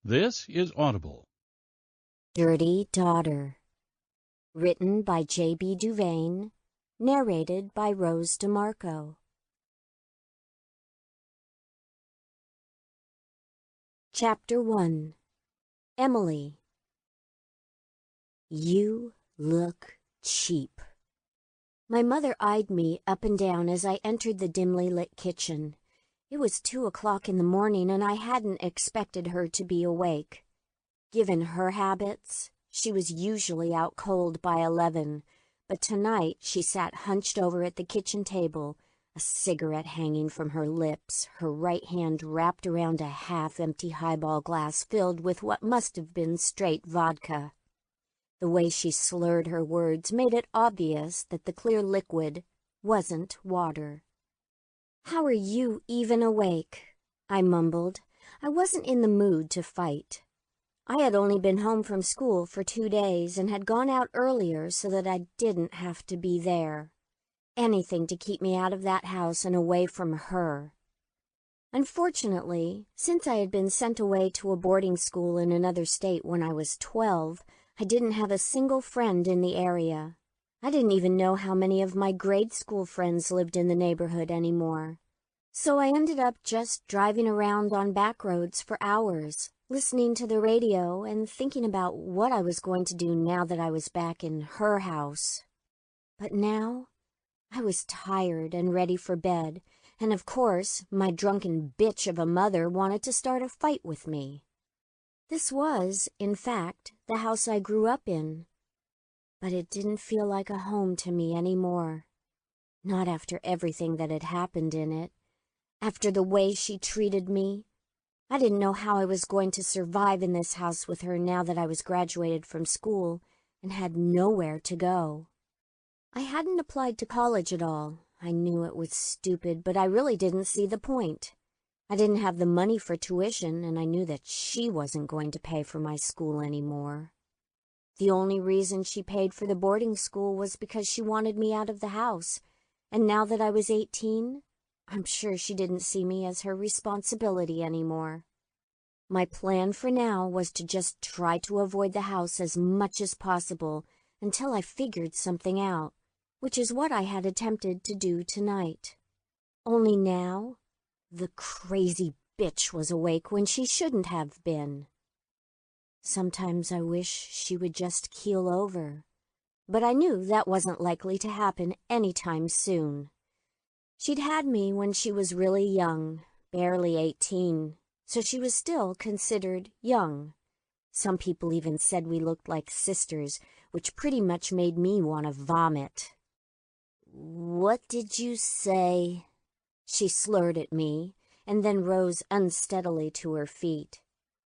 This is Audible. Dirty Daughter. Written by J.B. Duvane. Narrated by Rose DeMarco. Chapter 1. Emily. You look cheap. My mother eyed me up and down as I entered the dimly lit kitchen. It was 2 o'clock in the morning, and I hadn't expected her to be awake. Given her habits, she was usually out cold by 11, but tonight she sat hunched over at the kitchen table, a cigarette hanging from her lips, her right hand wrapped around a half-empty highball glass filled with what must have been straight vodka. The way she slurred her words made it obvious that the clear liquid wasn't water. "How are you even awake?" I mumbled. I wasn't in the mood to fight. I had only been home from school for 2 days and had gone out earlier so that I didn't have to be there. Anything to keep me out of that house and away from her. Unfortunately, since I had been sent away to a boarding school in another state when I was 12, I didn't have a single friend in the area. I didn't even know how many of my grade school friends lived in the neighborhood anymore. So I ended up just driving around on back roads for hours, listening to the radio and thinking about what I was going to do now that I was back in her house. But now, I was tired and ready for bed, and of course, my drunken bitch of a mother wanted to start a fight with me. This was, in fact, the house I grew up in. But it didn't feel like a home to me anymore. Not after everything that had happened in it. After the way she treated me. I didn't know how I was going to survive in this house with her now that I was graduated from school and had nowhere to go. I hadn't applied to college at all. I knew it was stupid, but I really didn't see the point. I didn't have the money for tuition, and I knew that she wasn't going to pay for my school anymore. The only reason she paid for the boarding school was because she wanted me out of the house, and now that I was 18, I'm sure she didn't see me as her responsibility anymore. My plan for now was to just try to avoid the house as much as possible until I figured something out, which is what I had attempted to do tonight. Only now, the crazy bitch was awake when she shouldn't have been. Sometimes I wish she would just keel over, but I knew that wasn't likely to happen anytime soon. She'd had me when she was really young, barely 18, so she was still considered young. Some people even said we looked like sisters, which pretty much made me want to vomit. "What did you say?" She slurred at me, and then rose unsteadily to her feet.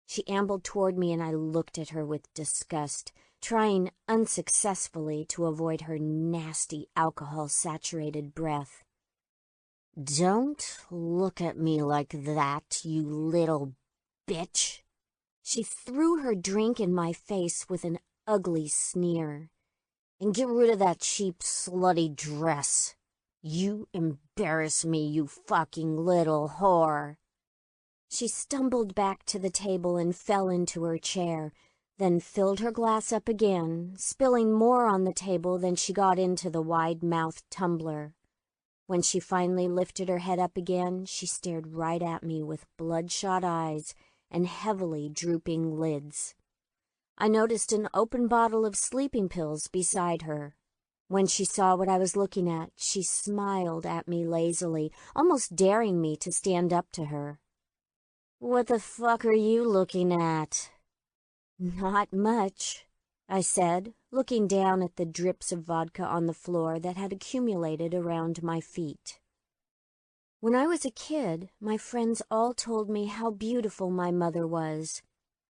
She ambled toward me, and I looked at her with disgust, trying unsuccessfully to avoid her nasty alcohol-saturated breath. "Don't look at me like that, you little bitch." She threw her drink in my face with an ugly sneer. "And get rid of that cheap, slutty dress. You embarrass me, you fucking little whore." She stumbled back to the table and fell into her chair, then filled her glass up again, spilling more on the table than she got into the wide-mouthed tumbler. When she finally lifted her head up again, she stared right at me with bloodshot eyes and heavily drooping lids. I noticed an open bottle of sleeping pills beside her. When she saw what I was looking at, she smiled at me lazily, almost daring me to stand up to her. "What the fuck are you looking at?" "Not much," I said, looking down at the drips of vodka on the floor that had accumulated around my feet. When I was a kid, my friends all told me how beautiful my mother was.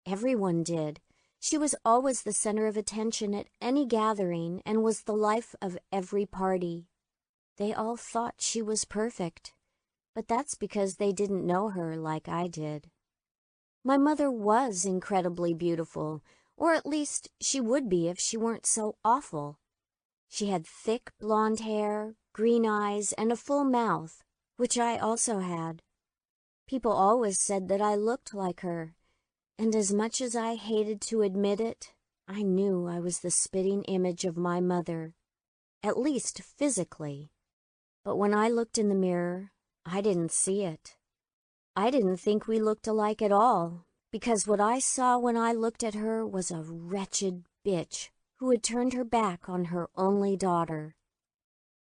Everyone did. She was always the center of attention at any gathering and was the life of every party. They all thought she was perfect, but that's because they didn't know her like I did. My mother was incredibly beautiful, or at least she would be if she weren't so awful. She had thick blonde hair, green eyes, and a full mouth, which I also had. People always said that I looked like her, And as much as I hated to admit it, I knew I was the spitting image of my mother, at least physically. But when I looked in the mirror, I didn't see it. I didn't think we looked alike at all, because what I saw when I looked at her was a wretched bitch who had turned her back on her only daughter.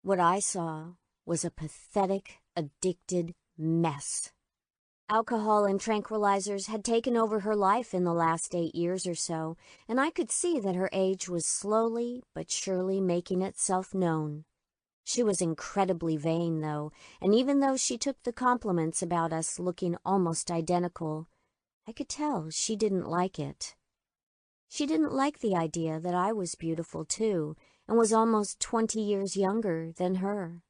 What I saw was a pathetic, addicted mess. Alcohol and tranquilizers had taken over her life in the last 8 years or so, and I could see that her age was slowly but surely making itself known. She was incredibly vain, though, and even though she took the compliments about us looking almost identical, I could tell she didn't like it. She didn't like the idea that I was beautiful, too, and was almost 20 years younger than her.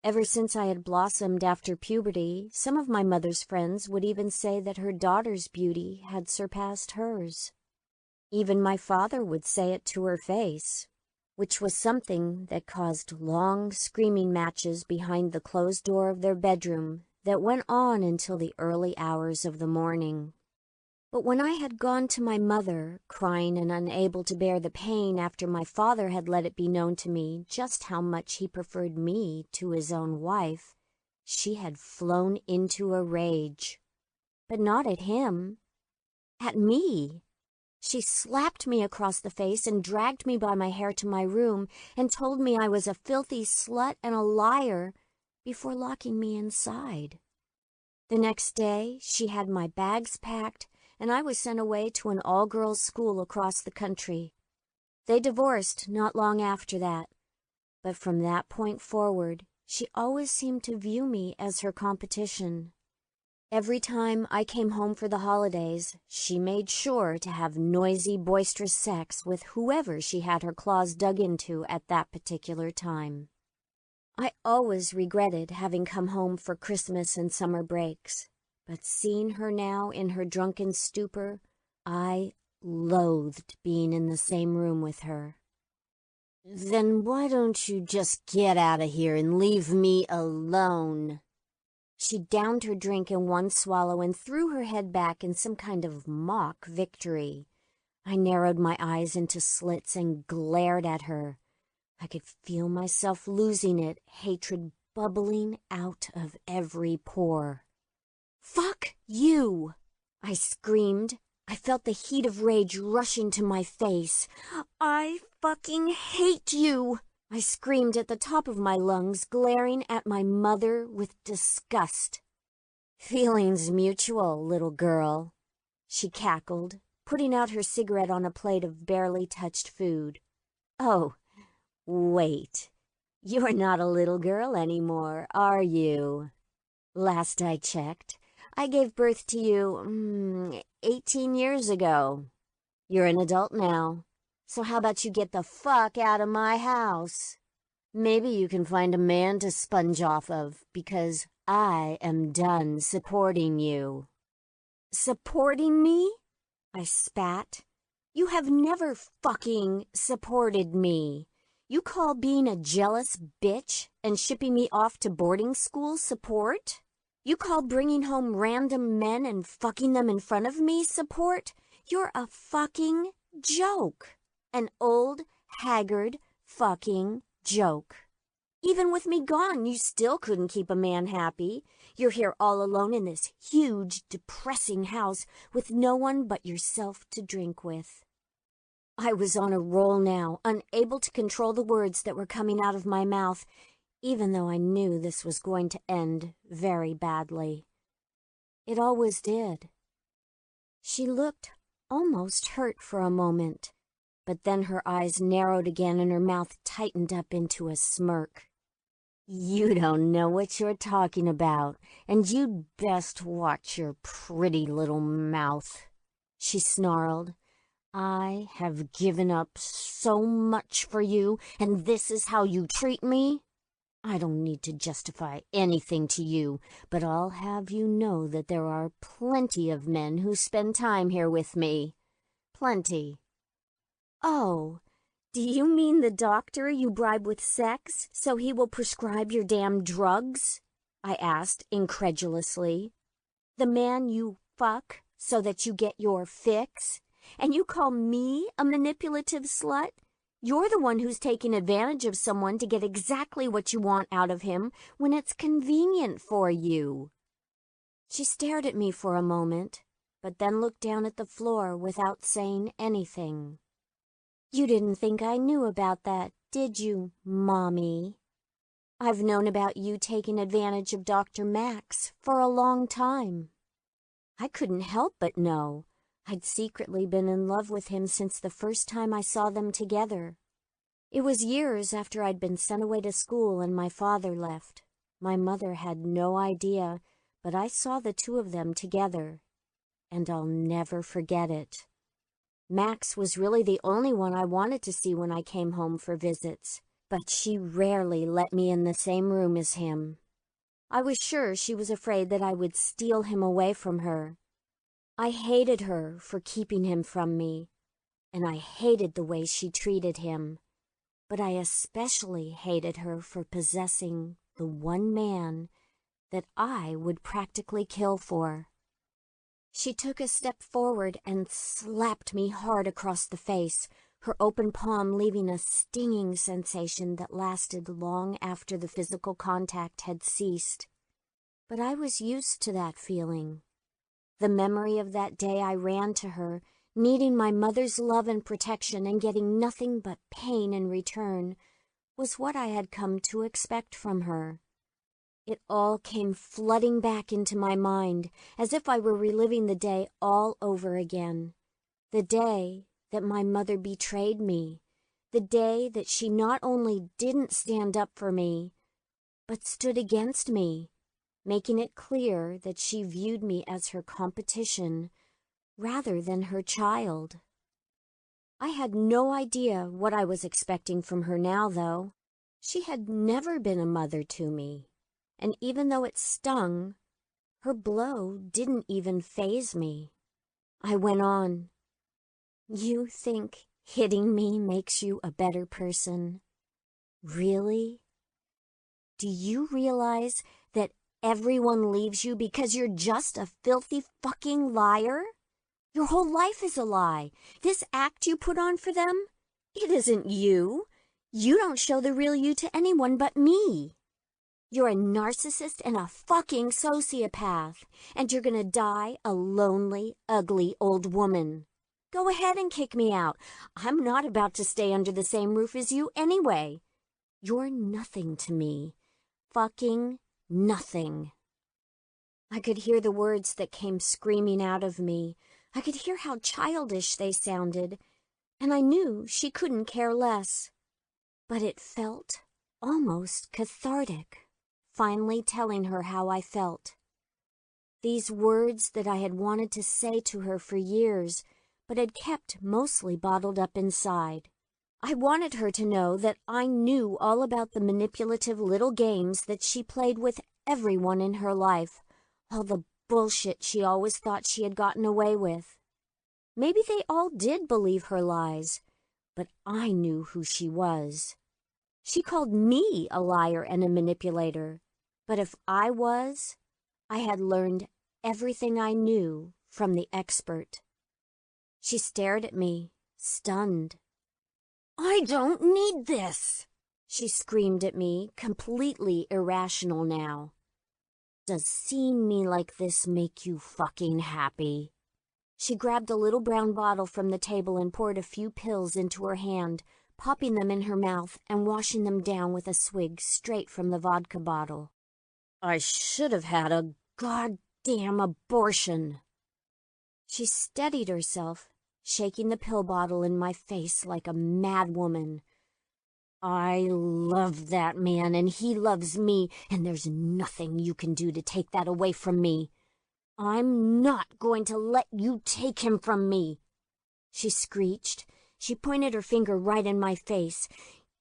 Ever since I had blossomed after puberty, some of my mother's friends would even say that her daughter's beauty had surpassed hers. Even my father would say it to her face, which was something that caused long screaming matches behind the closed door of their bedroom that went on until the early hours of the morning. But when I had gone to my mother, crying and unable to bear the pain after my father had let it be known to me just how much he preferred me to his own wife, she had flown into a rage. But not at him. At me. She slapped me across the face and dragged me by my hair to my room and told me I was a filthy slut and a liar before locking me inside. The next day, she had my bags packed, and I was sent away to an all-girls school across the country. They divorced not long after that, but from that point forward, she always seemed to view me as her competition. Every time I came home for the holidays, she made sure to have noisy, boisterous sex with whoever she had her claws dug into at that particular time. I always regretted having come home for Christmas and summer breaks. But seeing her now in her drunken stupor, I loathed being in the same room with her. "Then why don't you just get out of here and leave me alone?" She downed her drink in one swallow and threw her head back in some kind of mock victory. I narrowed my eyes into slits and glared at her. I could feel myself losing it, hatred bubbling out of every pore. "Fuck you!" I screamed. I felt the heat of rage rushing to my face. "I fucking hate you!" I screamed at the top of my lungs, glaring at my mother with disgust. "Feelings mutual, little girl," she cackled, putting out her cigarette on a plate of barely touched food. "Oh, wait. You're not a little girl anymore, are you? Last I checked, I gave birth to you 18 years ago. You're an adult now, so how about you get the fuck out of my house? Maybe you can find a man to sponge off of, because I am done supporting you." "Supporting me?" I spat. "You have never fucking supported me. You call being a jealous bitch and shipping me off to boarding school support? You call bringing home random men and fucking them in front of me support? You're a fucking joke. An old, haggard fucking joke. Even with me gone, you still couldn't keep a man happy. You're here all alone in this huge, depressing house with no one but yourself to drink with." I was on a roll now, unable to control the words that were coming out of my mouth, even though I knew this was going to end very badly. It always did. She looked almost hurt for a moment, but then her eyes narrowed again and her mouth tightened up into a smirk. "You don't know what you're talking about, and you'd best watch your pretty little mouth," she snarled. "I have given up so much for you, and this is how you treat me? I don't need to justify anything to you, but I'll have you know that there are plenty of men who spend time here with me. Plenty." "Oh, do you mean the doctor you bribe with sex so he will prescribe your damn drugs?" I asked incredulously. "The man you fuck so that you get your fix? And you call me a manipulative slut? You're the one who's taking advantage of someone to get exactly what you want out of him when it's convenient for you." She stared at me for a moment, but then looked down at the floor without saying anything. "You didn't think I knew about that, did you, Mommy? I've known about you taking advantage of Dr. Max for a long time." I couldn't help but know. I'd secretly been in love with him since the first time I saw them together. It was years after I'd been sent away to school and my father left. My mother had no idea, but I saw the two of them together, and I'll never forget it. Max was really the only one I wanted to see when I came home for visits, but she rarely let me in the same room as him. I was sure she was afraid that I would steal him away from her. I hated her for keeping him from me, and I hated the way she treated him. But I especially hated her for possessing the one man that I would practically kill for. She took a step forward and slapped me hard across the face, her open palm leaving a stinging sensation that lasted long after the physical contact had ceased. But I was used to that feeling. The memory of that day I ran to her, needing my mother's love and protection and getting nothing but pain in return, was what I had come to expect from her. It all came flooding back into my mind, as if I were reliving the day all over again. The day that my mother betrayed me. The day that she not only didn't stand up for me, but stood against me, making it clear that she viewed me as her competition rather than her child. I had no idea what I was expecting from her now, though. She had never been a mother to me, and even though it stung, her blow didn't even faze me. I went on. "You think hitting me makes you a better person? Really? Do you realize that everyone leaves you because you're just a filthy fucking liar? Your whole life is a lie. This act you put on for them, it isn't you. You don't show the real you to anyone but me. You're a narcissist and a fucking sociopath, and you're gonna die a lonely, ugly old woman. Go ahead and kick me out. I'm not about to stay under the same roof as you anyway. You're nothing to me. Fucking nothing." I could hear the words that came screaming out of me. I could hear how childish they sounded, and I knew she couldn't care less. But it felt almost cathartic, finally telling her how I felt. These words that I had wanted to say to her for years, but had kept mostly bottled up inside. I wanted her to know that I knew all about the manipulative little games that she played with everyone in her life, all the bullshit she always thought she had gotten away with. Maybe they all did believe her lies, but I knew who she was. She called me a liar and a manipulator, but if I was, I had learned everything I knew from the expert. She stared at me, stunned. "I don't need this," she screamed at me, completely irrational now. "Does seeing me like this make you fucking happy?" She grabbed a little brown bottle from the table and poured a few pills into her hand, popping them in her mouth and washing them down with a swig straight from the vodka bottle. "I should have had a goddamn abortion." She steadied herself, shaking the pill bottle in my face like a mad woman. "I love that man, and he loves me, and there's nothing you can do to take that away from me. I'm not going to let you take him from me," she screeched. She pointed her finger right in my face.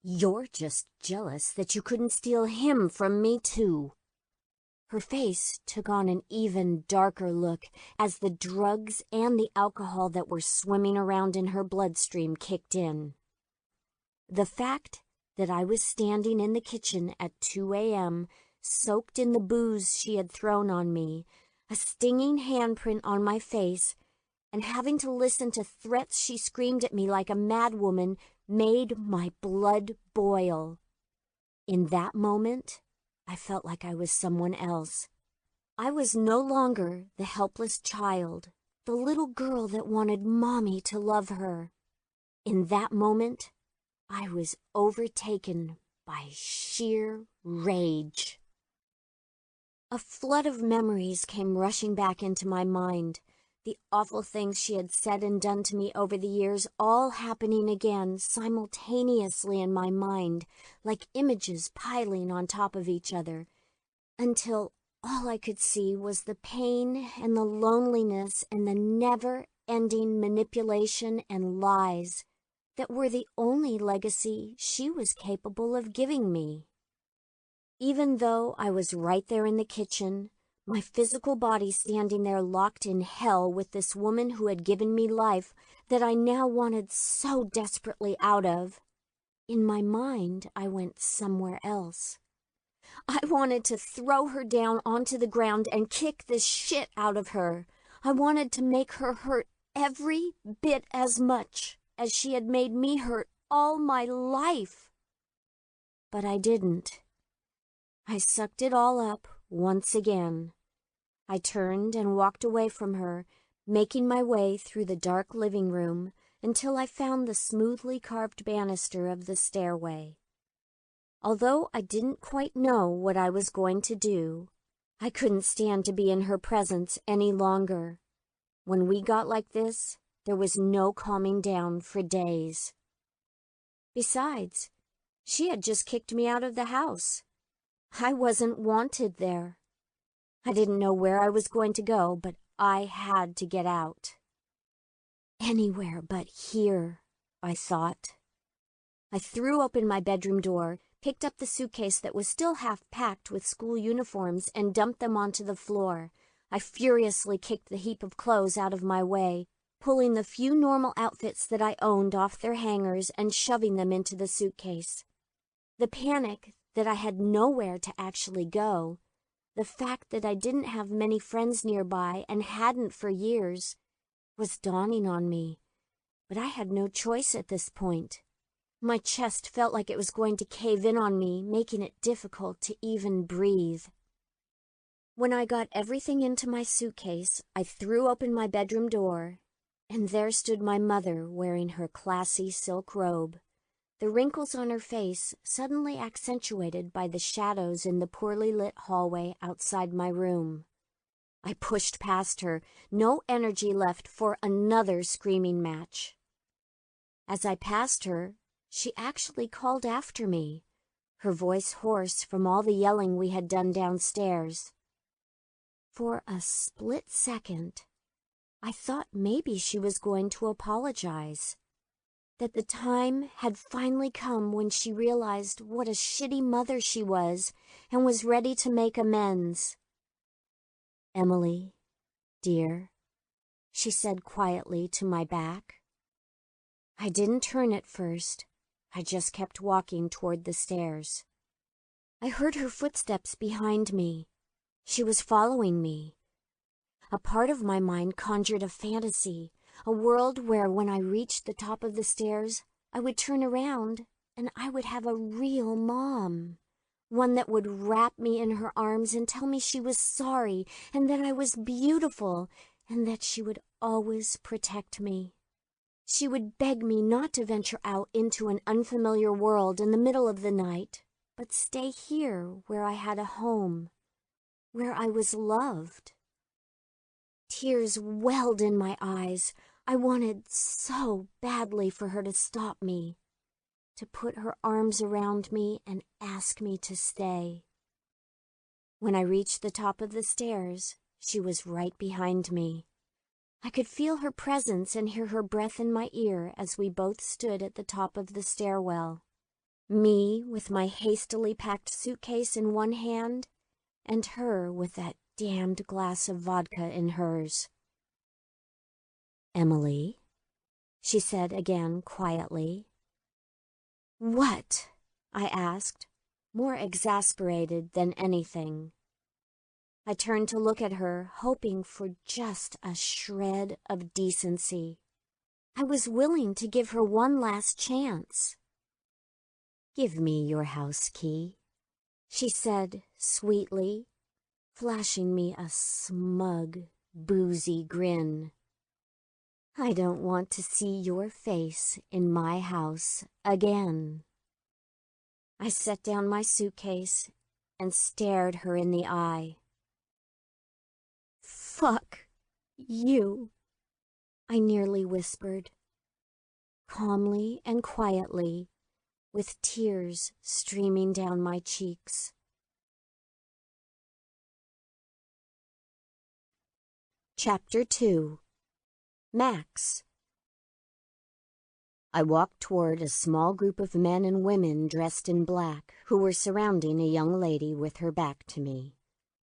"You're just jealous that you couldn't steal him from me, too." Her face took on an even darker look as the drugs and the alcohol that were swimming around in her bloodstream kicked in. The fact that I was standing in the kitchen at 2 a.m., soaked in the booze she had thrown on me, a stinging handprint on my face, and having to listen to threats she screamed at me like a madwoman made my blood boil. In that moment, I felt like I was someone else. I was no longer the helpless child, the little girl that wanted Mommy to love her. In that moment, I was overtaken by sheer rage. A flood of memories came rushing back into my mind, the awful things she had said and done to me over the years all happening again simultaneously in my mind, like images piling on top of each other, until all I could see was the pain and the loneliness and the never-ending manipulation and lies that were the only legacy she was capable of giving me. Even though I was right there in the kitchen, my physical body standing there locked in hell with this woman who had given me life that I now wanted so desperately out of, in my mind I went somewhere else. I wanted to throw her down onto the ground and kick the shit out of her. I wanted to make her hurt every bit as much as she had made me hurt all my life. But I didn't. I sucked it all up once again. I turned and walked away from her, making my way through the dark living room until I found the smoothly carved banister of the stairway. Although I didn't quite know what I was going to do, I couldn't stand to be in her presence any longer. When we got like this, there was no calming down for days. Besides, she had just kicked me out of the house. I wasn't wanted there. I didn't know where I was going to go, but I had to get out. Anywhere but here, I thought. I threw open my bedroom door, picked up the suitcase that was still half packed with school uniforms, and dumped them onto the floor. I furiously kicked the heap of clothes out of my way, pulling the few normal outfits that I owned off their hangers and shoving them into the suitcase. The panic that I had nowhere to actually go, the fact that I didn't have many friends nearby and hadn't for years, was dawning on me, but I had no choice at this point. My chest felt like it was going to cave in on me, making it difficult to even breathe. When I got everything into my suitcase, I threw open my bedroom door, and there stood my mother wearing her classy silk robe, the wrinkles on her face suddenly accentuated by the shadows in the poorly lit hallway outside my room. I pushed past her, no energy left for another screaming match. As I passed her, she actually called after me, her voice hoarse from all the yelling we had done downstairs. For a split second, I thought maybe she was going to apologize, that the time had finally come when she realized what a shitty mother she was and was ready to make amends. "Emily, dear," she said quietly to my back. I didn't turn at first. I just kept walking toward the stairs. I heard her footsteps behind me. She was following me. A part of my mind conjured a fantasy, a world where when I reached the top of the stairs, I would turn around and I would have a real mom. One that would wrap me in her arms and tell me she was sorry and that I was beautiful and that she would always protect me. She would beg me not to venture out into an unfamiliar world in the middle of the night, but stay here where I had a home, where I was loved. Tears welled in my eyes. I wanted so badly for her to stop me, to put her arms around me and ask me to stay. When I reached the top of the stairs, she was right behind me. I could feel her presence and hear her breath in my ear as we both stood at the top of the stairwell. Me with my hastily packed suitcase in one hand, and her with that damned glass of vodka in hers. "Emily," she said again quietly. "What?" I asked, more exasperated than anything. I turned to look at her, hoping for just a shred of decency. I was willing to give her one last chance. "Give me your house key," she said sweetly, flashing me a smug, boozy grin. "I don't want to see your face in my house again." I set down my suitcase and stared her in the eye. "Fuck you," I nearly whispered, calmly and quietly, with tears streaming down my cheeks. Chapter 2. Max. I walked toward a small group of men and women dressed in black who were surrounding a young lady with her back to me.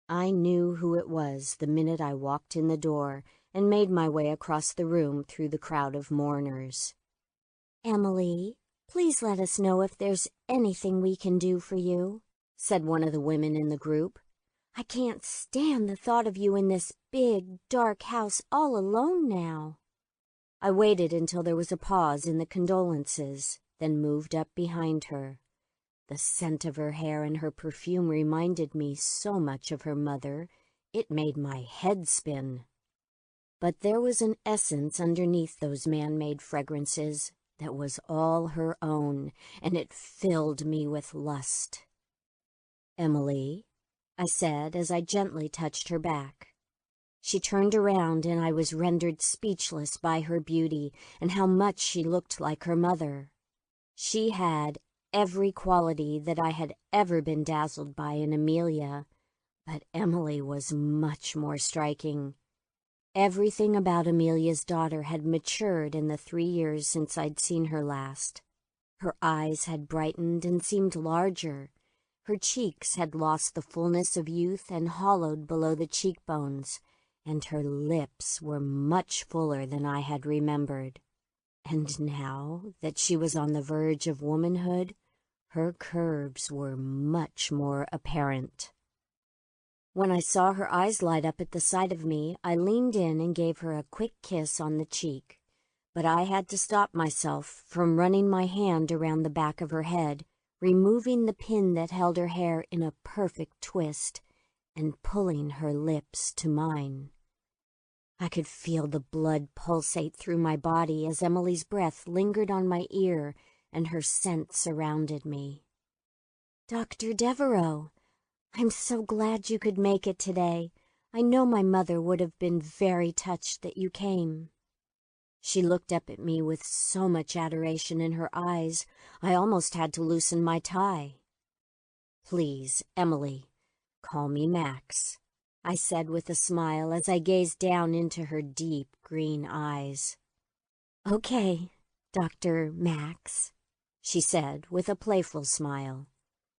I knew who it was the minute I walked in the door and made my way across the room through the crowd of mourners. "Emily, please let us know if there's anything we can do for you," said one of the women in the group. "I can't stand the thought of you in this big, dark house all alone now." I waited until there was a pause in the condolences, then moved up behind her. The scent of her hair and her perfume reminded me so much of her mother, it made my head spin. But there was an essence underneath those man-made fragrances that was all her own, and it filled me with lust. "Emily," I said as I gently touched her back. She turned around and I was rendered speechless by her beauty and how much she looked like her mother. She had every quality that I had ever been dazzled by in Amelia, but Emily was much more striking. Everything about Amelia's daughter had matured in the 3 years since I'd seen her last. Her eyes had brightened and seemed larger. Her cheeks had lost the fullness of youth and hollowed below the cheekbones, and her lips were much fuller than I had remembered. And now that she was on the verge of womanhood, her curves were much more apparent. When I saw her eyes light up at the sight of me, I leaned in and gave her a quick kiss on the cheek. But I had to stop myself from running my hand around the back of her head, removing the pin that held her hair in a perfect twist, and pulling her lips to mine. I could feel the blood pulsate through my body as Emily's breath lingered on my ear and her scent surrounded me. "Dr. Devereaux, I'm so glad you could make it today. I know my mother would have been very touched that you came." She looked up at me with so much adoration in her eyes, I almost had to loosen my tie. "Please, Emily, call me Max," I said with a smile as I gazed down into her deep green eyes. "Okay, Dr. Max," she said with a playful smile.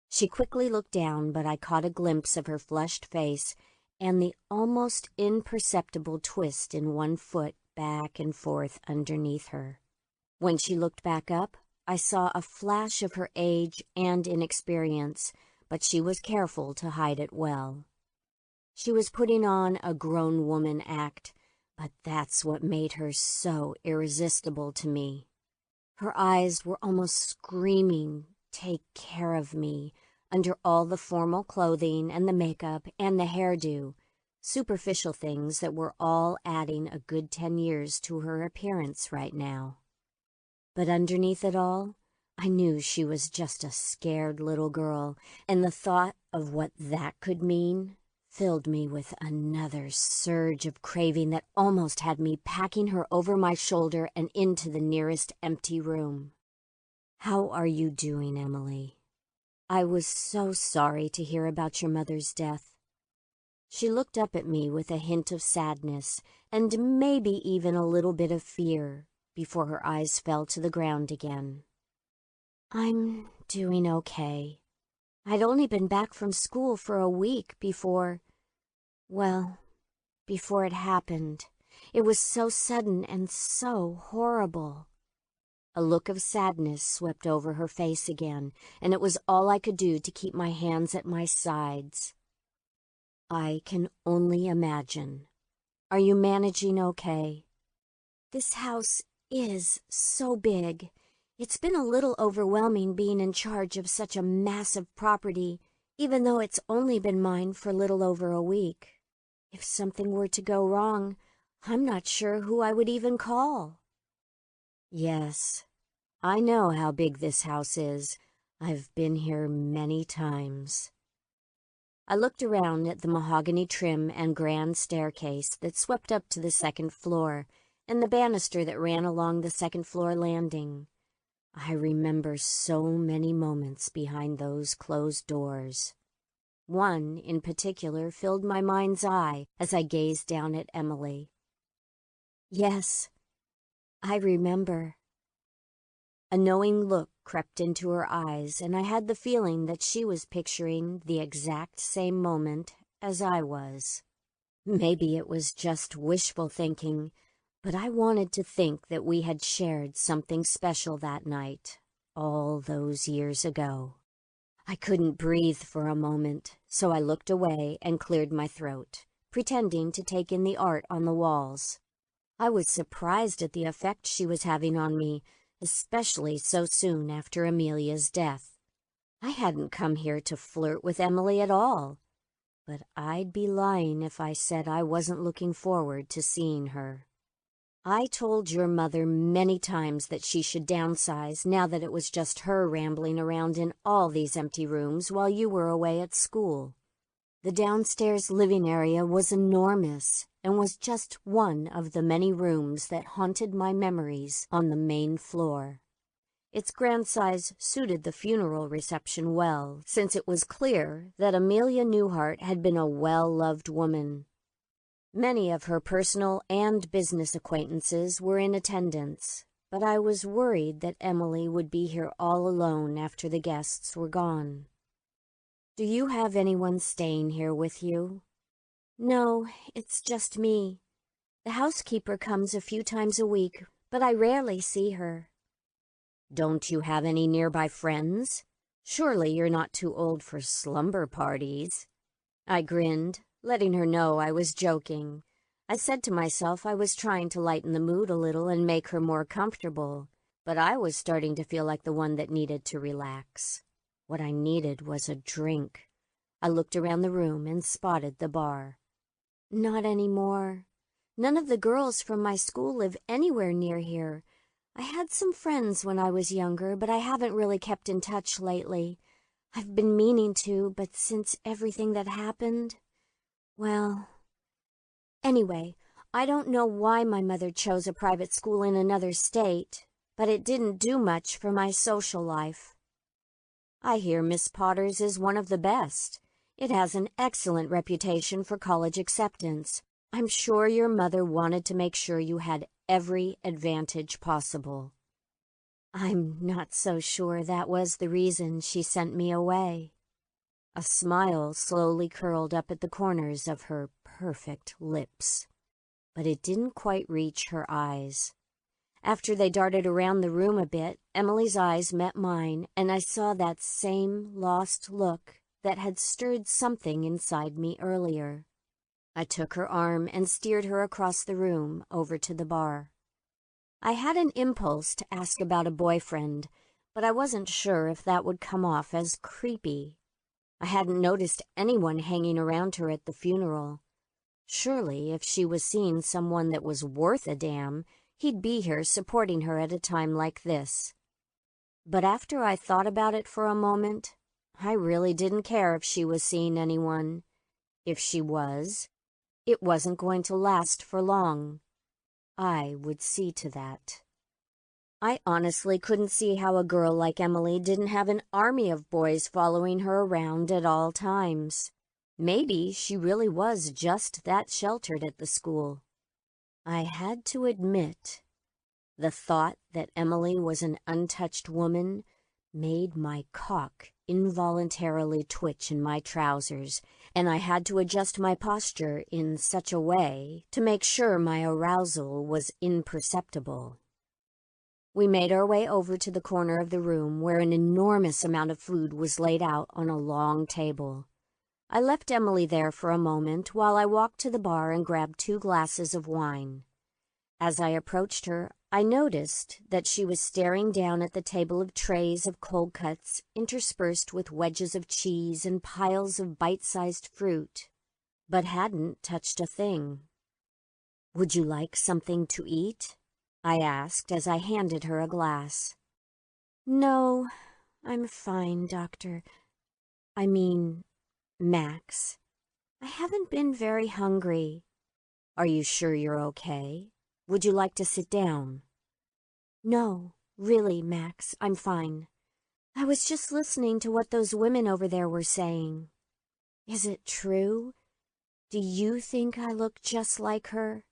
She quickly looked down, but I caught a glimpse of her flushed face and the almost imperceptible twist in one foot back and forth underneath her. When she looked back up, I saw a flash of her age and inexperience, but she was careful to hide it well. She was putting on a grown woman act, but that's what made her so irresistible to me. Her eyes were almost screaming, "Take care of me," under all the formal clothing and the makeup and the hairdo, superficial things that were all adding a good 10 years to her appearance right now. But underneath it all, I knew she was just a scared little girl, and the thought of what that could mean filled me with another surge of craving that almost had me packing her over my shoulder and into the nearest empty room. "How are you doing, Emily? I was so sorry to hear about your mother's death." She looked up at me with a hint of sadness and maybe even a little bit of fear before her eyes fell to the ground again. "I'm doing okay. I'd only been back from school for a week before it happened. It was so sudden and so horrible." A look of sadness swept over her face again, and it was all I could do to keep my hands at my sides. I can only imagine. Are you managing okay? This house is so big. It's been a little overwhelming being in charge of such a massive property, even though it's only been mine for little over a week. If something were to go wrong, I'm not sure who I would even call. Yes, I know how big this house is. I've been here many times. I looked around at the mahogany trim and grand staircase that swept up to the second floor, and the banister that ran along the second-floor landing. I remember so many moments behind those closed doors. One, in particular, filled my mind's eye as I gazed down at Emily. Yes, I remember. A knowing look crept into her eyes, and I had the feeling that she was picturing the exact same moment as I was. Maybe it was just wishful thinking, but I wanted to think that we had shared something special that night, all those years ago. I couldn't breathe for a moment, so I looked away and cleared my throat, pretending to take in the art on the walls. I was surprised at the effect she was having on me, especially so soon after Amelia's death. I hadn't come here to flirt with Emily at all, but I'd be lying if I said I wasn't looking forward to seeing her. I told your mother many times that she should downsize now that it was just her rambling around in all these empty rooms while you were away at school. The downstairs living area was enormous and was just one of the many rooms that haunted my memories on the main floor. Its grand size suited the funeral reception well, since it was clear that Amelia Newhart had been a well-loved woman. Many of her personal and business acquaintances were in attendance, but I was worried that Emily would be here all alone after the guests were gone. Do you have anyone staying here with you? No, it's just me. The housekeeper comes a few times a week, but I rarely see her. Don't you have any nearby friends? Surely you're not too old for slumber parties. I grinned, letting her know I was joking. I said to myself I was trying to lighten the mood a little and make her more comfortable, but I was starting to feel like the one that needed to relax. What I needed was a drink. I looked around the room and spotted the bar. Not anymore. None of the girls from my school live anywhere near here. I had some friends when I was younger, but I haven't really kept in touch lately. I've been meaning to, but since everything that happened, well... Anyway, I don't know why my mother chose a private school in another state, but it didn't do much for my social life. I hear Miss Potter's is one of the best. It has an excellent reputation for college acceptance. I'm sure your mother wanted to make sure you had every advantage possible. I'm not so sure that was the reason she sent me away. A smile slowly curled up at the corners of her perfect lips, but it didn't quite reach her eyes. After they darted around the room a bit, Emily's eyes met mine, and I saw that same lost look that had stirred something inside me earlier. I took her arm and steered her across the room over to the bar. I had an impulse to ask about a boyfriend, but I wasn't sure if that would come off as creepy. I hadn't noticed anyone hanging around her at the funeral. Surely, if she was seeing someone that was worth a damn, he'd be here supporting her at a time like this. But after I thought about it for a moment, I really didn't care if she was seeing anyone. If she was, it wasn't going to last for long. I would see to that. I honestly couldn't see how a girl like Emily didn't have an army of boys following her around at all times. Maybe she really was just that sheltered at the school. I had to admit, the thought that Emily was an untouched woman made my cock involuntarily twitch in my trousers, and I had to adjust my posture in such a way to make sure my arousal was imperceptible. We made our way over to the corner of the room where an enormous amount of food was laid out on a long table. I left Emily there for a moment while I walked to the bar and grabbed 2 glasses of wine. As I approached her, I noticed that she was staring down at the table of trays of cold cuts interspersed with wedges of cheese and piles of bite-sized fruit, but hadn't touched a thing. "Would you like something to eat?" I asked as I handed her a glass. "No, I'm fine, Doctor. I mean, Max. I haven't been very hungry." "Are you sure you're okay? Would you like to sit down?" "No, really, Max, I'm fine. I was just listening to what those women over there were saying. Is it true? Do you think I look just like her?"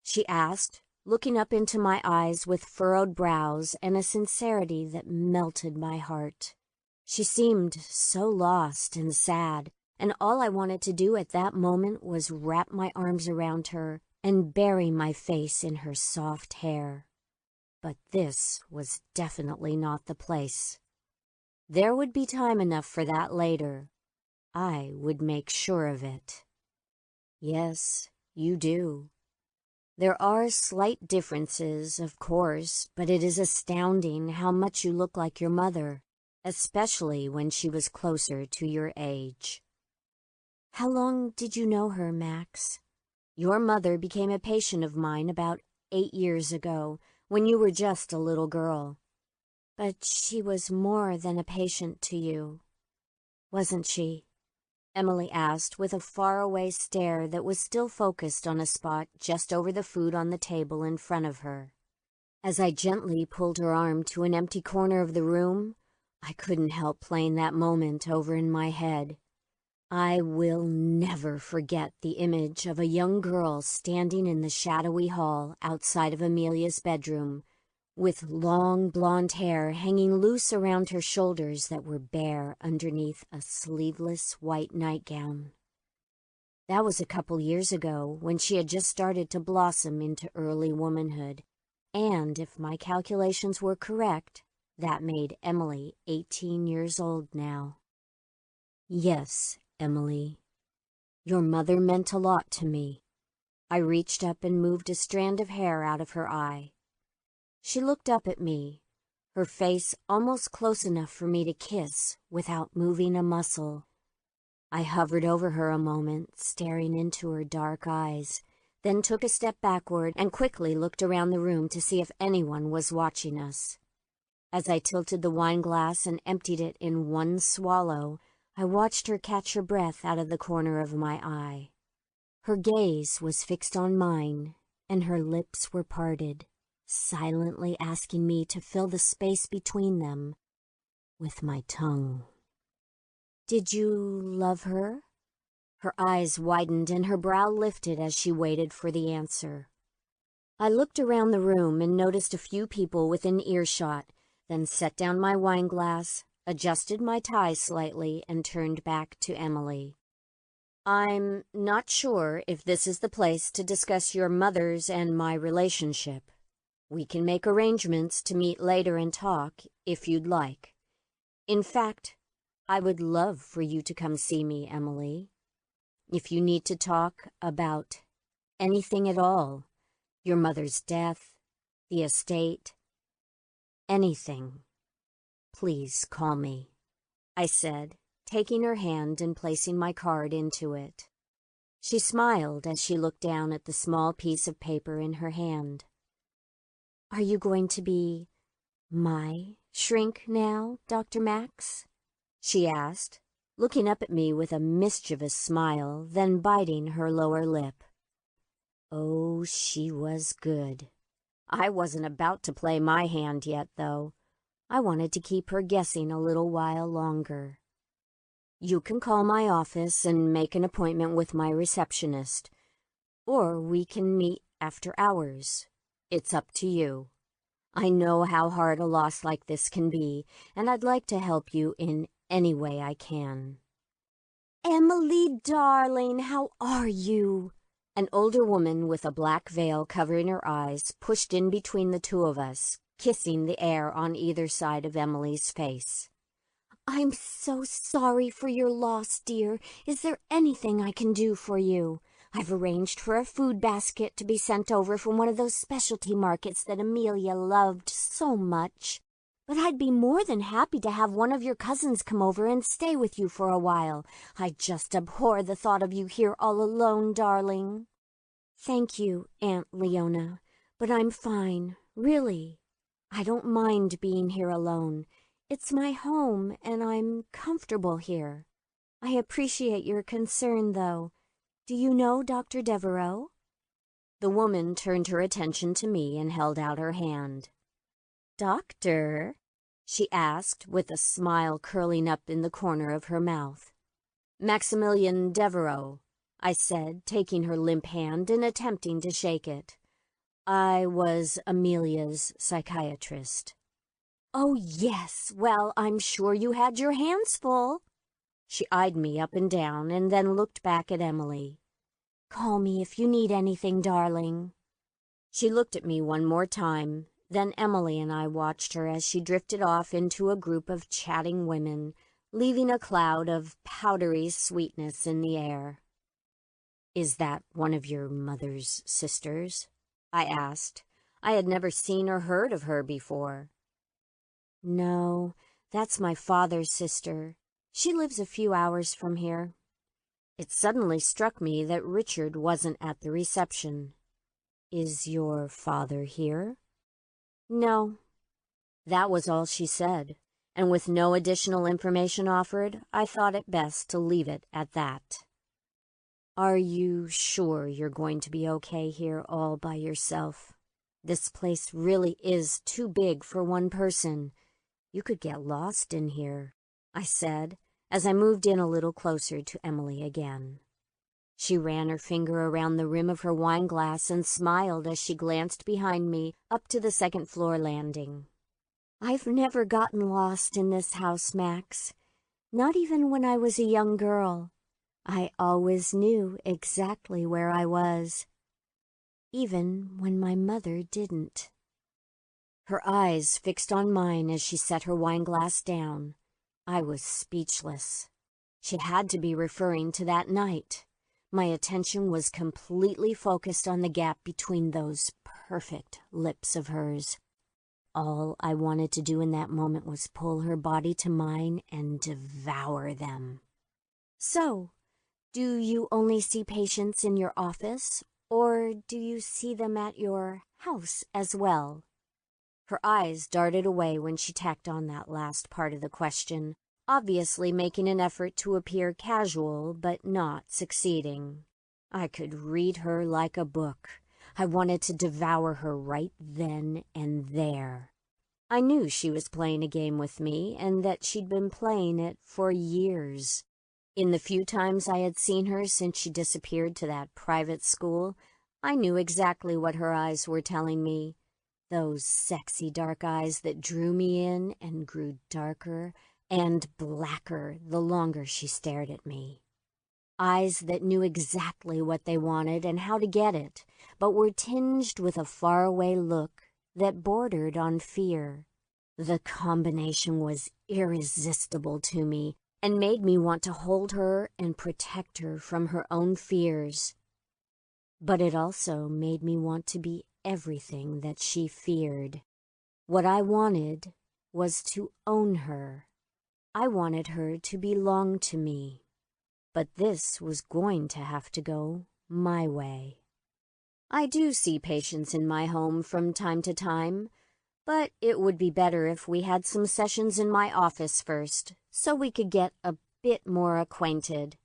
she asked, looking up into my eyes with furrowed brows and a sincerity that melted my heart. She seemed so lost and sad, and all I wanted to do at that moment was wrap my arms around her and bury my face in her soft hair. But this was definitely not the place. There would be time enough for that later. I would make sure of it. "Yes, you do. There are slight differences, of course, but it is astounding how much you look like your mother, especially when she was closer to your age." "How long did you know her, Max?" "Your mother became a patient of mine about 8 years ago, when you were just a little girl." "But she was more than a patient to you, wasn't she?" Emily asked with a faraway stare that was still focused on a spot just over the food on the table in front of her. As I gently pulled her arm to an empty corner of the room, I couldn't help playing that moment over in my head. I will never forget the image of a young girl standing in the shadowy hall outside of Amelia's bedroom, with long blonde hair hanging loose around her shoulders that were bare underneath a sleeveless white nightgown. That was a couple years ago, when she had just started to blossom into early womanhood, and if my calculations were correct, that made Emily 18 years old now. "Yes, Emily, your mother meant a lot to me." I reached up and moved a strand of hair out of her eye. She looked up at me, her face almost close enough for me to kiss without moving a muscle. I hovered over her a moment, staring into her dark eyes, then took a step backward and quickly looked around the room to see if anyone was watching us. As I tilted the wine glass and emptied it in one swallow, I watched her catch her breath out of the corner of my eye. Her gaze was fixed on mine, and her lips were parted, silently asking me to fill the space between them with my tongue. "Did you love her?" Her eyes widened and her brow lifted as she waited for the answer. I looked around the room and noticed a few people within earshot, then set down my wine glass, adjusted my tie slightly, and turned back to Emily. "I'm not sure if this is the place to discuss your mother's and my relationship. We can make arrangements to meet later and talk, if you'd like. In fact, I would love for you to come see me, Emily. If you need to talk about anything at all, your mother's death, the estate, anything, please call me," I said, taking her hand and placing my card into it. She smiled as she looked down at the small piece of paper in her hand. "Are you going to be my shrink now, Dr. Max?" she asked, looking up at me with a mischievous smile, then biting her lower lip. Oh, she was good. I wasn't about to play my hand yet, though. I wanted to keep her guessing a little while longer. "You can call my office and make an appointment with my receptionist, or we can meet after hours. It's up to you. I know how hard a loss like this can be, and I'd like to help you in any way I can." "Emily, darling, how are you?" An older woman with a black veil covering her eyes pushed in between the two of us, kissing the air on either side of Emily's face. I'm so sorry for your loss, dear. Is there anything I can do for you? I've arranged for a food basket to be sent over from one of those specialty markets that Amelia loved so much. But I'd be more than happy to have one of your cousins come over and stay with you for a while. I just abhor the thought of you here all alone, darling. Thank you, Aunt Leona, but I'm fine, really. I don't mind being here alone. It's my home, and I'm comfortable here. I appreciate your concern, though. Do you know Dr. Devereaux? The woman turned her attention to me and held out her hand. Doctor? She asked, with a smile curling up in the corner of her mouth. Maximilian Devereaux, I said, taking her limp hand and attempting to shake it. I was Amelia's psychiatrist. Oh, yes. Well, I'm sure you had your hands full. She eyed me up and down and then looked back at Emily. Call me if you need anything, darling. She looked at me one more time. Then Emily and I watched her as she drifted off into a group of chatting women, leaving a cloud of powdery sweetness in the air. Is that one of your mother's sisters? I asked. I had never seen or heard of her before. No, that's my father's sister. She lives a few hours from here. It suddenly struck me that Richard wasn't at the reception. Is your father here? No. That was all she said, and with no additional information offered, I thought it best to leave it at that. Are you sure you're going to be okay here all by yourself? This place really is too big for one person. You could get lost in here, I said, as I moved in a little closer to Emily again. She ran her finger around the rim of her wine glass and smiled as she glanced behind me up to the second-floor landing. I've never gotten lost in this house, Max. Not even when I was a young girl. I always knew exactly where I was, even when my mother didn't. Her eyes fixed on mine as she set her wine glass down. I was speechless. She had to be referring to that night. My attention was completely focused on the gap between those perfect lips of hers. All I wanted to do in that moment was pull her body to mine and devour them. So, do you only see patients in your office, or do you see them at your house as well? Her eyes darted away when she tacked on that last part of the question, obviously making an effort to appear casual but not succeeding. I could read her like a book. I wanted to devour her right then and there. I knew she was playing a game with me and that she'd been playing it for years. In the few times I had seen her since she disappeared to that private school, I knew exactly what her eyes were telling me. Those sexy dark eyes that drew me in and grew darker and blacker the longer she stared at me. Eyes that knew exactly what they wanted and how to get it, but were tinged with a faraway look that bordered on fear. The combination was irresistible to me and made me want to hold her and protect her from her own fears. But it also made me want to be everything that she feared. What I wanted was to own her. I wanted her to belong to me. But this was going to have to go my way. I do see patients in my home from time to time, but it would be better if we had some sessions in my office first, so we could get a bit more acquainted.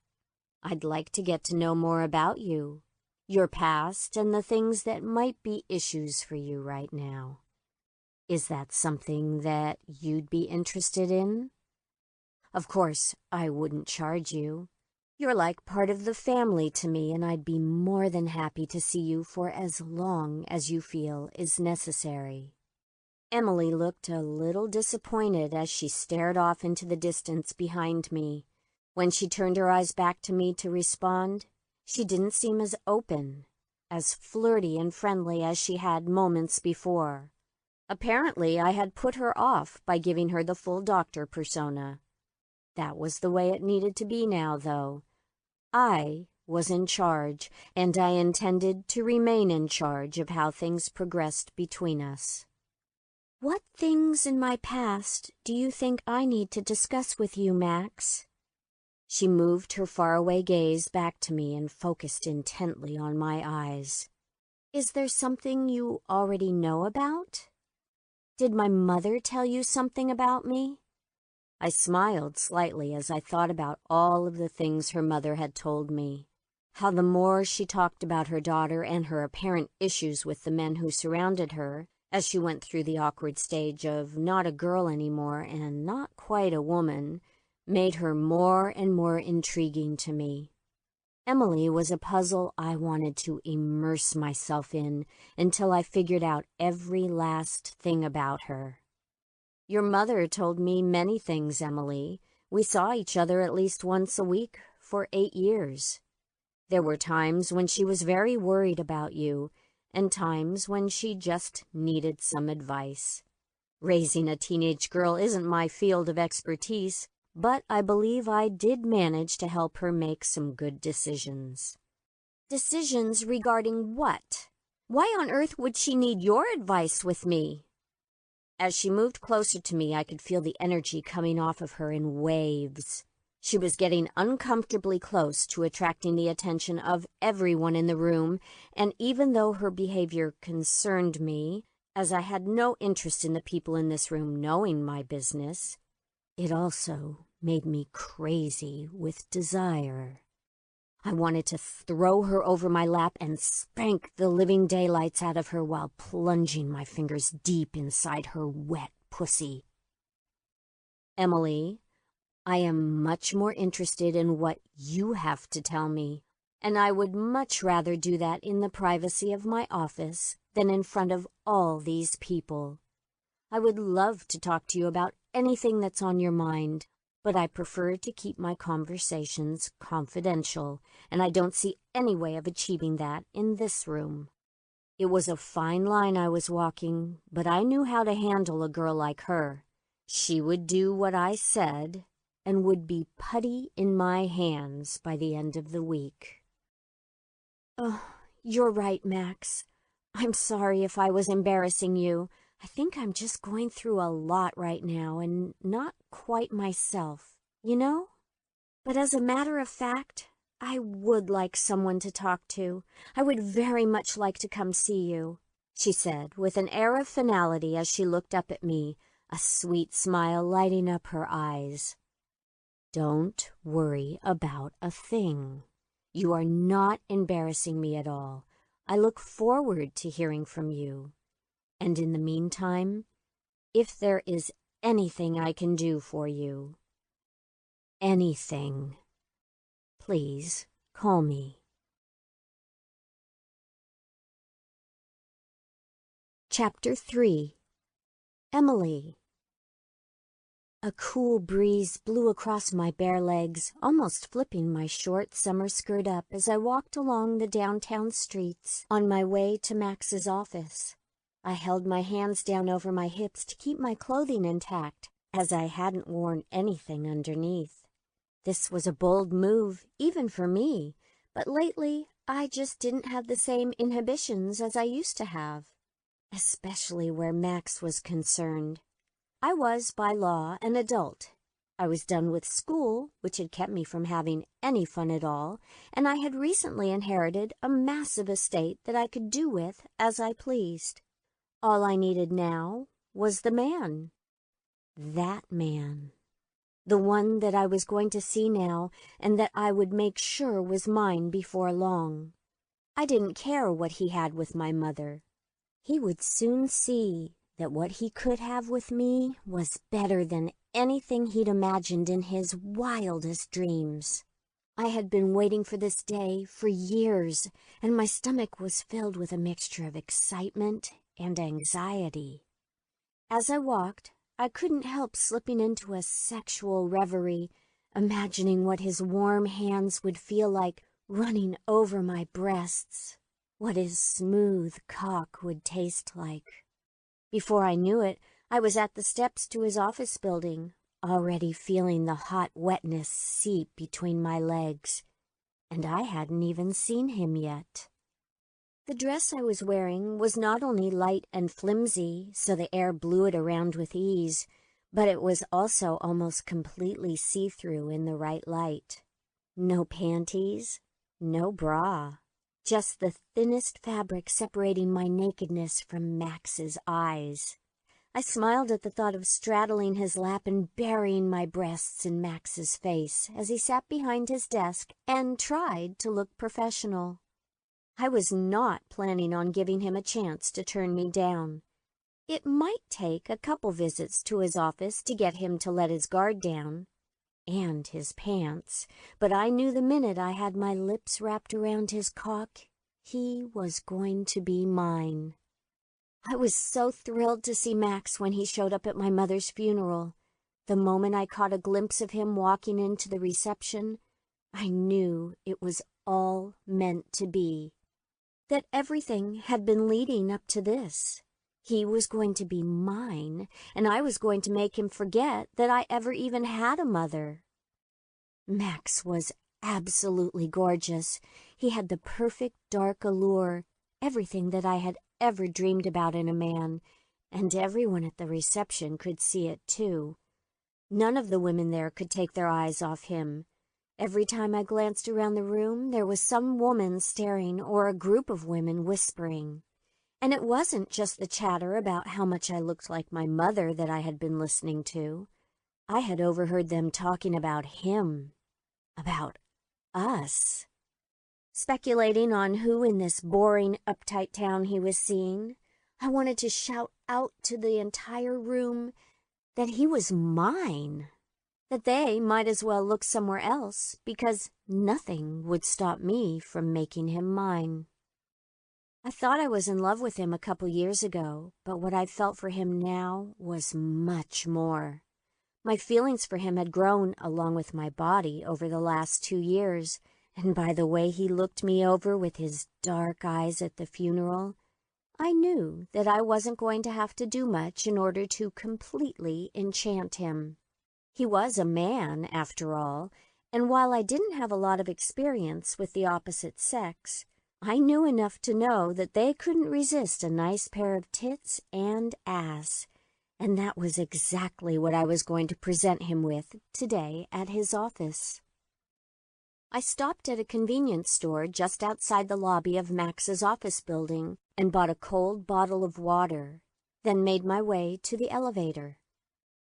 I'd like to get to know more about you, your past, and the things that might be issues for you right now. Is that something that you'd be interested in? Of course, I wouldn't charge you. You're like part of the family to me, and I'd be more than happy to see you for as long as you feel is necessary. Emily looked a little disappointed as she stared off into the distance behind me. When she turned her eyes back to me to respond, she didn't seem as open, as flirty and friendly as she had moments before. Apparently, I had put her off by giving her the full doctor persona. That was the way it needed to be now, though. I was in charge, and I intended to remain in charge of how things progressed between us. "What things in my past do you think I need to discuss with you, Max?" She moved her faraway gaze back to me and focused intently on my eyes. "Is there something you already know about? Did my mother tell you something about me?" I smiled slightly as I thought about all of the things her mother had told me. How the more she talked about her daughter and her apparent issues with the men who surrounded her, as she went through the awkward stage of not a girl anymore and not quite a woman, made her more and more intriguing to me. Emily was a puzzle I wanted to immerse myself in until I figured out every last thing about her. "Your mother told me many things, Emily. We saw each other at least once a week for 8 years. There were times when she was very worried about you, and times when she just needed some advice. Raising a teenage girl isn't my field of expertise, but I believe I did manage to help her make some good decisions." "Decisions regarding what? Why on earth would she need your advice with me?" As she moved closer to me, I could feel the energy coming off of her in waves. She was getting uncomfortably close to attracting the attention of everyone in the room, and even though her behavior concerned me, as I had no interest in the people in this room knowing my business, it also made me crazy with desire. I wanted to throw her over my lap and spank the living daylights out of her while plunging my fingers deep inside her wet pussy. "Emily, I am much more interested in what you have to tell me, and I would much rather do that in the privacy of my office than in front of all these people. I would love to talk to you about anything that's on your mind, but I prefer to keep my conversations confidential, and I don't see any way of achieving that in this room." It was a fine line I was walking, but I knew how to handle a girl like her. She would do what I said and would be putty in my hands by the end of the week. "Oh, you're right, Max. I'm sorry if I was embarrassing you. I think I'm just going through a lot right now and not quite myself, you know? But as a matter of fact, I would like someone to talk to. I would very much like to come see you," she said with an air of finality as she looked up at me, a sweet smile lighting up her eyes. "Don't worry about a thing. You are not embarrassing me at all. I look forward to hearing from you. And in the meantime, if there is anything I can do for you, anything, please call me." Chapter 3. Emily. A cool breeze blew across my bare legs, almost flipping my short summer skirt up as I walked along the downtown streets on my way to Max's office. I held my hands down over my hips to keep my clothing intact, as I hadn't worn anything underneath. This was a bold move, even for me, but lately I just didn't have the same inhibitions as I used to have, especially where Max was concerned. I was, by law, an adult. I was done with school, which had kept me from having any fun at all, and I had recently inherited a massive estate that I could do with as I pleased. All I needed now was the man. That man. The one that I was going to see now and that I would make sure was mine before long. I didn't care what he had with my mother. He would soon see that what he could have with me was better than anything he'd imagined in his wildest dreams. I had been waiting for this day for years, and my stomach was filled with a mixture of excitement and anxiety. As I walked, I couldn't help slipping into a sexual reverie, imagining what his warm hands would feel like running over my breasts, what his smooth cock would taste like. Before I knew it, I was at the steps to his office building, already feeling the hot wetness seep between my legs, and I hadn't even seen him yet. The dress I was wearing was not only light and flimsy, so the air blew it around with ease, but it was also almost completely see-through in the right light. No panties, no bra, just the thinnest fabric separating my nakedness from Max's eyes. I smiled at the thought of straddling his lap and burying my breasts in Max's face as he sat behind his desk and tried to look professional. I was not planning on giving him a chance to turn me down. It might take a couple visits to his office to get him to let his guard down, and his pants, but I knew the minute I had my lips wrapped around his cock, he was going to be mine. I was so thrilled to see Max when he showed up at my mother's funeral. The moment I caught a glimpse of him walking into the reception, I knew it was all meant to be. That everything had been leading up to this. He was going to be mine, and I was going to make him forget that I ever even had a mother. Max was absolutely gorgeous. He had the perfect dark allure, everything that I had ever dreamed about in a man, and everyone at the reception could see it too. None of the women there could take their eyes off him. Every time I glanced around the room, there was some woman staring or a group of women whispering. And it wasn't just the chatter about how much I looked like my mother that I had been listening to. I had overheard them talking about him, about us. Speculating on who in this boring, uptight town he was seeing, I wanted to shout out to the entire room that he was mine. That they might as well look somewhere else, because nothing would stop me from making him mine. I thought I was in love with him a couple years ago, but what I felt for him now was much more. My feelings for him had grown along with my body over the last 2 years, and by the way he looked me over with his dark eyes at the funeral, I knew that I wasn't going to have to do much in order to completely enchant him. He was a man, after all, and while I didn't have a lot of experience with the opposite sex, I knew enough to know that they couldn't resist a nice pair of tits and ass, and that was exactly what I was going to present him with today at his office. I stopped at a convenience store just outside the lobby of Max's office building and bought a cold bottle of water, then made my way to the elevator.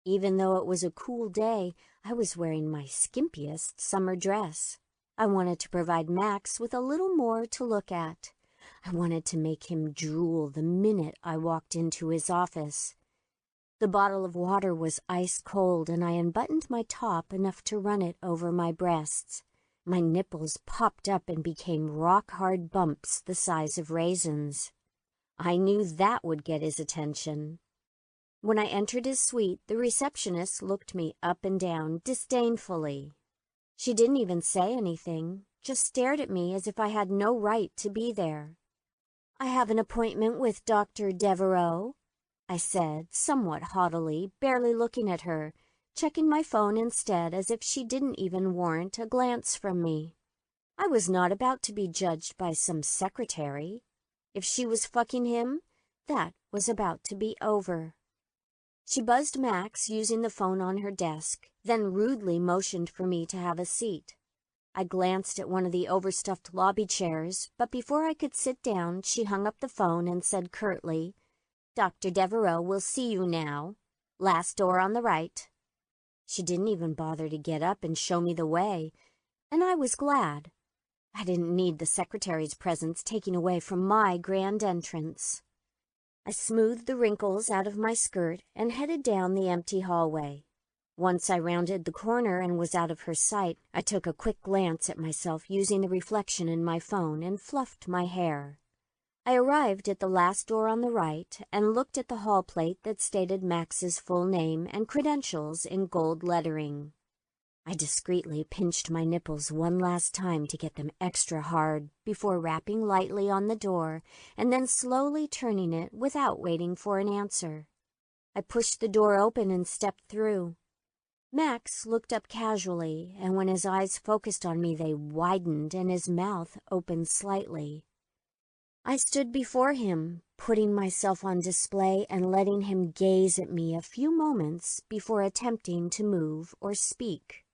Even though it was a cool day, I was wearing my skimpiest summer dress. I wanted to provide Max with a little more to look at. I wanted to make him drool the minute I walked into his office. The bottle of water was ice cold, and I unbuttoned my top enough to run it over my breasts. My nipples popped up and became rock-hard bumps the size of raisins. I knew that would get his attention. When I entered his suite, the receptionist looked me up and down disdainfully. She didn't even say anything, just stared at me as if I had no right to be there. "I have an appointment with Dr. Devereaux," I said, somewhat haughtily, barely looking at her, checking my phone instead as if she didn't even warrant a glance from me. I was not about to be judged by some secretary. If she was fucking him, that was about to be over. She buzzed Max using the phone on her desk, then rudely motioned for me to have a seat. I glanced at one of the overstuffed lobby chairs, but before I could sit down, she hung up the phone and said curtly, "Dr. Devereaux will see you now. Last door on the right." She didn't even bother to get up and show me the way, and I was glad. I didn't need the secretary's presence taking away from my grand entrance. I smoothed the wrinkles out of my skirt and headed down the empty hallway. Once I rounded the corner and was out of her sight, I took a quick glance at myself using the reflection in my phone and fluffed my hair. I arrived at the last door on the right and looked at the hall plate that stated Max's full name and credentials in gold lettering. I discreetly pinched my nipples one last time to get them extra hard before rapping lightly on the door and then slowly turning it without waiting for an answer. I pushed the door open and stepped through. Max looked up casually, and when his eyes focused on me, they widened and his mouth opened slightly. I stood before him, putting myself on display and letting him gaze at me a few moments before attempting to move or speak.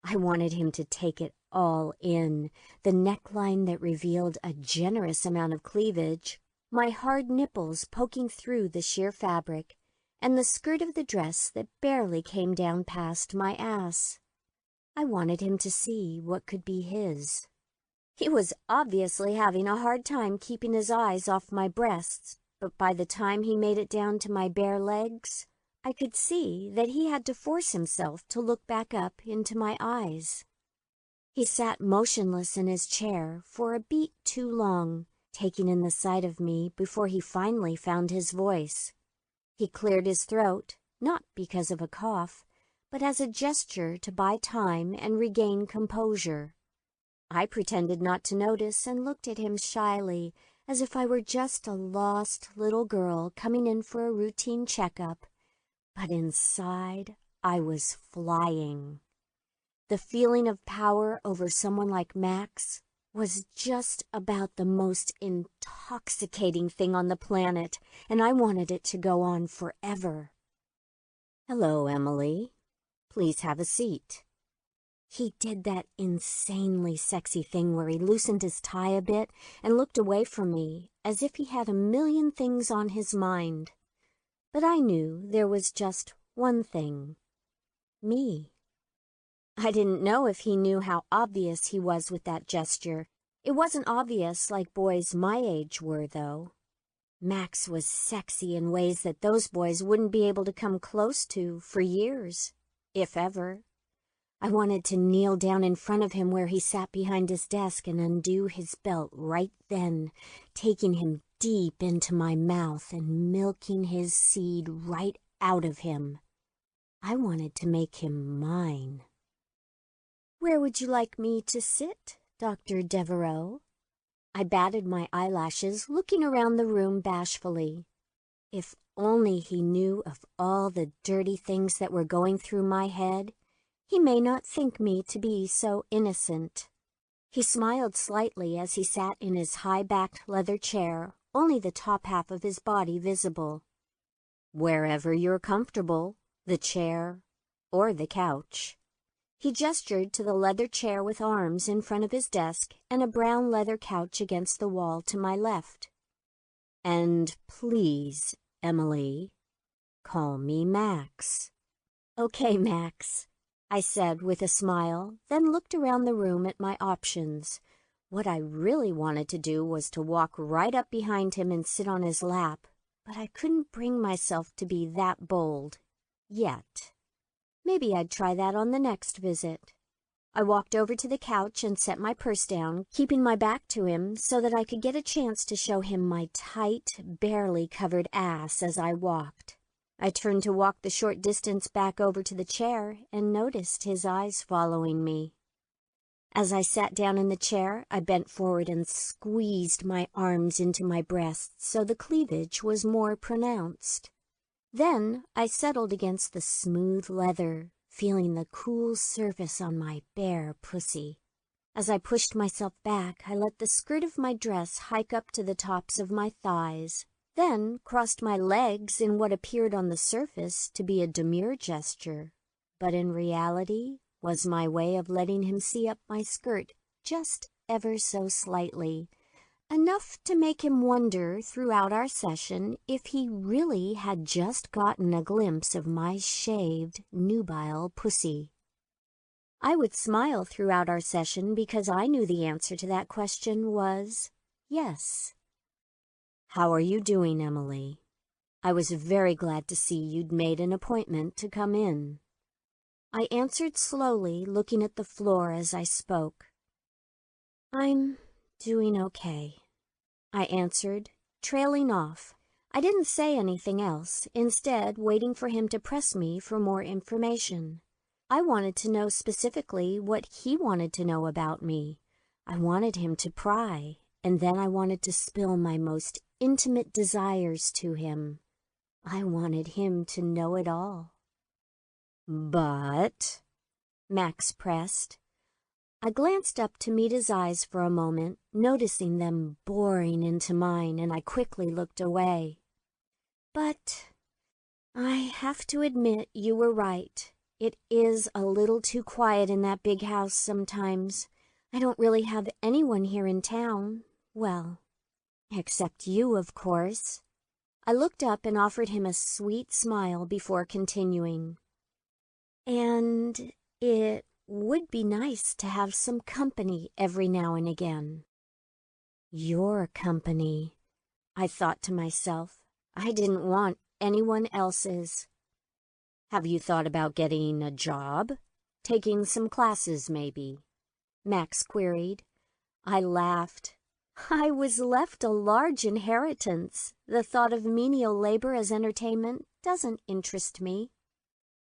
I wanted him to take it all in, the neckline that revealed a generous amount of cleavage, my hard nipples poking through the sheer fabric, and the skirt of the dress that barely came down past my ass. I wanted him to see what could be his. He was obviously having a hard time keeping his eyes off my breasts, but by the time he made it down to my bare legs, I could see that he had to force himself to look back up into my eyes. He sat motionless in his chair for a beat too long, taking in the sight of me before he finally found his voice. He cleared his throat, not because of a cough, but as a gesture to buy time and regain composure. I pretended not to notice and looked at him shyly, as if I were just a lost little girl coming in for a routine checkup. But inside, I was flying. The feeling of power over someone like Max was just about the most intoxicating thing on the planet, and I wanted it to go on forever. "Hello, Emily. Please have a seat." He did that insanely sexy thing where he loosened his tie a bit and looked away from me as if he had a million things on his mind. But I knew there was just one thing: me. I didn't know if he knew how obvious he was with that gesture. It wasn't obvious like boys my age were, though. Max was sexy in ways that those boys wouldn't be able to come close to for years, if ever. I wanted to kneel down in front of him where he sat behind his desk and undo his belt right then, taking him deep into my mouth and milking his seed right out of him. I wanted to make him mine. "Where would you like me to sit, Dr. Devereaux?" I batted my eyelashes, looking around the room bashfully. If only he knew of all the dirty things that were going through my head, he may not think me to be so innocent. He smiled slightly as he sat in his high-backed leather chair, only the top half of his body visible. "Wherever you're comfortable, the chair or the couch." He gestured to the leather chair with arms in front of his desk and a brown leather couch against the wall to my left. "And please, Emily, call me Max." "Okay, Max," I said with a smile, then looked around the room at my options. What I really wanted to do was to walk right up behind him and sit on his lap, but I couldn't bring myself to be that bold yet. Maybe I'd try that on the next visit. I walked over to the couch and set my purse down, keeping my back to him so that I could get a chance to show him my tight, barely covered ass as I walked. I turned to walk the short distance back over to the chair and noticed his eyes following me. As I sat down in the chair, I bent forward and squeezed my arms into my breasts so the cleavage was more pronounced. Then I settled against the smooth leather, feeling the cool surface on my bare pussy. As I pushed myself back, I let the skirt of my dress hike up to the tops of my thighs, then crossed my legs in what appeared on the surface to be a demure gesture, but in reality was my way of letting him see up my skirt just ever so slightly, enough to make him wonder throughout our session if he really had just gotten a glimpse of my shaved, nubile pussy. I would smile throughout our session because I knew the answer to that question was yes. "How are you doing, Emily? I was very glad to see you'd made an appointment to come in." I answered slowly, looking at the floor as I spoke. "I'm doing okay," I answered, trailing off. I didn't say anything else, instead waiting for him to press me for more information. I wanted to know specifically what he wanted to know about me. I wanted him to pry, and then I wanted to spill my most intimate desires to him. I wanted him to know it all. But, Max pressed. I glanced up to meet his eyes for a moment, noticing them boring into mine, and I quickly looked away. But I have to admit you were right. It is a little too quiet in that big house sometimes. I don't really have anyone here in town. Well, except you, of course. I looked up and offered him a sweet smile before continuing. And it would be nice to have some company every now and again. Your company, I thought to myself. I didn't want anyone else's. Have you thought about getting a job? Taking some classes, maybe? Max queried. I laughed. I was left a large inheritance. The thought of menial labor as entertainment doesn't interest me.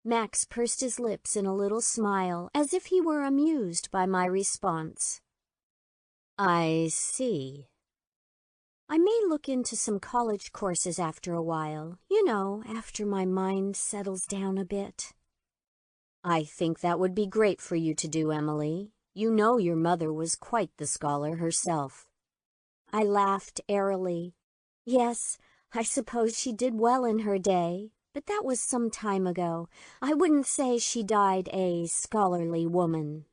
Max pursed his lips in a little smile, as if he were amused by my response. I see. I may look into some college courses after a while, after my mind settles down a bit. I think that would be great for you to do, Emily. You know your mother was quite the scholar herself. I laughed airily. Yes, I suppose she did well in her day, but that was some time ago. I wouldn't say she died a scholarly woman.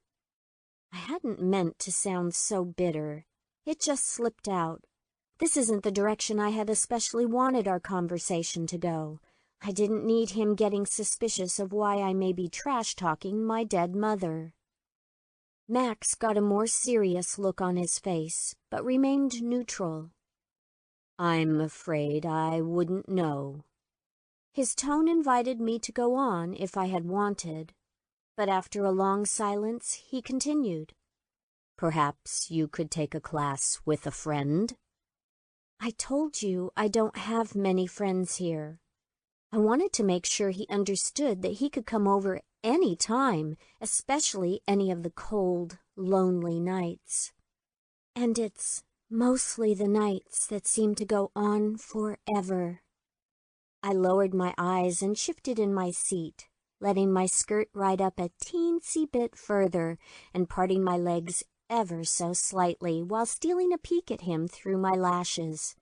I hadn't meant to sound so bitter. It just slipped out. This isn't the direction I had especially wanted our conversation to go. I didn't need him getting suspicious of why I may be trash-talking my dead mother. Max got a more serious look on his face, but remained neutral. I'm afraid I wouldn't know. His tone invited me to go on if I had wanted, but after a long silence he continued. Perhaps you could take a class with a friend? I told you I don't have many friends here. I wanted to make sure he understood that he could come over any time, especially any of the cold, lonely nights. And it's mostly the nights that seem to go on forever. I lowered my eyes and shifted in my seat, letting my skirt ride up a teensy bit further and parting my legs ever so slightly while stealing a peek at him through my lashes.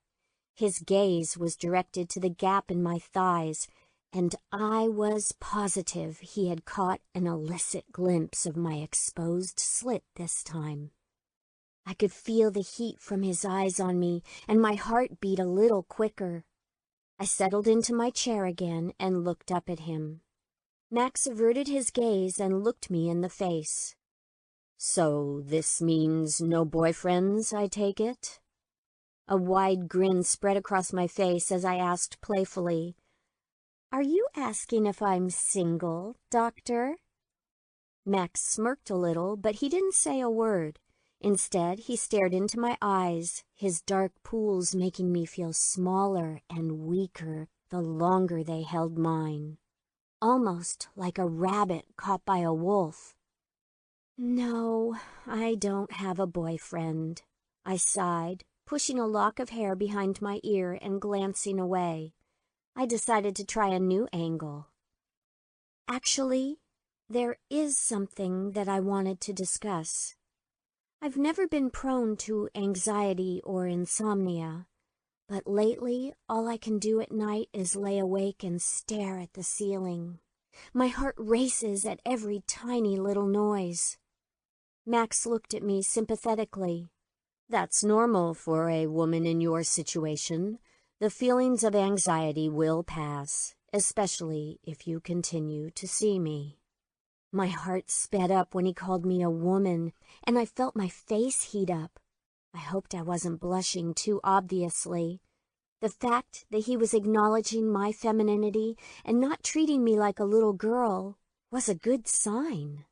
His gaze was directed to the gap in my thighs, and I was positive he had caught an illicit glimpse of my exposed slit this time. I could feel the heat from his eyes on me, and my heart beat a little quicker. I settled into my chair again and looked up at him. Max averted his gaze and looked me in the face. So this means no boyfriends, I take it? A wide grin spread across my face as I asked playfully, Are you asking if I'm single, Doctor? Max smirked a little, but he didn't say a word. Instead, he stared into my eyes, his dark pools making me feel smaller and weaker the longer they held mine. Almost like a rabbit caught by a wolf. No, I don't have a boyfriend, I sighed, pushing a lock of hair behind my ear and glancing away. I decided to try a new angle. Actually, there is something that I wanted to discuss. I've never been prone to anxiety or insomnia, but lately all I can do at night is lay awake and stare at the ceiling. My heart races at every tiny little noise. Max looked at me sympathetically. That's normal for a woman in your situation. The feelings of anxiety will pass, especially if you continue to see me. My heart sped up when he called me a woman, and I felt my face heat up. I hoped I wasn't blushing too obviously. The fact that he was acknowledging my femininity and not treating me like a little girl was a good sign.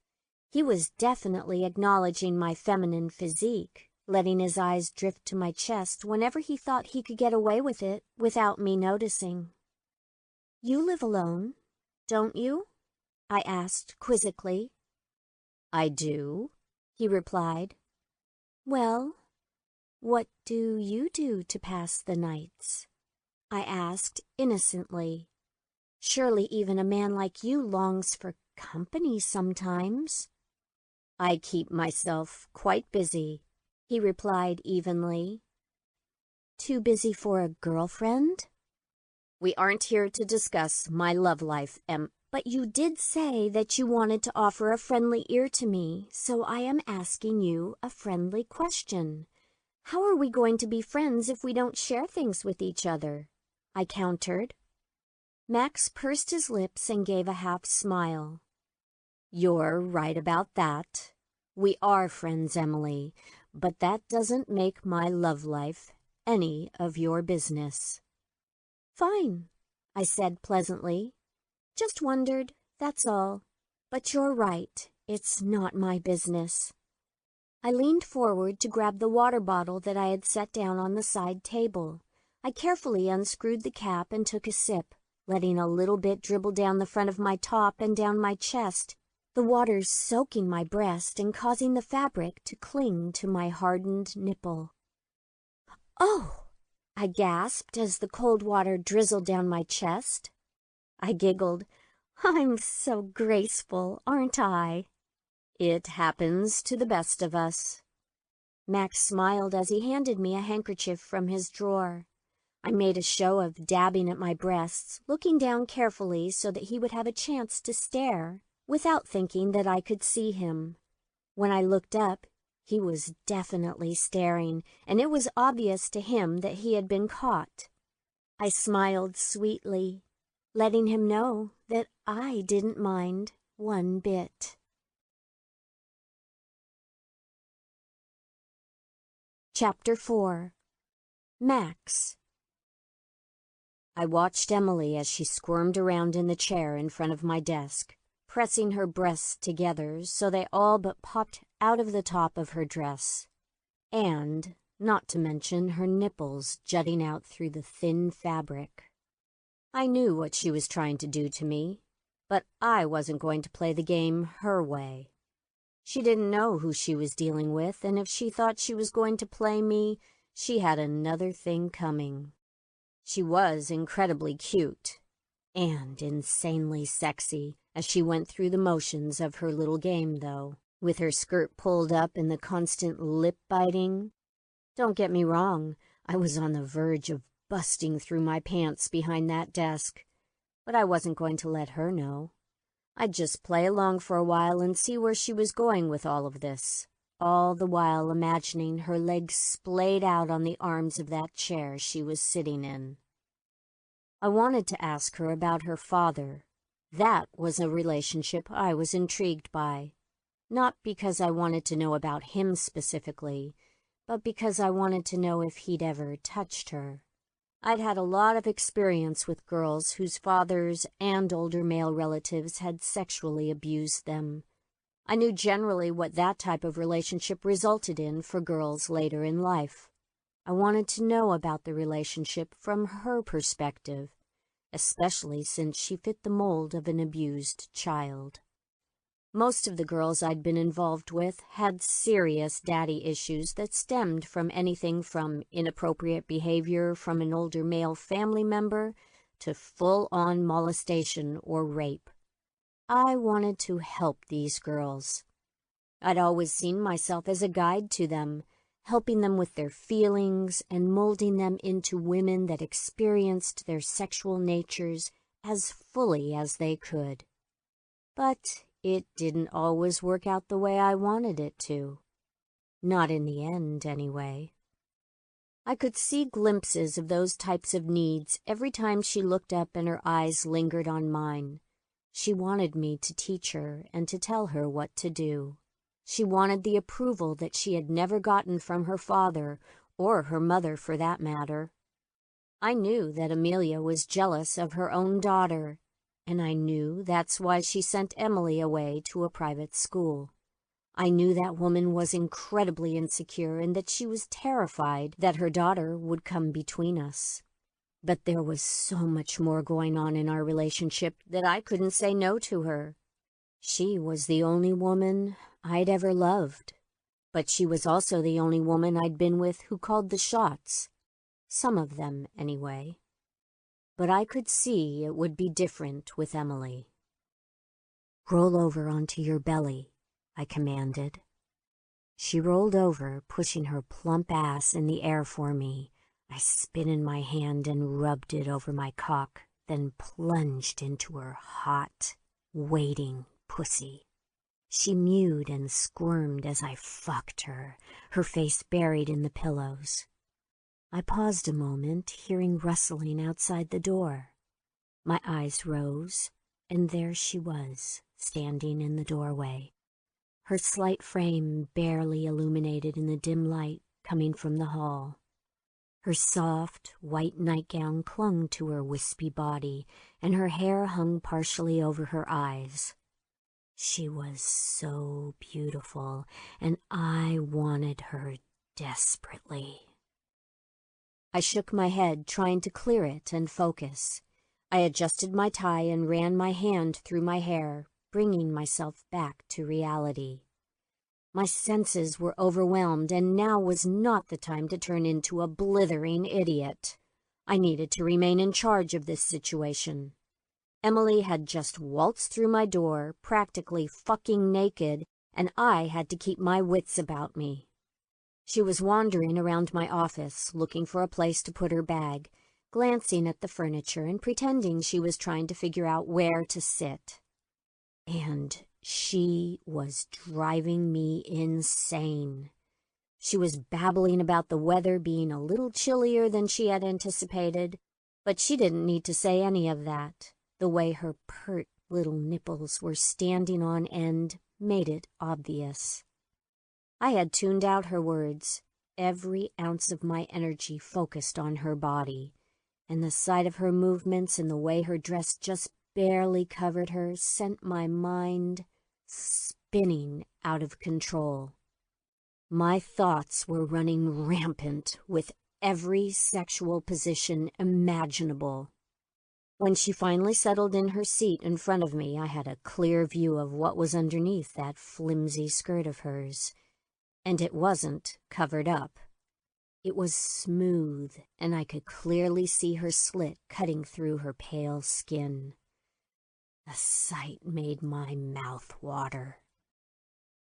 He was definitely acknowledging my feminine physique, letting his eyes drift to my chest whenever he thought he could get away with it without me noticing. You live alone, don't you? I asked quizzically. I do, he replied. Well, what do you do to pass the nights? I asked innocently. Surely even a man like you longs for company sometimes." "I keep myself quite busy," he replied evenly. "Too busy for a girlfriend?" "We aren't here to discuss my love life, But you did say that you wanted to offer a friendly ear to me, so I am asking you a friendly question. How are we going to be friends if we don't share things with each other?" I countered. Max pursed his lips and gave a half smile. "You're right about that. We are friends, Emily, but that doesn't make my love life any of your business." "Fine," I said pleasantly. "Just wondered, that's all. But you're right, it's not my business." I leaned forward to grab the water bottle that I had set down on the side table. I carefully unscrewed the cap and took a sip, letting a little bit dribble down the front of my top and down my chest, the water soaking my breast and causing the fabric to cling to my hardened nipple. "Oh!" I gasped as the cold water drizzled down my chest. I giggled. "I'm so graceful, aren't I?" "It happens to the best of us." Max smiled as he handed me a handkerchief from his drawer. I made a show of dabbing at my breasts, looking down carefully so that he would have a chance to stare, without thinking that I could see him. When I looked up, he was definitely staring, and it was obvious to him that he had been caught. I smiled sweetly, letting him know that I didn't mind one bit. Chapter 4. Max. I watched Emily as she squirmed around in the chair in front of my desk, pressing her breasts together so they all but popped out of the top of her dress, and, not to mention her nipples jutting out through the thin fabric. I knew what she was trying to do to me, but I wasn't going to play the game her way. She didn't know who she was dealing with, and if she thought she was going to play me, she had another thing coming. She was incredibly cute and insanely sexy as she went through the motions of her little game, though, with her skirt pulled up and the constant lip-biting. Don't get me wrong, I was on the verge of busting through my pants behind that desk, but I wasn't going to let her know. I'd just play along for a while and see where she was going with all of this, all the while imagining her legs splayed out on the arms of that chair she was sitting in. I wanted to ask her about her father. That was a relationship I was intrigued by, not because I wanted to know about him specifically, but because I wanted to know if he'd ever touched her. I'd had a lot of experience with girls whose fathers and older male relatives had sexually abused them. I knew generally what that type of relationship resulted in for girls later in life. I wanted to know about the relationship from her perspective, especially since she fit the mold of an abused child. Most of the girls I'd been involved with had serious daddy issues that stemmed from anything from inappropriate behavior from an older male family member to full-on molestation or rape. I wanted to help these girls. I'd always seen myself as a guide to them, helping them with their feelings and molding them into women that experienced their sexual natures as fully as they could. But it didn't always work out the way I wanted it to. Not in the end, anyway. I could see glimpses of those types of needs every time she looked up and her eyes lingered on mine. She wanted me to teach her and to tell her what to do. She wanted the approval that she had never gotten from her father, or her mother for that matter. I knew that Amelia was jealous of her own daughter, and I knew that's why she sent Emily away to a private school. I knew that woman was incredibly insecure and that she was terrified that her daughter would come between us. But there was so much more going on in our relationship that I couldn't say no to her. She was the only woman I'd ever loved, but she was also the only woman I'd been with who called the shots. Some of them, anyway. but I could see it would be different with Emily. "Roll over onto your belly," I commanded. She rolled over, pushing her plump ass in the air for me. I spit in my hand and rubbed it over my cock, then plunged into her hot, waiting pussy. She mewed and squirmed as I fucked her, her face buried in the pillows. I paused a moment, hearing rustling outside the door. My eyes rose, and there she was, standing in the doorway, her slight frame barely illuminated in the dim light coming from the hall. Her soft, white nightgown clung to her wispy body, and her hair hung partially over her eyes. She was so beautiful, and I wanted her desperately. I shook my head, trying to clear it and focus. I adjusted my tie and ran my hand through my hair, bringing myself back to reality. My senses were overwhelmed, and now was not the time to turn into a blithering idiot. I needed to remain in charge of this situation. Emily had just waltzed through my door, practically fucking naked, and I had to keep my wits about me. She was wandering around my office, looking for a place to put her bag, glancing at the furniture and pretending she was trying to figure out where to sit. And she was driving me insane. She was babbling about the weather being a little chillier than she had anticipated, but she didn't need to say any of that. The way her pert little nipples were standing on end made it obvious. I had tuned out her words. Every ounce of my energy focused on her body, and the sight of her movements and the way her dress just barely covered her sent my mind spinning out of control. My thoughts were running rampant with every sexual position imaginable. When she finally settled in her seat in front of me, I had a clear view of what was underneath that flimsy skirt of hers, and it wasn't covered up. It was smooth, and I could clearly see her slit cutting through her pale skin. The sight made my mouth water.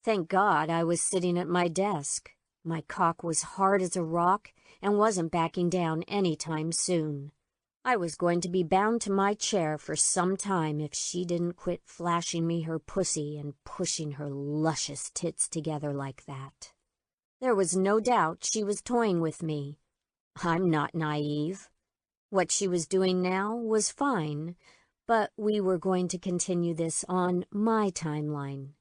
Thank God I was sitting at my desk. My cock was hard as a rock and wasn't backing down any time soon. I was going to be bound to my chair for some time if she didn't quit flashing me her pussy and pushing her luscious tits together like that. There was no doubt she was toying with me. I'm not naive. What she was doing now was fine, but we were going to continue this on my timeline.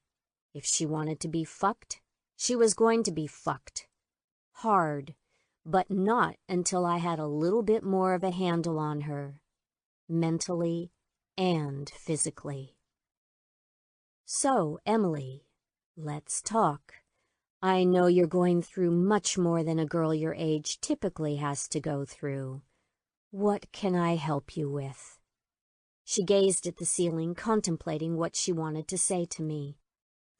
If she wanted to be fucked, she was going to be fucked. Hard, but not until I had a little bit more of a handle on her, mentally and physically. So, Emily, let's talk. I know you're going through much more than a girl your age typically has to go through. What can I help you with? She gazed at the ceiling, contemplating what she wanted to say to me,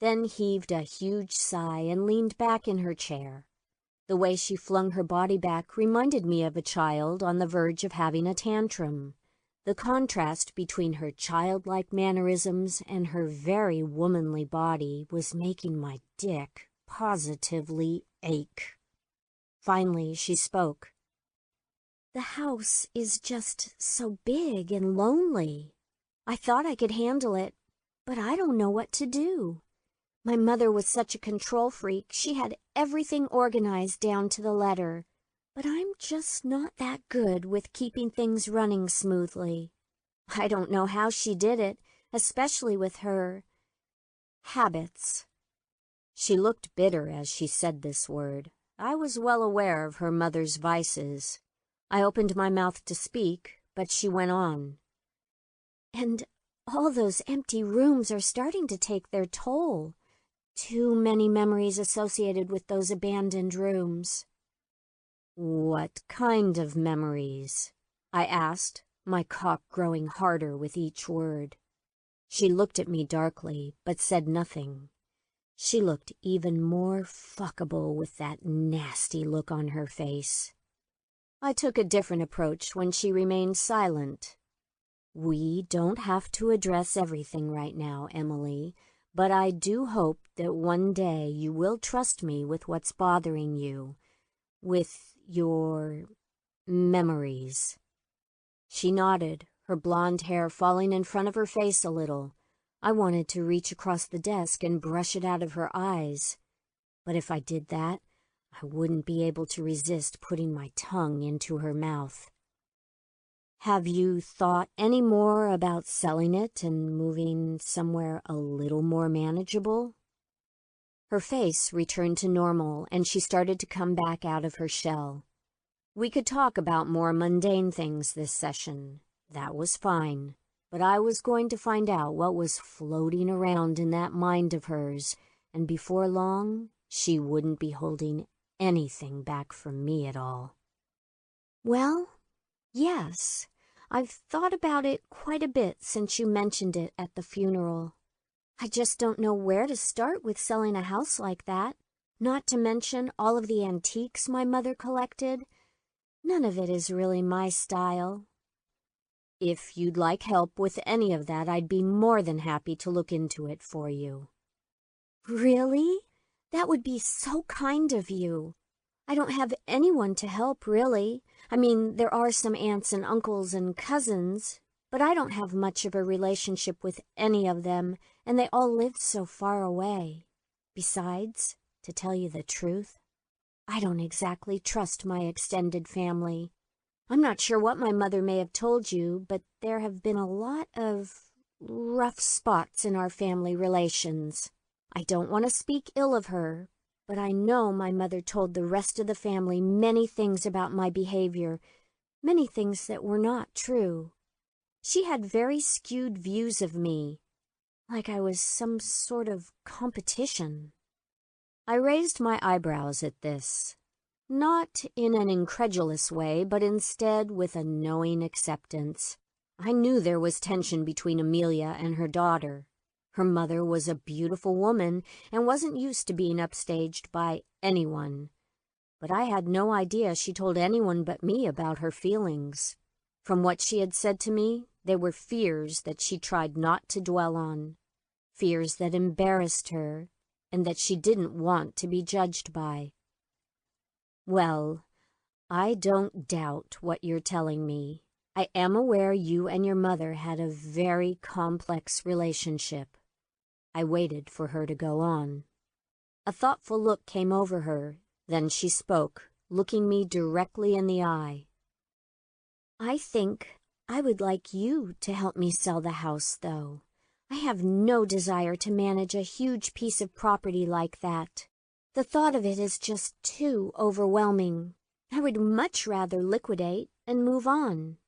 then heaved a huge sigh and leaned back in her chair. The way she flung her body back reminded me of a child on the verge of having a tantrum. The contrast between her childlike mannerisms and her very womanly body was making my dick positively ache. Finally, she spoke. The house is just so big and lonely. I thought I could handle it, but I don't know what to do. My mother was such a control freak. She had everything organized down to the letter, but I'm just not that good with keeping things running smoothly. I don't know how she did it, especially with her habits. She looked bitter as she said this word. I was well aware of her mother's vices. I opened my mouth to speak, but she went on. And all those empty rooms are starting to take their toll. Too many memories associated with those abandoned rooms. What kind of memories? I asked, my cock growing harder with each word. She looked at me darkly, but said nothing. She looked even more fuckable with that nasty look on her face. I took a different approach when she remained silent. We don't have to address everything right now, Emily, but I do hope that one day you will trust me with what's bothering you, with your memories. She nodded, her blonde hair falling in front of her face a little. I wanted to reach across the desk and brush it out of her eyes, but if I did that, I wouldn't be able to resist putting my tongue into her mouth. Have you thought any more about selling it and moving somewhere a little more manageable? Her face returned to normal, and she started to come back out of her shell. We could talk about more mundane things this session. That was fine, but I was going to find out what was floating around in that mind of hers, and before long, she wouldn't be holding anything back from me at all. Well, yes, I've thought about it quite a bit since you mentioned it at the funeral. I just don't know where to start with selling a house like that, not to mention all of the antiques my mother collected. None of it is really my style. If you'd like help with any of that, I'd be more than happy to look into it for you. Really? That would be so kind of you. I don't have anyone to help, really. I mean, there are some aunts and uncles and cousins, but I don't have much of a relationship with any of them, and they all lived so far away. Besides, to tell you the truth, I don't exactly trust my extended family. I'm not sure what my mother may have told you, but there have been a lot of rough spots in our family relations. I don't want to speak ill of her, but I know my mother told the rest of the family many things about my behavior, many things that were not true. She had very skewed views of me, like I was some sort of competition. I raised my eyebrows at this, not in an incredulous way, but instead with a knowing acceptance. I knew there was tension between Amelia and her daughter. Her mother was a beautiful woman and wasn't used to being upstaged by anyone. But I had no idea she told anyone but me about her feelings. From what she had said to me, they were fears that she tried not to dwell on, fears that embarrassed her and that she didn't want to be judged by. Well, I don't doubt what you're telling me. I am aware you and your mother had a very complex relationship. I waited for her to go on. A thoughtful look came over her, then she spoke, looking me directly in the eye. I think I would like you to help me sell the house, though. I have no desire to manage a huge piece of property like that. The thought of it is just too overwhelming. I would much rather liquidate and move on.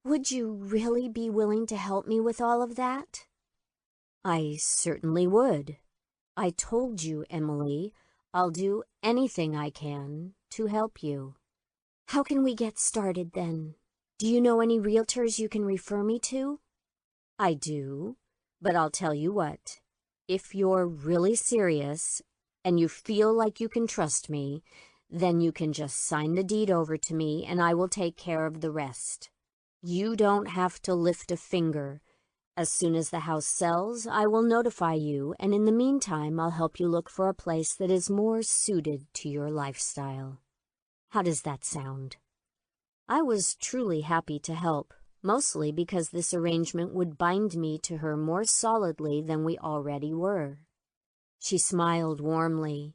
Would you really be willing to help me with all of that? I certainly would. I told you, Emily, I'll do anything I can to help you. How can we get started then? Do you know any realtors you can refer me to? I do, but I'll tell you what. If you're really serious and you feel like you can trust me, then you can just sign the deed over to me and I will take care of the rest. You don't have to lift a finger. As soon as the house sells, I will notify you, and in the meantime, I'll help you look for a place that is more suited to your lifestyle. How does that sound? I was truly happy to help, mostly because this arrangement would bind me to her more solidly than we already were. She smiled warmly.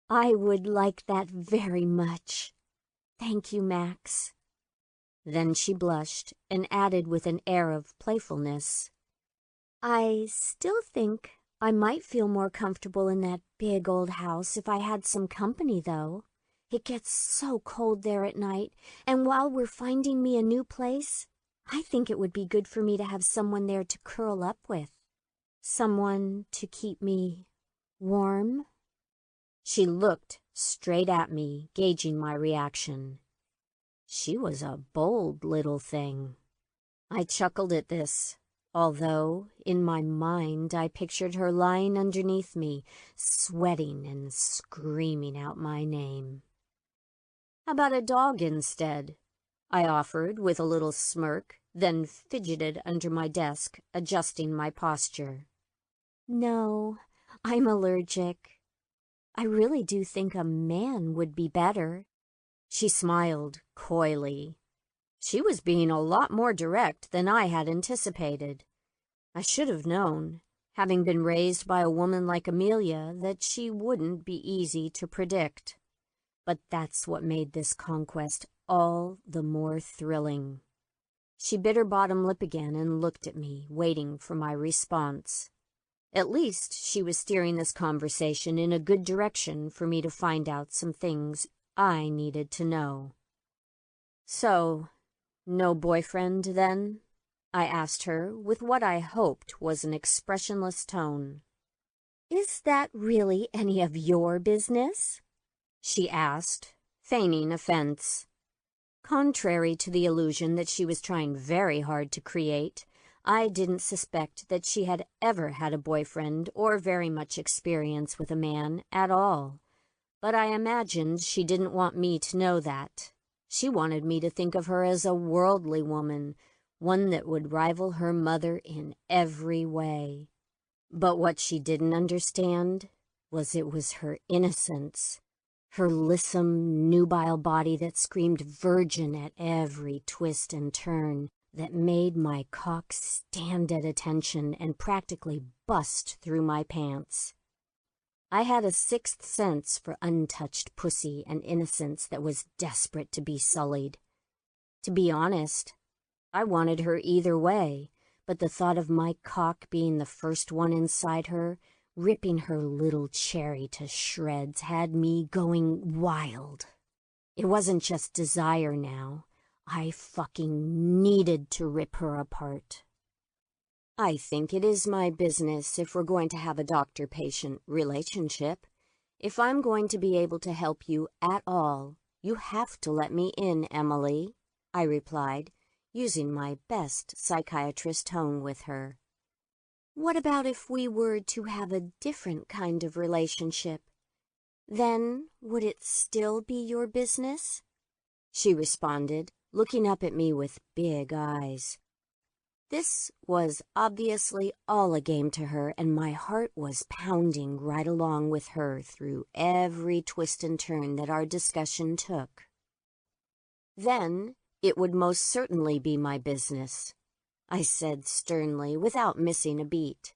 I would like that very much. Thank you, Max. Then she blushed and added with an air of playfulness, I still think I might feel more comfortable in that big old house if I had some company, though. It gets so cold there at night, and while we're finding me a new place, I think it would be good for me to have someone there to curl up with. Someone to keep me warm. She looked straight at me, gauging my reaction. She was a bold little thing. I chuckled at this, although in my mind I pictured her lying underneath me, sweating and screaming out my name. How about a dog instead? I offered with a little smirk, then fidgeted under my desk, adjusting my posture. No, I'm allergic. I really do think a man would be better. She smiled coyly. She was being a lot more direct than I had anticipated. I should have known, having been raised by a woman like Amelia, that she wouldn't be easy to predict. But that's what made this conquest all the more thrilling. She bit her bottom lip again and looked at me, waiting for my response. At least she was steering this conversation in a good direction for me to find out some things I needed to know. So, no boyfriend, then? I asked her with what I hoped was an expressionless tone. Is that really any of your business? She asked, feigning offense. Contrary to the illusion that she was trying very hard to create, I didn't suspect that she had ever had a boyfriend or very much experience with a man at all. But I imagined she didn't want me to know that. She wanted me to think of her as a worldly woman, one that would rival her mother in every way. But what she didn't understand was it was her innocence, her lissom, nubile body that screamed virgin at every twist and turn, that made my cock stand at attention and practically bust through my pants. I had a sixth sense for untouched pussy and innocence that was desperate to be sullied. To be honest, I wanted her either way, but the thought of my cock being the first one inside her, ripping her little cherry to shreds, had me going wild. It wasn't just desire now. I fucking needed to rip her apart. I think it is my business if we're going to have a doctor-patient relationship. If I'm going to be able to help you at all, you have to let me in, Emily, I replied, using my best psychiatrist tone with her. What about if we were to have a different kind of relationship? Then would it still be your business? She responded, looking up at me with big eyes. This was obviously all a game to her, and my heart was pounding right along with her through every twist and turn that our discussion took. Then it would most certainly be my business, I said sternly, without missing a beat.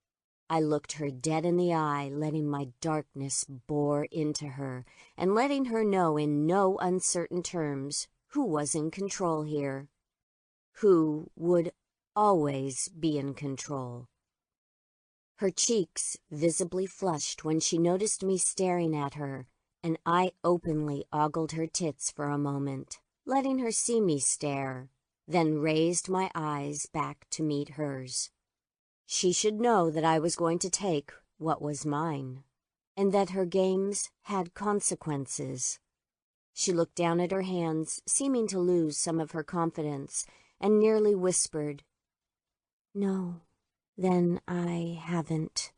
I looked her dead in the eye, letting my darkness bore into her, and letting her know in no uncertain terms who was in control here, who would always be in control. Her cheeks visibly flushed when she noticed me staring at her, and I openly ogled her tits for a moment, letting her see me stare, then raised my eyes back to meet hers. She should know that I was going to take what was mine, and that her games had consequences. She looked down at her hands, seeming to lose some of her confidence, and nearly whispered, "No, then I haven't."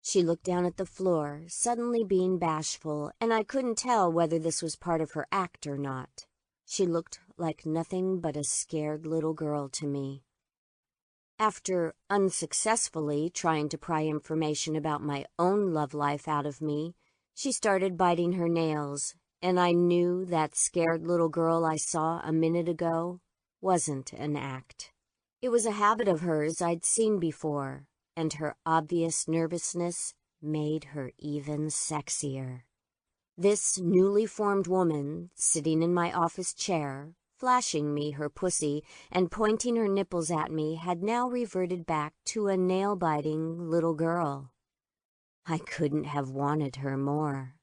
She looked down at the floor, suddenly being bashful, and I couldn't tell whether this was part of her act or not. She looked like nothing but a scared little girl to me. After unsuccessfully trying to pry information about my own love life out of me, she started biting her nails, and I knew that scared little girl I saw a minute ago wasn't an act. It was a habit of hers I'd seen before, and her obvious nervousness made her even sexier. This newly formed woman, sitting in my office chair, flashing me her pussy and pointing her nipples at me, had now reverted back to a nail-biting little girl. I couldn't have wanted her more.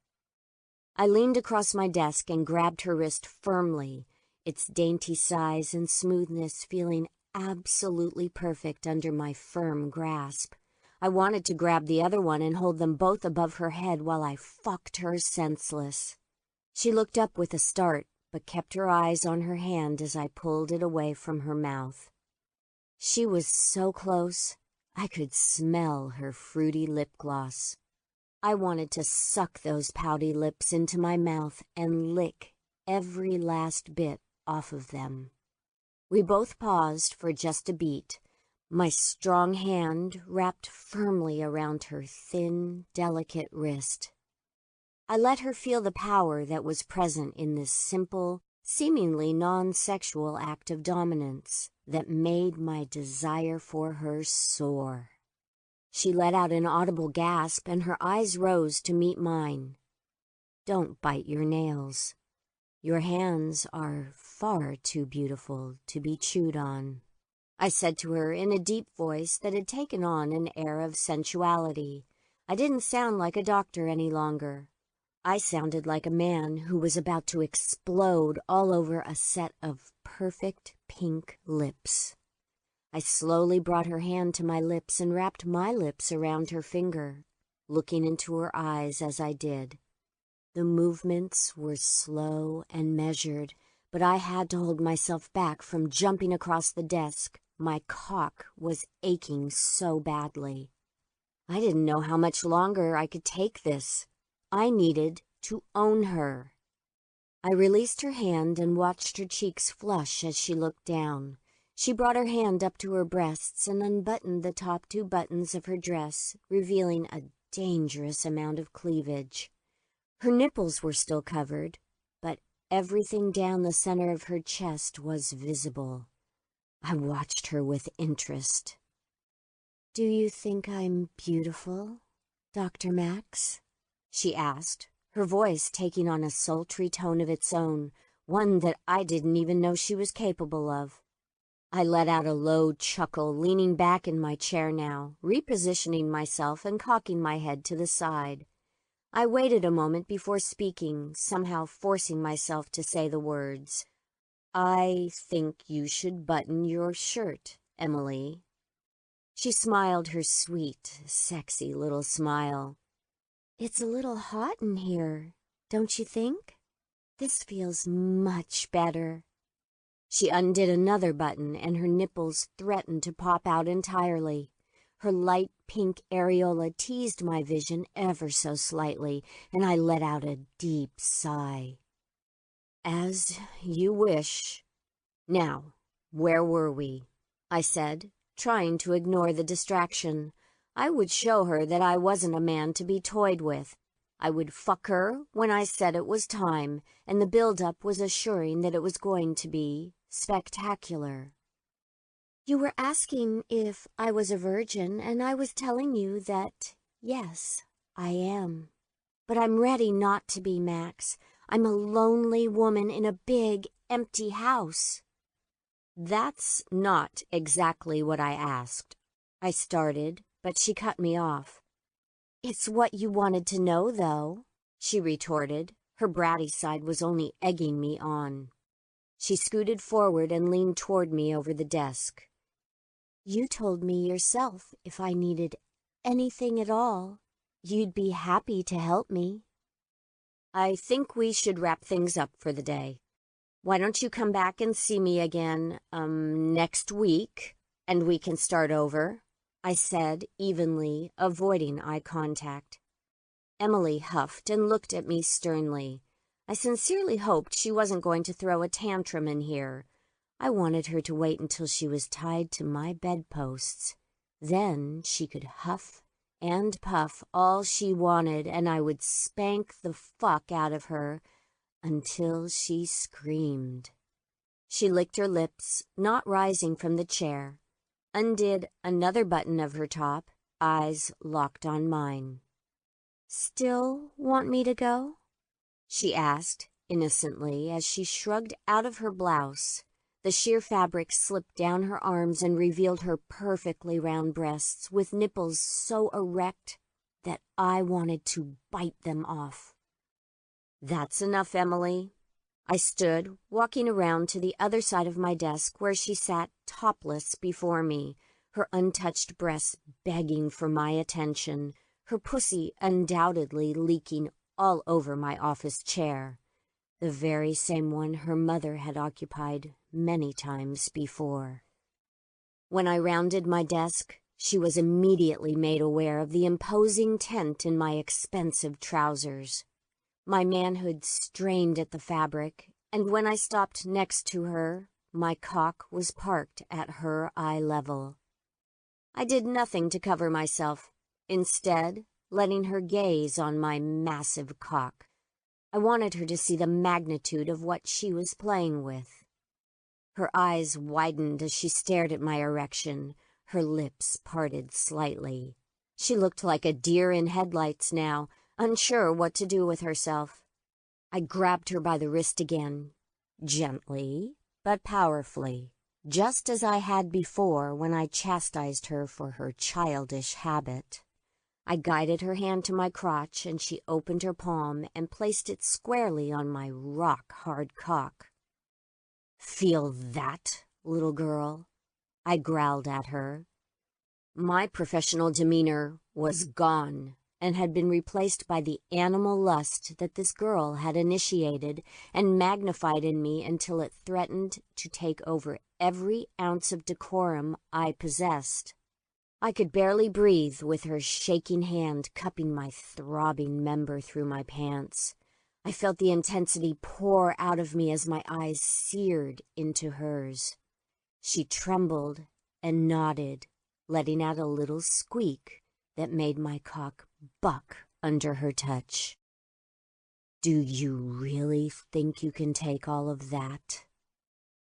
I leaned across my desk and grabbed her wrist firmly, its dainty size and smoothness feeling absolutely perfect under my firm grasp. I wanted to grab the other one and hold them both above her head while I fucked her senseless. She looked up with a start, but kept her eyes on her hand as I pulled it away from her mouth. She was so close, I could smell her fruity lip gloss. I wanted to suck those pouty lips into my mouth and lick every last bit off of them. We both paused for just a beat, my strong hand wrapped firmly around her thin, delicate wrist. I let her feel the power that was present in this simple, seemingly non-sexual act of dominance that made my desire for her soar. She let out an audible gasp, and her eyes rose to meet mine. "Don't bite your nails. Your hands are far too beautiful to be chewed on," I said to her in a deep voice that had taken on an air of sensuality. I didn't sound like a doctor any longer. I sounded like a man who was about to explode all over a set of perfect pink lips. I slowly brought her hand to my lips and wrapped my lips around her finger, looking into her eyes as I did. The movements were slow and measured, but I had to hold myself back from jumping across the desk. My cock was aching so badly. I didn't know how much longer I could take this. I needed to own her. I released her hand and watched her cheeks flush as she looked down. She brought her hand up to her breasts and unbuttoned the top 2 buttons of her dress, revealing a dangerous amount of cleavage. Her nipples were still covered, but everything down the center of her chest was visible. I watched her with interest. "Do you think I'm beautiful, Dr. Max?" she asked, her voice taking on a sultry tone of its own, one that I didn't even know she was capable of. I let out a low chuckle, leaning back in my chair now, repositioning myself and cocking my head to the side. I waited a moment before speaking, somehow forcing myself to say the words. "I think you should button your shirt, Emily." She smiled her sweet, sexy little smile. "It's a little hot in here, don't you think? This feels much better." She undid another button, and her nipples threatened to pop out entirely. Her light pink areola teased my vision ever so slightly, and I let out a deep sigh. "As you wish. Now, where were we?" I said, trying to ignore the distraction. I would show her that I wasn't a man to be toyed with. I would fuck her when I said it was time, and the build-up was assuring that it was going to be spectacular. "You were asking if I was a virgin, and I was telling you that, yes, I am. But I'm ready not to be, Max. I'm a lonely woman in a big, empty house." "That's not exactly what I asked," I started, but she cut me off. "It's what you wanted to know, though," she retorted. Her bratty side was only egging me on. She scooted forward and leaned toward me over the desk. "You told me yourself if I needed anything at all, you'd be happy to help me." "I think we should wrap things up for the day. Why don't you come back and see me again, next week, and we can start over?" I said evenly, avoiding eye contact. Emily huffed and looked at me sternly. I sincerely hoped she wasn't going to throw a tantrum in here. I wanted her to wait until she was tied to my bedposts. Then she could huff and puff all she wanted, and I would spank the fuck out of her until she screamed. She licked her lips, not rising from the chair, undid another button of her top, eyes locked on mine. "Still want me to go?" she asked innocently as she shrugged out of her blouse. The sheer fabric slipped down her arms and revealed her perfectly round breasts with nipples so erect that I wanted to bite them off. "That's enough, Emily." I stood, walking around to the other side of my desk where she sat topless before me, her untouched breasts begging for my attention, her pussy undoubtedly leaking all over my office chair, the very same one her mother had occupied many times before. When I rounded my desk, she was immediately made aware of the imposing tent in my expensive trousers. My manhood strained at the fabric, and when I stopped next to her, my cock was parked at her eye level. I did nothing to cover myself, instead letting her gaze on my massive cock. I wanted her to see the magnitude of what she was playing with. Her eyes widened as she stared at my erection, her lips parted slightly. She looked like a deer in headlights now, unsure what to do with herself. I grabbed her by the wrist again, gently but powerfully, just as I had before when I chastised her for her childish habit. I guided her hand to my crotch, and she opened her palm and placed it squarely on my rock-hard cock. "Feel that, little girl?" I growled at her. My professional demeanor was gone and had been replaced by the animal lust that this girl had initiated and magnified in me until it threatened to take over every ounce of decorum I possessed. I could barely breathe with her shaking hand cupping my throbbing member through my pants. I felt the intensity pour out of me as my eyes seared into hers. She trembled and nodded, letting out a little squeak that made my cock buck under her touch. "Do you really think you can take all of that?"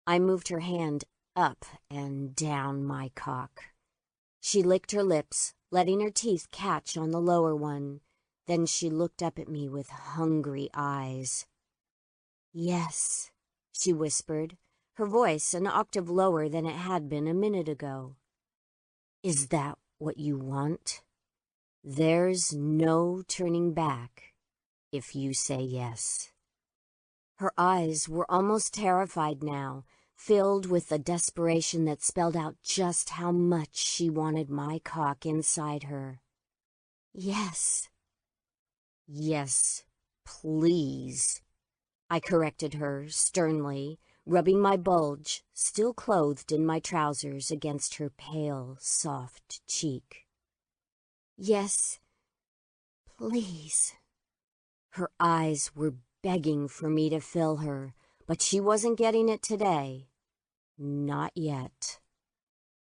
I moved her hand up and down my cock. She licked her lips, letting her teeth catch on the lower one. Then she looked up at me with hungry eyes. "Yes," she whispered, her voice an octave lower than it had been a minute ago. "Is that what you want? There's no turning back if you say yes." Her eyes were almost terrified now, filled with a desperation that spelled out just how much she wanted my cock inside her. "Yes." "Yes, please," I corrected her sternly, rubbing my bulge, still clothed in my trousers, against her pale, soft cheek. "Yes, please." Her eyes were begging for me to fill her, but she wasn't getting it today. Not yet.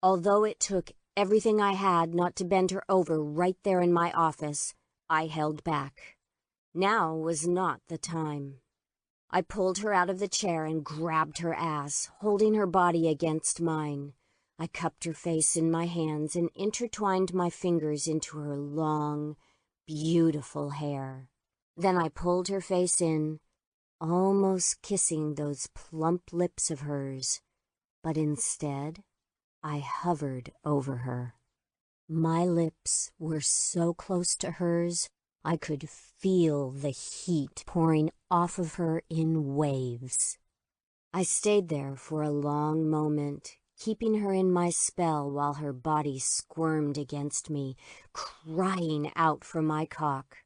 Although it took everything I had not to bend her over right there in my office, I held back. Now was not the time. I pulled her out of the chair and grabbed her ass, holding her body against mine. I cupped her face in my hands and intertwined my fingers into her long, beautiful hair. Then I pulled her face in, almost kissing those plump lips of hers, but instead I hovered over her. My lips were so close to hers, I could feel the heat pouring off of her in waves. I stayed there for a long moment, keeping her in my spell while her body squirmed against me, crying out for my cock.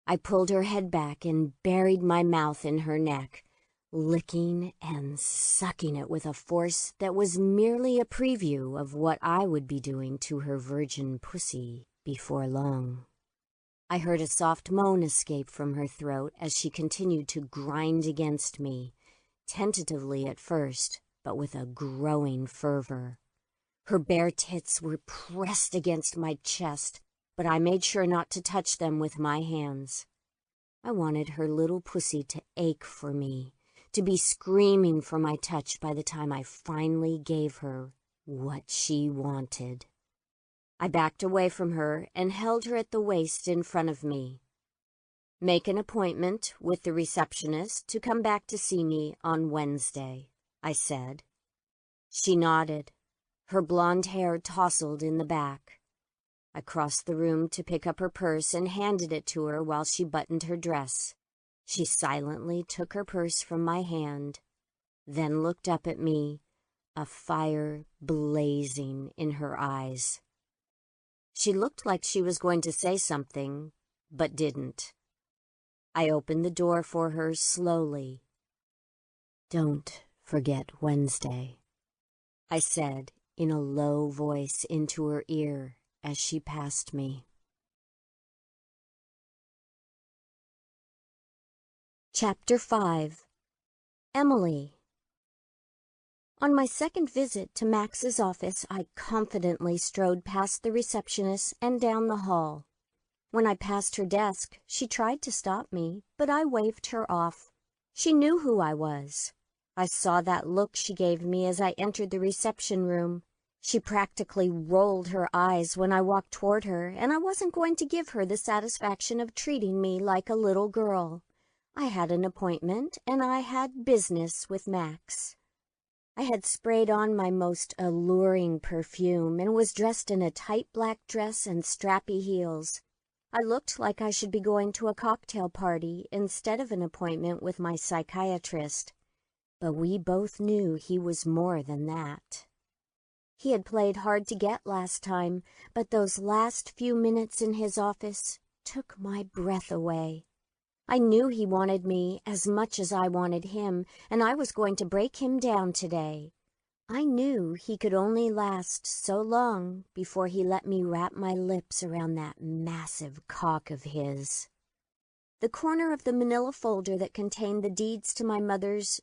I pulled her head back and buried my mouth in her neck, licking and sucking it with a force that was merely a preview of what I would be doing to her virgin pussy before long. I heard a soft moan escape from her throat as she continued to grind against me, tentatively at first, but with a growing fervor. Her bare tits were pressed against my chest, but I made sure not to touch them with my hands. I wanted her little pussy to ache for me, to be screaming for my touch by the time I finally gave her what she wanted. I backed away from her and held her at the waist in front of me. "Make an appointment with the receptionist to come back to see me on Wednesday," I said. She nodded. Her blonde hair tousled in the back. I crossed the room to pick up her purse and handed it to her while she buttoned her dress. She silently took her purse from my hand, then looked up at me, a fire blazing in her eyes. She looked like she was going to say something, but didn't. I opened the door for her slowly. "Don't forget Wednesday," I said in a low voice into her ear as she passed me. Chapter 5. Emily. On my second visit to Max's office, I confidently strode past the receptionist and down the hall. When I passed her desk, she tried to stop me, but I waved her off. She knew who I was. I saw that look she gave me as I entered the reception room. She practically rolled her eyes when I walked toward her, and I wasn't going to give her the satisfaction of treating me like a little girl. I had an appointment, and I had business with Max. I had sprayed on my most alluring perfume and was dressed in a tight black dress and strappy heels. I looked like I should be going to a cocktail party instead of an appointment with my psychiatrist. But we both knew he was more than that. He had played hard to get last time, but those last few minutes in his office took my breath away. I knew he wanted me as much as I wanted him, and I was going to break him down today. I knew he could only last so long before he let me wrap my lips around that massive cock of his. The corner of the manila folder that contained the deeds to my mother's,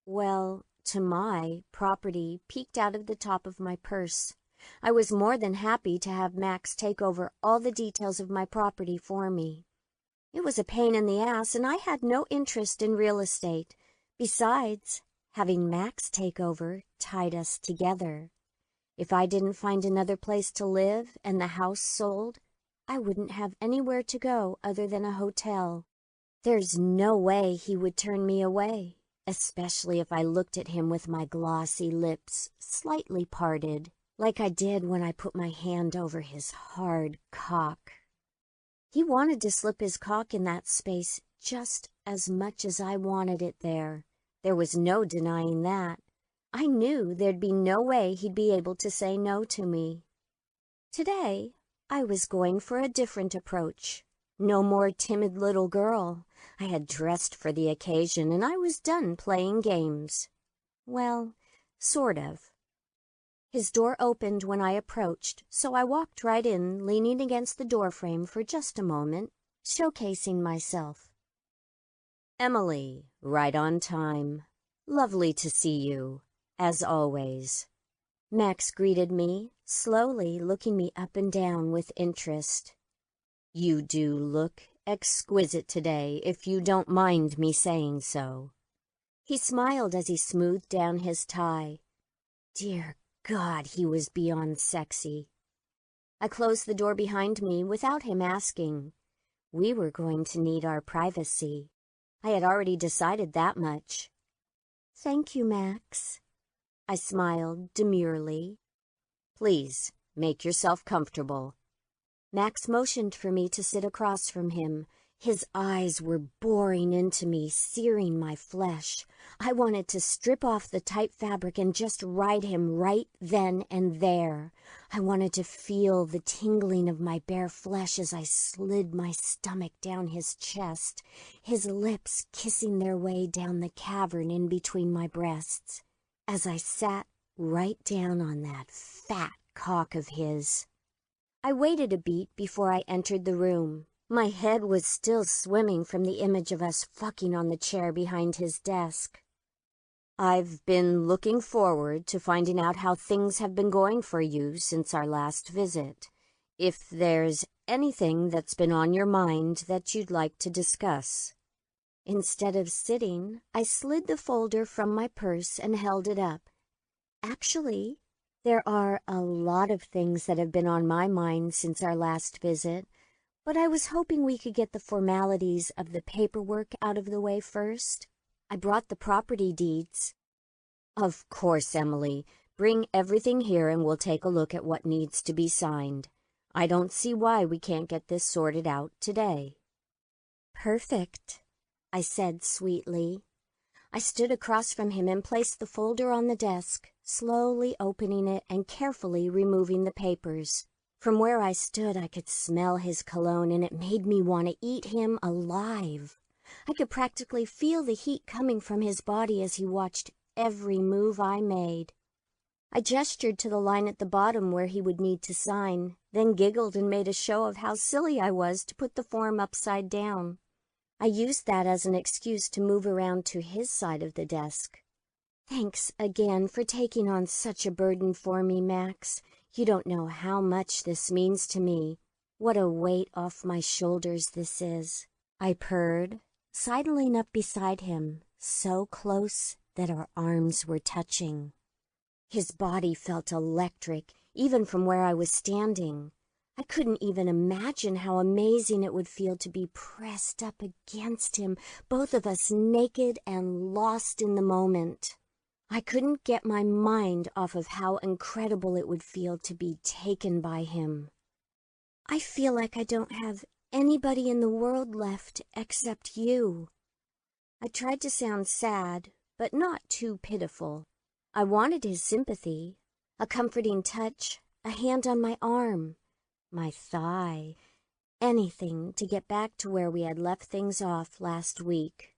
to my property peeked out of the top of my purse. I was more than happy to have Max take over all the details of my property for me. It was a pain in the ass, and I had no interest in real estate. Besides, having Max take over tied us together. If I didn't find another place to live and the house sold, I wouldn't have anywhere to go other than a hotel. There's no way he would turn me away, especially if I looked at him with my glossy lips slightly parted, like I did when I put my hand over his hard cock. He wanted to slip his cock in that space just as much as I wanted it there. There was no denying that. I knew there'd be no way he'd be able to say no to me. Today, I was going for a different approach. No more timid little girl. I had dressed for the occasion, and I was done playing games. Well, sort of. His door opened when I approached, so I walked right in, leaning against the doorframe for just a moment, showcasing myself. Emily, right on time. Lovely to see you, as always. Max greeted me, slowly looking me up and down with interest. You do look exquisite today, if you don't mind me saying so. He smiled as he smoothed down his tie. Dear God, he was beyond sexy. I closed the door behind me without him asking. We were going to need our privacy. I had already decided that much. Thank you, Max. I smiled demurely. Please, make yourself comfortable. Max motioned for me to sit across from him. His eyes were boring into me, searing my flesh. I wanted to strip off the tight fabric and just ride him right then and there. I wanted to feel the tingling of my bare flesh as I slid my stomach down his chest, his lips kissing their way down the cavern in between my breasts, as I sat right down on that fat cock of his. I waited a beat before I entered the room. My head was still swimming from the image of us fucking on the chair behind his desk. I've been looking forward to finding out how things have been going for you since our last visit. If there's anything that's been on your mind that you'd like to discuss. Instead of sitting, I slid the folder from my purse and held it up. Actually, there are a lot of things that have been on my mind since our last visit, but I was hoping we could get the formalities of the paperwork out of the way first. I brought the property deeds. Of course, Emily. Bring everything here and we'll take a look at what needs to be signed. I don't see why we can't get this sorted out today. Perfect, I said sweetly. I stood across from him and placed the folder on the desk, slowly opening it and carefully removing the papers. From where I stood, I could smell his cologne, and it made me want to eat him alive. I could practically feel the heat coming from his body as he watched every move I made. I gestured to the line at the bottom where he would need to sign, then giggled and made a show of how silly I was to put the form upside down. I used that as an excuse to move around to his side of the desk. "Thanks again for taking on such a burden for me, Max. You don't know how much this means to me. What a weight off my shoulders this is," I purred, sidling up beside him, so close that our arms were touching. His body felt electric, even from where I was standing. I couldn't even imagine how amazing it would feel to be pressed up against him, both of us naked and lost in the moment. I couldn't get my mind off of how incredible it would feel to be taken by him. "I feel like I don't have anybody in the world left except you." I tried to sound sad, but not too pitiful. I wanted his sympathy, a comforting touch, a hand on my arm, my thigh, anything to get back to where we had left things off last week.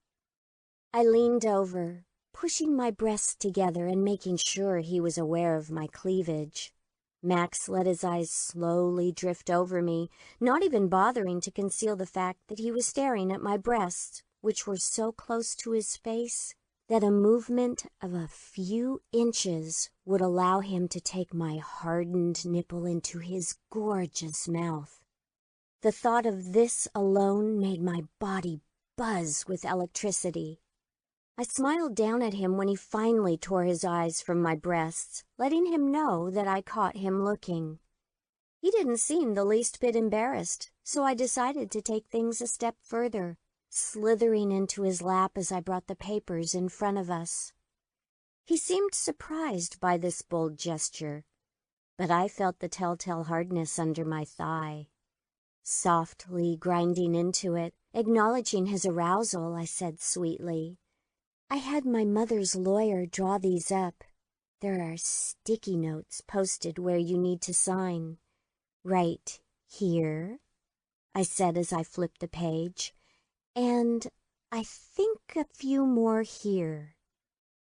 I leaned over, pushing my breasts together and making sure he was aware of my cleavage. Max let his eyes slowly drift over me, not even bothering to conceal the fact that he was staring at my breasts, which were so close to his face that a movement of a few inches would allow him to take my hardened nipple into his gorgeous mouth. The thought of this alone made my body buzz with electricity. I smiled down at him when he finally tore his eyes from my breasts, letting him know that I caught him looking. He didn't seem the least bit embarrassed, so I decided to take things a step further, slithering into his lap as I brought the papers in front of us. He seemed surprised by this bold gesture, but I felt the telltale hardness under my thigh. Softly grinding into it, acknowledging his arousal, I said sweetly, "I had my mother's lawyer draw these up. There are sticky notes posted where you need to sign. Right here," I said as I flipped the page, "and I think a few more here."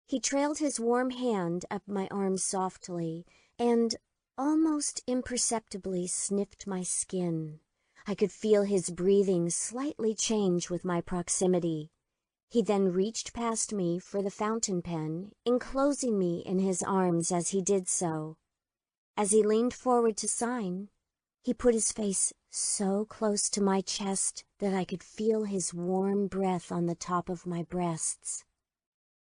He trailed his warm hand up my arm softly and almost imperceptibly sniffed my skin. I could feel his breathing slightly change with my proximity. He then reached past me for the fountain pen, enclosing me in his arms as he did so. As he leaned forward to sign, he put his face so close to my chest that I could feel his warm breath on the top of my breasts.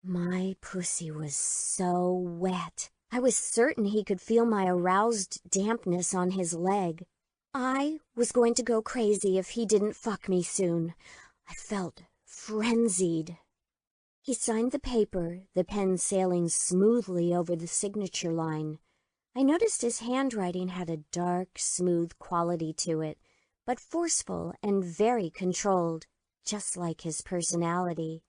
My pussy was so wet. I was certain he could feel my aroused dampness on his leg. I was going to go crazy if he didn't fuck me soon. I felt frenzied. He signed the paper, the pen sailing smoothly over the signature line. I noticed his handwriting had a dark, smooth quality to it, but forceful and very controlled, just like his personality.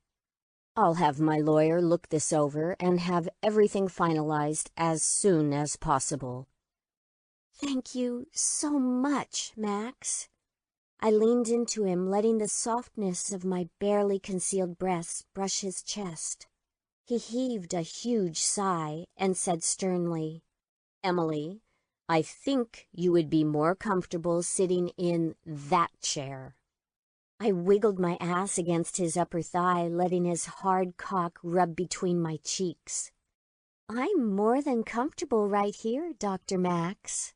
"I'll have my lawyer look this over and have everything finalized as soon as possible." "Thank you so much, Max." I leaned into him, letting the softness of my barely concealed breasts brush his chest. He heaved a huge sigh and said sternly, "Emily, I think you would be more comfortable sitting in that chair." I wiggled my ass against his upper thigh, letting his hard cock rub between my cheeks. "I'm more than comfortable right here, Dr. Max,"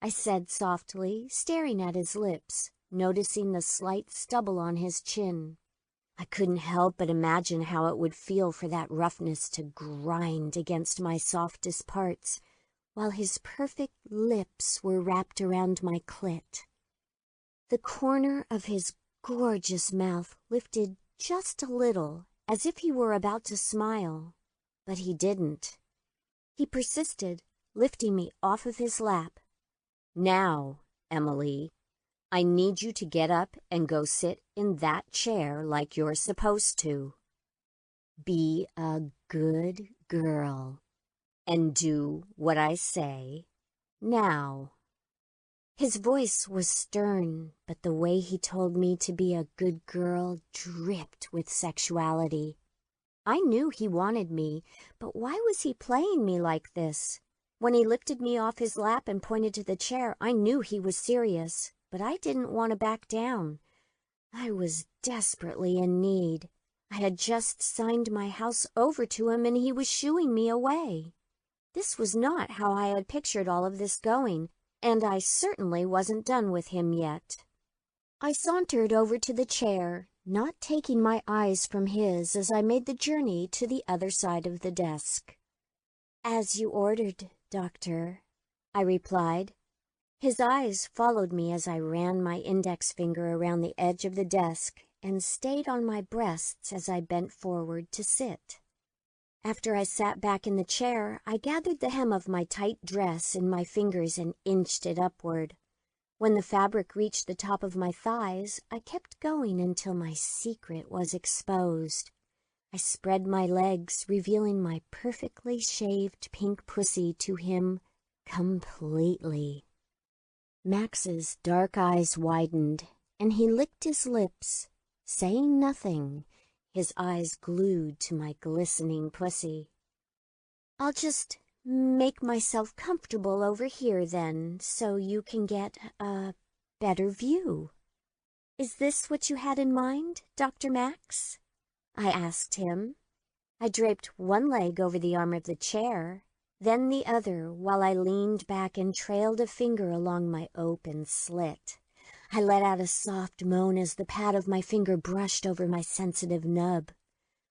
I said softly, staring at his lips, noticing the slight stubble on his chin. I couldn't help but imagine how it would feel for that roughness to grind against my softest parts, while his perfect lips were wrapped around my clit. The corner of his gorgeous mouth lifted just a little, as if he were about to smile, but he didn't. He persisted, lifting me off of his lap. "Now, Emily, I need you to get up and go sit in that chair like you're supposed to. Be a good girl and do what I say now." His voice was stern, but the way he told me to be a good girl dripped with sexuality. I knew he wanted me, but why was he playing me like this? When he lifted me off his lap and pointed to the chair, I knew he was serious, but I didn't want to back down. I was desperately in need. I had just signed my house over to him and he was shooing me away. This was not how I had pictured all of this going, and I certainly wasn't done with him yet. I sauntered over to the chair, not taking my eyes from his as I made the journey to the other side of the desk. "As you ordered, Doctor," I replied. His eyes followed me as I ran my index finger around the edge of the desk and stayed on my breasts as I bent forward to sit. After I sat back in the chair, I gathered the hem of my tight dress in my fingers and inched it upward. When the fabric reached the top of my thighs, I kept going until my secret was exposed. I spread my legs, revealing my perfectly shaved pink pussy to him completely. Max's dark eyes widened, and he licked his lips, saying nothing, his eyes glued to my glistening pussy. "I'll just make myself comfortable over here then, so you can get a better view. Is this what you had in mind, Dr. Max?" I asked him. I draped one leg over the arm of the chair, then the other, while I leaned back and trailed a finger along my open slit. I let out a soft moan as the pad of my finger brushed over my sensitive nub.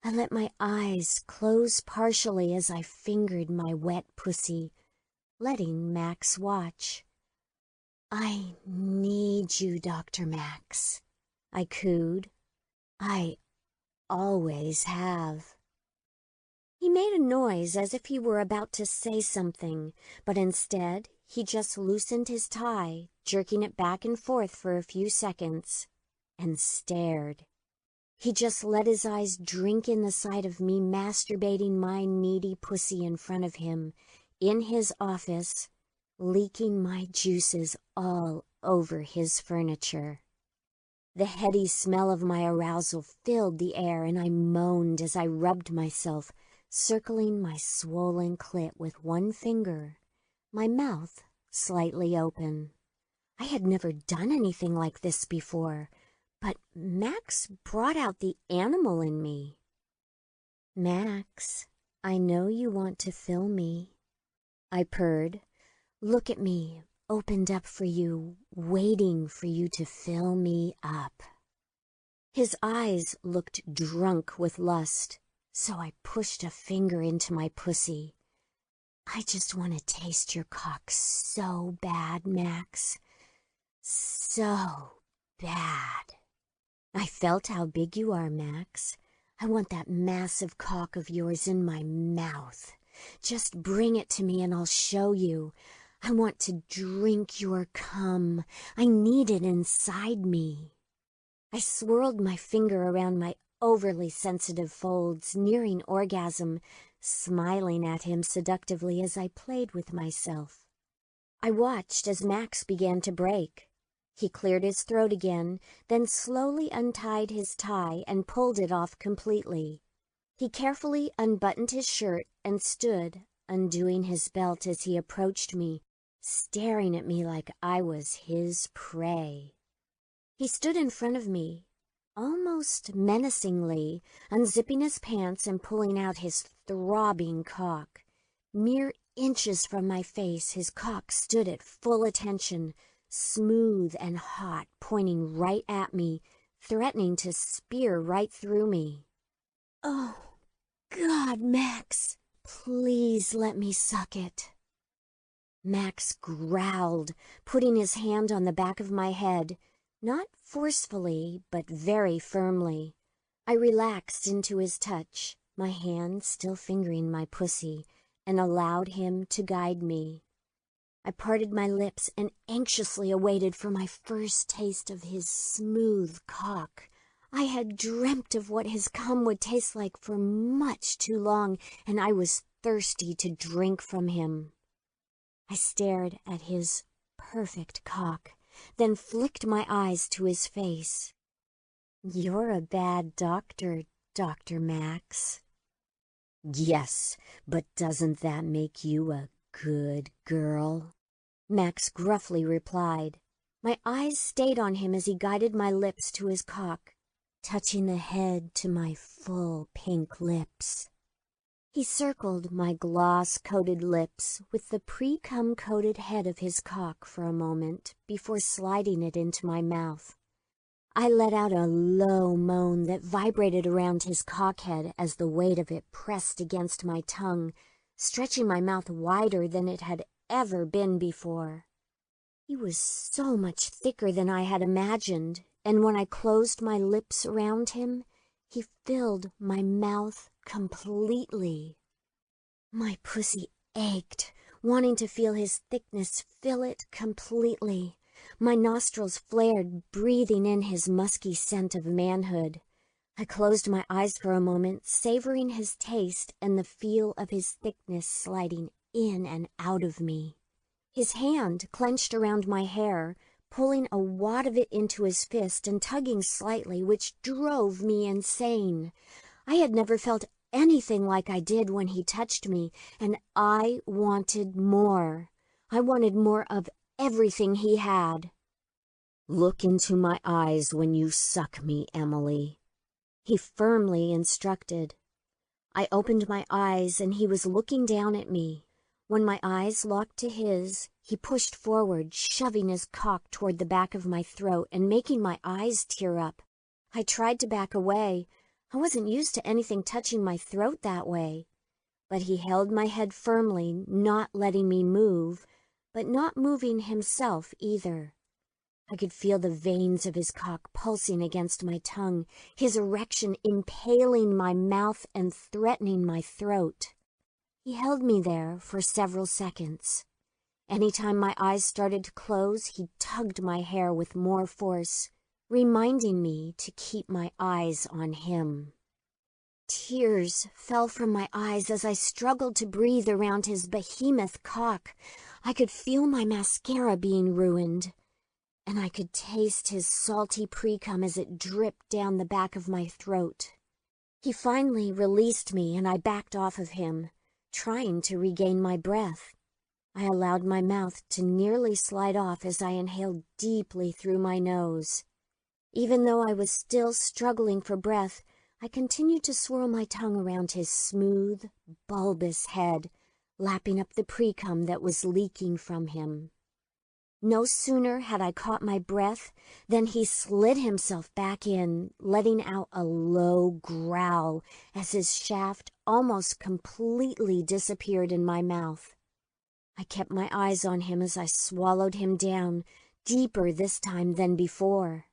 I let my eyes close partially as I fingered my wet pussy, letting Max watch. "I need you, Dr. Max," I cooed. "I always have." He made a noise as if he were about to say something, but instead he just loosened his tie, jerking it back and forth for a few seconds, and stared. He just let his eyes drink in the sight of me masturbating my needy pussy in front of him, in his office, leaking my juices all over his furniture. The heady smell of my arousal filled the air, and I moaned as I rubbed myself, circling my swollen clit with one finger, my mouth slightly open. I had never done anything like this before, but Max brought out the animal in me. "Max, I know you want to fill me," I purred. "Look at me, opened up for you, waiting for you to fill me up." His eyes looked drunk with lust, so I pushed a finger into my pussy. "I just want to taste your cock so bad, Max. So bad." "I felt how big you are, Max. I want that massive cock of yours in my mouth. Just bring it to me and I'll show you. I want to drink your cum. I need it inside me." I swirled my finger around my overly sensitive folds, nearing orgasm, smiling at him seductively as I played with myself. I watched as Max began to break. He cleared his throat again, then slowly untied his tie and pulled it off completely. He carefully unbuttoned his shirt and stood, undoing his belt as he approached me, staring at me like I was his prey. He stood in front of me, almost menacingly, unzipping his pants and pulling out his throbbing cock. Mere inches from my face, his cock stood at full attention, smooth and hot, pointing right at me, threatening to spear right through me. "Oh, God, Max, please let me suck it." Max growled, putting his hand on the back of my head, not forcefully, but very firmly. I relaxed into his touch, my hand still fingering my pussy, and allowed him to guide me. I parted my lips and anxiously awaited for my first taste of his smooth cock. I had dreamt of what his cum would taste like for much too long, and I was thirsty to drink from him. I stared at his perfect cock, then flicked my eyes to his face. "You're a bad doctor, Dr. Max." "Yes, but doesn't that make you a good girl?" Max gruffly replied. My eyes stayed on him as he guided my lips to his cock, touching the head to my full pink lips. He circled my gloss-coated lips with the pre-cum-coated head of his cock for a moment before sliding it into my mouth. I let out a low moan that vibrated around his cockhead as the weight of it pressed against my tongue, stretching my mouth wider than it had ever been before. He was so much thicker than I had imagined, and when I closed my lips around him, he filled my mouth completely. My pussy ached, wanting to feel his thickness fill it completely. My nostrils flared, breathing in his musky scent of manhood. I closed my eyes for a moment, savoring his taste and the feel of his thickness sliding in and out of me. His hand clenched around my hair, pulling a wad of it into his fist and tugging slightly, which drove me insane. I had never felt anything like I did when he touched me, and I wanted more. I wanted more of everything he had. "Look into my eyes when you suck me, Emily," he firmly instructed. I opened my eyes, and he was looking down at me. When my eyes locked to his, he pushed forward, shoving his cock toward the back of my throat and making my eyes tear up. I tried to back away. I wasn't used to anything touching my throat that way. But he held my head firmly, not letting me move, but not moving himself either. I could feel the veins of his cock pulsing against my tongue, his erection impaling my mouth and threatening my throat. He held me there for several seconds. Anytime my eyes started to close, he tugged my hair with more force, reminding me to keep my eyes on him. Tears fell from my eyes as I struggled to breathe around his behemoth cock. I could feel my mascara being ruined, and I could taste his salty pre-cum as it dripped down the back of my throat. He finally released me, and I backed off of him, trying to regain my breath. I allowed my mouth to nearly slide off as I inhaled deeply through my nose. Even though I was still struggling for breath, I continued to swirl my tongue around his smooth, bulbous head, lapping up the pre-cum that was leaking from him. No sooner had I caught my breath than he slid himself back in, letting out a low growl as his shaft almost completely disappeared in my mouth. I kept my eyes on him as I swallowed him down, deeper this time than before.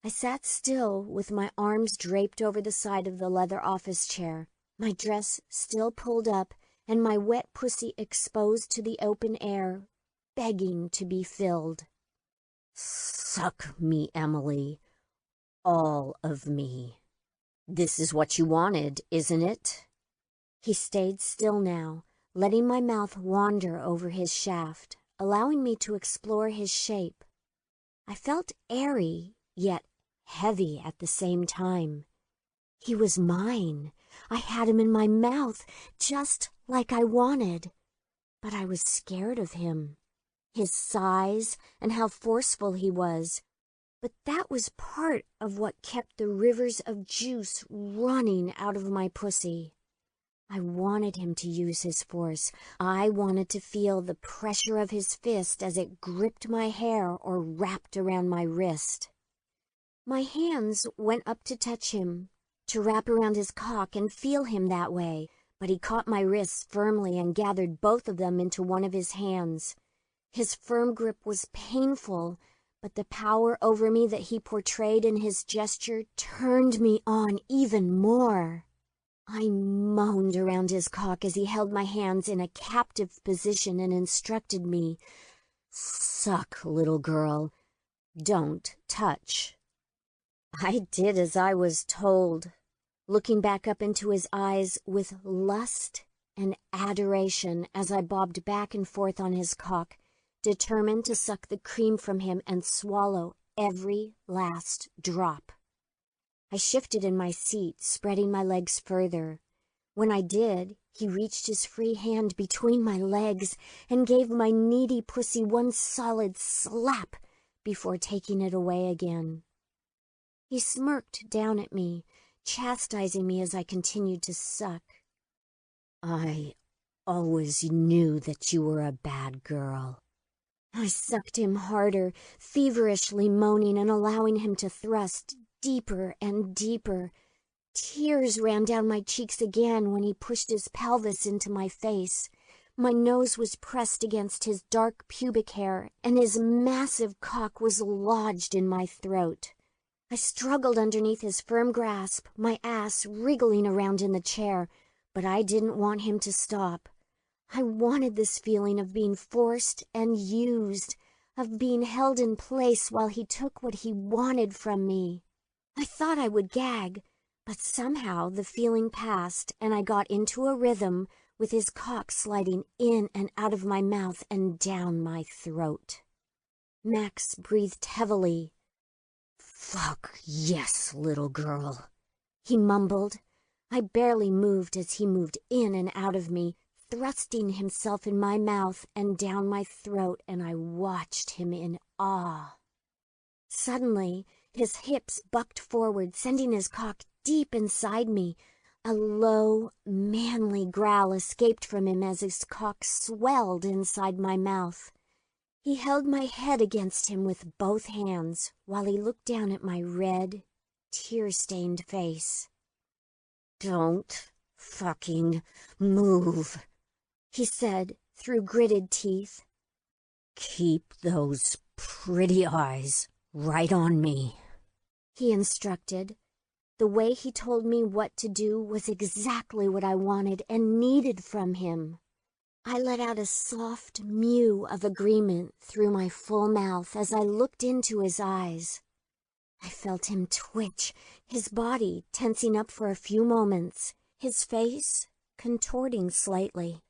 I sat still with my arms draped over the side of the leather office chair, my dress still pulled up and my wet pussy exposed to the open air, begging to be filled. "Suck me, Emily. All of me. This is what you wanted, isn't it?" He stayed still now, letting my mouth wander over his shaft, allowing me to explore his shape. I felt airy, yet heavy at the same time. He was mine. I had him in my mouth, just like I wanted. But I was scared of him. His size and how forceful he was. But that was part of what kept the rivers of juice running out of my pussy. I wanted him to use his force. I wanted to feel the pressure of his fist as it gripped my hair or wrapped around my wrist. My hands went up to touch him, to wrap around his cock and feel him that way, but he caught my wrists firmly and gathered both of them into one of his hands. His firm grip was painful, but the power over me that he portrayed in his gesture turned me on even more. I moaned around his cock as he held my hands in a captive position and instructed me, "Suck, little girl. Don't touch." I did as I was told, looking back up into his eyes with lust and adoration as I bobbed back and forth on his cock, determined to suck the cream from him and swallow every last drop. I shifted in my seat, spreading my legs further. When I did, he reached his free hand between my legs and gave my needy pussy one solid slap before taking it away again. He smirked down at me, chastising me as I continued to suck. I always knew that you were a bad girl. I sucked him harder, feverishly moaning and allowing him to thrust deeper and deeper. Tears ran down my cheeks again when he pushed his pelvis into my face. My nose was pressed against his dark pubic hair, and his massive cock was lodged in my throat. I struggled underneath his firm grasp, my ass wriggling around in the chair, but I didn't want him to stop. I wanted this feeling of being forced and used, of being held in place while he took what he wanted from me. I thought I would gag, but somehow the feeling passed and I got into a rhythm with his cock sliding in and out of my mouth and down my throat. Max breathed heavily. "Fuck yes, little girl," he mumbled. I barely moved as he moved in and out of me, thrusting himself in my mouth and down my throat, and I watched him in awe. Suddenly, his hips bucked forward, sending his cock deep inside me. A low, manly growl escaped from him as his cock swelled inside my mouth. He held my head against him with both hands while he looked down at my red, tear-stained face. "Don't fucking move," he said through gritted teeth. "Keep those pretty eyes right on me," he instructed. The way he told me what to do was exactly what I wanted and needed from him. I let out a soft mew of agreement through my full mouth as I looked into his eyes. I felt him twitch, his body tensing up for a few moments, his face contorting slightly.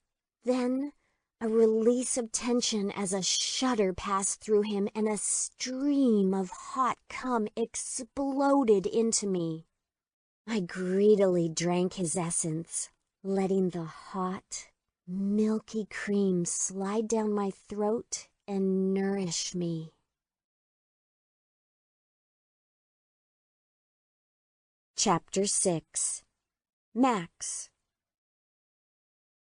Then a release of tension as a shudder passed through him and a stream of hot cum exploded into me. I greedily drank his essence, letting the hot, milky cream slide down my throat and nourish me. Chapter 6. Max.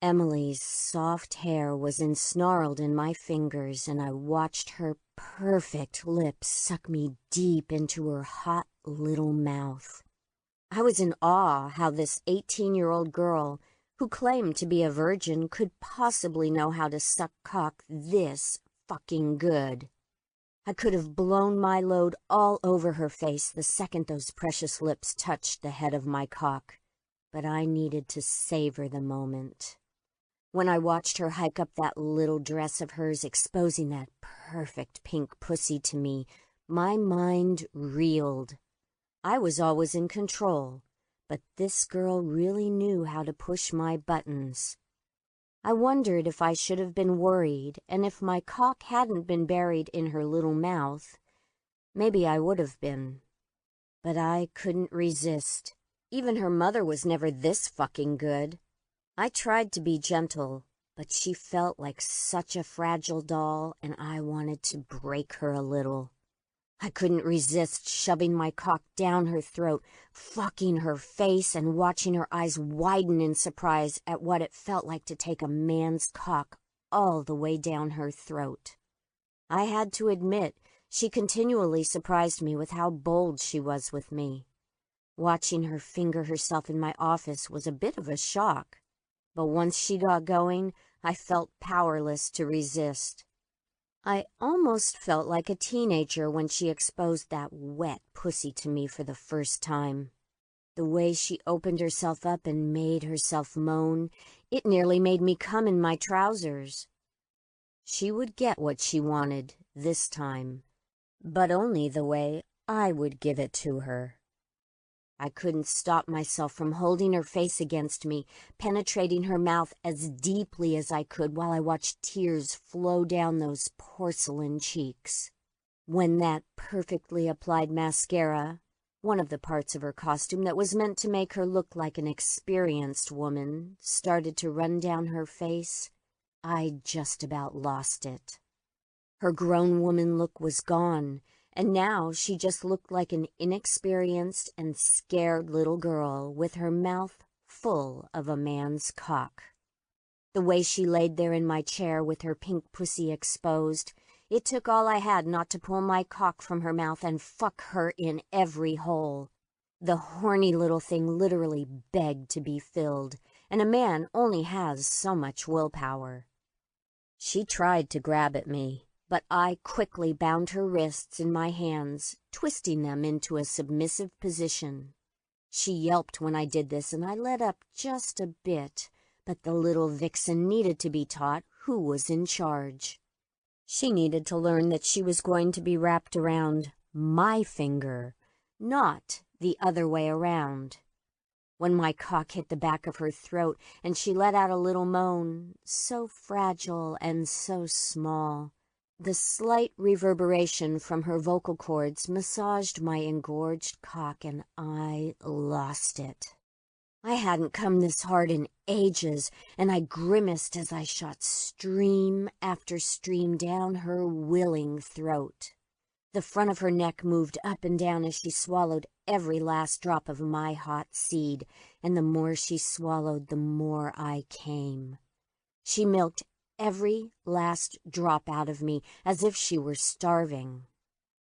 Emily's soft hair was ensnarled in my fingers, and I watched her perfect lips suck me deep into her hot little mouth. I was in awe how this 18-year-old girl, who claimed to be a virgin, could possibly know how to suck cock this fucking good. I could have blown my load all over her face the second those precious lips touched the head of my cock, but I needed to savor the moment. When I watched her hike up that little dress of hers, exposing that perfect pink pussy to me, my mind reeled. I was always in control, but this girl really knew how to push my buttons. I wondered if I should have been worried, and if my cock hadn't been buried in her little mouth. Maybe I would have been. But I couldn't resist. Even her mother was never this fucking good. I tried to be gentle, but she felt like such a fragile doll, and I wanted to break her a little. I couldn't resist shoving my cock down her throat, fucking her face, and watching her eyes widen in surprise at what it felt like to take a man's cock all the way down her throat. I had to admit, she continually surprised me with how bold she was with me. Watching her finger herself in my office was a bit of a shock, but once she got going, I felt powerless to resist. I almost felt like a teenager when she exposed that wet pussy to me for the first time. The way she opened herself up and made herself moan, it nearly made me come in my trousers. She would get what she wanted this time, but only the way I would give it to her. I couldn't stop myself from holding her face against me, penetrating her mouth as deeply as I could while I watched tears flow down those porcelain cheeks. When that perfectly applied mascara, one of the parts of her costume that was meant to make her look like an experienced woman, started to run down her face, I just about lost it. Her grown woman look was gone, and now she just looked like an inexperienced and scared little girl with her mouth full of a man's cock. The way she laid there in my chair with her pink pussy exposed, it took all I had not to pull my cock from her mouth and fuck her in every hole. The horny little thing literally begged to be filled, and a man only has so much willpower. She tried to grab at me, but I quickly bound her wrists in my hands, twisting them into a submissive position. She yelped when I did this, and I let up just a bit, but the little vixen needed to be taught who was in charge. She needed to learn that she was going to be wrapped around my finger, not the other way around. When my cock hit the back of her throat and she let out a little moan, so fragile and so small, the slight reverberation from her vocal cords massaged my engorged cock and I lost it. I hadn't come this hard in ages, and I grimaced as I shot stream after stream down her willing throat. The front of her neck moved up and down as she swallowed every last drop of my hot seed, and the more she swallowed, the more I came. She milked every last drop out of me as if she were starving.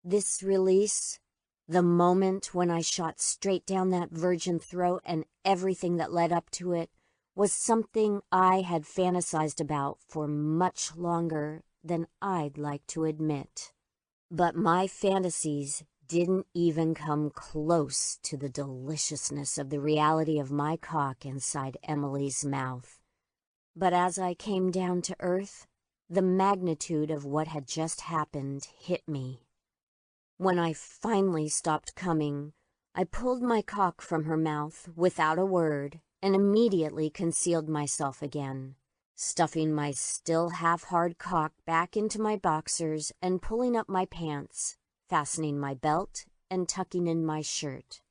This release, the moment when I shot straight down that virgin throat and everything that led up to it, was something I had fantasized about for much longer than I'd like to admit. But my fantasies didn't even come close to the deliciousness of the reality of my cock inside Emily's mouth. But as I came down to earth, the magnitude of what had just happened hit me. When I finally stopped coming, I pulled my cock from her mouth without a word and immediately concealed myself again, stuffing my still half-hard cock back into my boxers and pulling up my pants, fastening my belt and tucking in my shirt.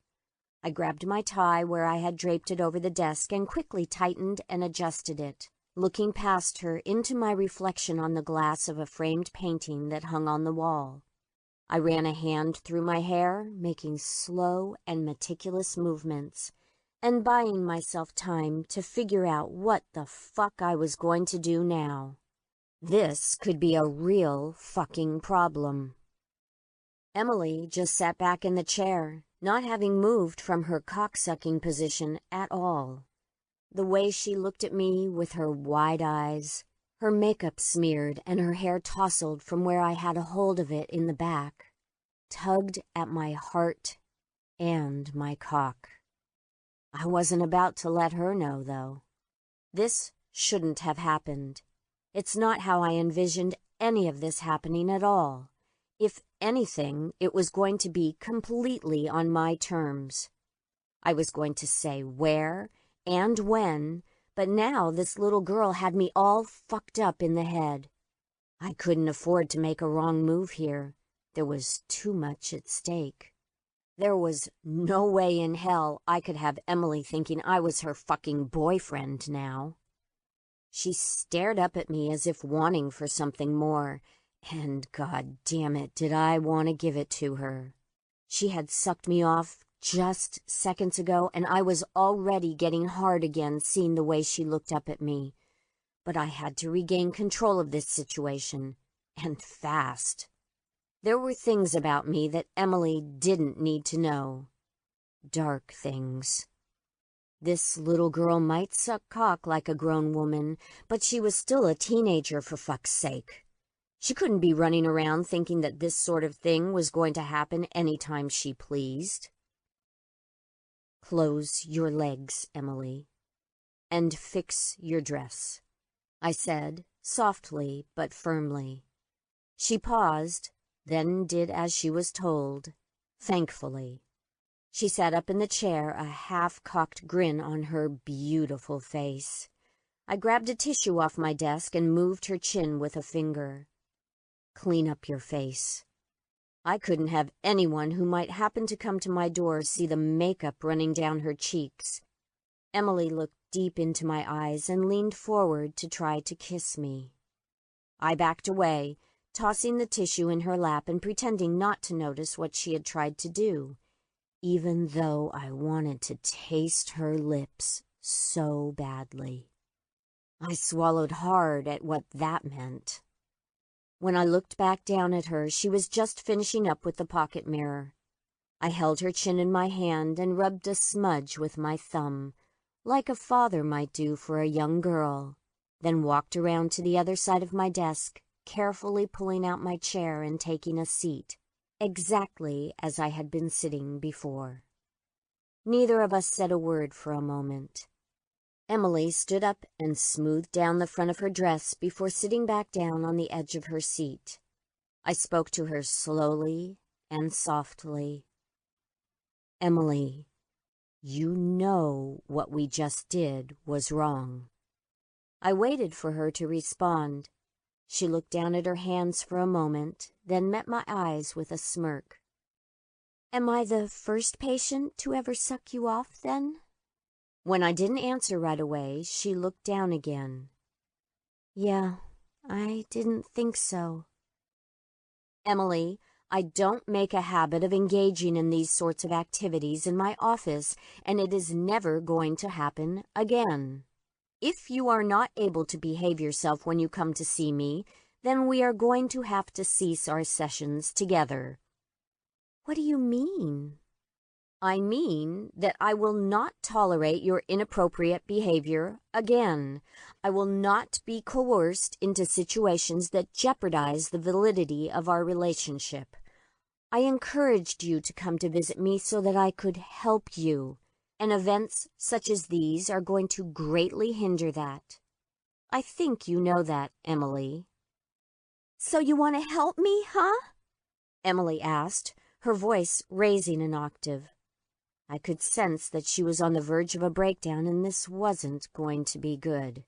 I grabbed my tie where I had draped it over the desk and quickly tightened and adjusted it, looking past her into my reflection on the glass of a framed painting that hung on the wall. I ran a hand through my hair, making slow and meticulous movements, and buying myself time to figure out what the fuck I was going to do now. This could be a real fucking problem. Emily just sat back in the chair, not having moved from her cocksucking position at all. The way she looked at me with her wide eyes, her makeup smeared and her hair tousled from where I had a hold of it in the back, tugged at my heart and my cock. I wasn't about to let her know, though. This shouldn't have happened. It's not how I envisioned any of this happening at all. If anything, it was going to be completely on my terms. I was going to say where and when, but now this little girl had me all fucked up in the head. I couldn't afford to make a wrong move here. There was too much at stake. There was no way in hell I could have Emily thinking I was her fucking boyfriend now. She stared up at me as if wanting for something more, and god damn it, did I want to give it to her. She had sucked me off just seconds ago, and I was already getting hard again seeing the way she looked up at me. But I had to regain control of this situation, and fast. There were things about me that Emily didn't need to know. Dark things. This little girl might suck cock like a grown woman, but she was still a teenager, for fuck's sake. She couldn't be running around thinking that this sort of thing was going to happen any time she pleased. Close your legs, Emily, and fix your dress, I said, softly but firmly. She paused, then did as she was told, thankfully. She sat up in the chair, a half-cocked grin on her beautiful face. I grabbed a tissue off my desk and moved her chin with a finger. Clean up your face. I couldn't have anyone who might happen to come to my door see the makeup running down her cheeks. Emily looked deep into my eyes and leaned forward to try to kiss me. I backed away, tossing the tissue in her lap and pretending not to notice what she had tried to do, even though I wanted to taste her lips so badly. I swallowed hard at what that meant. When I looked back down at her, she was just finishing up with the pocket mirror. I held her chin in my hand and rubbed a smudge with my thumb, like a father might do for a young girl, then walked around to the other side of my desk, carefully pulling out my chair and taking a seat, exactly as I had been sitting before. Neither of us said a word for a moment. Emily stood up and smoothed down the front of her dress before sitting back down on the edge of her seat. I spoke to her slowly and softly. Emily, you know what we just did was wrong. I waited for her to respond. She looked down at her hands for a moment, then met my eyes with a smirk. Am I the first patient to ever suck you off, then? When I didn't answer right away, she looked down again. Yeah, I didn't think so. Emily, I don't make a habit of engaging in these sorts of activities in my office, and it is never going to happen again. If you are not able to behave yourself when you come to see me, then we are going to have to cease our sessions together. What do you mean? I mean that I will not tolerate your inappropriate behavior again. I will not be coerced into situations that jeopardize the validity of our relationship. I encouraged you to come to visit me so that I could help you, and events such as these are going to greatly hinder that. I think you know that, Emily. So you want to help me, huh? Emily asked, her voice raising an octave. I could sense that she was on the verge of a breakdown, and this wasn't going to be good.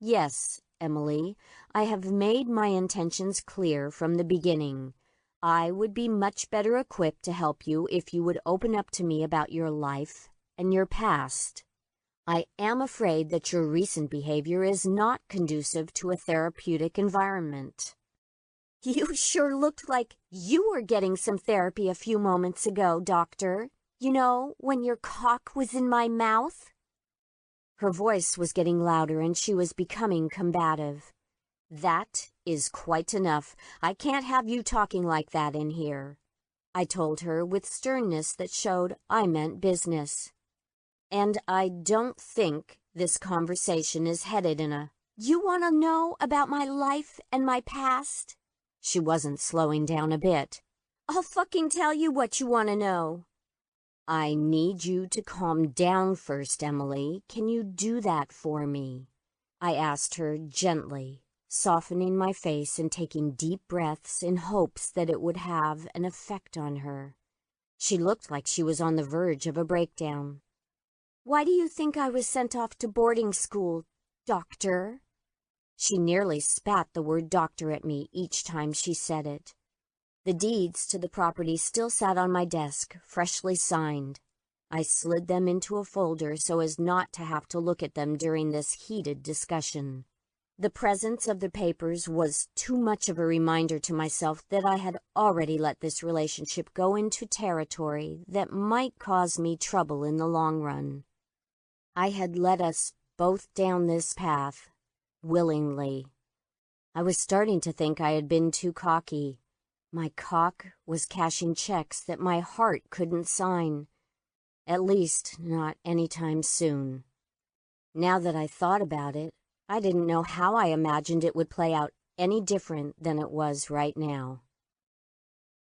Yes, Emily, I have made my intentions clear from the beginning. I would be much better equipped to help you if you would open up to me about your life and your past. I am afraid that your recent behavior is not conducive to a therapeutic environment. You sure looked like you were getting some therapy a few moments ago, Doctor. You know, when your cock was in my mouth? Her voice was getting louder and she was becoming combative. That is quite enough. I can't have you talking like that in here, I told her with sternness that showed I meant business. And I don't think this conversation is headed in a, you want to know about my life and my past? She wasn't slowing down a bit. I'll fucking tell you what you want to know. I need you to calm down first, Emily. Can you do that for me? I asked her gently, softening my face and taking deep breaths in hopes that it would have an effect on her. She looked like she was on the verge of a breakdown. Why do you think I was sent off to boarding school, Doctor? She nearly spat the word doctor at me each time she said it. The deeds to the property still sat on my desk, freshly signed. I slid them into a folder so as not to have to look at them during this heated discussion. The presence of the papers was too much of a reminder to myself that I had already let this relationship go into territory that might cause me trouble in the long run. I had led us both down this path, willingly. I was starting to think I had been too cocky. My cock was cashing checks that my heart couldn't sign, at least not anytime soon. Now that I thought about it, I didn't know how I imagined it would play out any different than it was right now.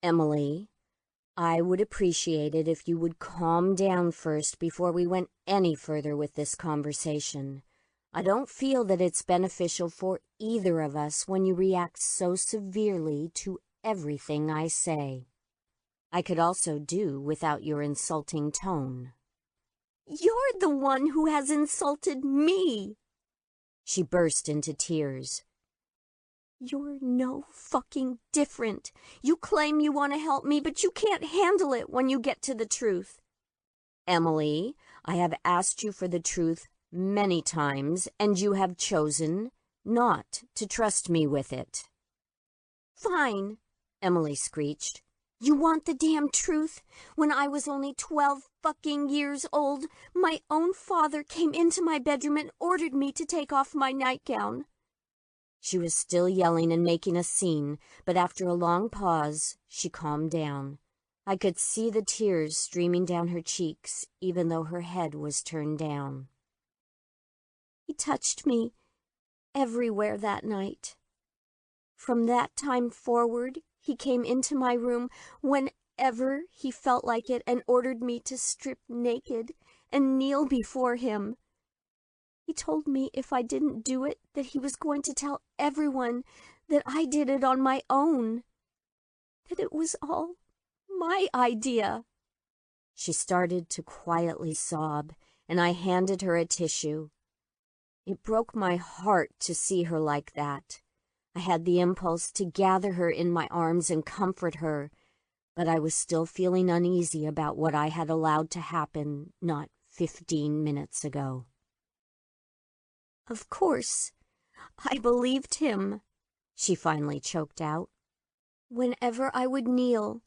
Emily, I would appreciate it if you would calm down first before we went any further with this conversation. I don't feel that it's beneficial for either of us when you react so severely to everything I say. I could also do without your insulting tone. You're the one who has insulted me! She burst into tears. You're no fucking different. You claim you want to help me, but you can't handle it when you get to the truth. Emily, I have asked you for the truth many times, and you have chosen not to trust me with it. Fine, Emily screeched. You want the damn truth? When I was only 12 fucking years old, my own father came into my bedroom and ordered me to take off my nightgown. She was still yelling and making a scene, but after a long pause, she calmed down. I could see the tears streaming down her cheeks, even though her head was turned down. He touched me everywhere that night. From that time forward, he came into my room whenever he felt like it and ordered me to strip naked and kneel before him. He told me if I didn't do it, that he was going to tell everyone that I did it on my own, that it was all my idea. She started to quietly sob, and I handed her a tissue. It broke my heart to see her like that. I had the impulse to gather her in my arms and comfort her, but I was still feeling uneasy about what I had allowed to happen not 15 minutes ago. Of course, I believed him, she finally choked out. Whenever I would kneel,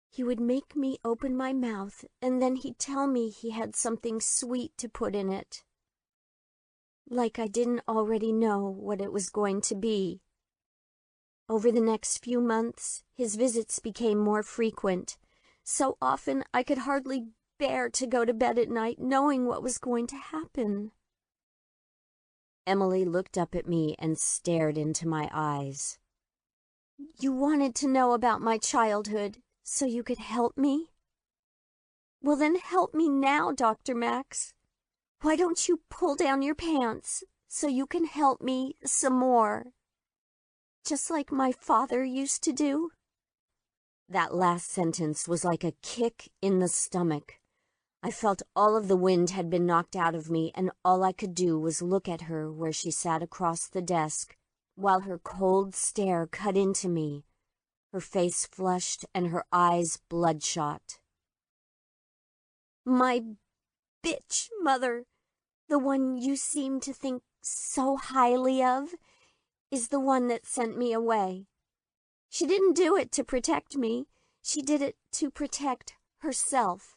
he would make me open my mouth, and then he'd tell me he had something sweet to put in it. Like I didn't already know what it was going to be. Over the next few months, his visits became more frequent. So often I could hardly bear to go to bed at night knowing what was going to happen. Emily looked up at me and stared into my eyes. You wanted to know about my childhood so you could help me? Well, then help me now, Dr. Max. Why don't you pull down your pants so you can help me some more? Just like my father used to do? That last sentence was like a kick in the stomach. I felt all of the wind had been knocked out of me, and all I could do was look at her where she sat across the desk, while her cold stare cut into me, her face flushed and her eyes bloodshot. My bitch mother, the one you seem to think so highly of, is the one that sent me away. She didn't do it to protect me. She did it to protect herself.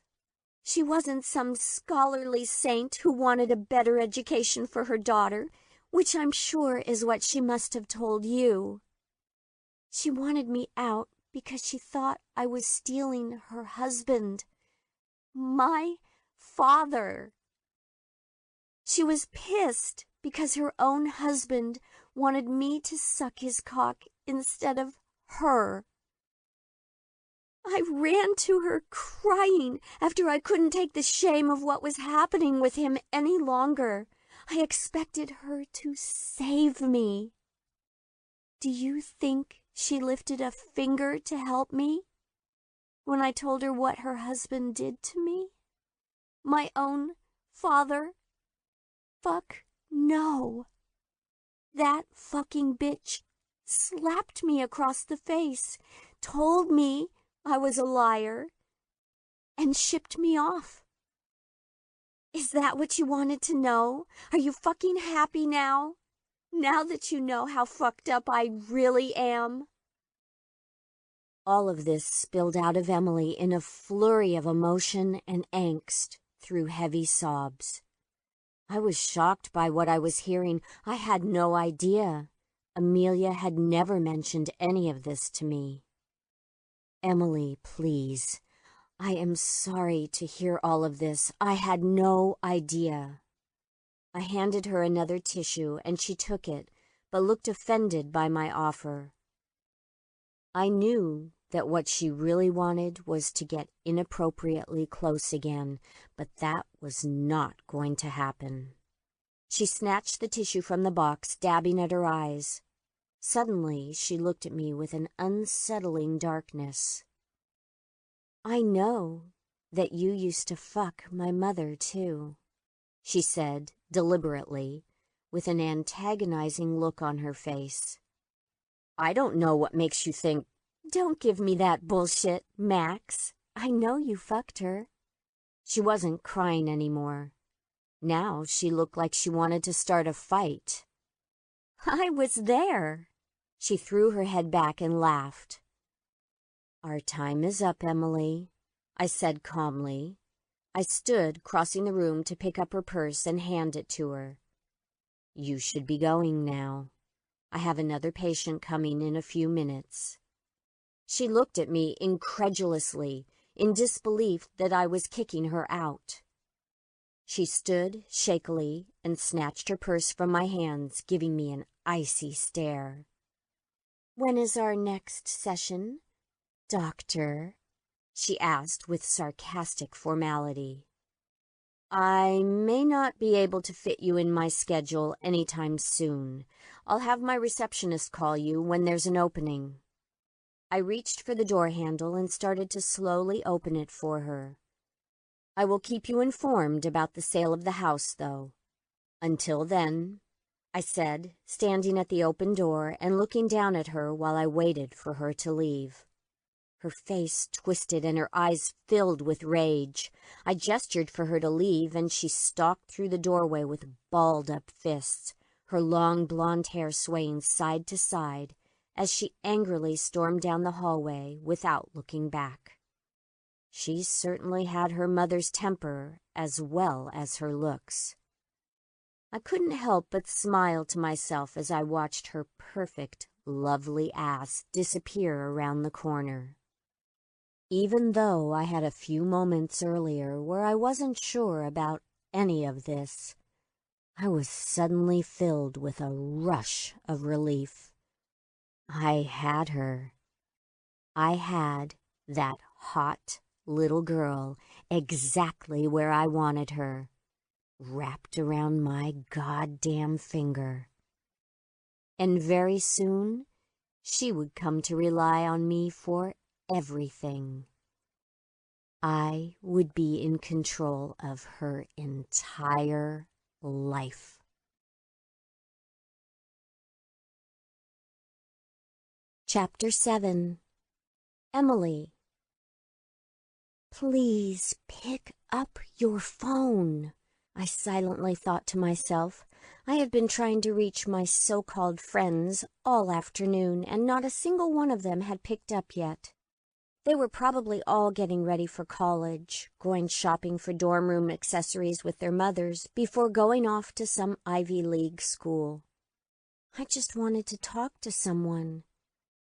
She wasn't some scholarly saint who wanted a better education for her daughter, which I'm sure is what she must have told you. She wanted me out because she thought I was stealing her husband, my father. She was pissed because her own husband wanted me to suck his cock instead of her. I ran to her crying after I couldn't take the shame of what was happening with him any longer. I expected her to save me. Do you think she lifted a finger to help me when I told her what her husband did to me? My own father? Fuck no. That fucking bitch slapped me across the face, told me I was a liar, and shipped me off. Is that what you wanted to know? Are you fucking happy now? Now that you know how fucked up I really am? All of this spilled out of Emily in a flurry of emotion and angst through heavy sobs. I was shocked by what I was hearing. I had no idea. Amelia had never mentioned any of this to me. Emily, please. I am sorry to hear all of this. I had no idea. I handed her another tissue, and she took it, but looked offended by my offer. I knew that what she really wanted was to get inappropriately close again, but that was not going to happen. She snatched the tissue from the box, dabbing at her eyes. Suddenly, she looked at me with an unsettling darkness. I know that you used to fuck my mother, too, she said deliberately, with an antagonizing look on her face. I don't know what makes you think. Don't give me that bullshit, Max. I know you fucked her. She wasn't crying anymore. Now she looked like she wanted to start a fight. I was there, She threw her head back and laughed. "Our time is up, Emily," I said calmly. I stood, crossing the room to pick up her purse and hand it to her. "You should be going now. I have another patient coming in a few minutes." She looked at me incredulously, in disbelief that I was kicking her out. She stood shakily and snatched her purse from my hands, giving me an icy stare. "When is our next session, doctor?" she asked with sarcastic formality. "I may not be able to fit you in my schedule anytime soon. I'll have my receptionist call you when there's an opening." I reached for the door handle and started to slowly open it for her. "I will keep you informed about the sale of the house, though. Until then," I said, standing at the open door and looking down at her while I waited for her to leave. Her face twisted and her eyes filled with rage. I gestured for her to leave, and she stalked through the doorway with balled-up fists, her long blonde hair swaying side to side as she angrily stormed down the hallway without looking back. She certainly had her mother's temper as well as her looks. I couldn't help but smile to myself as I watched her perfect, lovely ass disappear around the corner. Even though I had a few moments earlier where I wasn't sure about any of this, I was suddenly filled with a rush of relief. I had her. I had that hot little girl exactly where I wanted her, wrapped around my goddamn finger. And very soon, she would come to rely on me for everything. I would be in control of her entire life. Chapter 7. Emily. "Please pick up your phone," I silently thought to myself. I have been trying to reach my so-called friends all afternoon, and not a single one of them had picked up yet. They were probably all getting ready for college, going shopping for dorm room accessories with their mothers before going off to some Ivy League school. I just wanted to talk to someone.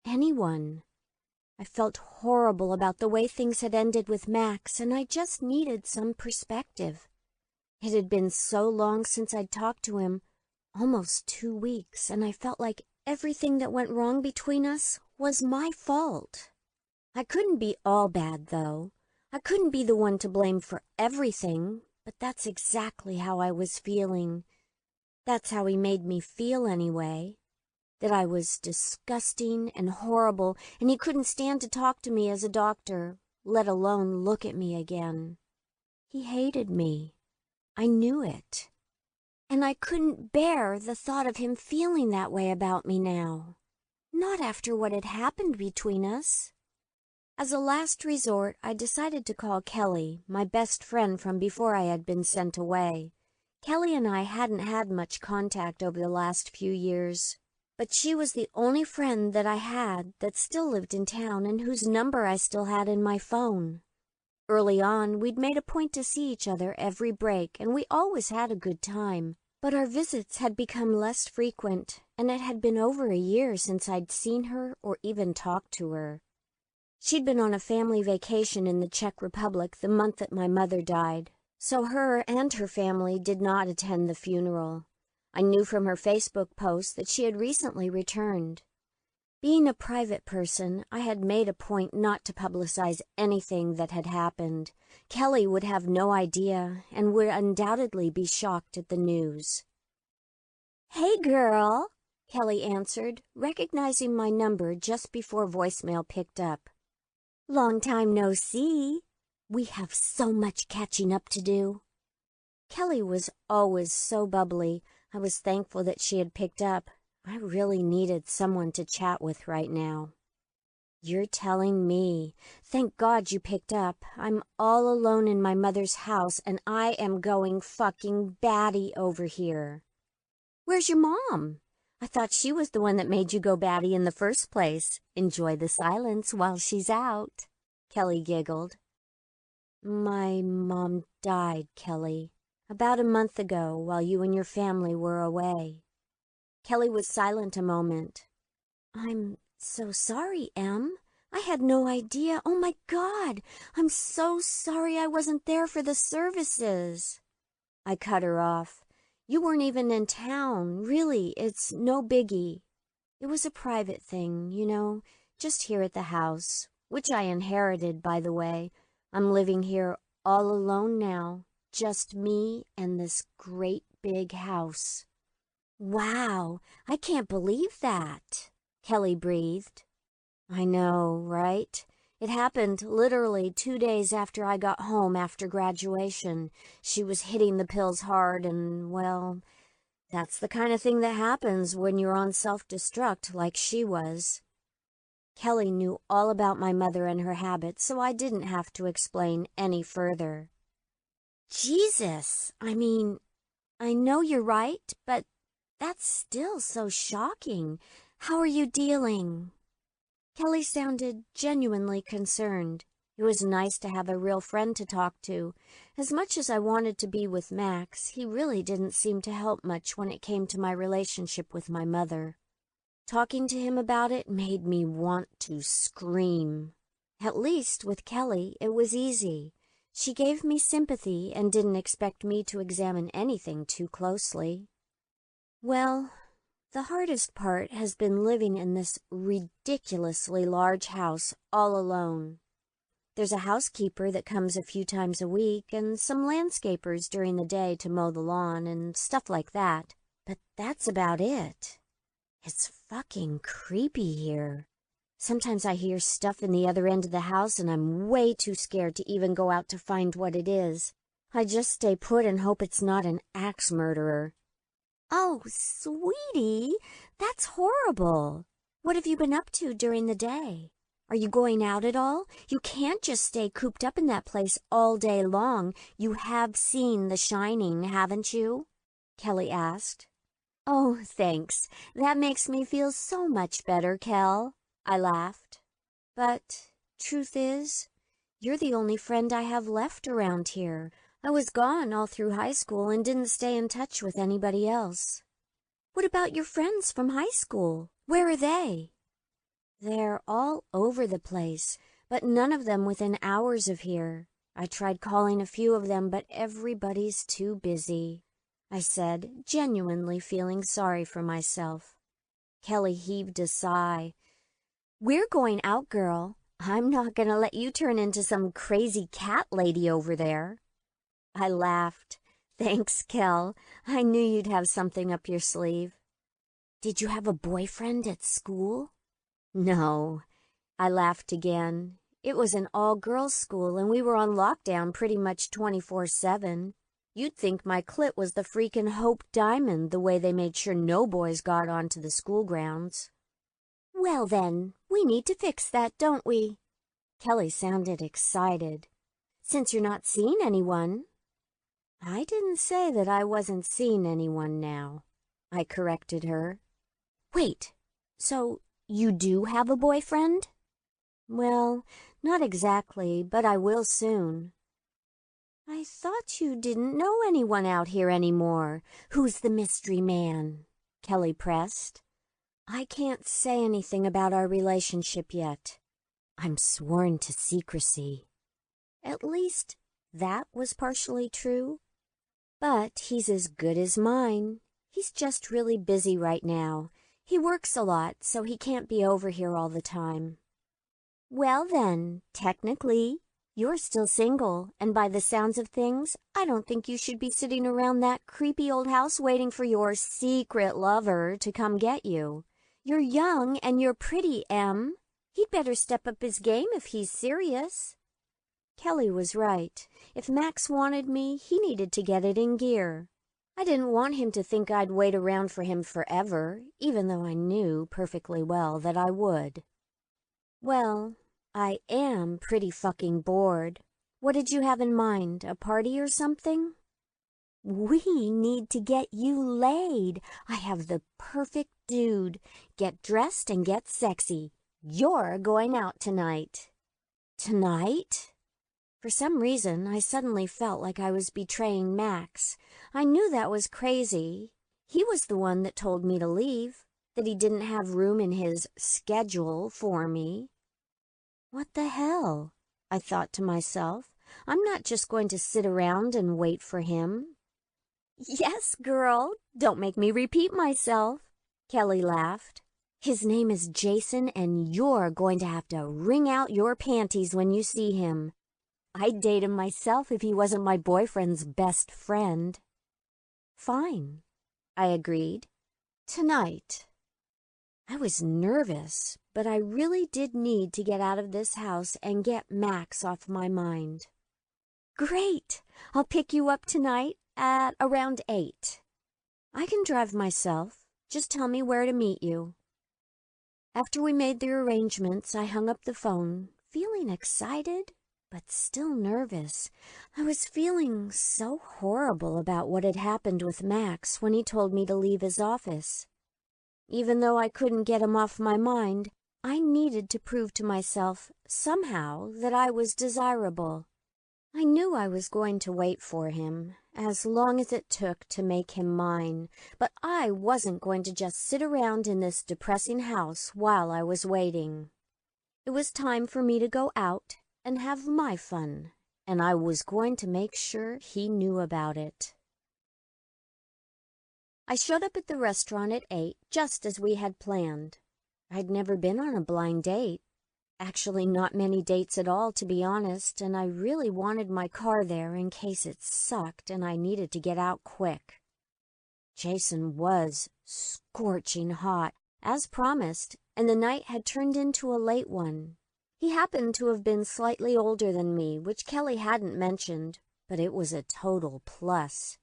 Anyone. I felt horrible about the way things had ended with Max, and I just needed some perspective. It had been so long since I'd talked to him, almost 2 weeks, and I felt like everything that went wrong between us was my fault. I couldn't be all bad, though. I couldn't be the one to blame for everything, but that's exactly how I was feeling. That's how he made me feel anyway. That I was disgusting and horrible, and he couldn't stand to talk to me as a doctor, let alone look at me again. He hated me. I knew it. And I couldn't bear the thought of him feeling that way about me now. Not after what had happened between us. As a last resort, I decided to call Kelly, my best friend from before I had been sent away. Kelly and I hadn't had much contact over the last few years, but she was the only friend that I had that still lived in town and whose number I still had in my phone. Early on, we'd made a point to see each other every break, and we always had a good time. But our visits had become less frequent, and it had been over a year since I'd seen her or even talked to her. She'd been on a family vacation in the Czech Republic the month that my mother died, so her and her family did not attend the funeral. I knew from her Facebook post that she had recently returned. Being a private person, I had made a point not to publicize anything that had happened. Kelly would have no idea and would undoubtedly be shocked at the news. "Hey, girl," Kelly answered, recognizing my number just before voicemail picked up. "Long time no see. We have so much catching up to do." Kelly was always so bubbly. I was thankful that she had picked up. I really needed someone to chat with right now. "You're telling me. Thank God you picked up. I'm all alone in my mother's house, and I am going fucking batty over here." "Where's your mom?" I thought she was the one that made you go batty in the first place. Enjoy the silence while she's out. Kelly giggled. My mom died, Kelly, about a month ago while you and your family were away. Kelly was silent a moment. I'm so sorry, Em. I had no idea. Oh my God, I'm so sorry I wasn't there for the services. I cut her off. You weren't even in town. Really, it's no biggie. It was a private thing, just here at the house, which I inherited, by the way. I'm living here all alone now, just me and this great big house. Wow, I can't believe that, Kelly breathed. I know, right? It happened literally 2 days after I got home after graduation. She was hitting the pills hard and, well, that's the kind of thing that happens when you're on self-destruct like she was. Kelly knew all about my mother and her habits, so I didn't have to explain any further. Jesus, I mean, I know you're right, but that's still so shocking. How are you dealing? Kelly sounded genuinely concerned. It was nice to have a real friend to talk to. As much as I wanted to be with Max, he really didn't seem to help much when it came to my relationship with my mother. Talking to him about it made me want to scream. At least with Kelly, it was easy. She gave me sympathy and didn't expect me to examine anything too closely. Well, the hardest part has been living in this ridiculously large house all alone. There's a housekeeper that comes a few times a week and some landscapers during the day to mow the lawn and stuff like that. But that's about it. It's fucking creepy here. Sometimes I hear stuff in the other end of the house and I'm way too scared to even go out to find what it is. I just stay put and hope it's not an axe murderer. Oh, sweetie, that's horrible. What have you been up to during the day? Are you going out at all? You can't just stay cooped up in that place all day long. You have seen The Shining, haven't you? Kelly asked. Oh, thanks. That makes me feel so much better, Kel. I laughed. But truth is, you're the only friend I have left around here. I was gone all through high school and didn't stay in touch with anybody else. What about your friends from high school? Where are they? They're all over the place, but none of them within hours of here. I tried calling a few of them, but everybody's too busy, I said, genuinely feeling sorry for myself. Kelly heaved a sigh. We're going out, girl. I'm not going to let you turn into some crazy cat lady over there. I laughed. Thanks, Kel. I knew you'd have something up your sleeve. Did you have a boyfriend at school? No. I laughed again. It was an all-girls school and we were on lockdown pretty much 24/7. You'd think my clit was the freaking Hope Diamond the way they made sure no boys got onto the school grounds. Well then, we need to fix that, don't we? Kelly sounded excited. Since you're not seeing anyone. I didn't say that I wasn't seeing anyone now, I corrected her. Wait, so you do have a boyfriend? Well, not exactly, but I will soon. I thought you didn't know anyone out here anymore. Who's the mystery man? Kelly pressed. I can't say anything about our relationship yet. I'm sworn to secrecy. At least that was partially true. But he's as good as mine. He's just really busy right now. He works a lot, so he can't be over here all the time. Well then, technically, you're still single, and by the sounds of things, I don't think you should be sitting around that creepy old house waiting for your secret lover to come get you. You're young and you're pretty, Em. He'd better step up his game if he's serious. Kelly was right. If Max wanted me, he needed to get it in gear. I didn't want him to think I'd wait around for him forever, even though I knew perfectly well that I would. Well, I am pretty fucking bored. What did you have in mind, a party or something? We need to get you laid. I have the perfect dude. Get dressed and get sexy. You're going out tonight." Tonight? For some reason, I suddenly felt like I was betraying Max. I knew that was crazy. He was the one that told me to leave, that he didn't have room in his schedule for me. What the hell? I thought to myself. I'm not just going to sit around and wait for him. "Yes, girl. Don't make me repeat myself," Kelly laughed. "His name is Jason, and you're going to have to wring out your panties when you see him. I'd date him myself if he wasn't my boyfriend's best friend." "Fine," I agreed. "Tonight." I was nervous, but I really did need to get out of this house and get Max off my mind. "Great! I'll pick you up tonight at around 8. I can drive myself. Just tell me where to meet you." After we made the arrangements, I hung up the phone, feeling excited, but still nervous. I was feeling so horrible about what had happened with Max when he told me to leave his office. Even though I couldn't get him off my mind, I needed to prove to myself somehow that I was desirable. I knew I was going to wait for him, as long as it took to make him mine, but I wasn't going to just sit around in this depressing house while I was waiting. It was time for me to go out and have my fun, and I was going to make sure he knew about it. I showed up at the restaurant at 8, just as we had planned. I'd never been on a blind date. Actually, not many dates at all, to be honest, and I really wanted my car there in case it sucked and I needed to get out quick. Jason was scorching hot, as promised, and the night had turned into a late one. He happened to have been slightly older than me, which Kelly hadn't mentioned, but it was a total plus.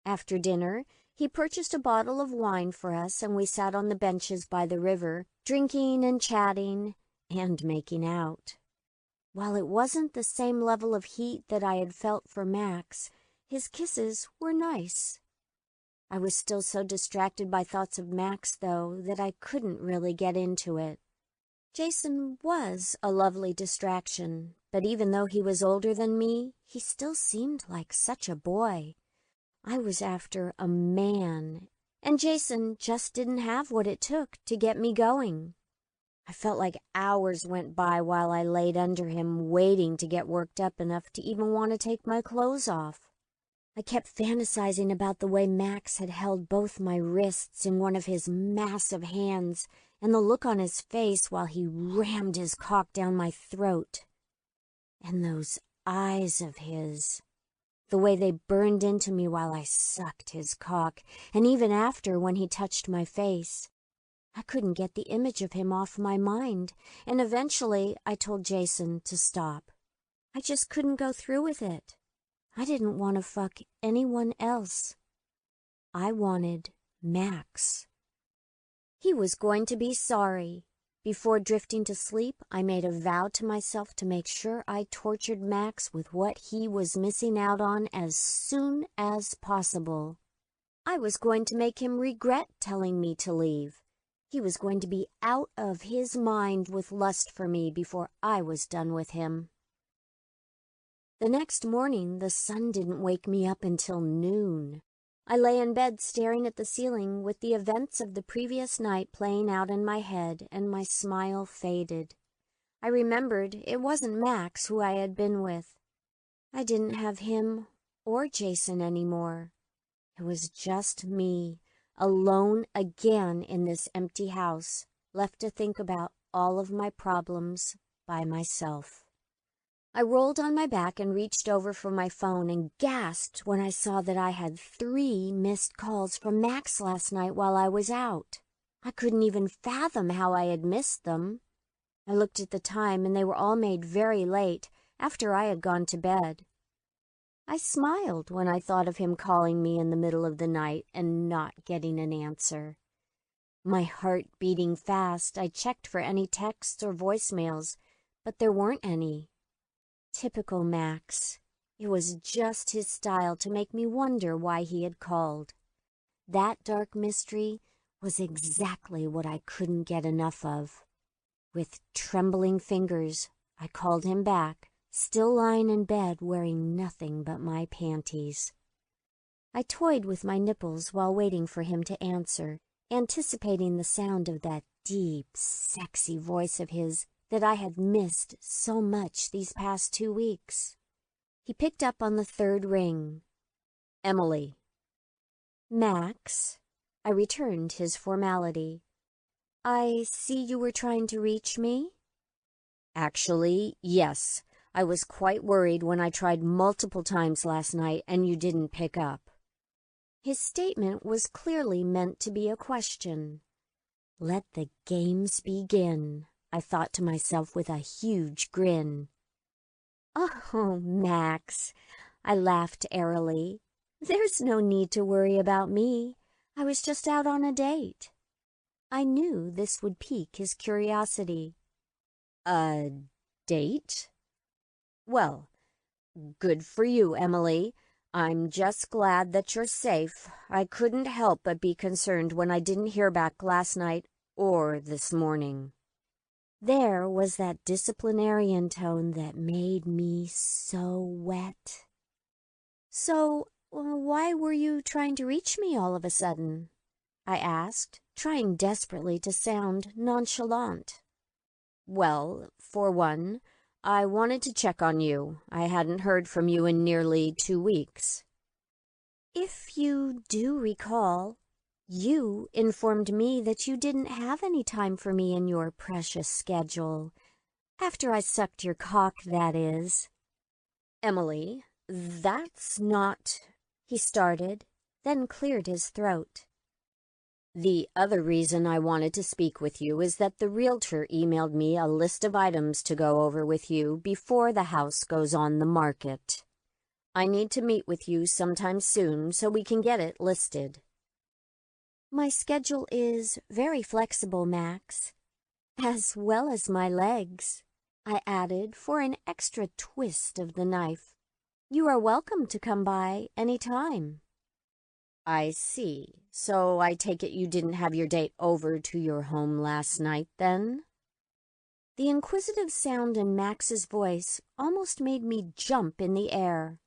After dinner, he purchased a bottle of wine for us, and we sat on the benches by the river, drinking and chatting and making out. While it wasn't the same level of heat that I had felt for Max, his kisses were nice. I was still so distracted by thoughts of Max, though, that I couldn't really get into it. Jason was a lovely distraction, but even though he was older than me, he still seemed like such a boy. I was after a man, and Jason just didn't have what it took to get me going. I felt like hours went by while I laid under him, waiting to get worked up enough to even want to take my clothes off. I kept fantasizing about the way Max had held both my wrists in one of his massive hands and the look on his face while he rammed his cock down my throat. And those eyes of his, the way they burned into me while I sucked his cock, and even after when he touched my face. I couldn't get the image of him off my mind, and eventually I told Jason to stop. I just couldn't go through with it. I didn't want to fuck anyone else. I wanted Max. He was going to be sorry. Before drifting to sleep, I made a vow to myself to make sure I tortured Max with what he was missing out on as soon as possible. I was going to make him regret telling me to leave. He was going to be out of his mind with lust for me before I was done with him. The next morning, the sun didn't wake me up until noon. I lay in bed staring at the ceiling with the events of the previous night playing out in my head, and my smile faded. I remembered it wasn't Max who I had been with. I didn't have him or Jason anymore. It was just me, alone again in this empty house, left to think about all of my problems by myself. I rolled on my back and reached over for my phone and gasped when I saw that I had 3 missed calls from Max last night while I was out. I couldn't even fathom how I had missed them. I looked at the time and they were all made very late, after I had gone to bed. I smiled when I thought of him calling me in the middle of the night and not getting an answer. My heart beating fast, I checked for any texts or voicemails, but there weren't any. Typical Max. It was just his style to make me wonder why he had called. That dark mystery was exactly what I couldn't get enough of. With trembling fingers, I called him back, still lying in bed wearing nothing but my panties. I toyed with my nipples while waiting for him to answer, anticipating the sound of that deep, sexy voice of his that I had missed so much these past 2 weeks. He picked up on the third ring. Emily. Max, I returned his formality. I see you were trying to reach me? Actually, yes. I was quite worried when I tried multiple times last night and you didn't pick up. His statement was clearly meant to be a question. Let the games begin, I thought to myself with a huge grin. Oh, Max, I laughed airily. There's no need to worry about me. I was just out on a date. I knew this would pique his curiosity. A date? Well, good for you, Emily. I'm just glad that you're safe. I couldn't help but be concerned when I didn't hear back last night or this morning. There was that disciplinarian tone that made me so wet. So, why were you trying to reach me all of a sudden? I asked, trying desperately to sound nonchalant. Well, for one, I wanted to check on you. I hadn't heard from you in nearly 2 weeks. If you do recall, you informed me that you didn't have any time for me in your precious schedule. After I sucked your cock, that is. Emily, that's not... He started, then cleared his throat. The other reason I wanted to speak with you is that the realtor emailed me a list of items to go over with you before the house goes on the market. I need to meet with you sometime soon so we can get it listed. My schedule is very flexible, Max, as well as my legs, I added for an extra twist of the knife. You are welcome to come by any time. I see. So I take it you didn't have your date over to your home last night, then? The inquisitive sound in Max's voice almost made me jump in the air.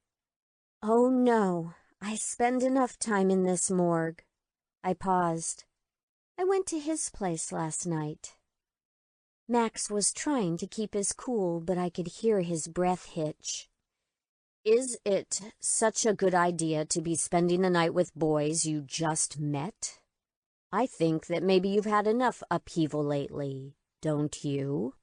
Oh no, I spend enough time in this morgue. I paused. I went to his place last night. Max was trying to keep his cool, but I could hear his breath hitch. Is it such a good idea to be spending the night with boys you just met? I think that maybe you've had enough upheaval lately, don't you?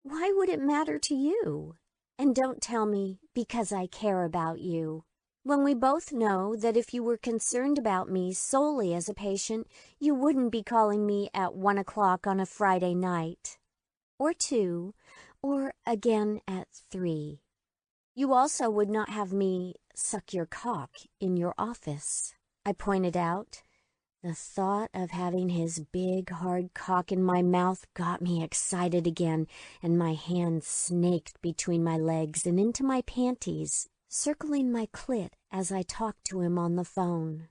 Why would it matter to you? And don't tell me because I care about you, when we both know that if you were concerned about me solely as a patient, you wouldn't be calling me at 1 o'clock on a Friday night, or 2, or again at 3. You also would not have me suck your cock in your office, I pointed out. The thought of having his big, hard cock in my mouth got me excited again, and my hand snaked between my legs and into my panties, circling my clit as I talked to him on the phone.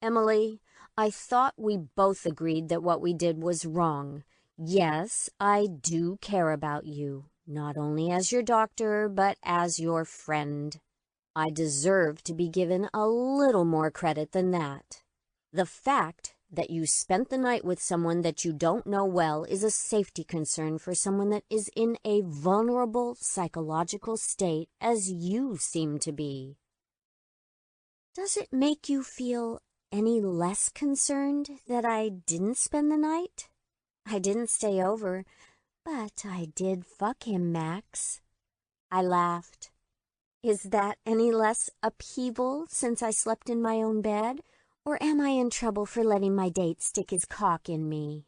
Emily, I thought we both agreed that what we did was wrong. Yes, I do care about you, not only as your doctor, but as your friend. I deserve to be given a little more credit than that. The fact that you spent the night with someone that you don't know well is a safety concern for someone that is in a vulnerable psychological state, as you seem to be. Does it make you feel any less concerned that I didn't spend the night? I didn't stay over, but I did fuck him, Max. I laughed. Is that any less upheaval since I slept in my own bed? Or am I in trouble for letting my date stick his cock in me?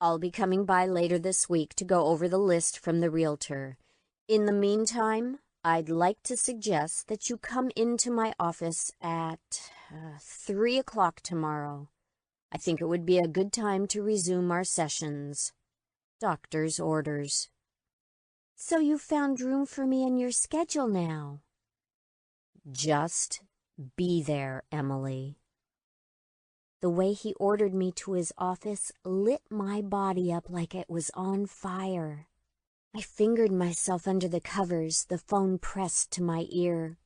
I'll be coming by later this week to go over the list from the realtor. In the meantime, I'd like to suggest that you come into my office at 3 o'clock tomorrow. I think it would be a good time to resume our sessions. Doctor's orders. So you found room for me in your schedule now. Just be there, Emily. The way he ordered me to his office lit my body up like it was on fire. I fingered myself under the covers, the phone pressed to my ear,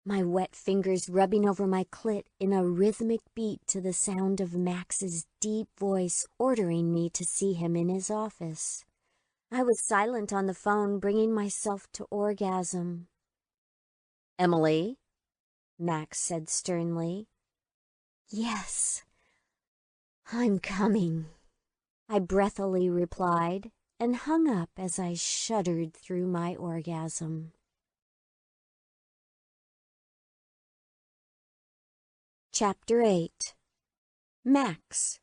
my wet fingers rubbing over my clit in a rhythmic beat to the sound of Max's deep voice ordering me to see him in his office. I was silent on the phone, bringing myself to orgasm. Emily, Max said sternly. Yes, I'm coming, I breathily replied, and hung up as I shuddered through my orgasm. Chapter 8. Max.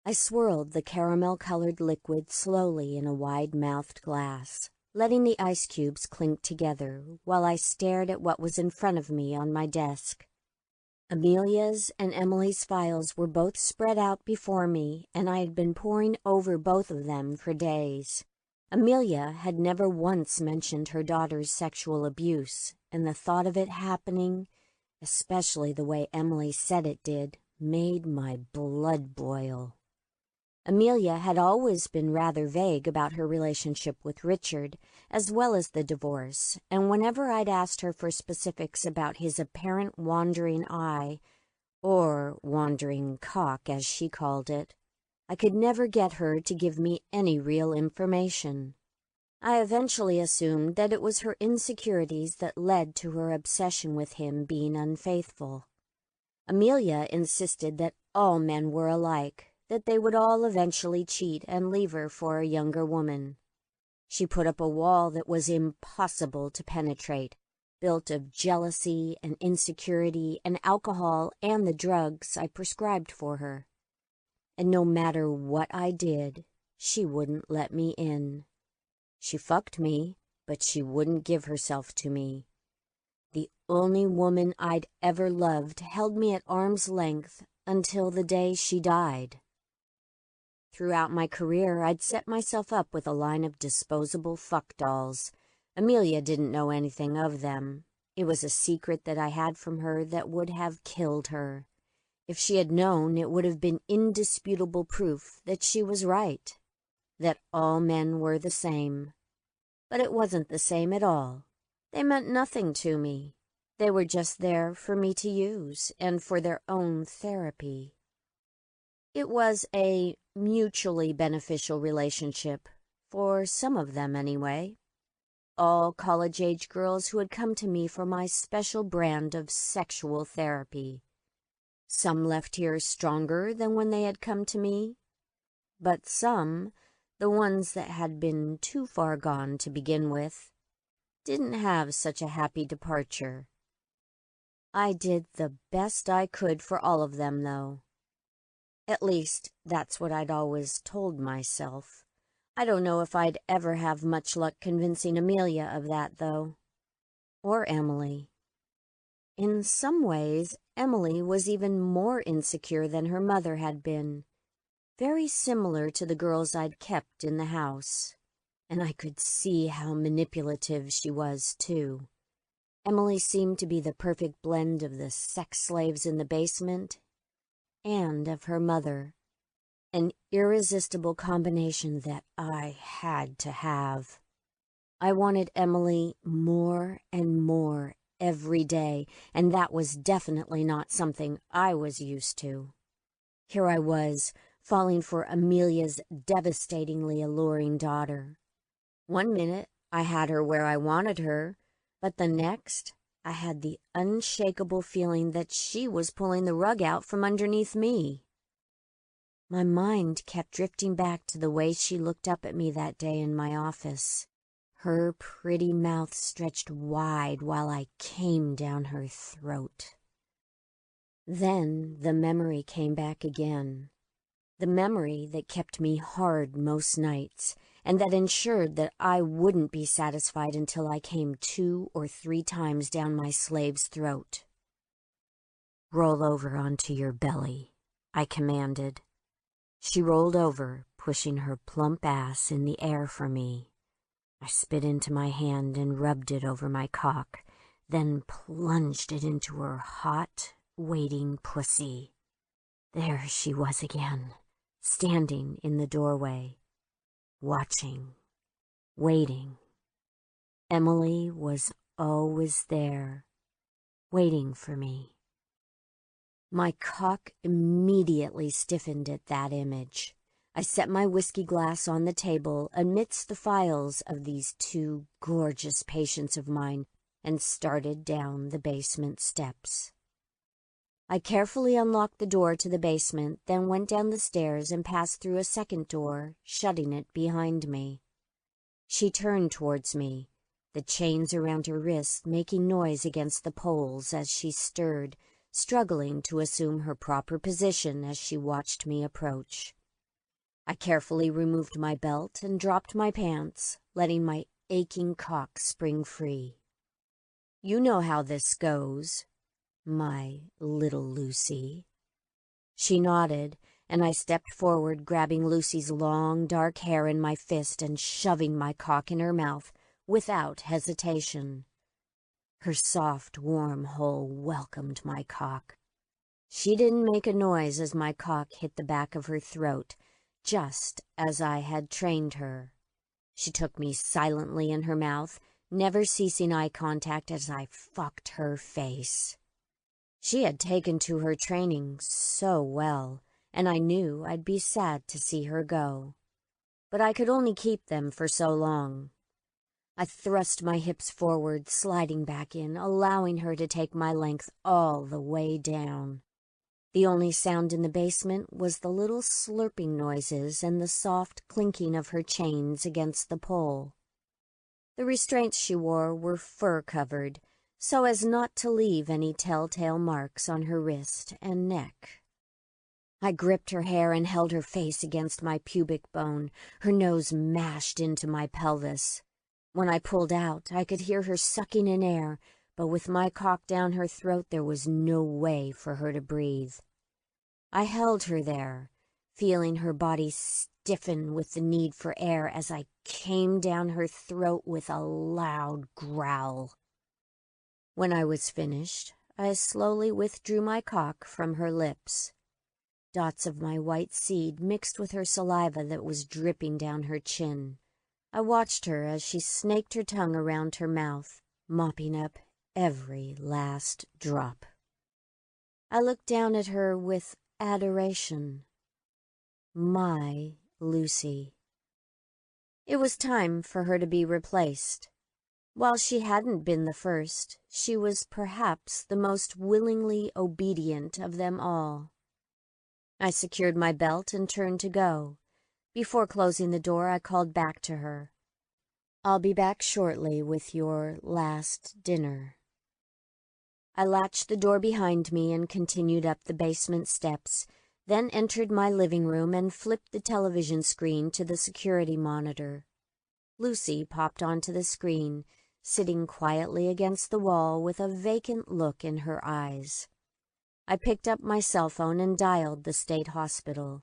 I swirled the caramel-colored liquid slowly in a wide-mouthed glass, letting the ice cubes clink together while I stared at what was in front of me on my desk. Amelia's and Emily's files were both spread out before me, and I had been poring over both of them for days. Amelia had never once mentioned her daughter's sexual abuse, and the thought of it happening, especially the way Emily said it did, made my blood boil. Amelia had always been rather vague about her relationship with Richard, as well as the divorce, and whenever I'd asked her for specifics about his apparent wandering eye, or wandering cock as she called it, I could never get her to give me any real information. I eventually assumed that it was her insecurities that led to her obsession with him being unfaithful. Amelia insisted that all men were alike, that they would all eventually cheat and leave her for a younger woman. She put up a wall that was impossible to penetrate, built of jealousy and insecurity and alcohol and the drugs I prescribed for her. And no matter what I did, she wouldn't let me in. She fucked me, but she wouldn't give herself to me. The only woman I'd ever loved held me at arm's length until the day she died. Throughout my career, I'd set myself up with a line of disposable fuck dolls. Amelia didn't know anything of them. It was a secret that I had from her that would have killed her. If she had known, it would have been indisputable proof that she was right, that all men were the same. But it wasn't the same at all. They meant nothing to me. They were just there for me to use and for their own therapy. It was a mutually beneficial relationship, for some of them anyway. All college-age girls who had come to me for my special brand of sexual therapy. Some left here stronger than when they had come to me, but some, the ones that had been too far gone to begin with, didn't have such a happy departure. I did the best I could for all of them, though. At least, that's what I'd always told myself. I don't know if I'd ever have much luck convincing Amelia of that, though. Or Emily. In some ways, Emily was even more insecure than her mother had been. Very similar to the girls I'd kept in the house. And I could see how manipulative she was, too. Emily seemed to be the perfect blend of the sex slaves in the basement and of her mother, an irresistible combination that I had to have. I wanted Emily more and more every day, and that was definitely not something I was used to. Here I was, falling for Amelia's devastatingly alluring daughter. One minute I had her where I wanted her, but the next I had the unshakable feeling that she was pulling the rug out from underneath me. My mind kept drifting back to the way she looked up at me that day in my office, her pretty mouth stretched wide while I came down her throat. Then the memory came back again, the memory that kept me hard most nights, and that ensured that I wouldn't be satisfied until I came 2 or 3 times down my slave's throat. "Roll over onto your belly," I commanded. She rolled over, pushing her plump ass in the air for me. I spit into my hand and rubbed it over my cock, then plunged it into her hot, waiting pussy. There she was again, standing in the doorway, watching, waiting. Emily was always there, waiting for me. My cock immediately stiffened at that image. I set my whiskey glass on the table amidst the files of these two gorgeous patients of mine and started down the basement steps. I carefully unlocked the door to the basement, then went down the stairs and passed through a second door, shutting it behind me. She turned towards me, the chains around her wrists making noise against the poles as she stirred, struggling to assume her proper position as she watched me approach. I carefully removed my belt and dropped my pants, letting my aching cock spring free. You know how this goes, my little Lucy. She nodded, and I stepped forward, grabbing Lucy's long, dark hair in my fist and shoving my cock in her mouth without hesitation. Her soft, warm hole welcomed my cock. She didn't make a noise as my cock hit the back of her throat, just as I had trained her. She took me silently in her mouth, never ceasing eye contact as I fucked her face. She had taken to her training so well, and I knew I'd be sad to see her go. But I could only keep them for so long. I thrust my hips forward, sliding back in, allowing her to take my length all the way down. The only sound in the basement was the little slurping noises and the soft clinking of her chains against the pole. The restraints she wore were fur-covered, so as not to leave any telltale marks on her wrist and neck. I gripped her hair and held her face against my pubic bone, her nose mashed into my pelvis. When I pulled out, I could hear her sucking in air, but with my cock down her throat there was no way for her to breathe. I held her there, feeling her body stiffen with the need for air as I came down her throat with a loud growl. When I was finished, I slowly withdrew my cock from her lips. Dots of my white seed mixed with her saliva that was dripping down her chin. I watched her as she snaked her tongue around her mouth, mopping up every last drop. I looked down at her with adoration. My Lucy. It was time for her to be replaced. While she hadn't been the first, she was perhaps the most willingly obedient of them all. I secured my belt and turned to go. Before closing the door, I called back to her. "I'll be back shortly with your last dinner." I latched the door behind me and continued up the basement steps, then entered my living room and flipped the television screen to the security monitor. Lucy popped onto the screen, sitting quietly against the wall with a vacant look in her eyes. I picked up my cell phone and dialed the state hospital.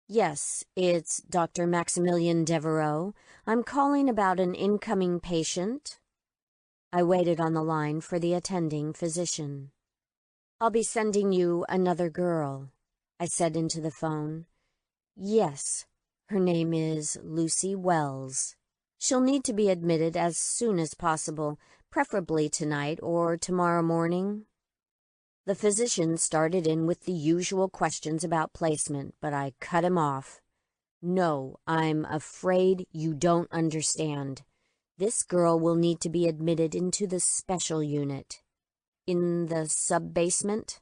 "Yes, it's Dr. Maximilian Devereaux. I'm calling about an incoming patient." I waited on the line for the attending physician. "I'll be sending you another girl," I said into the phone. "Yes, her name is Lucy Wells. She'll need to be admitted as soon as possible, preferably tonight or tomorrow morning." The physician started in with the usual questions about placement, but I cut him off. "No, I'm afraid you don't understand. This girl will need to be admitted into the special unit. In the sub-basement?"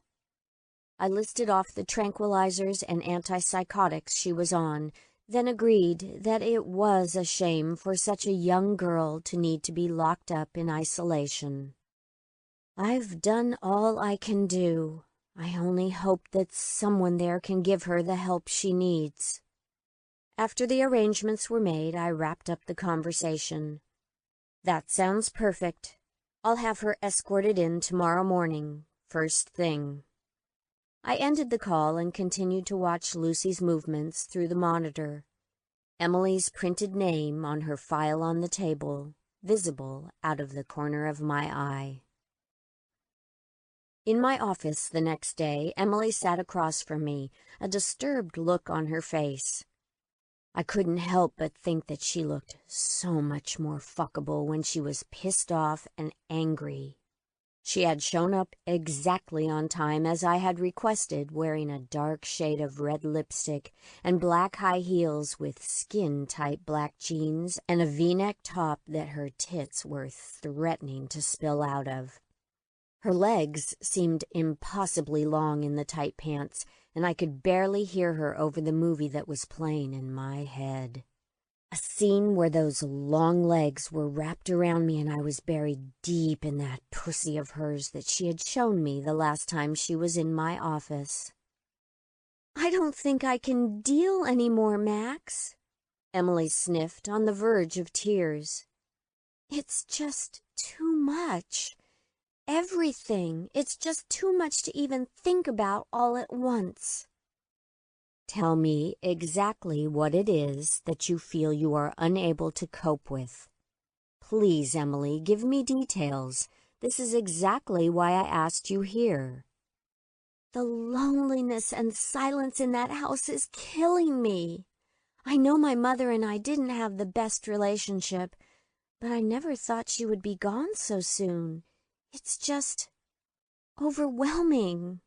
I listed off the tranquilizers and antipsychotics she was on, then agreed that it was a shame for such a young girl to need to be locked up in isolation. "I've done all I can do. I only hope that someone there can give her the help she needs." After the arrangements were made, I wrapped up the conversation. "That sounds perfect. I'll have her escorted in tomorrow morning, first thing." I ended the call and continued to watch Lucy's movements through the monitor. Emily's printed name on her file on the table, visible out of the corner of my eye. In my office the next day, Emily sat across from me, a disturbed look on her face. I couldn't help but think that she looked so much more fuckable when she was pissed off and angry. She had shown up exactly on time as I had requested, wearing a dark shade of red lipstick and black high heels with skin-tight black jeans and a V-neck top that her tits were threatening to spill out of. Her legs seemed impossibly long in the tight pants, and I could barely hear her over the movie that was playing in my head. A scene where those long legs were wrapped around me and I was buried deep in that pussy of hers that she had shown me the last time she was in my office. "I don't think I can deal any more, Max," Emily sniffed, on the verge of tears. "It's just too much. Everything. It's just too much to even think about all at once." Tell me exactly what it is that you feel you are unable to cope with. Please, Emily, give me details. This is exactly why I asked you here. The loneliness and silence in that house is killing me. I know my mother and I didn't have the best relationship, but I never thought she would be gone so soon. It's just overwhelming.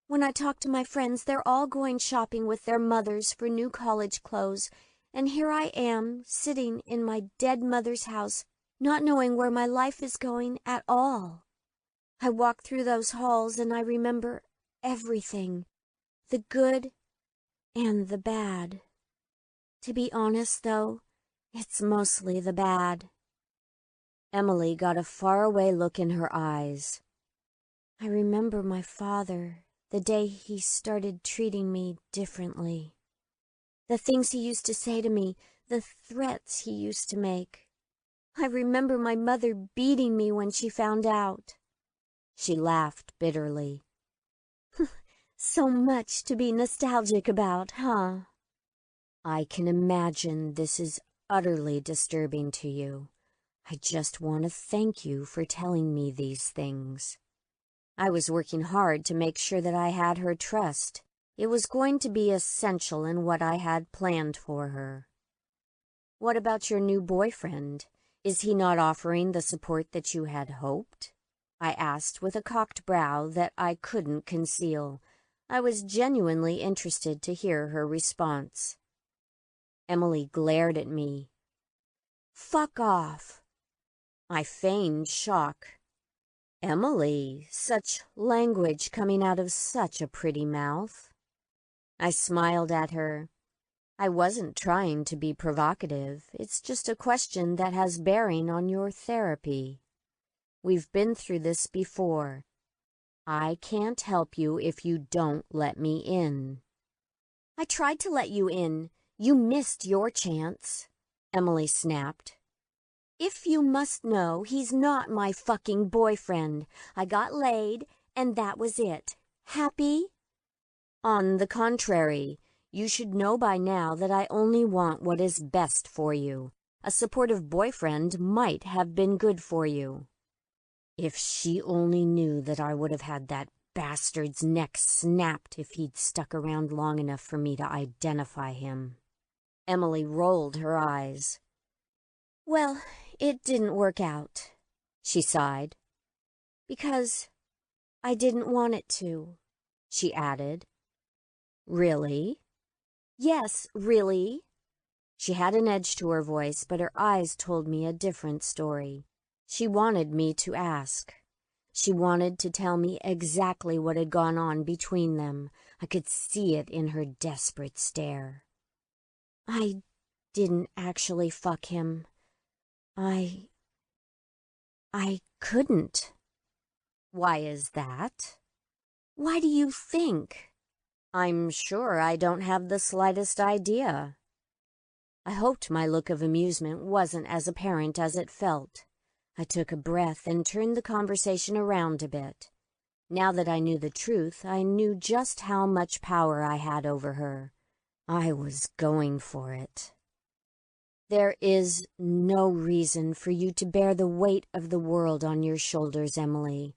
When I talk to my friends, they're all going shopping with their mothers for new college clothes, and here I am, sitting in my dead mother's house, not knowing where my life is going at all. I walk through those halls and I remember everything, the good and the bad. To be honest, though, it's mostly the bad. Emily got a faraway look in her eyes. I remember my father, the day he started treating me differently. The things he used to say to me, the threats he used to make. I remember my mother beating me when she found out. She laughed bitterly. So much to be nostalgic about, huh? I can imagine this is utterly disturbing to you. I just want to thank you for telling me these things. I was working hard to make sure that I had her trust. It was going to be essential in what I had planned for her. What about your new boyfriend? Is he not offering the support that you had hoped? I asked with a cocked brow that I couldn't conceal. I was genuinely interested to hear her response. Emily glared at me. Fuck off. I feigned shock. Emily, such language coming out of such a pretty mouth. I smiled at her. I wasn't trying to be provocative. It's just a question that has bearing on your therapy. We've been through this before. I can't help you if you don't let me in. I tried to let you in. You missed your chance, Emily snapped. If you must know, he's not my fucking boyfriend. I got laid, and that was it. Happy? On the contrary, you should know by now that I only want what is best for you. A supportive boyfriend might have been good for you. If she only knew that I would have had that bastard's neck snapped if he'd stuck around long enough for me to identify him. Emily rolled her eyes. Well, it didn't work out, she sighed. Because I didn't want it to, she added. Really? Yes, really. She had an edge to her voice, but her eyes told me a different story. She wanted me to ask. She wanted to tell me exactly what had gone on between them. I could see it in her desperate stare. I didn't actually fuck him. I couldn't. Why is that? Why do you think? I'm sure I don't have the slightest idea. I hoped my look of amusement wasn't as apparent as it felt. I took a breath and turned the conversation around a bit. Now that I knew the truth, I knew just how much power I had over her. I was going for it. There is no reason for you to bear the weight of the world on your shoulders, Emily.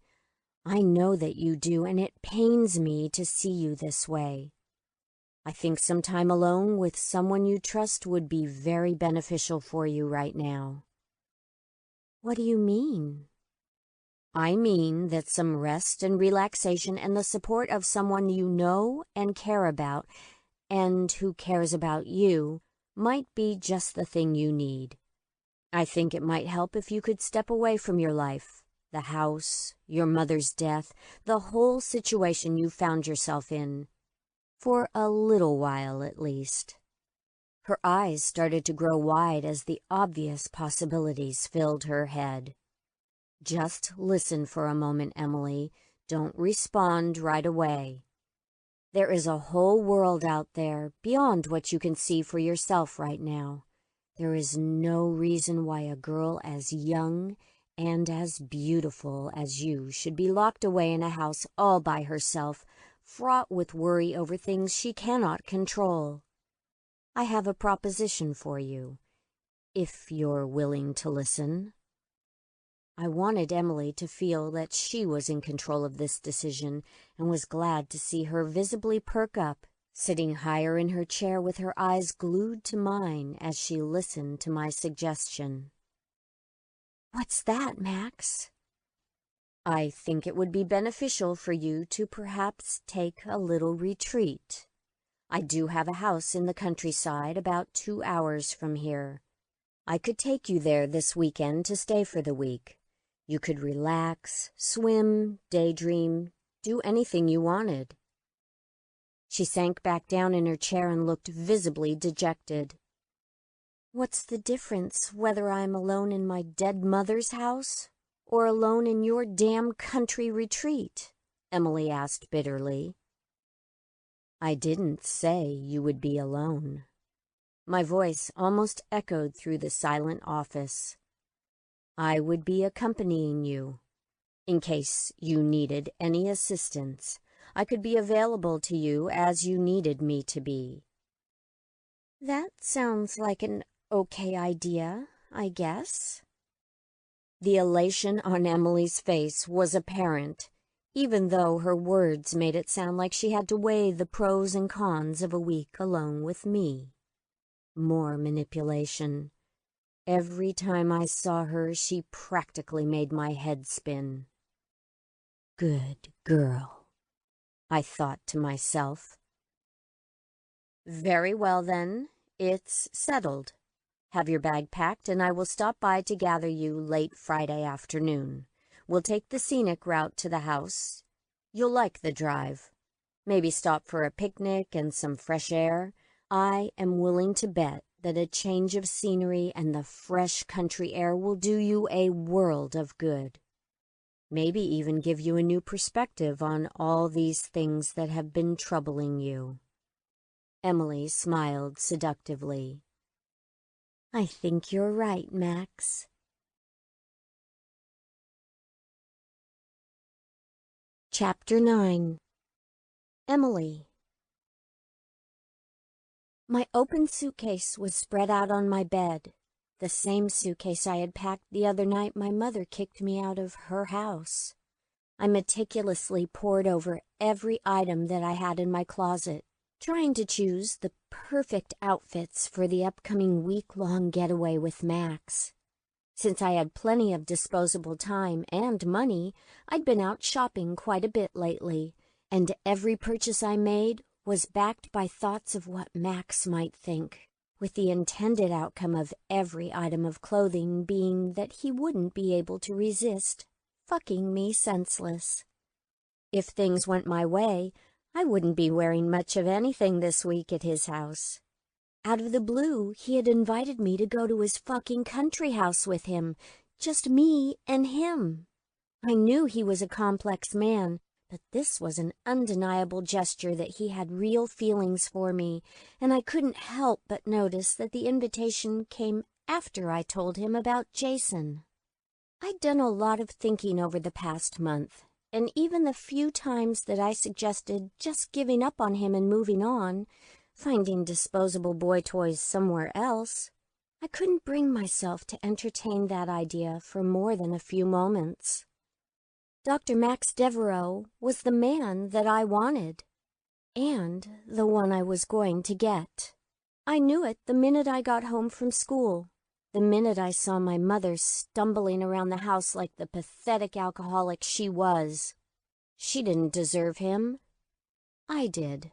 I know that you do, and it pains me to see you this way. I think some time alone with someone you trust would be very beneficial for you right now. What do you mean? I mean that some rest and relaxation and the support of someone you know and care about, and who cares about you, might be just the thing you need. I think it might help if you could step away from your life, the house, your mother's death, the whole situation you found yourself in. For a little while, at least. Her eyes started to grow wide as the obvious possibilities filled her head. Just listen for a moment, Emily. Don't respond right away. There is a whole world out there beyond what you can see for yourself right now. There is no reason why a girl as young and as beautiful as you should be locked away in a house all by herself, fraught with worry over things she cannot control. I have a proposition for you, if you're willing to listen. I wanted Emily to feel that she was in control of this decision, and was glad to see her visibly perk up, sitting higher in her chair with her eyes glued to mine as she listened to my suggestion. What's that, Max? I think it would be beneficial for you to perhaps take a little retreat. I do have a house in the countryside about 2 hours from here. I could take you there this weekend to stay for the week. You could relax, swim, daydream, do anything you wanted. She sank back down in her chair and looked visibly dejected. What's the difference whether I'm alone in my dead mother's house or alone in your damn country retreat? Emily asked bitterly. I didn't say you would be alone. My voice almost echoed through the silent office. I would be accompanying you. In case you needed any assistance, I could be available to you as you needed me to be. That sounds like an okay idea, I guess. The elation on Emily's face was apparent, even though her words made it sound like she had to weigh the pros and cons of a week alone with me. More manipulation. Every time I saw her, she practically made my head spin. Good girl, I thought to myself. Very well, then. It's settled. Have your bag packed, and I will stop by to gather you late Friday afternoon. We'll take the scenic route to the house. You'll like the drive. Maybe stop for a picnic and some fresh air. I am willing to bet that a change of scenery and the fresh country air will do you a world of good. Maybe even give you a new perspective on all these things that have been troubling you. Emily smiled seductively. I think you're right, Max. Chapter 9. Emily. My open suitcase was spread out on my bed, the same suitcase I had packed the other night my mother kicked me out of her house. I meticulously pored over every item that I had in my closet, trying to choose the perfect outfits for the upcoming week-long getaway with Max. Since I had plenty of disposable time and money, I'd been out shopping quite a bit lately, and every purchase I made was backed by thoughts of what Max might think, with the intended outcome of every item of clothing being that he wouldn't be able to resist fucking me senseless. If things went my way, I wouldn't be wearing much of anything this week at his house. Out of the blue, he had invited me to go to his fucking country house with him, just me and him. I knew he was a complex man, but this was an undeniable gesture that he had real feelings for me, and I couldn't help but notice that the invitation came after I told him about Jason. I'd done a lot of thinking over the past month, and even the few times that I suggested just giving up on him and moving on, finding disposable boy toys somewhere else, I couldn't bring myself to entertain that idea for more than a few moments. Dr. Max Devereaux was the man that I wanted, and the one I was going to get. I knew it the minute I got home from school, the minute I saw my mother stumbling around the house like the pathetic alcoholic she was. She didn't deserve him. I did.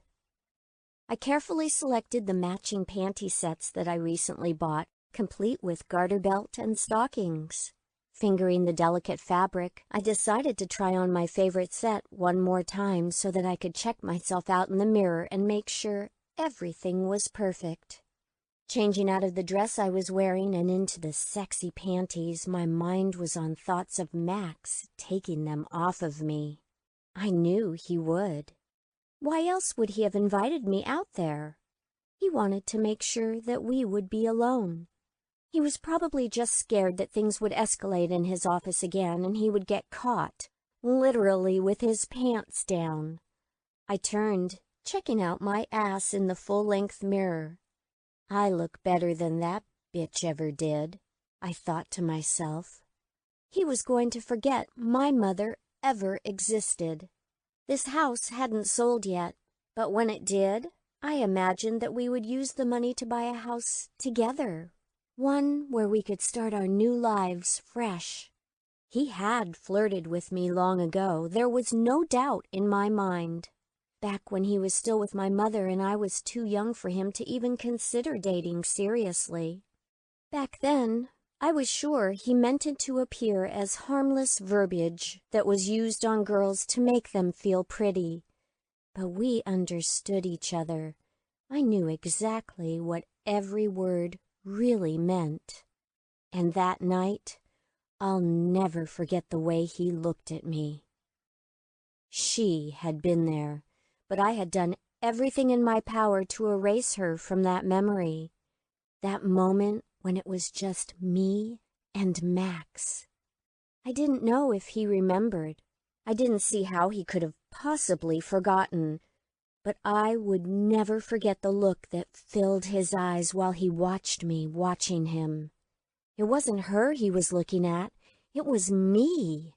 I carefully selected the matching panty sets that I recently bought, complete with garter belt and stockings. Fingering the delicate fabric, I decided to try on my favorite set one more time so that I could check myself out in the mirror and make sure everything was perfect. Changing out of the dress I was wearing and into the sexy panties, my mind was on thoughts of Max taking them off of me. I knew he would. Why else would he have invited me out there? He wanted to make sure that we would be alone. He was probably just scared that things would escalate in his office again and he would get caught, literally with his pants down. I turned, checking out my ass in the full-length mirror. I look better than that bitch ever did, I thought to myself. He was going to forget my mother ever existed. This house hadn't sold yet, but when it did, I imagined that we would use the money to buy a house together. One where we could start our new lives fresh. He had flirted with me long ago, there was no doubt in my mind. Back when he was still with my mother and I was too young for him to even consider dating seriously. Back then, I was sure he meant it to appear as harmless verbiage that was used on girls to make them feel pretty. But we understood each other. I knew exactly what every word really meant. And that night, I'll never forget the way he looked at me. She had been there, but I had done everything in my power to erase her from that memory. That moment when it was just me and Max. I didn't know if he remembered. I didn't see how he could have possibly forgotten. But I would never forget the look that filled his eyes while he watched me watching him. It wasn't her he was looking at, it was me.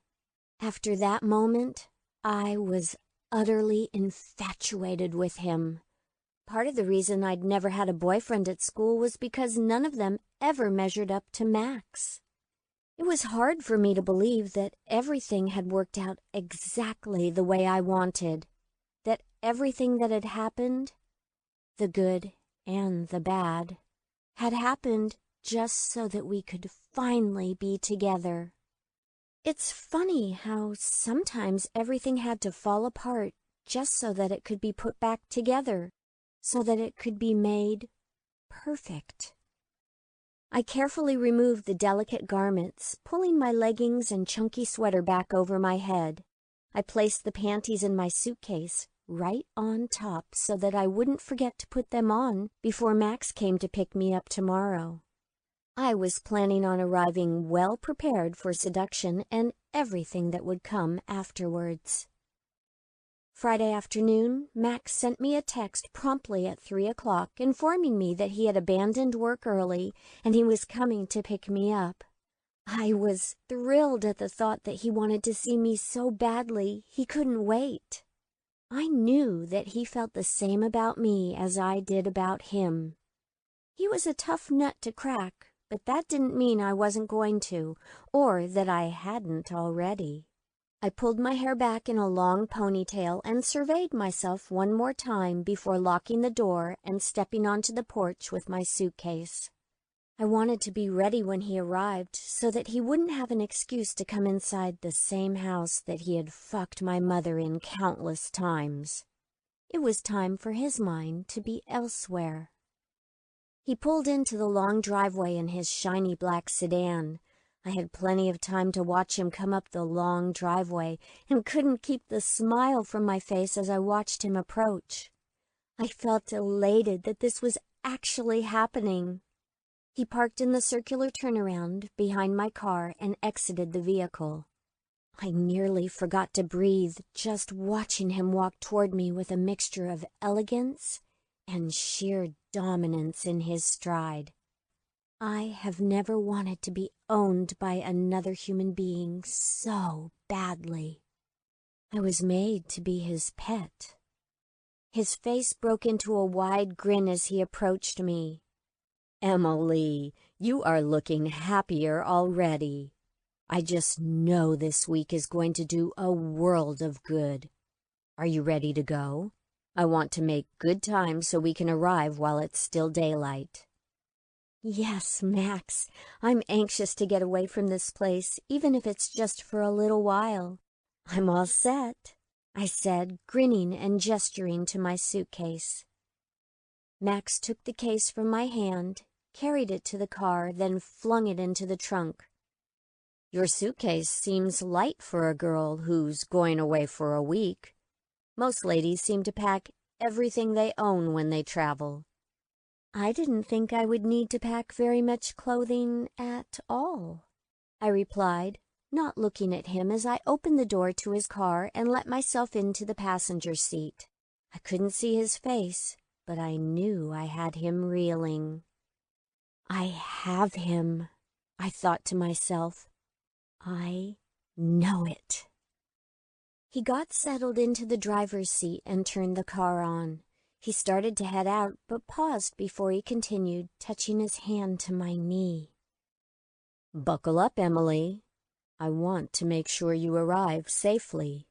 After that moment, I was utterly infatuated with him. Part of the reason I'd never had a boyfriend at school was because none of them ever measured up to Max. It was hard for me to believe that everything had worked out exactly the way I wanted. That everything that had happened, the good and the bad, had happened just so that we could finally be together. It's funny how sometimes everything had to fall apart just so that it could be put back together, so that it could be made perfect. I carefully removed the delicate garments, pulling my leggings and chunky sweater back over my head. I placed the panties in my suitcase, right on top so that I wouldn't forget to put them on before Max came to pick me up tomorrow. I was planning on arriving well prepared for seduction and everything that would come afterwards. Friday afternoon, Max sent me a text promptly at 3 o'clock informing me that he had abandoned work early and he was coming to pick me up. I was thrilled at the thought that he wanted to see me so badly he couldn't wait. I knew that he felt the same about me as I did about him. He was a tough nut to crack, but that didn't mean I wasn't going to, or that I hadn't already. I pulled my hair back in a long ponytail and surveyed myself one more time before locking the door and stepping onto the porch with my suitcase. I wanted to be ready when he arrived so that he wouldn't have an excuse to come inside the same house that he had fucked my mother in countless times. It was time for his mind to be elsewhere. He pulled into the long driveway in his shiny black sedan. I had plenty of time to watch him come up the long driveway and couldn't keep the smile from my face as I watched him approach. I felt elated that this was actually happening. He parked in the circular turnaround behind my car and exited the vehicle. I nearly forgot to breathe just watching him walk toward me with a mixture of elegance and sheer dominance in his stride. I have never wanted to be owned by another human being so badly. I was made to be his pet. His face broke into a wide grin as he approached me. Emily, you are looking happier already. I just know this week is going to do a world of good. Are you ready to go? I want to make good time so we can arrive while it's still daylight. Yes, Max. I'm anxious to get away from this place, even if it's just for a little while. I'm all set, I said, grinning and gesturing to my suitcase. Max took the case from my hand, carried it to the car, then flung it into the trunk. Your suitcase seems light for a girl who's going away for a week. Most ladies seem to pack everything they own when they travel. I didn't think I would need to pack very much clothing at all, I replied, not looking at him as I opened the door to his car and let myself into the passenger seat. I couldn't see his face, but I knew I had him reeling. I have him, I thought to myself. I know it. He got settled into the driver's seat and turned the car on. He started to head out, but paused before he continued, touching his hand to my knee. Buckle up, Emily. I want to make sure you arrive safely.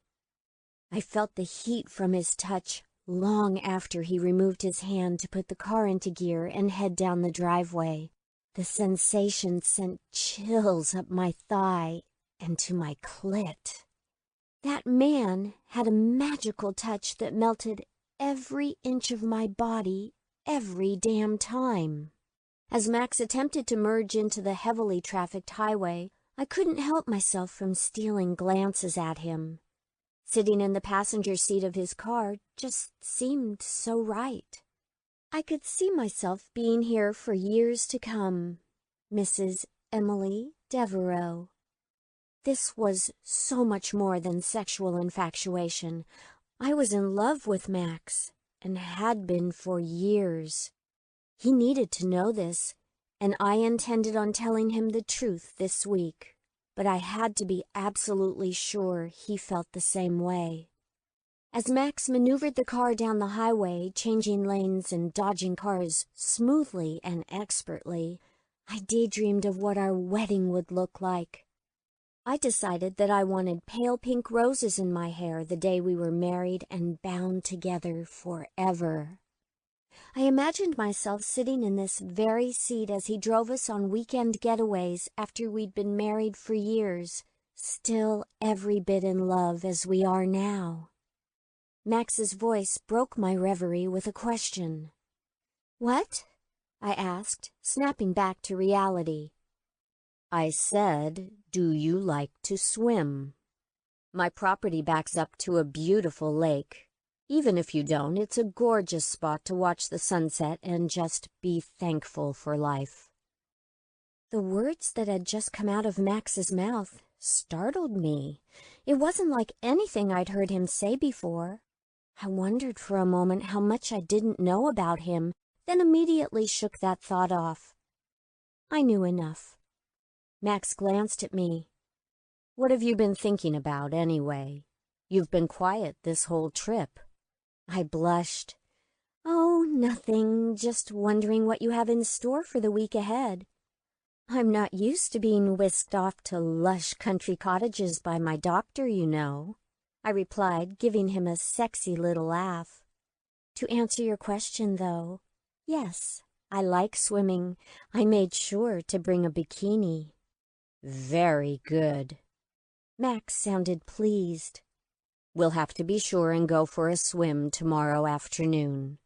I felt the heat from his touch long after he removed his hand to put the car into gear and head down the driveway. The sensation sent chills up my thigh and to my clit. That man had a magical touch that melted every inch of my body every damn time. As Max attempted to merge into the heavily trafficked highway, I couldn't help myself from stealing glances at him. Sitting in the passenger seat of his car just seemed so right. I could see myself being here for years to come, Mrs. Emily Devereaux. This was so much more than sexual infatuation. I was in love with Max, and had been for years. He needed to know this, and I intended on telling him the truth this week. But I had to be absolutely sure he felt the same way. As Max maneuvered the car down the highway, changing lanes and dodging cars smoothly and expertly, I daydreamed of what our wedding would look like. I decided that I wanted pale pink roses in my hair the day we were married and bound together forever. I imagined myself sitting in this very seat as he drove us on weekend getaways after we'd been married for years, still every bit in love as we are now. Max's voice broke my reverie with a question. "What?" I asked, snapping back to reality. I said, do you like to swim? My property backs up to a beautiful lake. Even if you don't, it's a gorgeous spot to watch the sunset and just be thankful for life. The words that had just come out of Max's mouth startled me. It wasn't like anything I'd heard him say before. I wondered for a moment how much I didn't know about him, then immediately shook that thought off. I knew enough. Max glanced at me. What have you been thinking about, anyway? You've been quiet this whole trip. I blushed. Oh, nothing, just wondering what you have in store for the week ahead. I'm not used to being whisked off to lush country cottages by my doctor, you know, I replied, giving him a sexy little laugh. To answer your question, though, yes, I like swimming. I made sure to bring a bikini. Very good. Max sounded pleased. We'll have to be sure and go for a swim tomorrow afternoon.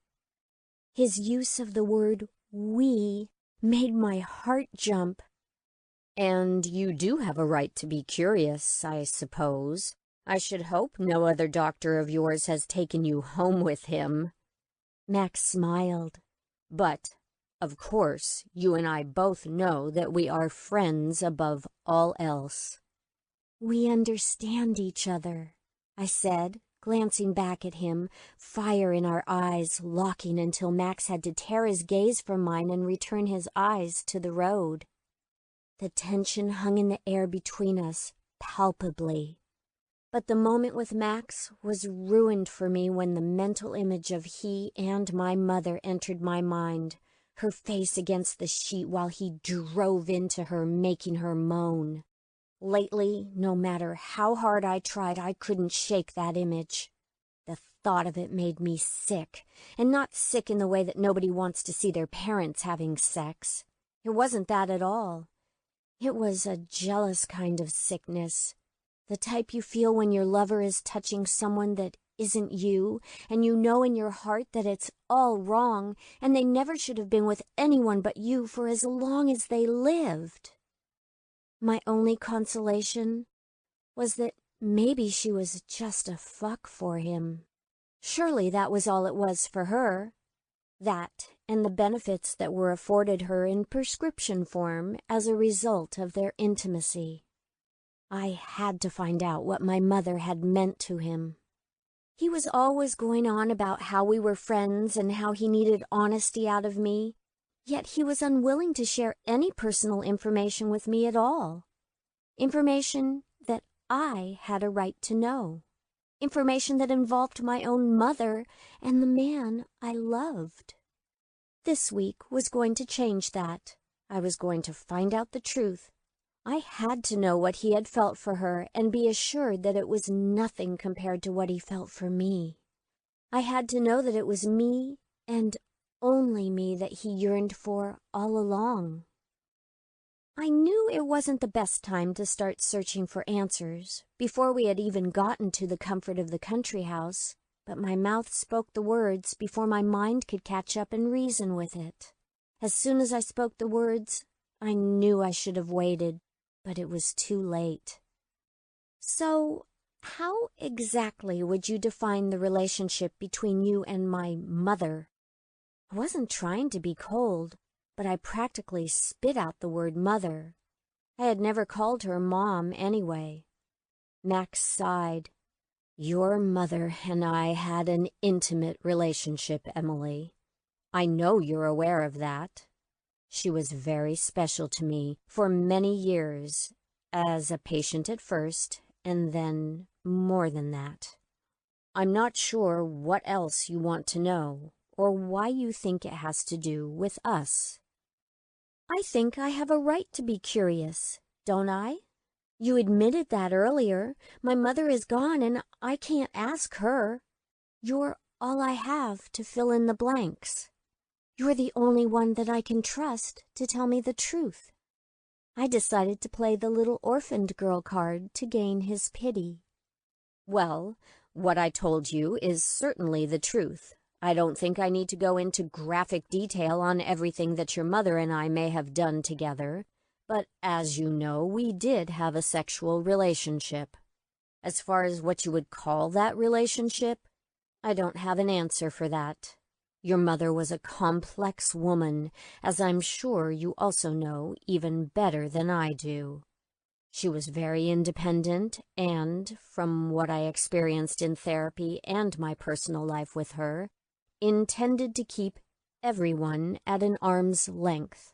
His use of the word we made my heart jump. And you do have a right to be curious, I suppose. I should hope no other doctor of yours has taken you home with him. Max smiled. But, of course, you and I both know that we are friends above all else. We understand each other, I said, glancing back at him, fire in our eyes, locking until Max had to tear his gaze from mine and return his eyes to the road. The tension hung in the air between us, palpably. But the moment with Max was ruined for me when the mental image of he and my mother entered my mind, her face against the sheet while he drove into her, making her moan. Lately, no matter how hard I tried, I couldn't shake that image. The thought of it made me sick, and not sick in the way that nobody wants to see their parents having sex. It wasn't that at all. It was a jealous kind of sickness, the type you feel when your lover is touching someone that isn't you, and you know in your heart that it's all wrong, and they never should have been with anyone but you for as long as they lived. My only consolation was that maybe she was just a fuck for him. Surely that was all it was for her. That and the benefits that were afforded her in prescription form as a result of their intimacy. I had to find out what my mother had meant to him. He was always going on about how we were friends and how he needed honesty out of me, yet he was unwilling to share any personal information with me at all. Information that I had a right to know. Information that involved my own mother and the man I loved. This week was going to change that. I was going to find out the truth. I had to know what he had felt for her and be assured that it was nothing compared to what he felt for me. I had to know that it was me and only me that he yearned for all along. I knew it wasn't the best time to start searching for answers before we had even gotten to the comfort of the country house, but my mouth spoke the words before my mind could catch up and reason with it. As soon as I spoke the words, I knew I should have waited, but it was too late. So, how exactly would you define the relationship between you and my mother? I wasn't trying to be cold, but I practically spit out the word mother. I had never called her Mom anyway. Max sighed. Your mother and I had an intimate relationship, Emily. I know you're aware of that. She was very special to me for many years, as a patient at first, and then more than that. I'm not sure what else you want to know, or why you think it has to do with us. I think I have a right to be curious, don't I? You admitted that earlier. My mother is gone and I can't ask her. You're all I have to fill in the blanks. You're the only one that I can trust to tell me the truth. I decided to play the little orphaned girl card to gain his pity. Well, what I told you is certainly the truth. I don't think I need to go into graphic detail on everything that your mother and I may have done together, but as you know, we did have a sexual relationship. As far as what you would call that relationship, I don't have an answer for that. Your mother was a complex woman, as I'm sure you also know even better than I do. She was very independent and, from what I experienced in therapy and my personal life with her, intended to keep everyone at an arm's length.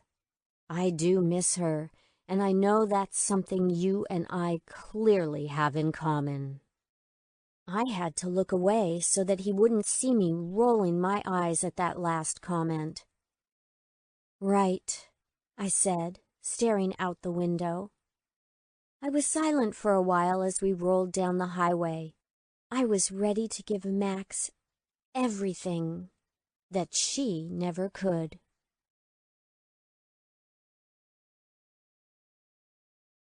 I do miss her, and I know that's something you and I clearly have in common. I had to look away so that he wouldn't see me rolling my eyes at that last comment. Right, I said, staring out the window. I was silent for a while as we rolled down the highway. I was ready to give Max everything that she never could.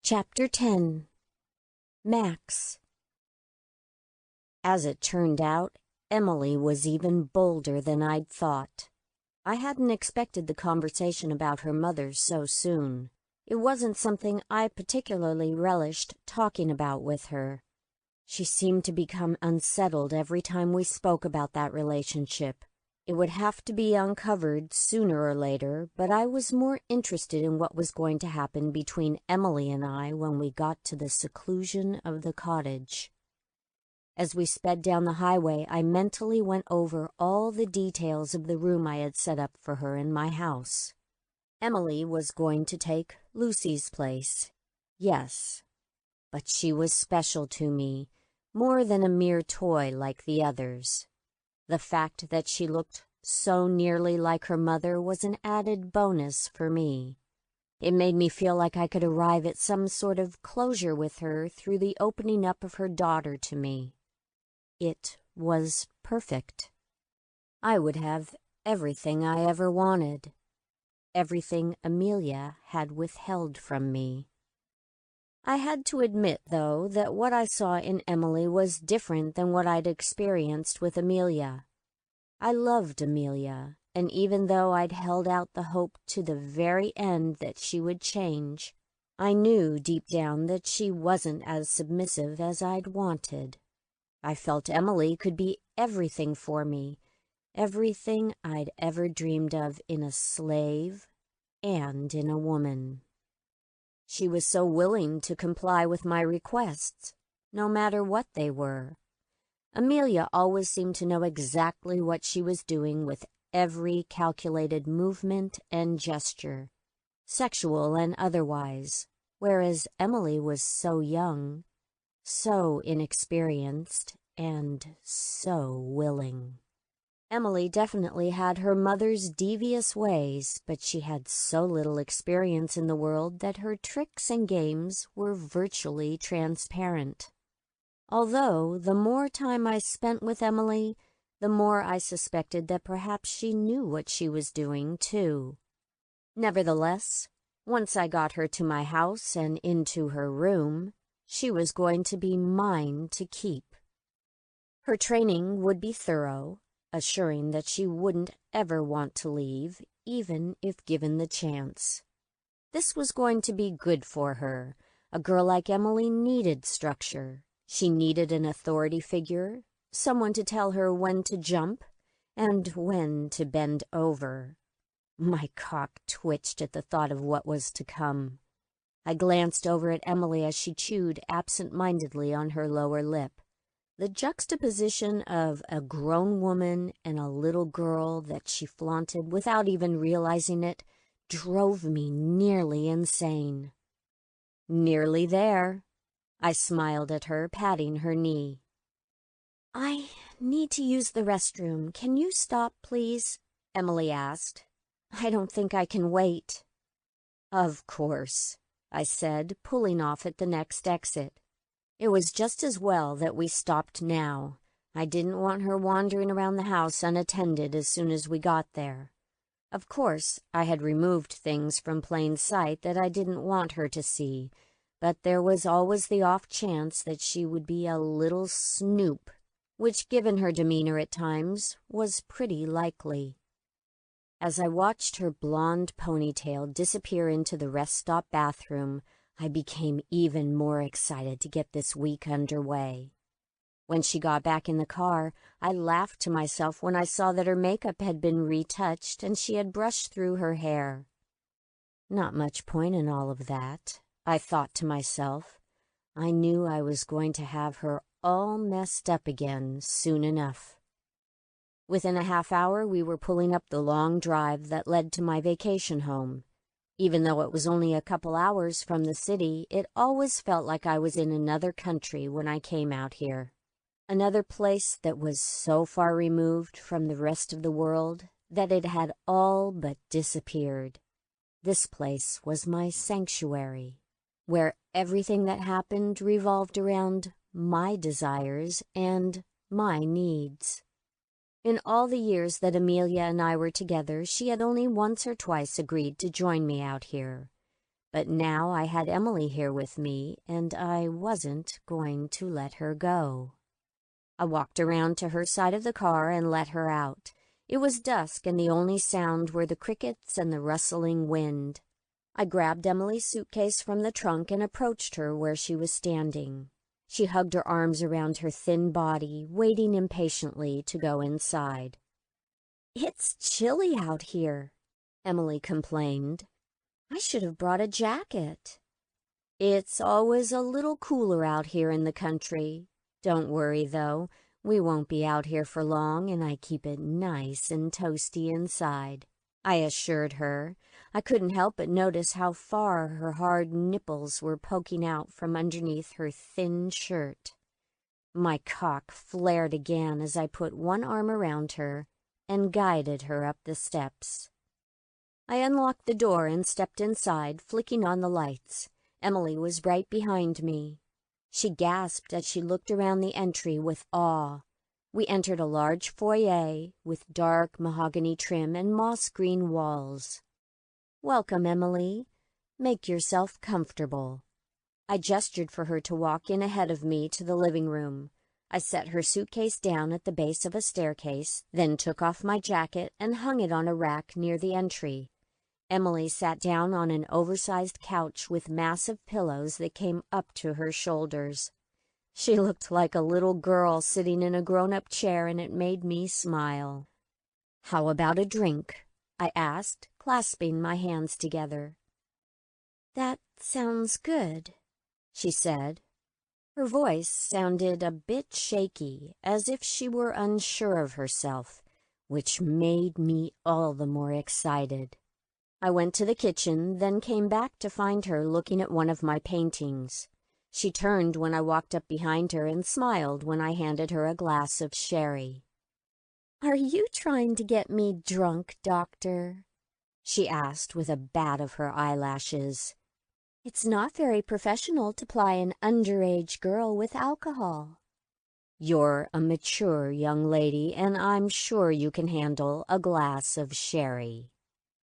Chapter 10. Max. As it turned out, Emily was even bolder than I'd thought. I hadn't expected the conversation about her mother so soon. It wasn't something I particularly relished talking about with her. She seemed to become unsettled every time we spoke about that relationship. It would have to be uncovered sooner or later, but I was more interested in what was going to happen between Emily and I when we got to the seclusion of the cottage. As we sped down the highway, I mentally went over all the details of the room I had set up for her in my house. Emily was going to take Lucy's place. Yes, but she was special to me, more than a mere toy like the others. The fact that she looked so nearly like her mother was an added bonus for me. It made me feel like I could arrive at some sort of closure with her through the opening up of her daughter to me. It was perfect. I would have everything I ever wanted, everything Amelia had withheld from me. I had to admit, though, that what I saw in Emily was different than what I'd experienced with Amelia. I loved Amelia, and even though I'd held out the hope to the very end that she would change, I knew deep down that she wasn't as submissive as I'd wanted. I felt Emily could be everything for me, everything I'd ever dreamed of in a slave and in a woman. She was so willing to comply with my requests, no matter what they were. Amelia always seemed to know exactly what she was doing with every calculated movement and gesture, sexual and otherwise, whereas Emily was so young, so inexperienced, and so willing. Emily definitely had her mother's devious ways, but she had so little experience in the world that her tricks and games were virtually transparent. Although the more time I spent with Emily, the more I suspected that perhaps she knew what she was doing, too. Nevertheless, once I got her to my house and into her room, she was going to be mine to keep. Her training would be thorough, assuring that she wouldn't ever want to leave, even if given the chance. This was going to be good for her. A girl like Emily needed structure. She needed an authority figure, someone to tell her when to jump and when to bend over. My cock twitched at the thought of what was to come. I glanced over at Emily as she chewed absent-mindedly on her lower lip. The juxtaposition of a grown woman and a little girl that she flaunted without even realizing it drove me nearly insane. "Nearly there," I smiled at her, patting her knee. "I need to use the restroom. Can you stop, please?" Emily asked. "I don't think I can wait." "Of course," I said, pulling off at the next exit. It was just as well that we stopped now. I didn't want her wandering around the house unattended as soon as we got there. Of course, I had removed things from plain sight that I didn't want her to see, but there was always the off chance that she would be a little snoop, which, given her demeanor at times, was pretty likely. As I watched her blonde ponytail disappear into the rest stop bathroom, I became even more excited to get this week underway. When she got back in the car, I laughed to myself when I saw that her makeup had been retouched and she had brushed through her hair. Not much point in all of that, I thought to myself. I knew I was going to have her all messed up again soon enough. Within a half hour, we were pulling up the long drive that led to my vacation home. Even though it was only a couple hours from the city, it always felt like I was in another country when I came out here. Another place that was so far removed from the rest of the world that it had all but disappeared. This place was my sanctuary, where everything that happened revolved around my desires and my needs. In all the years that Amelia and I were together, she had only once or twice agreed to join me out here. But now I had Emily here with me, and I wasn't going to let her go. I walked around to her side of the car and let her out. It was dusk, and the only sound were the crickets and the rustling wind. I grabbed Emily's suitcase from the trunk and approached her where she was standing. She hugged her arms around her thin body, waiting impatiently to go inside. "It's chilly out here," Emily complained. "I should have brought a jacket." "It's always a little cooler out here in the country. Don't worry, though. We won't be out here for long, and I keep it nice and toasty inside," I assured her. I couldn't help but notice how far her hard nipples were poking out from underneath her thin shirt. My cock flared again as I put one arm around her and guided her up the steps. I unlocked the door and stepped inside, flicking on the lights. Emily was right behind me. She gasped as she looked around the entry with awe. We entered a large foyer with dark mahogany trim and moss-green walls. "Welcome, Emily. Make yourself comfortable." I gestured for her to walk in ahead of me to the living room. I set her suitcase down at the base of a staircase, then took off my jacket and hung it on a rack near the entry. Emily sat down on an oversized couch with massive pillows that came up to her shoulders. She looked like a little girl sitting in a grown-up chair, and it made me smile. "How about a drink?" I asked, clasping my hands together. "That sounds good," she said. Her voice sounded a bit shaky, as if she were unsure of herself, which made me all the more excited. I went to the kitchen, then came back to find her looking at one of my paintings. She turned when I walked up behind her and smiled when I handed her a glass of sherry. "Are you trying to get me drunk, Doctor?" she asked with a bat of her eyelashes. "It's not very professional to ply an underage girl with alcohol." "You're a mature young lady, and I'm sure you can handle a glass of sherry.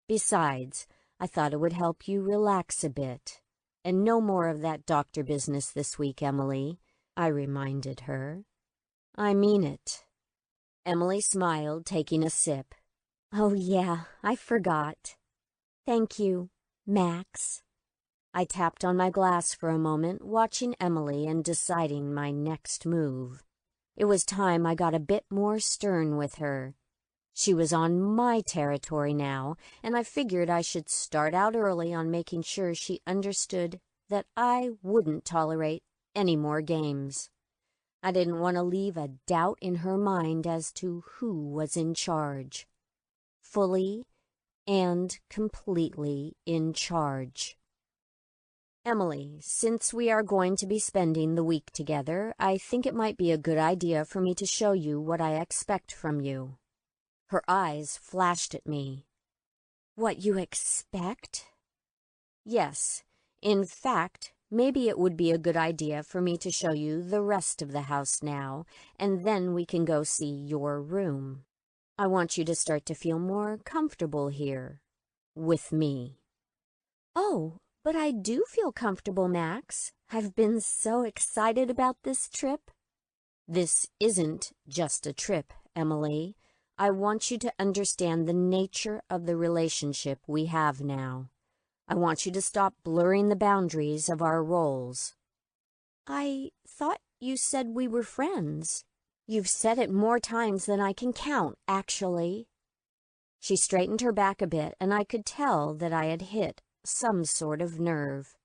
Besides, I thought it would help you relax a bit. And no more of that doctor business this week, Emily," I reminded her. "I mean it." Emily smiled, taking a sip. "Oh, yeah, I forgot. Thank you, Max." I tapped on my glass for a moment, watching Emily and deciding my next move. It was time I got a bit more stern with her. She was on my territory now, and I figured I should start out early on making sure she understood that I wouldn't tolerate any more games. I didn't want to leave a doubt in her mind as to who was in charge. Fully and completely in charge. "Emily, since we are going to be spending the week together, I think it might be a good idea for me to show you what I expect from you." Her eyes flashed at me. "What you expect?" "Yes. In fact, maybe it would be a good idea for me to show you the rest of the house now, and then we can go see your room. I want you to start to feel more comfortable here, with me." "Oh, but I do feel comfortable, Max. I've been so excited about this trip." "This isn't just a trip, Emily. I want you to understand the nature of the relationship we have now. I want you to stop blurring the boundaries of our roles." "I thought you said we were friends." "You've said it more times than I can count, actually." She straightened her back a bit, and I could tell that I had hit some sort of nerve.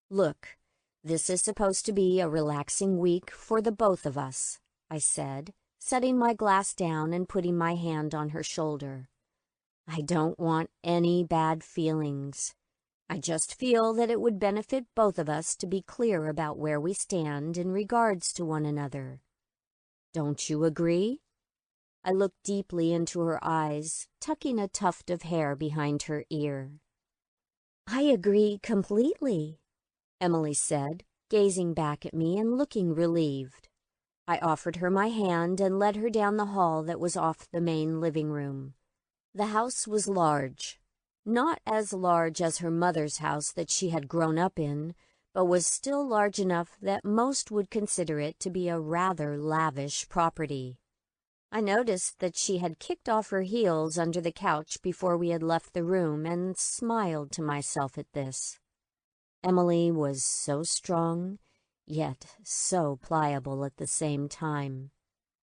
"Look, this is supposed to be a relaxing week for the both of us," I said, setting my glass down and putting my hand on her shoulder. "I don't want any bad feelings. I just feel that it would benefit both of us to be clear about where we stand in regards to one another. Don't you agree?" I looked deeply into her eyes, tucking a tuft of hair behind her ear. "I agree completely," Emily said, gazing back at me and looking relieved. I offered her my hand and led her down the hall that was off the main living room. The house was large. Not as large as her mother's house that she had grown up in, but was still large enough that most would consider it to be a rather lavish property. I noticed that she had kicked off her heels under the couch before we had left the room and smiled to myself at this. Emily was so strong, yet so pliable at the same time.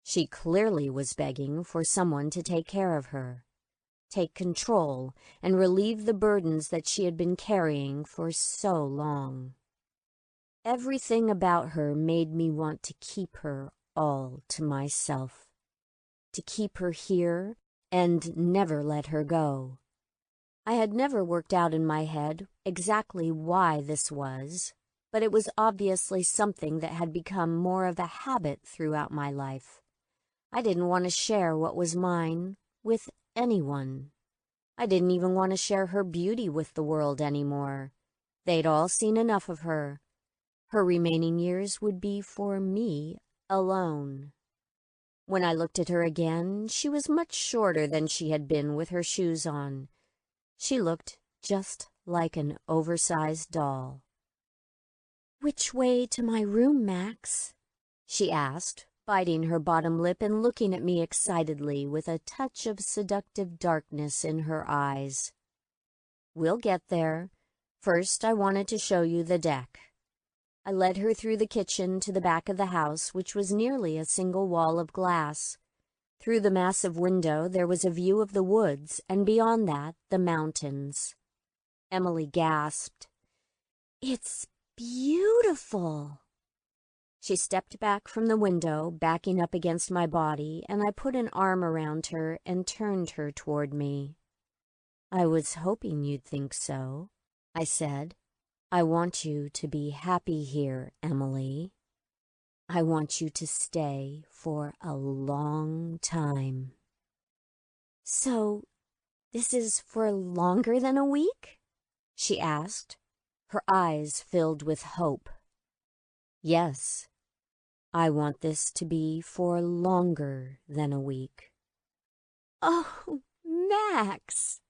She clearly was begging for someone to take care of her, take control, and relieve the burdens that she had been carrying for so long. Everything about her made me want to keep her all to myself, to keep her here and never let her go. I had never worked out in my head exactly why this was, but it was obviously something that had become more of a habit throughout my life. I didn't want to share what was mine with anyone. I didn't even want to share her beauty with the world anymore. They'd all seen enough of her. Her remaining years would be for me alone. When I looked at her again, she was much shorter than she had been with her shoes on. She looked just like an oversized doll. "Which way to my room, Max?" she asked, biting her bottom lip and looking at me excitedly with a touch of seductive darkness in her eyes. "We'll get there. First, I wanted to show you the deck." I led her through the kitchen to the back of the house, which was nearly a single wall of glass. Through the massive window there was a view of the woods, and beyond that, the mountains. Emily gasped. "It's beautiful." She stepped back from the window, backing up against my body, and I put an arm around her and turned her toward me. "I was hoping you'd think so," I said. "I want you to be happy here, Emily. I want you to stay for a long time." "So, this is for longer than a week?" she asked, her eyes filled with hope. "Yes, I want this to be for longer than a week." "Oh, Max!"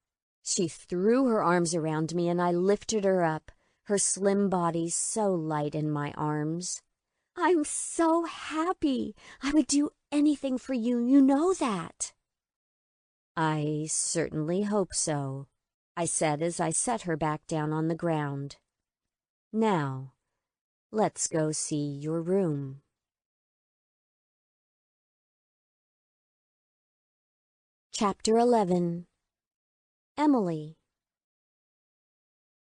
She threw her arms around me and I lifted her up, her slim body so light in my arms. "I'm so happy. I would do anything for you, you know that." "I certainly hope so," I said as I set her back down on the ground. "Now, let's go see your room." Chapter 11. Emily.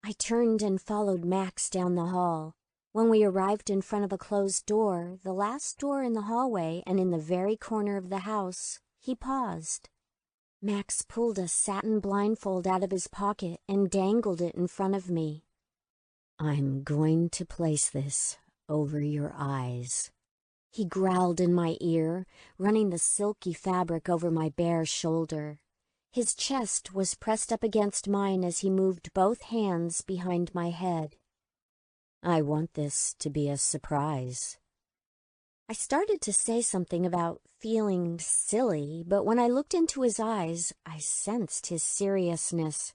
I turned and followed Max down the hall. When we arrived in front of a closed door, the last door in the hallway and in the very corner of the house, he paused. Max pulled a satin blindfold out of his pocket and dangled it in front of me. "I'm going to place this over your eyes," he growled in my ear, running the silky fabric over my bare shoulder. His chest was pressed up against mine as he moved both hands behind my head. "I want this to be a surprise." I started to say something about feeling silly, but when I looked into his eyes, I sensed his seriousness.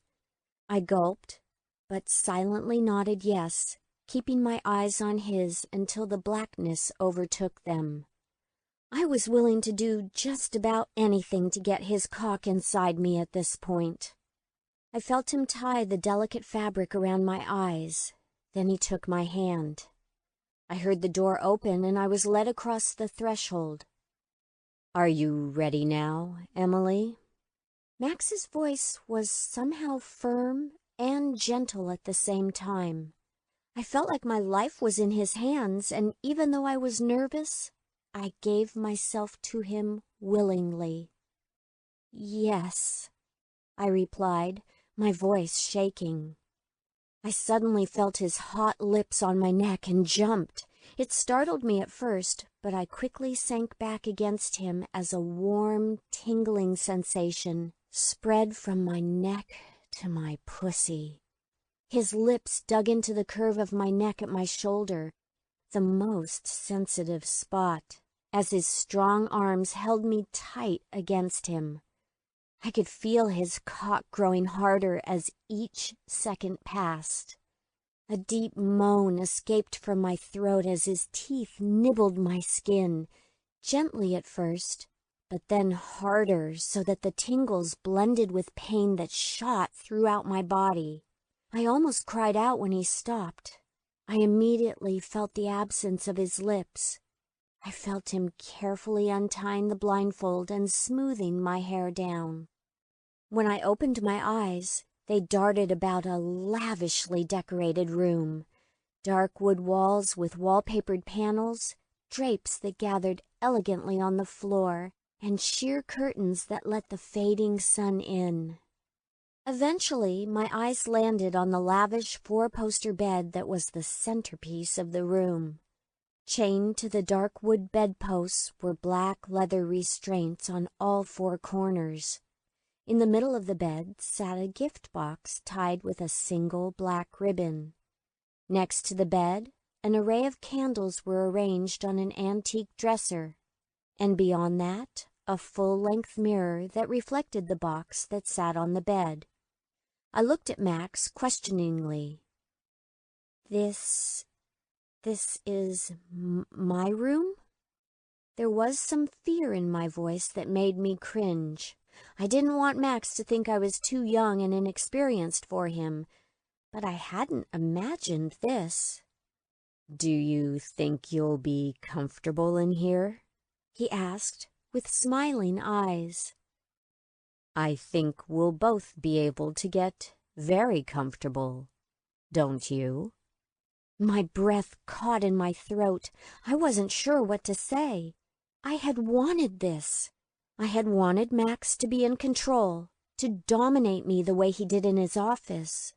I gulped, but silently nodded yes, keeping my eyes on his until the blackness overtook them. I was willing to do just about anything to get his cock inside me at this point. I felt him tie the delicate fabric around my eyes. Then he took my hand. I heard the door open and I was led across the threshold. "Are you ready now, Emily?" Max's voice was somehow firm and gentle at the same time. I felt like my life was in his hands, and even though I was nervous, I gave myself to him willingly. "Yes," I replied, my voice shaking. I suddenly felt his hot lips on my neck and jumped. It startled me at first, but I quickly sank back against him as a warm, tingling sensation spread from my neck to my pussy. His lips dug into the curve of my neck at my shoulder, the most sensitive spot, as his strong arms held me tight against him. I could feel his cock growing harder as each second passed. A deep moan escaped from my throat as his teeth nibbled my skin, gently at first, but then harder so that the tingles blended with pain that shot throughout my body. I almost cried out when he stopped. I immediately felt the absence of his lips. I felt him carefully untying the blindfold and smoothing my hair down. When I opened my eyes, they darted about a lavishly decorated room. Dark wood walls with wallpapered panels, drapes that gathered elegantly on the floor, and sheer curtains that let the fading sun in. Eventually, my eyes landed on the lavish four-poster bed that was the centerpiece of the room. Chained to the dark wood bedposts were black leather restraints on all four corners. In the middle of the bed sat a gift box tied with a single black ribbon. Next to the bed, an array of candles were arranged on an antique dresser, and beyond that, a full-length mirror that reflected the box that sat on the bed. I looked at Max questioningly. This is my room? There was some fear in my voice that made me cringe. I didn't want Max to think I was too young and inexperienced for him, but I hadn't imagined this. "Do you think you'll be comfortable in here?" he asked, with smiling eyes. "I think we'll both be able to get very comfortable, don't you?" My breath caught in my throat. I wasn't sure what to say. I had wanted this. I had wanted Max to be in control, to dominate me the way he did in his office.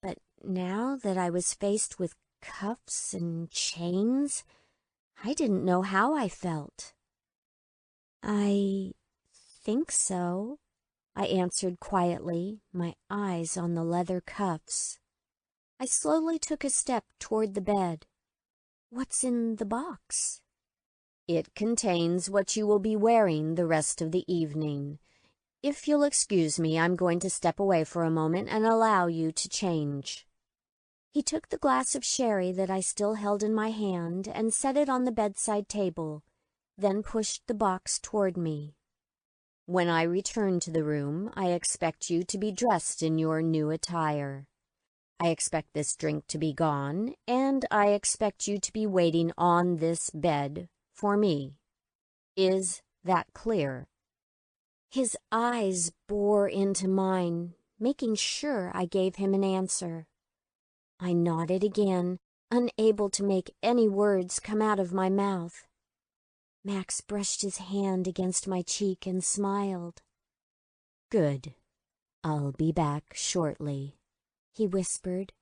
But now that I was faced with cuffs and chains, I didn't know how I felt. "I think so," I answered quietly, my eyes on the leather cuffs. I slowly took a step toward the bed. "What's in the box?" "It contains what you will be wearing the rest of the evening. If you'll excuse me, I'm going to step away for a moment and allow you to change." He took the glass of sherry that I still held in my hand and set it on the bedside table, then pushed the box toward me. "When I return to the room, I expect you to be dressed in your new attire. I expect this drink to be gone, and I expect you to be waiting on this bed for me. Is that clear?" His eyes bore into mine, making sure I gave him an answer. I nodded again, unable to make any words come out of my mouth. Max brushed his hand against my cheek and smiled. "Good. I'll be back shortly," he whispered.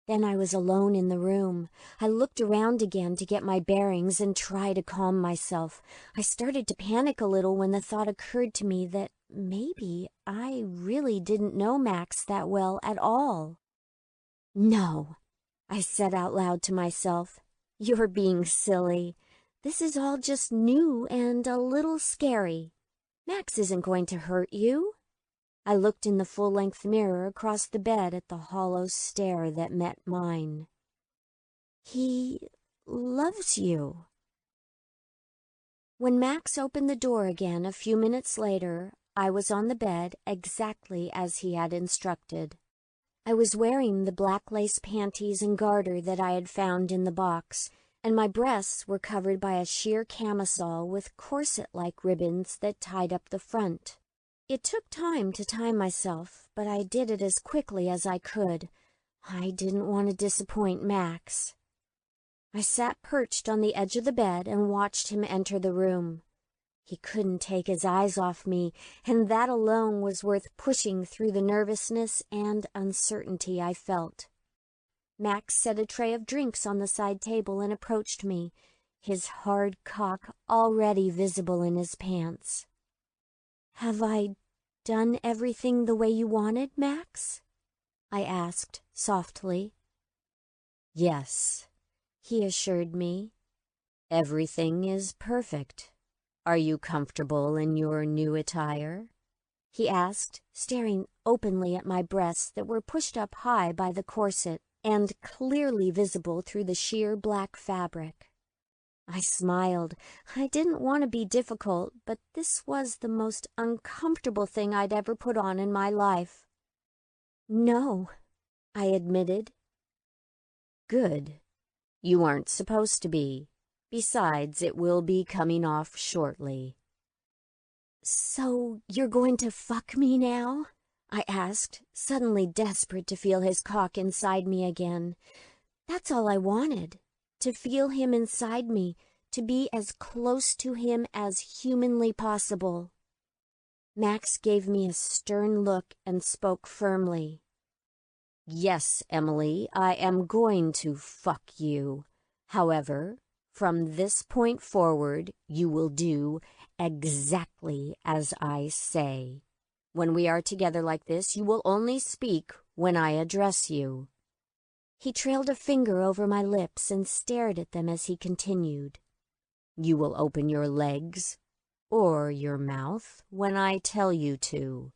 Then I was alone in the room. I looked around again to get my bearings and try to calm myself. I started to panic a little when the thought occurred to me that maybe I really didn't know Max that well at all. "No," I said out loud to myself. "You're being silly. This is all just new and a little scary. Max isn't going to hurt you." I looked in the full-length mirror across the bed at the hollow stare that met mine. "He loves you." When Max opened the door again a few minutes later, I was on the bed exactly as he had instructed. I was wearing the black lace panties and garter that I had found in the box, and my breasts were covered by a sheer camisole with corset-like ribbons that tied up the front. It took time to tie myself, but I did it as quickly as I could. I didn't want to disappoint Max. I sat perched on the edge of the bed and watched him enter the room. He couldn't take his eyes off me, and that alone was worth pushing through the nervousness and uncertainty I felt. Max set a tray of drinks on the side table and approached me, his hard cock already visible in his pants. "Have I done everything the way you wanted, Max?" I asked softly. "Yes," he assured me. "Everything is perfect. Are you comfortable in your new attire?" he asked, staring openly at my breasts that were pushed up high by the corset and clearly visible through the sheer black fabric. I smiled. I didn't want to be difficult, but this was the most uncomfortable thing I'd ever put on in my life. "No," I admitted. "Good. You aren't supposed to be. Besides, it will be coming off shortly." "So you're going to fuck me now?" I asked, suddenly desperate to feel his cock inside me again. That's all I wanted, to feel him inside me, to be as close to him as humanly possible. Max gave me a stern look and spoke firmly. Yes, Emily, I am going to fuck you. However, from this point forward, you will do exactly as I say. When we are together like this, you will only speak when I address you. He trailed a finger over my lips and stared at them as he continued. You will open your legs or your mouth when I tell you to.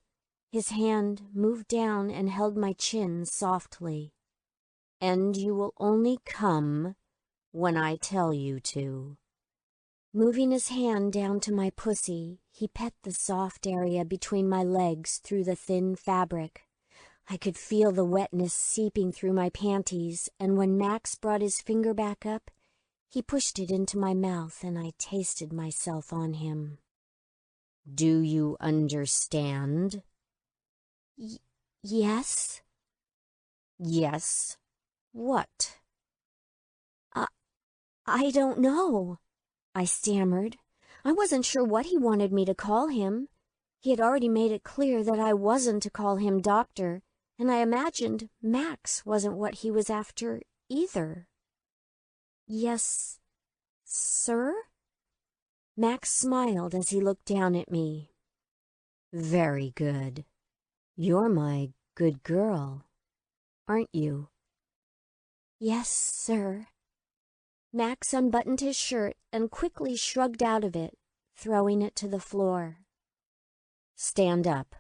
His hand moved down and held my chin softly. And you will only come when I tell you to. Moving his hand down to my pussy, he pet the soft area between my legs through the thin fabric. I could feel the wetness seeping through my panties, and when Max brought his finger back up, he pushed it into my mouth and I tasted myself on him. Do you understand? Yes? Yes. What? I don't know, I stammered. I wasn't sure what he wanted me to call him. He had already made it clear that I wasn't to call him doctor, and I imagined Max wasn't what he was after either. Yes, sir? Max smiled as he looked down at me. Very good. You're my good girl, aren't you? Yes, sir. Max unbuttoned his shirt and quickly shrugged out of it, throwing it to the floor. Stand up,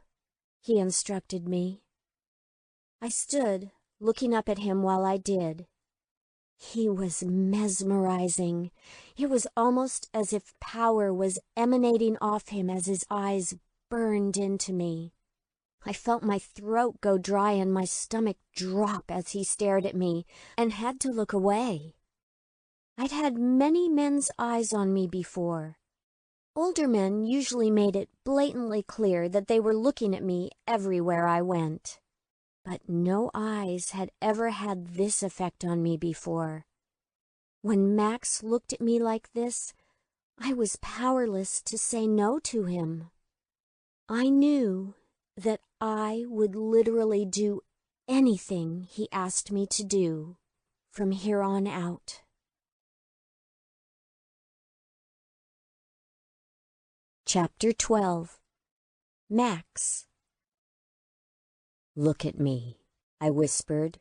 he instructed me. I stood, looking up at him while I did. He was mesmerizing. It was almost as if power was emanating off him as his eyes burned into me. I felt my throat go dry and my stomach drop as he stared at me, and had to look away. I'd had many men's eyes on me before. Older men usually made it blatantly clear that they were looking at me everywhere I went. But no eyes had ever had this effect on me before. When Max looked at me like this, I was powerless to say no to him. I knew that I would literally do anything he asked me to do from here on out. Chapter 12. Max. Look at me, I whispered.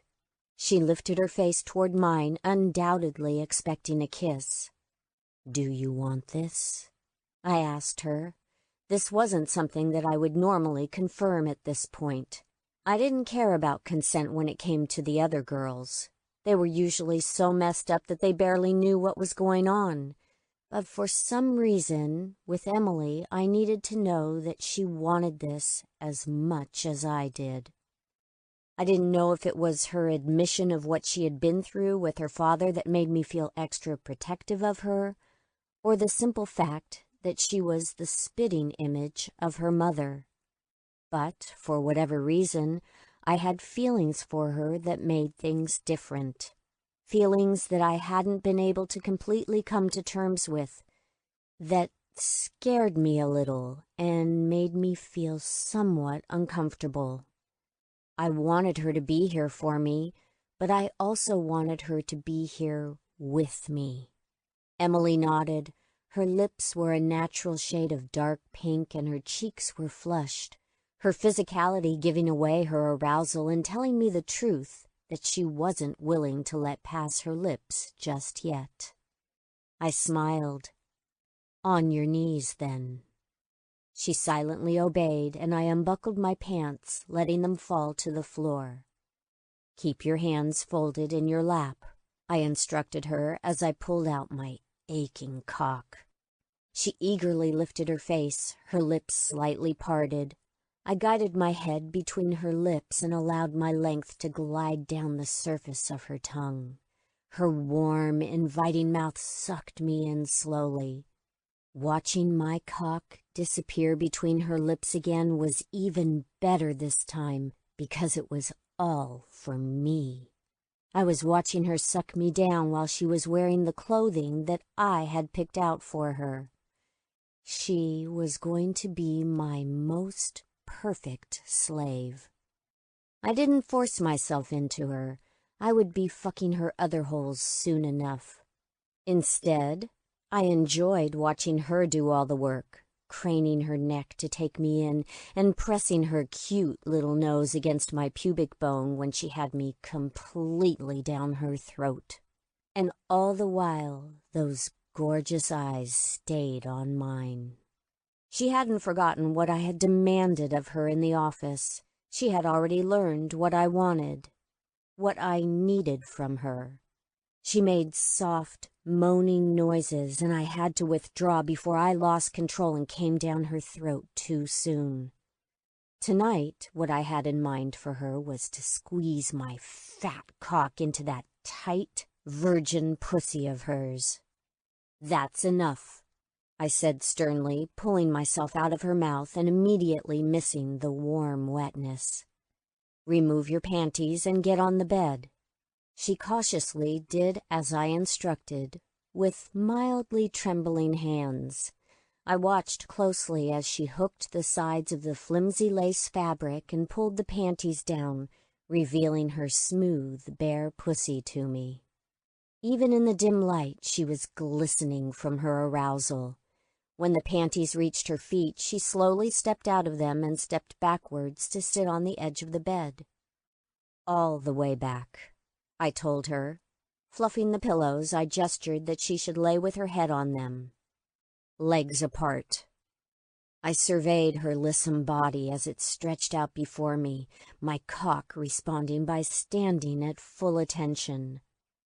She lifted her face toward mine, undoubtedly expecting a kiss. Do you want this? I asked her. This wasn't something that I would normally confirm at this point. I didn't care about consent when it came to the other girls. They were usually so messed up that they barely knew what was going on. But for some reason, with Emily, I needed to know that she wanted this as much as I did. I didn't know if it was her admission of what she had been through with her father that made me feel extra protective of her, or the simple fact that she was the spitting image of her mother. But, for whatever reason, I had feelings for her that made things different. Feelings that I hadn't been able to completely come to terms with, that scared me a little and made me feel somewhat uncomfortable. I wanted her to be here for me, but I also wanted her to be here with me. Emily nodded. Her lips were a natural shade of dark pink and her cheeks were flushed, her physicality giving away her arousal and telling me the truth that she wasn't willing to let pass her lips just yet. I smiled. On your knees, then. She silently obeyed, and I unbuckled my pants, letting them fall to the floor. Keep your hands folded in your lap, I instructed her as I pulled out my aching cock. She eagerly lifted her face, her lips slightly parted. I guided my head between her lips and allowed my length to glide down the surface of her tongue. Her warm, inviting mouth sucked me in slowly. Watching my cock disappear between her lips again was even better this time because it was all for me. I was watching her suck me down while she was wearing the clothing that I had picked out for her. She was going to be my most perfect slave. I didn't force myself into her. I would be fucking her other holes soon enough. Instead, I enjoyed watching her do all the work, craning her neck to take me in and pressing her cute little nose against my pubic bone when she had me completely down her throat. And all the while, those gorgeous eyes stayed on mine. She hadn't forgotten what I had demanded of her in the office. She had already learned what I wanted, what I needed from her. She made soft, moaning noises, and I had to withdraw before I lost control and came down her throat too soon. Tonight, what I had in mind for her was to squeeze my fat cock into that tight, virgin pussy of hers. "That's enough," I said sternly, pulling myself out of her mouth and immediately missing the warm wetness. "Remove your panties and get on the bed." She cautiously did as I instructed, with mildly trembling hands. I watched closely as she hooked the sides of the flimsy lace fabric and pulled the panties down, revealing her smooth, bare pussy to me. Even in the dim light, she was glistening from her arousal. When the panties reached her feet, she slowly stepped out of them and stepped backwards to sit on the edge of the bed. "All the way back," I told her. Fluffing the pillows, I gestured that she should lay with her head on them. "Legs apart." I surveyed her lissom body as it stretched out before me, my cock responding by standing at full attention.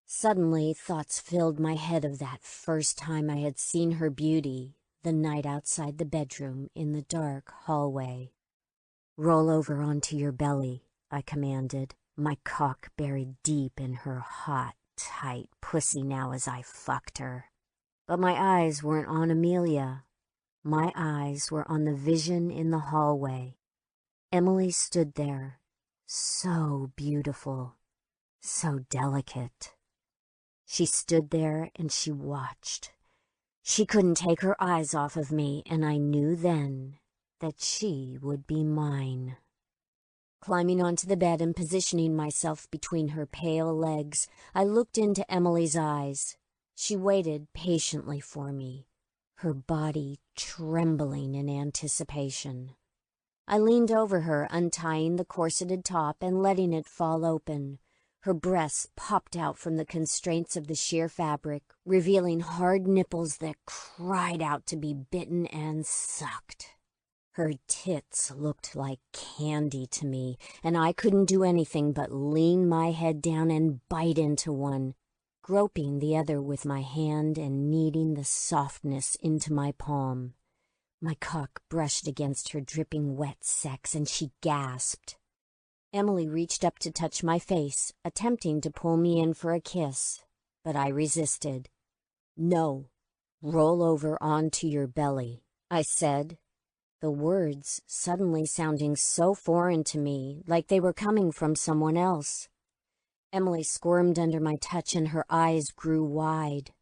Suddenly, thoughts filled my head of that first time I had seen her beauty, the night outside the bedroom in the dark hallway. "Roll over onto your belly," I commanded, my cock buried deep in her hot, tight pussy now as I fucked her. But my eyes weren't on Amelia. My eyes were on the vision in the hallway. Emily stood there, so beautiful, so delicate. She stood there and she watched. She couldn't take her eyes off of me, and I knew then that she would be mine. Climbing onto the bed and positioning myself between her pale legs, I looked into Emily's eyes. She waited patiently for me, her body trembling in anticipation. I leaned over her, untying the corseted top and letting it fall open. Her breasts popped out from the constraints of the sheer fabric, revealing hard nipples that cried out to be bitten and sucked. Her tits looked like candy to me, and I couldn't do anything but lean my head down and bite into one, groping the other with my hand and kneading the softness into my palm. My cock brushed against her dripping wet sex, and she gasped. Emily reached up to touch my face, attempting to pull me in for a kiss, but I resisted. "No, roll over onto your belly," I said, the words suddenly sounding so foreign to me, like they were coming from someone else. Emily squirmed under my touch and her eyes grew wide.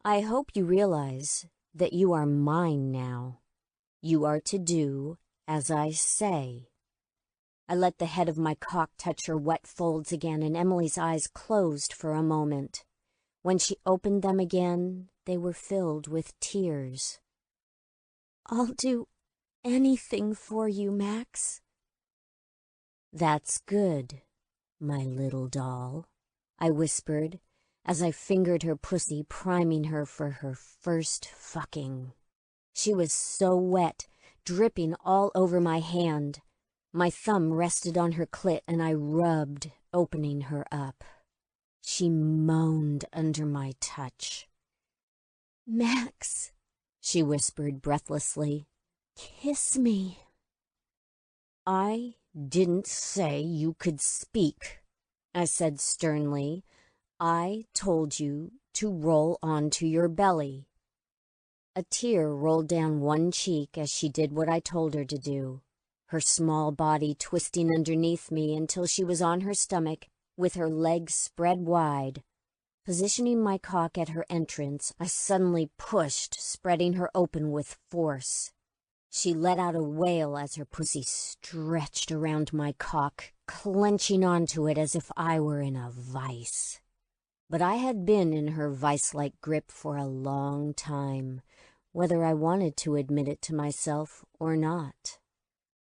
"I hope you realize that you are mine now. You are to do as I say." I let the head of my cock touch her wet folds again, and Emily's eyes closed for a moment. When she opened them again, they were filled with tears. "I'll do anything for you, Max." "That's good, my little doll," I whispered as I fingered her pussy, priming her for her first fucking. She was so wet, dripping all over my hand. My thumb rested on her clit and I rubbed, opening her up. She moaned under my touch. "Max," she whispered breathlessly, "kiss me." "I didn't say you could speak," I said sternly. "I told you to roll onto your belly." A tear rolled down one cheek as she did what I told her to do, her small body twisting underneath me until she was on her stomach with her legs spread wide. Positioning my cock at her entrance, I suddenly pushed, spreading her open with force. She let out a wail as her pussy stretched around my cock, clenching onto it as if I were in a vice. But I had been in her vice-like grip for a long time, whether I wanted to admit it to myself or not.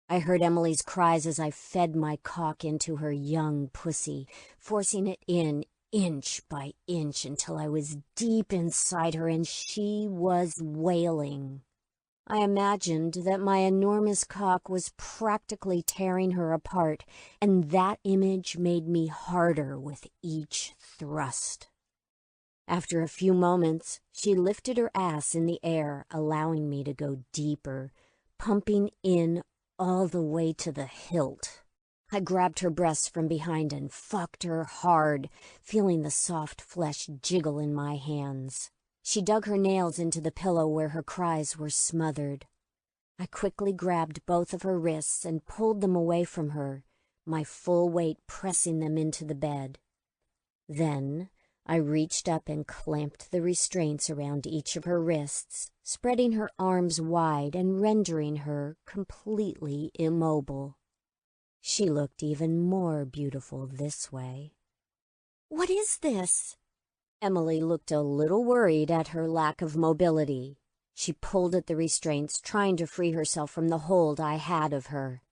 I heard Emily's cries as I fed my cock into her young pussy, forcing it in inch by inch until I was deep inside her and she was wailing. I imagined that my enormous cock was practically tearing her apart, and that image made me harder with each thrust. After a few moments, she lifted her ass in the air, allowing me to go deeper, pumping in all the way to the hilt. I grabbed her breasts from behind and fucked her hard, feeling the soft flesh jiggle in my hands. She dug her nails into the pillow where her cries were smothered. I quickly grabbed both of her wrists and pulled them away from her, my full weight pressing them into the bed. Then I reached up and clamped the restraints around each of her wrists, spreading her arms wide and rendering her completely immobile. She looked even more beautiful this way. "What is this?" Emily looked a little worried at her lack of mobility. She pulled at the restraints, trying to free herself from the hold I had of her.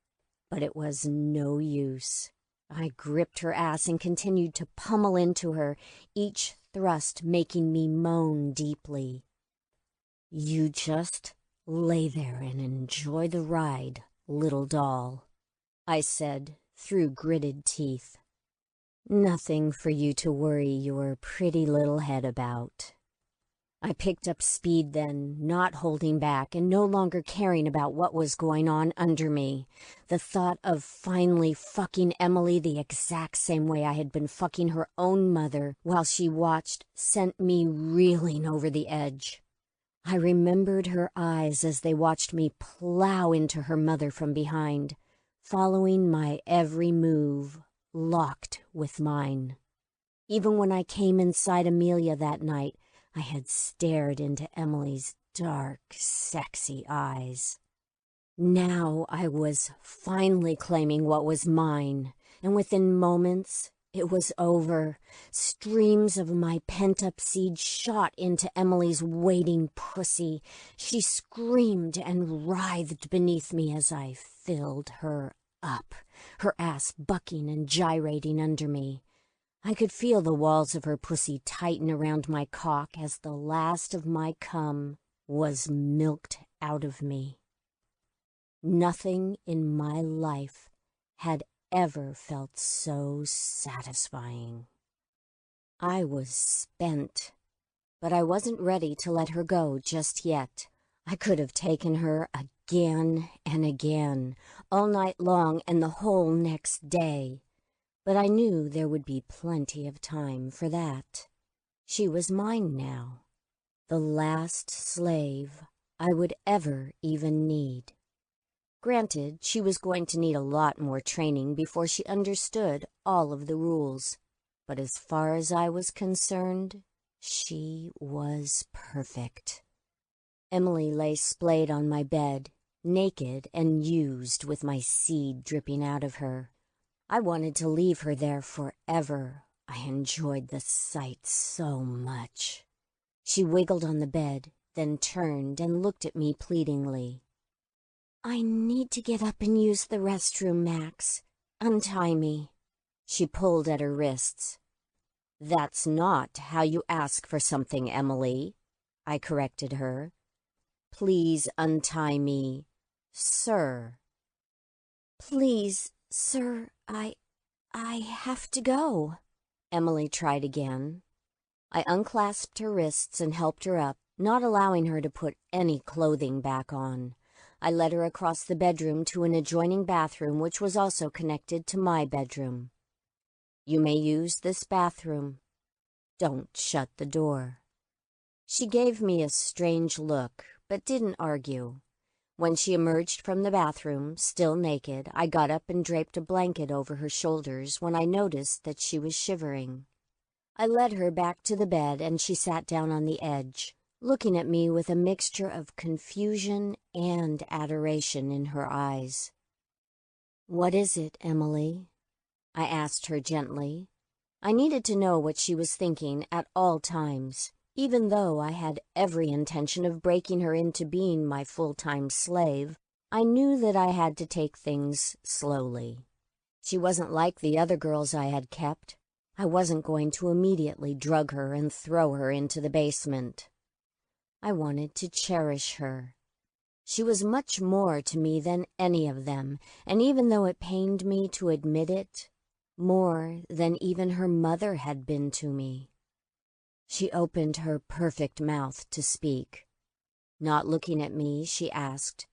But it was no use. I gripped her ass and continued to pummel into her, each thrust making me moan deeply. "You just lay there and enjoy the ride, little doll," I said through gritted teeth. "Nothing for you to worry your pretty little head about." I picked up speed then, not holding back and no longer caring about what was going on under me. The thought of finally fucking Emily the exact same way I had been fucking her own mother while she watched sent me reeling over the edge. I remembered her eyes as they watched me plow into her mother from behind, following my every move, locked with mine. Even when I came inside Amelia that night, I had stared into Emily's dark, sexy eyes. Now I was finally claiming what was mine, and within moments it was over. Streams of my pent-up seed shot into Emily's waiting pussy. She screamed and writhed beneath me as I filled her up, her ass bucking and gyrating under me. I could feel the walls of her pussy tighten around my cock as the last of my cum was milked out of me. Nothing in my life had ever felt so satisfying. I was spent, but I wasn't ready to let her go just yet. I could have taken her again and again, all night long and the whole next day. But I knew there would be plenty of time for that. She was mine now, the last slave I would ever even need. Granted, she was going to need a lot more training before she understood all of the rules, but as far as I was concerned, she was perfect. Emily lay splayed on my bed, naked and used with my seed dripping out of her. I wanted to leave her there forever. I enjoyed the sight so much. She wiggled on the bed, then turned and looked at me pleadingly. "I need to get up and use the restroom, Max. Untie me." She pulled at her wrists. "That's not how you ask for something, Emily," I corrected her. "Please untie me, sir." "Please, sir, I have to go." Emily tried again. I unclasped her wrists and helped her up, not allowing her to put any clothing back on. I led her across the bedroom to an adjoining bathroom, which was also connected to my bedroom. "You may use this bathroom. Don't shut the door." She gave me a strange look, but didn't argue. When she emerged from the bathroom, still naked, I got up and draped a blanket over her shoulders when I noticed that she was shivering. I led her back to the bed and she sat down on the edge, looking at me with a mixture of confusion and adoration in her eyes. "What is it, Emily?" I asked her gently. I needed to know what she was thinking at all times, even though I had every intention of breaking her into being my full-time slave. I knew that I had to take things slowly. She wasn't like the other girls I had kept. I wasn't going to immediately drug her and throw her into the basement. I wanted to cherish her. She was much more to me than any of them, and even though it pained me to admit it, more than even her mother had been to me. She opened her perfect mouth to speak. Not looking at me, she asked,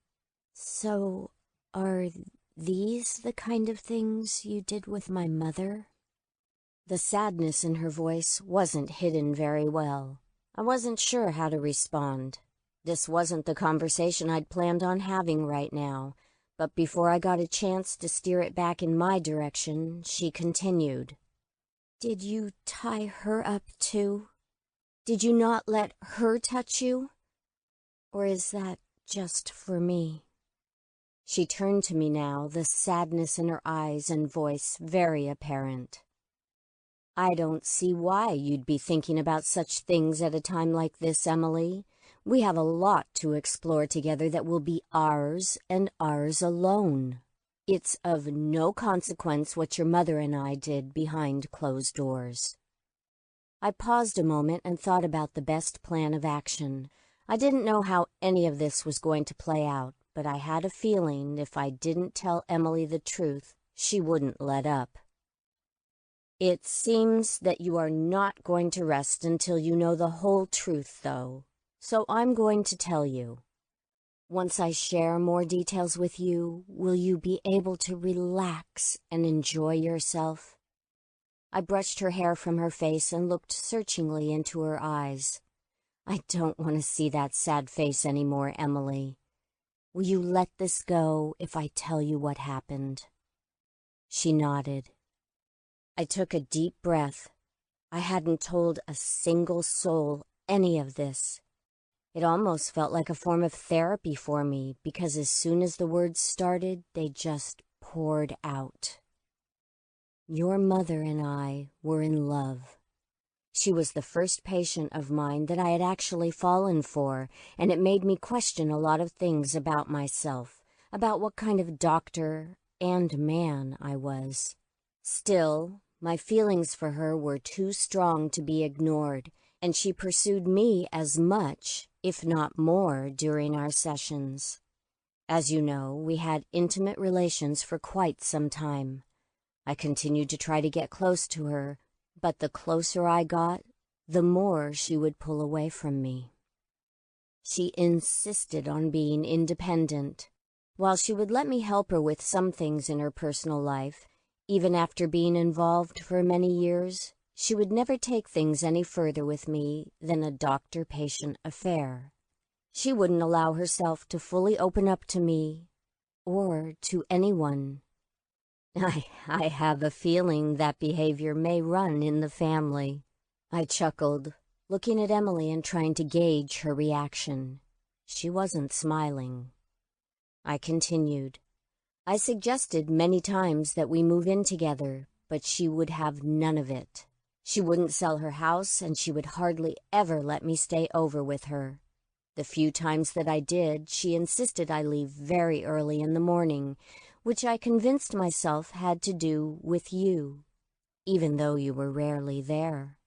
"So, are these the kind of things you did with my mother?" The sadness in her voice wasn't hidden very well. I wasn't sure how to respond. This wasn't the conversation I'd planned on having right now, but before I got a chance to steer it back in my direction, she continued. "Did you tie her up too? Did you not let her touch you? Or is that just for me?" She turned to me now, the sadness in her eyes and voice very apparent. "I don't see why you'd be thinking about such things at a time like this, Emily. We have a lot to explore together that will be ours and ours alone. It's of no consequence what your mother and I did behind closed doors." I paused a moment and thought about the best plan of action. I didn't know how any of this was going to play out, but I had a feeling if I didn't tell Emily the truth, she wouldn't let up. "It seems that you are not going to rest until you know the whole truth, though, so I'm going to tell you. Once I share more details with you, will you be able to relax and enjoy yourself?" I brushed her hair from her face and looked searchingly into her eyes. "I don't want to see that sad face anymore, Emily. Will you let this go if I tell you what happened?" She nodded. I took a deep breath. I hadn't told a single soul any of this. It almost felt like a form of therapy for me, because as soon as the words started, they just poured out. Your mother and I were in love. She was the first patient of mine that I had actually fallen for, and it made me question a lot of things about myself, about what kind of doctor and man I was. Still, my feelings for her were too strong to be ignored, and she pursued me as much, if not more, during our sessions. As you know, we had intimate relations for quite some time. I continued to try to get close to her, but the closer I got, the more she would pull away from me. She insisted on being independent. While she would let me help her with some things in her personal life, even after being involved for many years, she would never take things any further with me than a doctor-patient affair. She wouldn't allow herself to fully open up to me or to anyone. I have a feeling that behavior may run in the family. I chuckled, looking at Emily and trying to gauge her reaction. She wasn't smiling. I continued. I suggested many times that we move in together, but she would have none of it. She wouldn't sell her house, and she would hardly ever let me stay over with her. The few times that I did, she insisted I leave very early in the morning, which I convinced myself had to do with you, even though you were rarely there.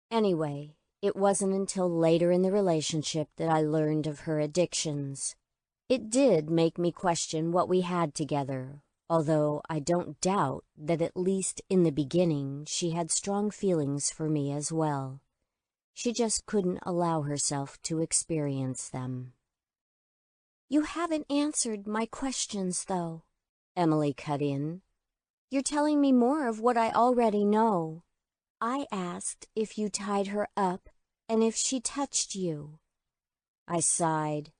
Anyway, it wasn't until later in the relationship that I learned of her addictions. It did make me question what we had together, although I don't doubt that at least in the beginning she had strong feelings for me as well. She just couldn't allow herself to experience them. "You haven't answered my questions, though," Emily cut in. "You're telling me more of what I already know. I asked if you tied her up and if she touched you." I sighed.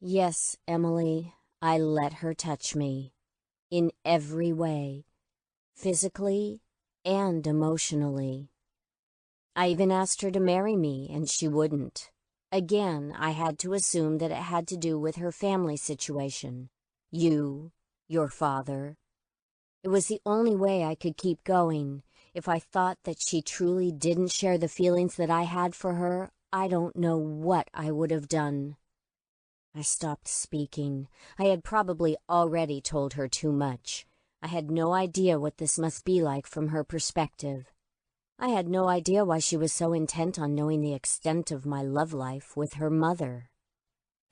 Yes, Emily, I let her touch me. In every way. Physically and emotionally. I even asked her to marry me, and she wouldn't. Again, I had to assume that it had to do with her family situation. You, your father. It was the only way I could keep going. If I thought that she truly didn't share the feelings that I had for her, I don't know what I would have done. I stopped speaking. I had probably already told her too much. I had no idea what this must be like from her perspective. I had no idea why she was so intent on knowing the extent of my love life with her mother.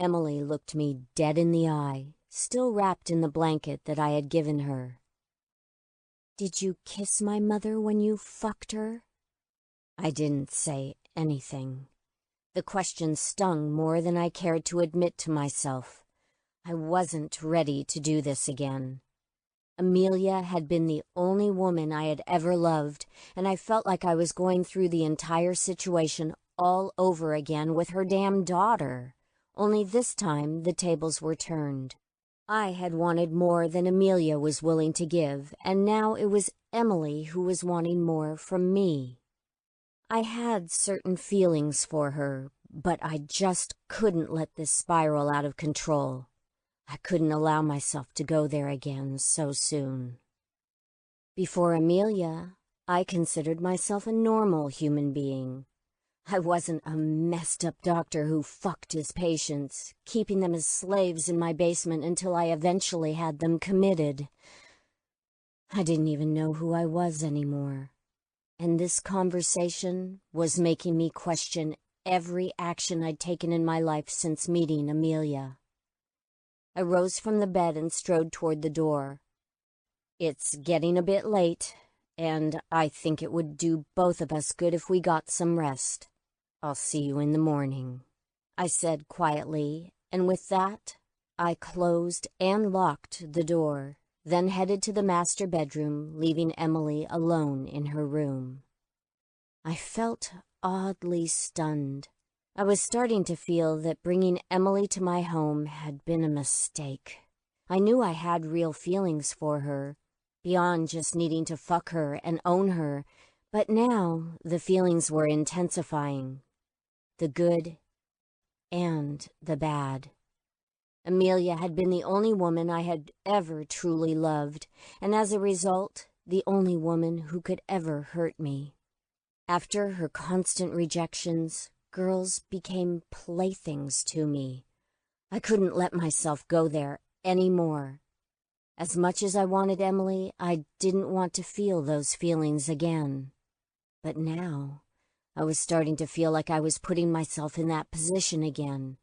Emily looked me dead in the eye, still wrapped in the blanket that I had given her. "Did you kiss my mother when you fucked her?" I didn't say anything. The question stung more than I cared to admit to myself. I wasn't ready to do this again. Amelia had been the only woman I had ever loved, and I felt like I was going through the entire situation all over again with her damn daughter. Only this time the tables were turned. I had wanted more than Amelia was willing to give, and now it was Emily who was wanting more from me. I had certain feelings for her, but I just couldn't let this spiral out of control. I couldn't allow myself to go there again so soon. Before Amelia, I considered myself a normal human being. I wasn't a messed-up doctor who fucked his patients, keeping them as slaves in my basement until I eventually had them committed. I didn't even know who I was anymore. And this conversation was making me question every action I'd taken in my life since meeting Amelia. I rose from the bed and strode toward the door. It's getting a bit late, and I think it would do both of us good if we got some rest. I'll see you in the morning, I said quietly, and with that, I closed and locked the door, then headed to the master bedroom, leaving Emily alone in her room. I felt oddly stunned. I was starting to feel that bringing Emily to my home had been a mistake. I knew I had real feelings for her, beyond just needing to fuck her and own her, but now the feelings were intensifying. The good and the bad. Amelia had been the only woman I had ever truly loved, and as a result, the only woman who could ever hurt me. After her constant rejections, girls became playthings to me. I couldn't let myself go there anymore. As much as I wanted Emily, I didn't want to feel those feelings again. But now, I was starting to feel like I was putting myself in that position again.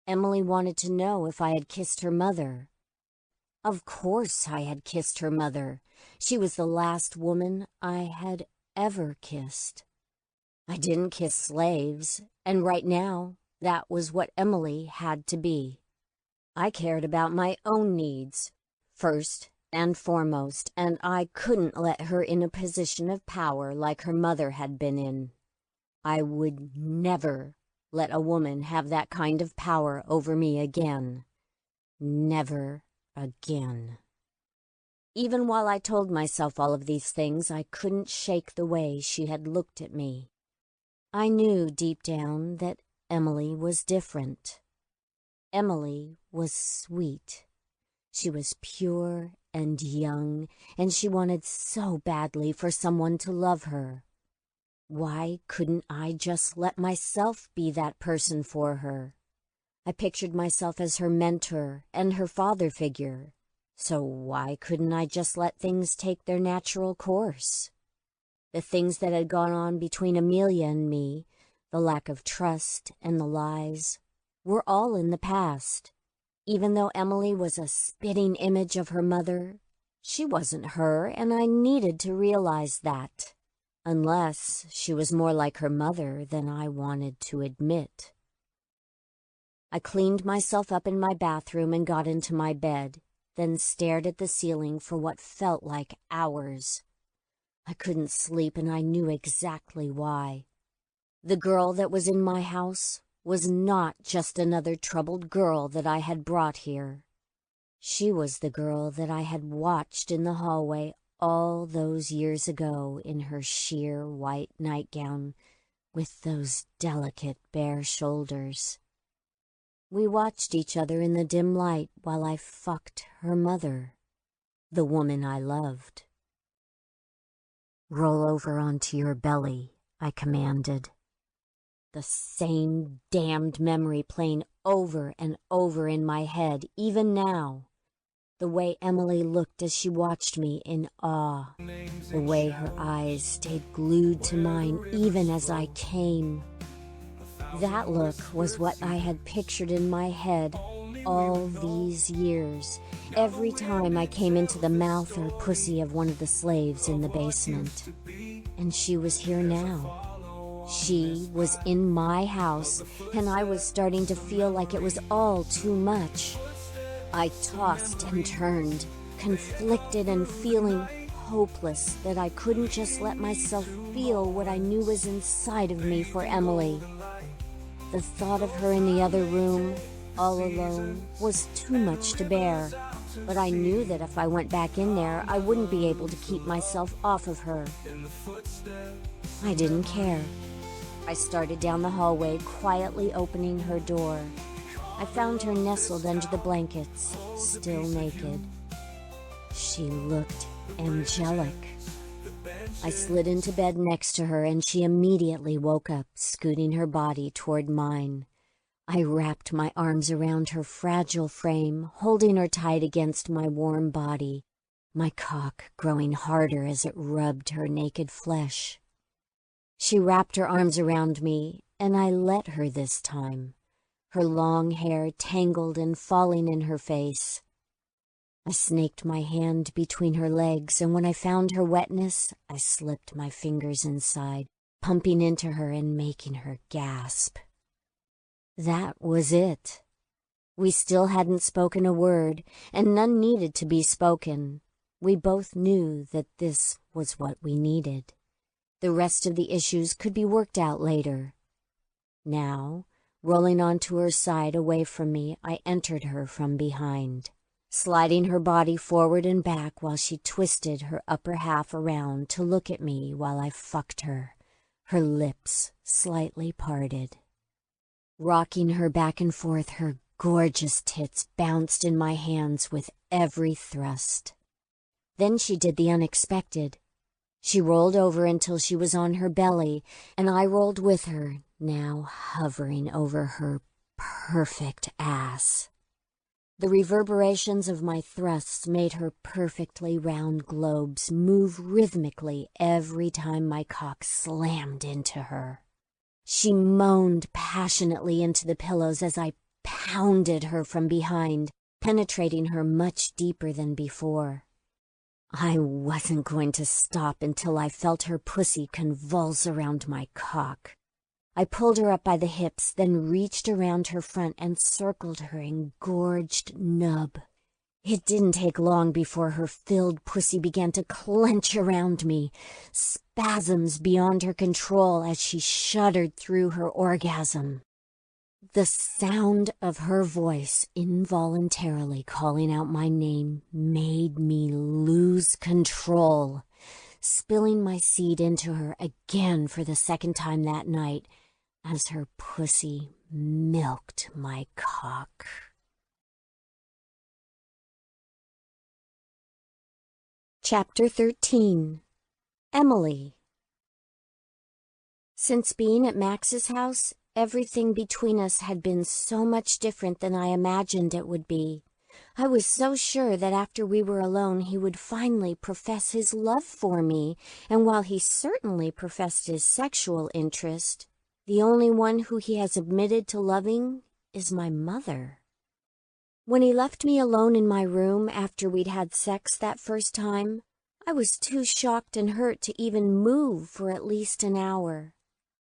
Emily wanted to know if I had kissed her mother. Of course I had kissed her mother. She was the last woman I had ever kissed. I didn't kiss slaves, and right now, that was what Emily had to be. I cared about my own needs, first and foremost, and I couldn't let her in a position of power like her mother had been in. I would never let a woman have that kind of power over me again. Never again. Even while I told myself all of these things, I couldn't shake the way she had looked at me. I knew deep down that Emily was different. Emily was sweet. She was pure and young, and she wanted so badly for someone to love her. Why couldn't I just let myself be that person for her? I pictured myself as her mentor and her father figure, so why couldn't I just let things take their natural course? The things that had gone on between Amelia and me, the lack of trust and the lies, were all in the past. Even though Emily was a spitting image of her mother, she wasn't her, and I needed to realize that. Unless she was more like her mother than I wanted to admit. I cleaned myself up in my bathroom and got into my bed, then stared at the ceiling for what felt like hours. I couldn't sleep, and I knew exactly why. The girl that was in my house was not just another troubled girl that I had brought here. She was the girl that I had watched in the hallway all those years ago in her sheer white nightgown with those delicate bare shoulders. We watched each other in the dim light while I fucked her mother, the woman I loved. "Roll over onto your belly," I commanded. The same damned memory playing over and over in my head, even now. The way Emily looked as she watched me in awe. The way her eyes stayed glued to mine even as I came. That look was what I had pictured in my head all these years, every time I came into the mouth or pussy of one of the slaves in the basement. And she was here now. She was in my house, and I was starting to feel like it was all too much. I tossed and turned, conflicted and feeling hopeless that I couldn't just let myself feel what I knew was inside of me for Emily. The thought of her in the other room, all alone, was too much to bear, but I knew that if I went back in there, I wouldn't be able to keep myself off of her. I didn't care. I started down the hallway, quietly opening her door. I found her nestled under the blankets, still naked. She looked angelic. I slid into bed next to her, and she immediately woke up, scooting her body toward mine. I wrapped my arms around her fragile frame, holding her tight against my warm body, my cock growing harder as it rubbed her naked flesh. She wrapped her arms around me, and I let her this time, her long hair tangled and falling in her face. I snaked my hand between her legs, and when I found her wetness, I slipped my fingers inside, pumping into her and making her gasp. That was it. We still hadn't spoken a word, and none needed to be spoken. We both knew that this was what we needed. The rest of the issues could be worked out later. Now, rolling onto her side away from me, I entered her from behind, sliding her body forward and back while she twisted her upper half around to look at me while I fucked her, her lips slightly parted. Rocking her back and forth, her gorgeous tits bounced in my hands with every thrust. Then she did the unexpected. She rolled over until she was on her belly, and I rolled with her, now hovering over her perfect ass. The reverberations of my thrusts made her perfectly round globes move rhythmically every time my cock slammed into her. She moaned passionately into the pillows as I pounded her from behind, penetrating her much deeper than before. I wasn't going to stop until I felt her pussy convulse around my cock. I pulled her up by the hips, then reached around her front and circled her engorged nub. It didn't take long before her filled pussy began to clench around me, spasms beyond her control as she shuddered through her orgasm. The sound of her voice involuntarily calling out my name made me lose control, spilling my seed into her again for the second time that night as her pussy milked my cock. Chapter 13. Emily. Since being at Max's house, everything between us had been so much different than I imagined it would be. I was so sure that after we were alone he would finally profess his love for me, and while he certainly professed his sexual interest, the only one who he has admitted to loving is my mother. When he left me alone in my room after we'd had sex that first time, I was too shocked and hurt to even move for at least an hour.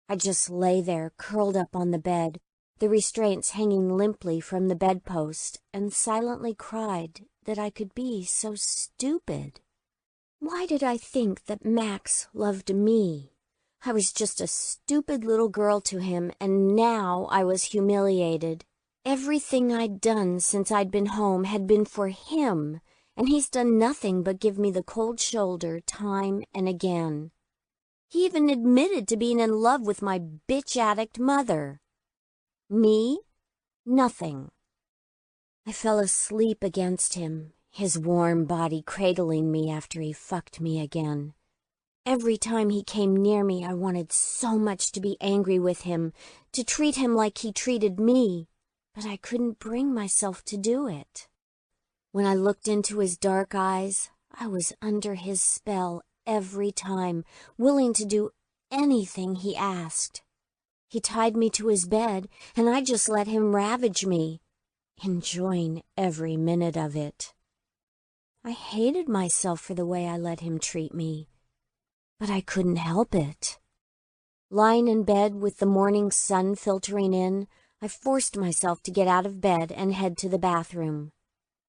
I just lay there, curled up on the bed, the restraints hanging limply from the bedpost, and silently cried that I could be so stupid. Why did I think that Max loved me? I was just a stupid little girl to him, and now I was humiliated. Everything I'd done since I'd been home had been for him, and he's done nothing but give me the cold shoulder time and again. He even admitted to being in love with my bitch addict mother. Me? Nothing. I fell asleep against him, his warm body cradling me after he fucked me again. Every time he came near me, I wanted so much to be angry with him, to treat him like he treated me, but I couldn't bring myself to do it. When I looked into his dark eyes, I was under his spell every time, willing to do anything he asked. He tied me to his bed, and I just let him ravage me, enjoying every minute of it. I hated myself for the way I let him treat me, but I couldn't help it. Lying in bed with the morning sun filtering in, I forced myself to get out of bed and head to the bathroom.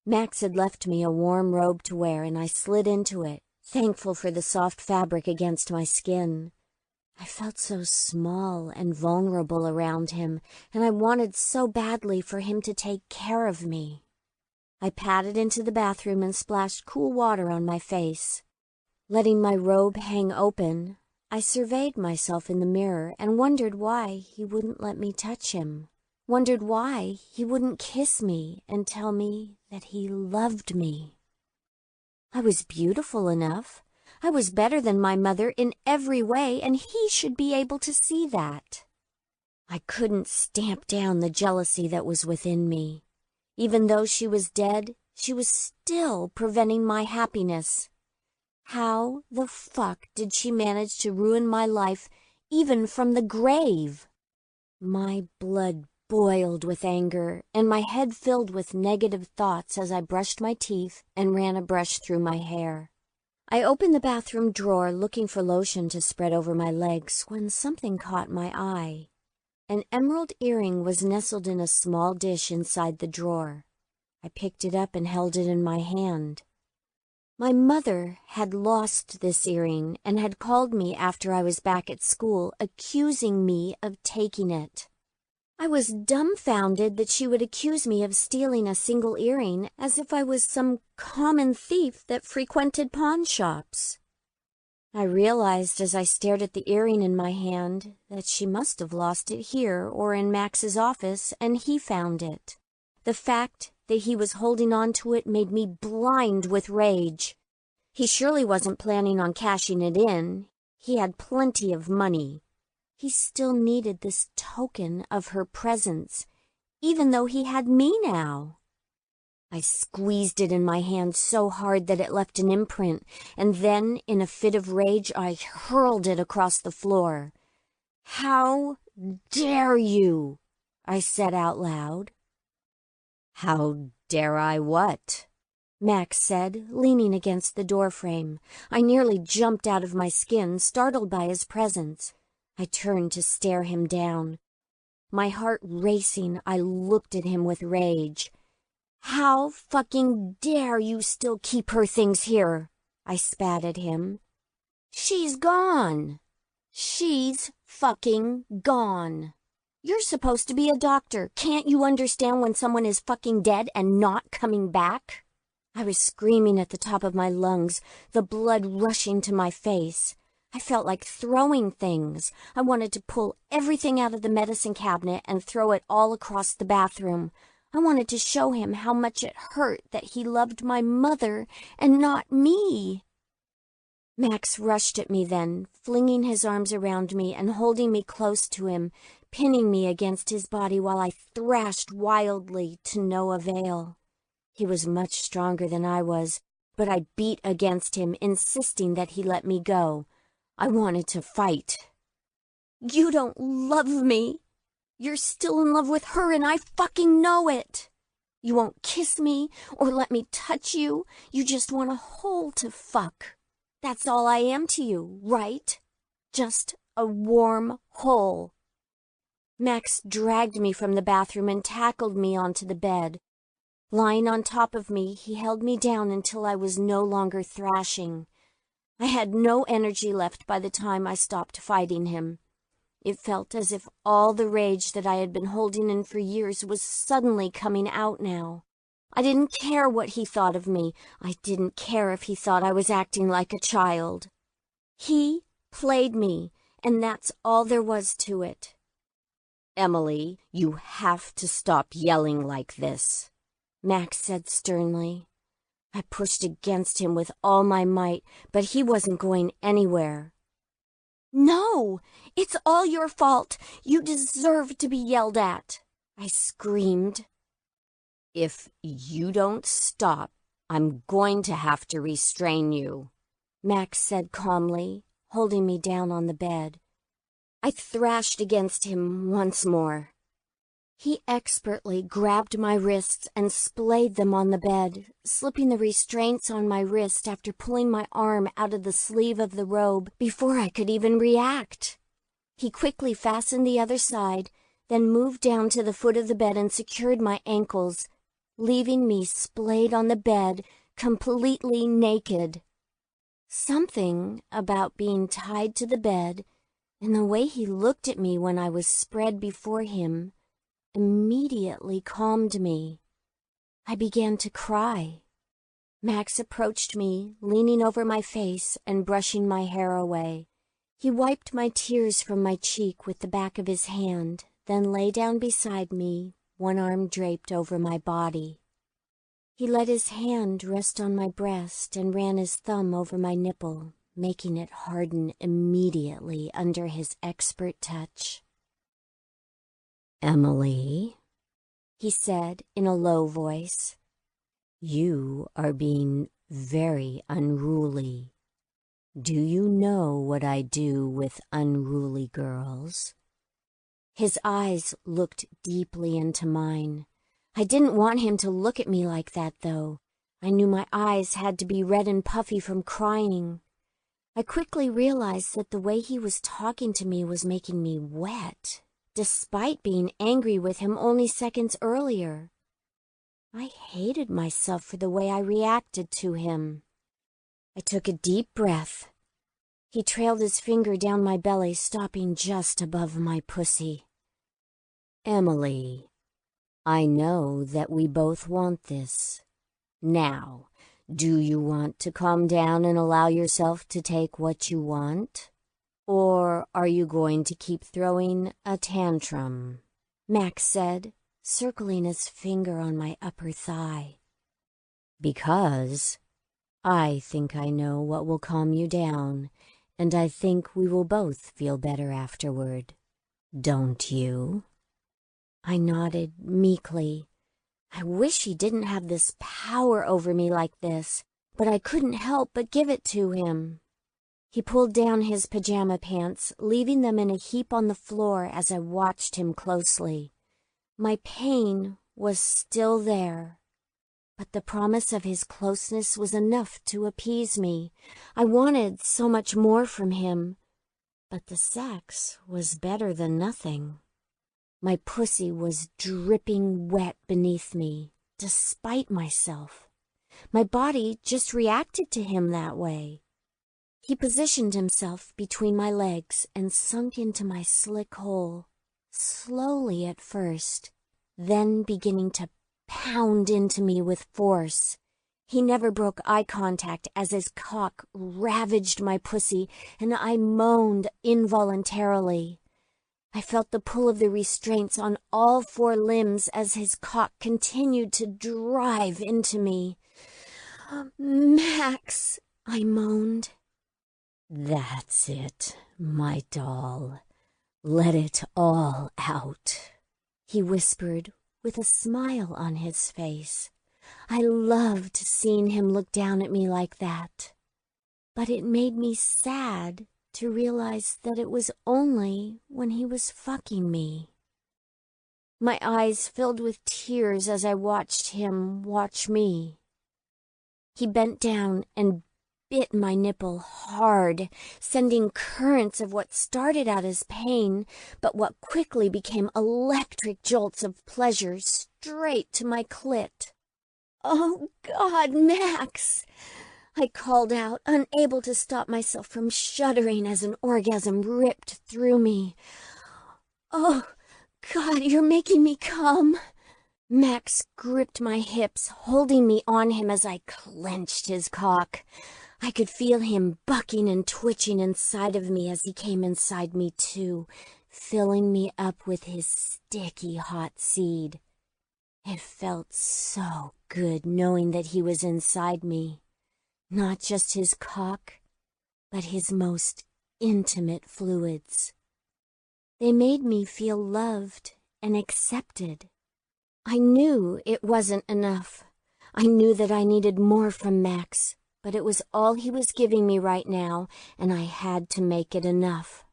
Max had left me a warm robe to wear, and I slid into it, thankful for the soft fabric against my skin. I felt so small and vulnerable around him, and I wanted so badly for him to take care of me. I padded into the bathroom and splashed cool water on my face. Letting my robe hang open, I surveyed myself in the mirror and wondered why he wouldn't let me touch him. Wondered why he wouldn't kiss me and tell me that he loved me. I was beautiful enough. I was better than my mother in every way, and he should be able to see that. I couldn't stamp down the jealousy that was within me. Even though she was dead, she was still preventing my happiness. How the fuck did she manage to ruin my life, even from the grave? My blood boiled with anger, and my head filled with negative thoughts as I brushed my teeth and ran a brush through my hair. I opened the bathroom drawer looking for lotion to spread over my legs when something caught my eye. An emerald earring was nestled in a small dish inside the drawer. I picked it up and held it in my hand. My mother had lost this earring and had called me after I was back at school, accusing me of taking it. I was dumbfounded that she would accuse me of stealing a single earring, as if I was some common thief that frequented pawn shops. I realized as I stared at the earring in my hand that she must have lost it here or in Max's office, and he found it. The fact that he was holding on to it made me blind with rage. He surely wasn't planning on cashing it in. He had plenty of money. He still needed this token of her presence, even though he had me now. I squeezed it in my hand so hard that it left an imprint, and then, in a fit of rage, I hurled it across the floor. "How dare you?" I said out loud. "How dare I what?" Max said, leaning against the doorframe. I nearly jumped out of my skin, startled by his presence. I turned to stare him down. My heart racing, I looked at him with rage. "How fucking dare you still keep her things here?" I spat at him. "She's gone. She's fucking gone. You're supposed to be a doctor. Can't you understand when someone is fucking dead and not coming back?" I was screaming at the top of my lungs, the blood rushing to my face. I felt like throwing things. I wanted to pull everything out of the medicine cabinet and throw it all across the bathroom. I wanted to show him how much it hurt that he loved my mother and not me. Max rushed at me then, flinging his arms around me and holding me close to him, pinning me against his body while I thrashed wildly to no avail. He was much stronger than I was, but I beat against him, insisting that he let me go. I wanted to fight. "You don't love me. You're still in love with her, and I fucking know it. You won't kiss me or let me touch you. You just want a hole to fuck. That's all I am to you, right? Just a warm hole." Max dragged me from the bathroom and tackled me onto the bed. Lying on top of me, he held me down until I was no longer thrashing. I had no energy left by the time I stopped fighting him. It felt as if all the rage that I had been holding in for years was suddenly coming out now. I didn't care what he thought of me. I didn't care if he thought I was acting like a child. He played me, and that's all there was to it. "Emily, you have to stop yelling like this," Max said sternly. I pushed against him with all my might, but he wasn't going anywhere. "No, it's all your fault. You deserve to be yelled at," I screamed. "If you don't stop, I'm going to have to restrain you," Max said calmly, holding me down on the bed. I thrashed against him once more. He expertly grabbed my wrists and splayed them on the bed, slipping the restraints on my wrist after pulling my arm out of the sleeve of the robe before I could even react. He quickly fastened the other side, then moved down to the foot of the bed and secured my ankles, leaving me splayed on the bed, completely naked. Something about being tied to the bed and the way he looked at me when I was spread before him immediately calmed me. I began to cry. Max approached me, leaning over my face and brushing my hair away. He wiped my tears from my cheek with the back of his hand, then lay down beside me, one arm draped over my body. He let his hand rest on my breast and ran his thumb over my nipple, making it harden immediately under his expert touch. "Emily," he said in a low voice, "you are being very unruly. Do you know what I do with unruly girls?" His eyes looked deeply into mine. I didn't want him to look at me like that, though. I knew my eyes had to be red and puffy from crying. I quickly realized that the way he was talking to me was making me wet, despite being angry with him only seconds earlier. I hated myself for the way I reacted to him. I took a deep breath. He trailed his finger down my belly, stopping just above my pussy. "Emily, I know that we both want this. Now, do you want to calm down and allow yourself to take what you want? Or are you going to keep throwing a tantrum?" Max said, circling his finger on my upper thigh. "Because I think I know what will calm you down, and I think we will both feel better afterward. Don't you?" I nodded meekly. I wish he didn't have this power over me like this, but I couldn't help but give it to him. He pulled down his pajama pants, leaving them in a heap on the floor as I watched him closely. My pain was still there, but the promise of his closeness was enough to appease me. I wanted so much more from him, but the sex was better than nothing. My pussy was dripping wet beneath me, despite myself. My body just reacted to him that way. He positioned himself between my legs and sunk into my slick hole, slowly at first, then beginning to pound into me with force. He never broke eye contact as his cock ravaged my pussy, and I moaned involuntarily. I felt the pull of the restraints on all four limbs as his cock continued to drive into me. "Max," I moaned. "That's it, my doll. Let it all out," he whispered with a smile on his face. I loved seeing him look down at me like that, but it made me sad to realize that it was only when he was fucking me. My eyes filled with tears as I watched him watch me. He bent down and bit my nipple hard, sending currents of what started out as pain, but what quickly became electric jolts of pleasure straight to my clit. "Oh, God, Max!" I called out, unable to stop myself from shuddering as an orgasm ripped through me. "Oh, God, you're making me come." Max gripped my hips, holding me on him as I clenched his cock. I could feel him bucking and twitching inside of me as he came inside me too, filling me up with his sticky hot seed. It felt so good knowing that he was inside me. Not just his cock, but his most intimate fluids. They made me feel loved and accepted. I knew it wasn't enough. I knew that I needed more from Max, but it was all he was giving me right now, and I had to make it enough.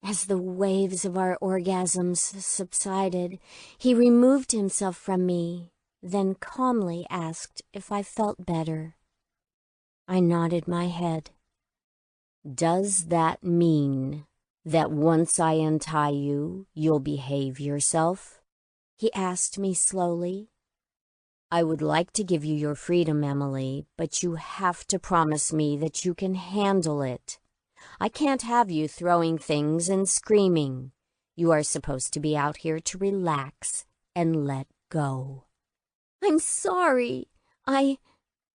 As the waves of our orgasms subsided, he removed himself from me, then calmly asked if I felt better. I nodded my head. "Does that mean that once I untie you, you'll behave yourself?" he asked me slowly. "I would like to give you your freedom, Emily, but you have to promise me that you can handle it. I can't have you throwing things and screaming. You are supposed to be out here to relax and let go." "I'm sorry.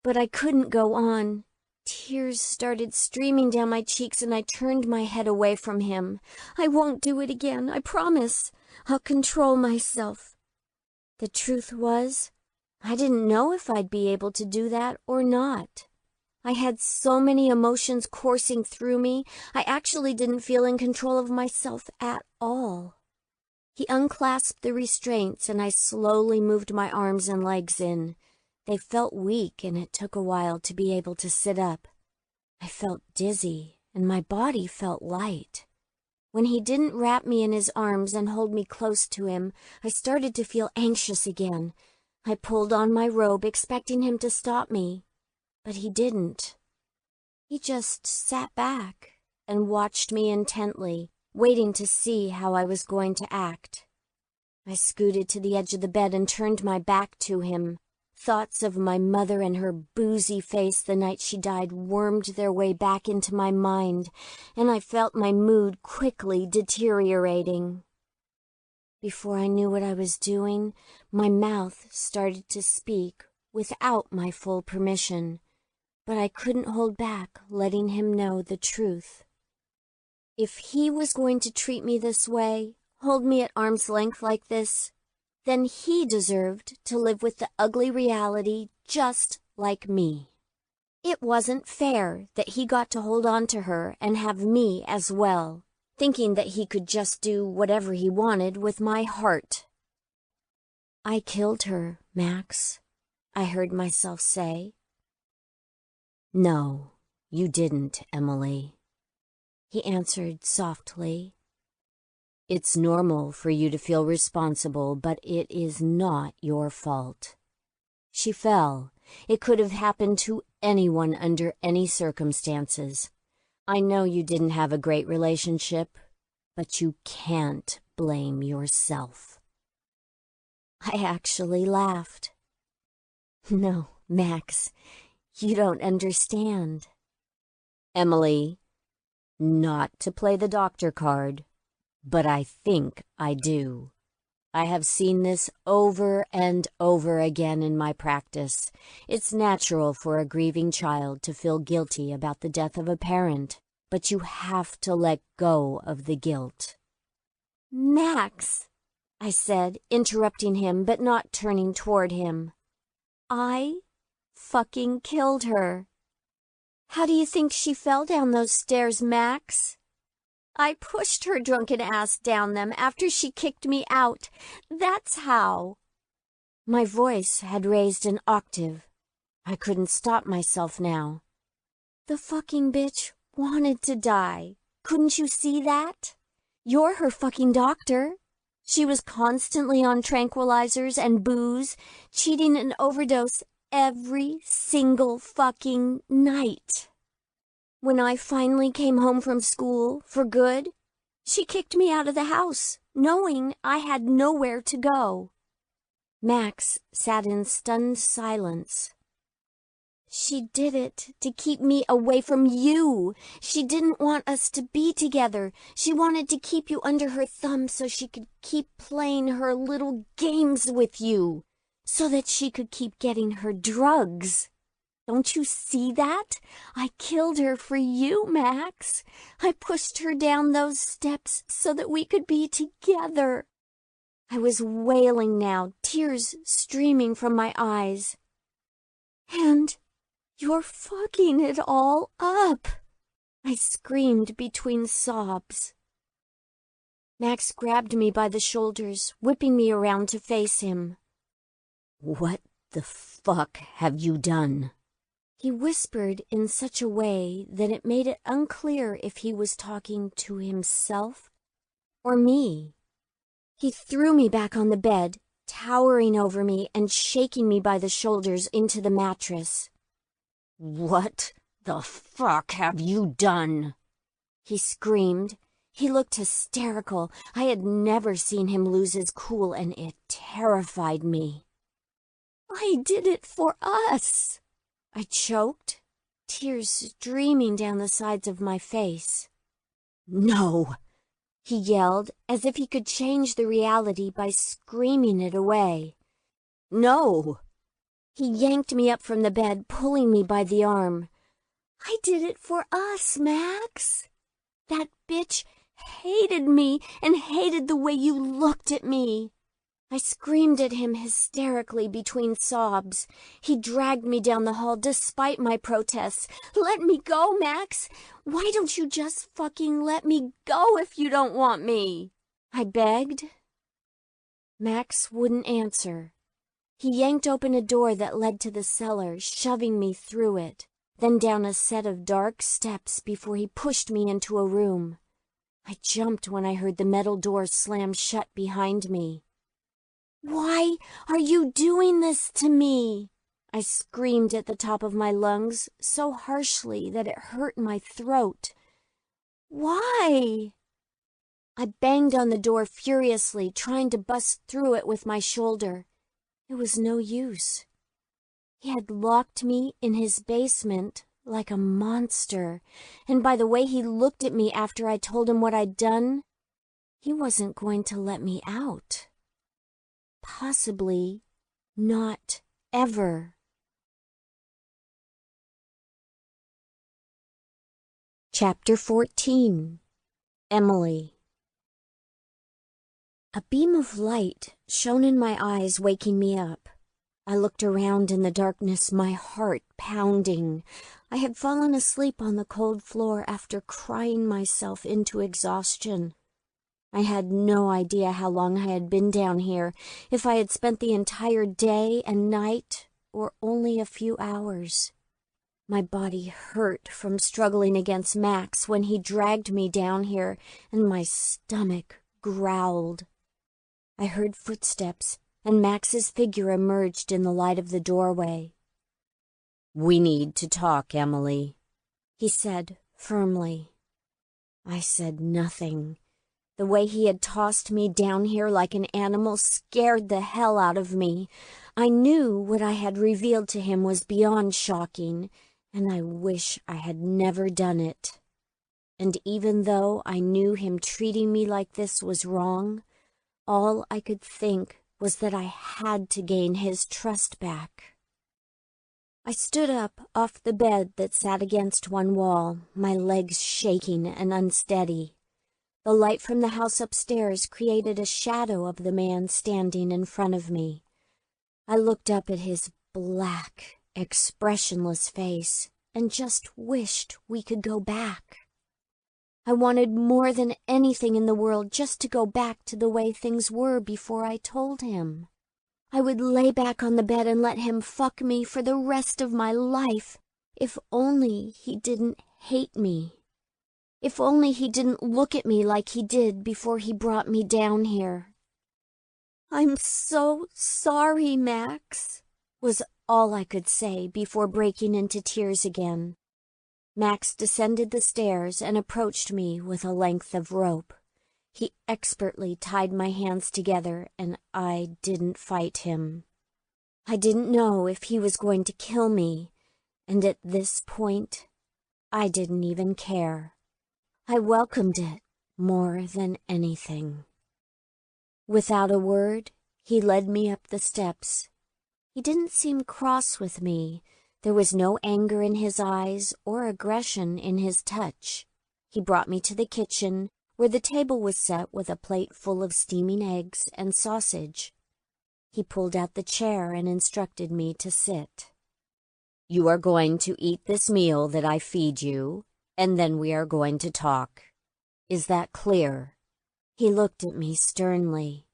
But I couldn't go on. Tears started streaming down my cheeks and I turned my head away from him. "I won't do it again, I promise. I'll control myself." The truth was, I didn't know if I'd be able to do that or not. I had so many emotions coursing through me, I actually didn't feel in control of myself at all. He unclasped the restraints and I slowly moved my arms and legs in. They felt weak and it took a while to be able to sit up. I felt dizzy and my body felt light. When he didn't wrap me in his arms and hold me close to him, I started to feel anxious again. I pulled on my robe expecting him to stop me, but he didn't. He just sat back and watched me intently, waiting to see how I was going to act. I scooted to the edge of the bed and turned my back to him. Thoughts of my mother and her boozy face the night she died wormed their way back into my mind, and I felt my mood quickly deteriorating. Before I knew what I was doing, my mouth started to speak without my full permission, but I couldn't hold back letting him know the truth. If he was going to treat me this way, hold me at arm's length like this, then he deserved to live with the ugly reality just like me. It wasn't fair that he got to hold on to her and have me as well, thinking that he could just do whatever he wanted with my heart. "I killed her, Max," I heard myself say. "No, you didn't, Emily," he answered softly. "It's normal for you to feel responsible, but it is not your fault. She fell. It could have happened to anyone under any circumstances. I know you didn't have a great relationship, but you can't blame yourself." I actually laughed. "No, Max, you don't understand." "Emily, not to play the doctor card, but I think I do. I have seen this over and over again in my practice. It's natural for a grieving child to feel guilty about the death of a parent, but you have to let go of the guilt." "Max," I said, interrupting him but not turning toward him. "I fucking killed her. How do you think she fell down those stairs, Max? I pushed her drunken ass down them after she kicked me out. That's how." My voice had raised an octave. I couldn't stop myself now. "The fucking bitch wanted to die. Couldn't you see that? You're her fucking doctor. She was constantly on tranquilizers and booze, cheating an overdose every single fucking night. When I finally came home from school for good, she kicked me out of the house, knowing I had nowhere to go." Max sat in stunned silence. She did it to keep me away from you. She didn't want us to be together. She wanted to keep you under her thumb so she could keep playing her little games with you, so that she could keep getting her drugs. Don't you see that? I killed her for you, Max. I pushed her down those steps so that we could be together. I was wailing now, tears streaming from my eyes. And you're fucking it all up, I screamed between sobs. Max grabbed me by the shoulders, whipping me around to face him. What the fuck have you done? He whispered in such a way that it made it unclear if he was talking to himself or me. He threw me back on the bed, towering over me and shaking me by the shoulders into the mattress. What the fuck have you done? He screamed. He looked hysterical. I had never seen him lose his cool, and it terrified me. I did it for us, I choked, tears streaming down the sides of my face. No, he yelled, as if he could change the reality by screaming it away. No! He yanked me up from the bed, pulling me by the arm. I did it for us, Max. That bitch hated me and hated the way you looked at me. I screamed at him hysterically between sobs. He dragged me down the hall despite my protests. Let me go, Max. Why don't you just fucking let me go if you don't want me? I begged. Max wouldn't answer. He yanked open a door that led to the cellar, shoving me through it, then down a set of dark steps before he pushed me into a room. I jumped when I heard the metal door slam shut behind me. Why are you doing this to me? I screamed at the top of my lungs, so harshly that it hurt my throat. Why? I banged on the door furiously, trying to bust through it with my shoulder. It was no use. He had locked me in his basement like a monster, and by the way he looked at me after I told him what I'd done, he wasn't going to let me out. Possibly not ever. Chapter 14. Emily. A beam of light shone in my eyes, waking me up. I looked around in the darkness, my heart pounding. I had fallen asleep on the cold floor after crying myself into exhaustion. I had no idea how long I had been down here, if I had spent the entire day and night, or only a few hours. My body hurt from struggling against Max when he dragged me down here, and my stomach growled. I heard footsteps, and Max's figure emerged in the light of the doorway. We need to talk, Emily, he said firmly. I said nothing. The way he had tossed me down here like an animal scared the hell out of me. I knew what I had revealed to him was beyond shocking, and I wish I had never done it. And even though I knew him treating me like this was wrong, all I could think was that I had to gain his trust back. I stood up off the bed that sat against one wall, my legs shaking and unsteady. The light from the house upstairs created a shadow of the man standing in front of me. I looked up at his black, expressionless face and just wished we could go back. I wanted more than anything in the world just to go back to the way things were before I told him. I would lay back on the bed and let him fuck me for the rest of my life, if only he didn't hate me. If only he didn't look at me like he did before he brought me down here. I'm so sorry, Max, was all I could say before breaking into tears again. Max descended the stairs and approached me with a length of rope. He expertly tied my hands together, and I didn't fight him. I didn't know if he was going to kill me, And at this point, I didn't even care. I welcomed it more than anything. Without a word, he led me up the steps. He didn't seem cross with me. There was no anger in his eyes or aggression in his touch. He brought me to the kitchen, where the table was set with a plate full of steaming eggs and sausage. He pulled out the chair and instructed me to sit. "You are going to eat this meal that I feed you, and then we are going to talk. Is that clear?" He looked at me sternly.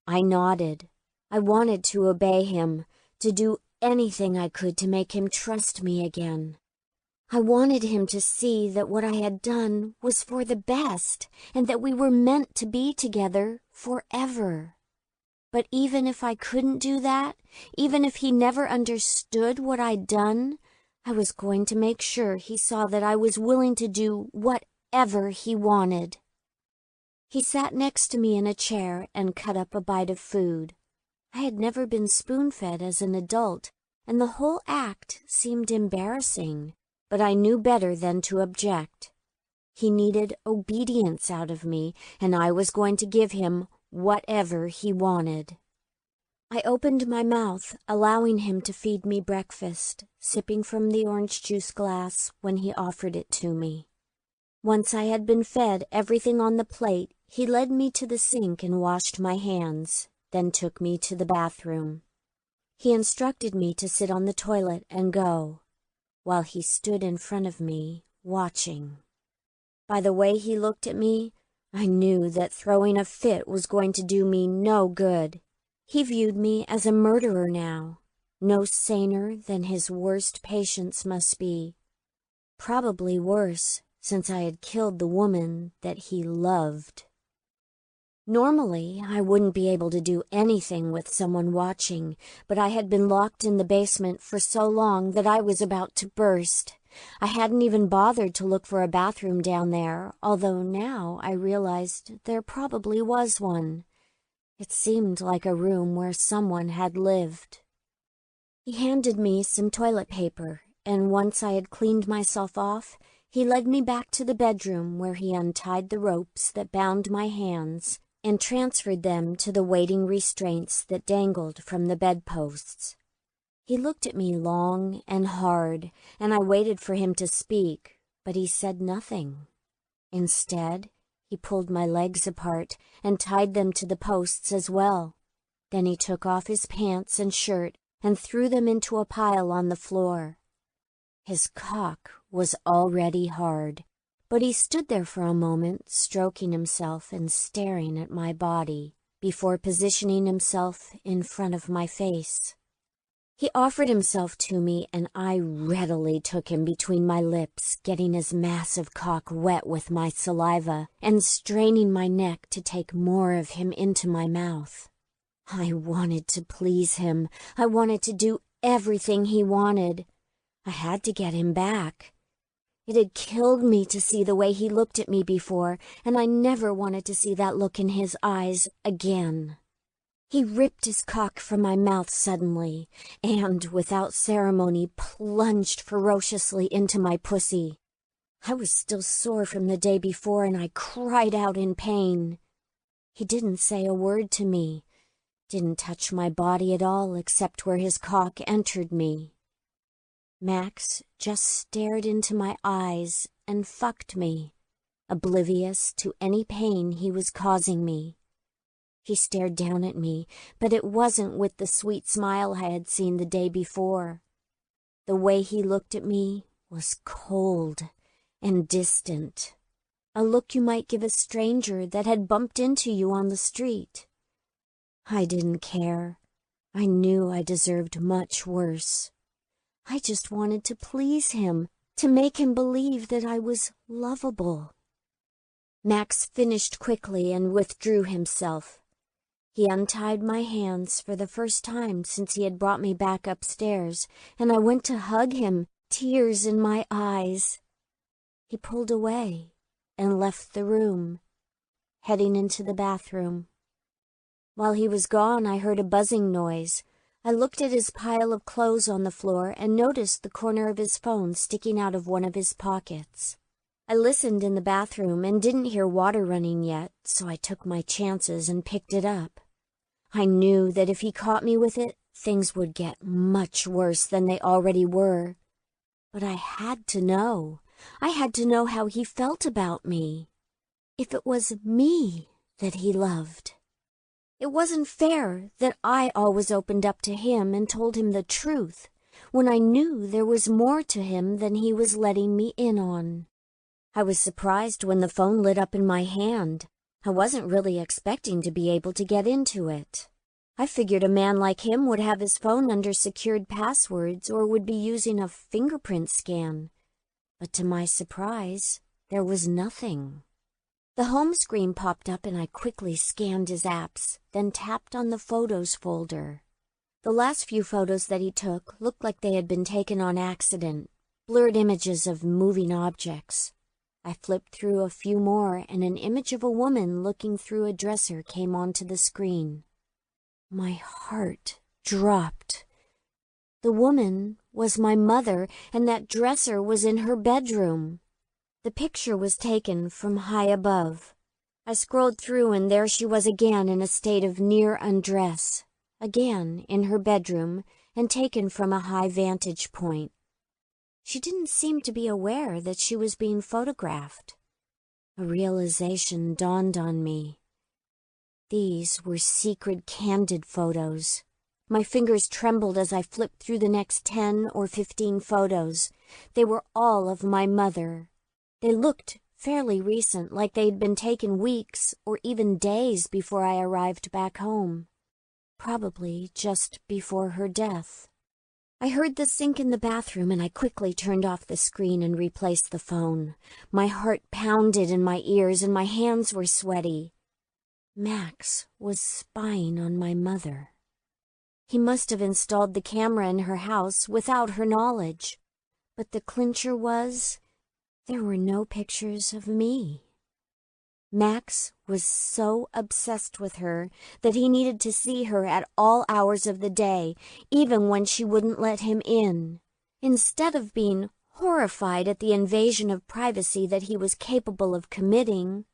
I nodded. I wanted to obey him, to do anything I could to make him trust me again. I wanted him to see that what I had done was for the best, and that we were meant to be together forever. But even if I couldn't do that, even if he never understood what I'd done, I was going to make sure he saw that I was willing to do whatever he wanted. He sat next to me in a chair and cut up a bite of food. I had never been spoon-fed as an adult, and the whole act seemed embarrassing, but I knew better than to object. He needed obedience out of me, and I was going to give him whatever he wanted. I opened my mouth, allowing him to feed me breakfast, sipping from the orange juice glass when he offered it to me. Once I had been fed everything on the plate, he led me to the sink and washed my hands, then took me to the bathroom. He instructed me to sit on the toilet and go, while he stood in front of me, watching. By the way he looked at me, I knew that throwing a fit was going to do me no good. He viewed me as a murderer now, no saner than his worst patients must be. Probably worse, since I had killed the woman that he loved. Normally, I wouldn't be able to do anything with someone watching, but I had been locked in the basement for so long that I was about to burst. I hadn't even bothered to look for a bathroom down there, although now I realized there probably was one. It seemed like a room where someone had lived. He handed me some toilet paper, and once I had cleaned myself off, he led me back to the bedroom where he untied the ropes that bound my hands and transferred them to the waiting restraints that dangled from the bedposts. He looked at me long and hard, and I waited for him to speak, but he said nothing. Instead, he pulled my legs apart and tied them to the posts as well. Then he took off his pants and shirt and threw them into a pile on the floor. His cock was already hard, but he stood there for a moment, stroking himself and staring at my body, before positioning himself in front of my face. He offered himself to me, and I readily took him between my lips, getting his massive cock wet with my saliva and straining my neck to take more of him into my mouth. I wanted to please him. I wanted to do everything he wanted. I had to get him back. It had killed me to see the way he looked at me before, and I never wanted to see that look in his eyes again. He ripped his cock from my mouth suddenly, and, without ceremony, plunged ferociously into my pussy. I was still sore from the day before, and I cried out in pain. He didn't say a word to me, didn't touch my body at all except where his cock entered me. Max just stared into my eyes and fucked me, oblivious to any pain he was causing me. He stared down at me, but it wasn't with the sweet smile I had seen the day before. The way he looked at me was cold and distant, a look you might give a stranger that had bumped into you on the street. I didn't care. I knew I deserved much worse. I just wanted to please him, to make him believe that I was lovable. Max finished quickly and withdrew himself. He untied my hands for the first time since he had brought me back upstairs, and I went to hug him, tears in my eyes. He pulled away and left the room, heading into the bathroom. While he was gone, I heard a buzzing noise. I looked at his pile of clothes on the floor and noticed the corner of his phone sticking out of one of his pockets. I listened in the bathroom and didn't hear water running yet, so I took my chances and picked it up. I knew that if he caught me with it, things would get much worse than they already were. But I had to know. I had to know how he felt about me. If it was me that he loved. It wasn't fair that I always opened up to him and told him the truth, when I knew there was more to him than he was letting me in on. I was surprised when the phone lit up in my hand. I wasn't really expecting to be able to get into it. I figured a man like him would have his phone under secured passwords or would be using a fingerprint scan. But to my surprise, there was nothing. The home screen popped up and I quickly scanned his apps, then tapped on the photos folder. The last few photos that he took looked like they had been taken on accident, blurred images of moving objects. I flipped through a few more and an image of a woman looking through a dresser came onto the screen. My heart dropped. The woman was my mother, and that dresser was in her bedroom. The picture was taken from high above. I scrolled through and there she was again in a state of near undress, again in her bedroom and taken from a high vantage point. She didn't seem to be aware that she was being photographed. A realization dawned on me. These were secret candid photos. My fingers trembled as I flipped through the next 10 or 15 photos. They were all of my mother. They looked fairly recent, like they'd been taken weeks or even days before I arrived back home. Probably just before her death. I heard the sink in the bathroom and I quickly turned off the screen and replaced the phone. My heart pounded in my ears and my hands were sweaty. Max was spying on my mother. He must have installed the camera in her house without her knowledge. But the clincher was, there were no pictures of me. Max was so obsessed with her that he needed to see her at all hours of the day, even when she wouldn't let him in. Instead of being horrified at the invasion of privacy that he was capable of committing,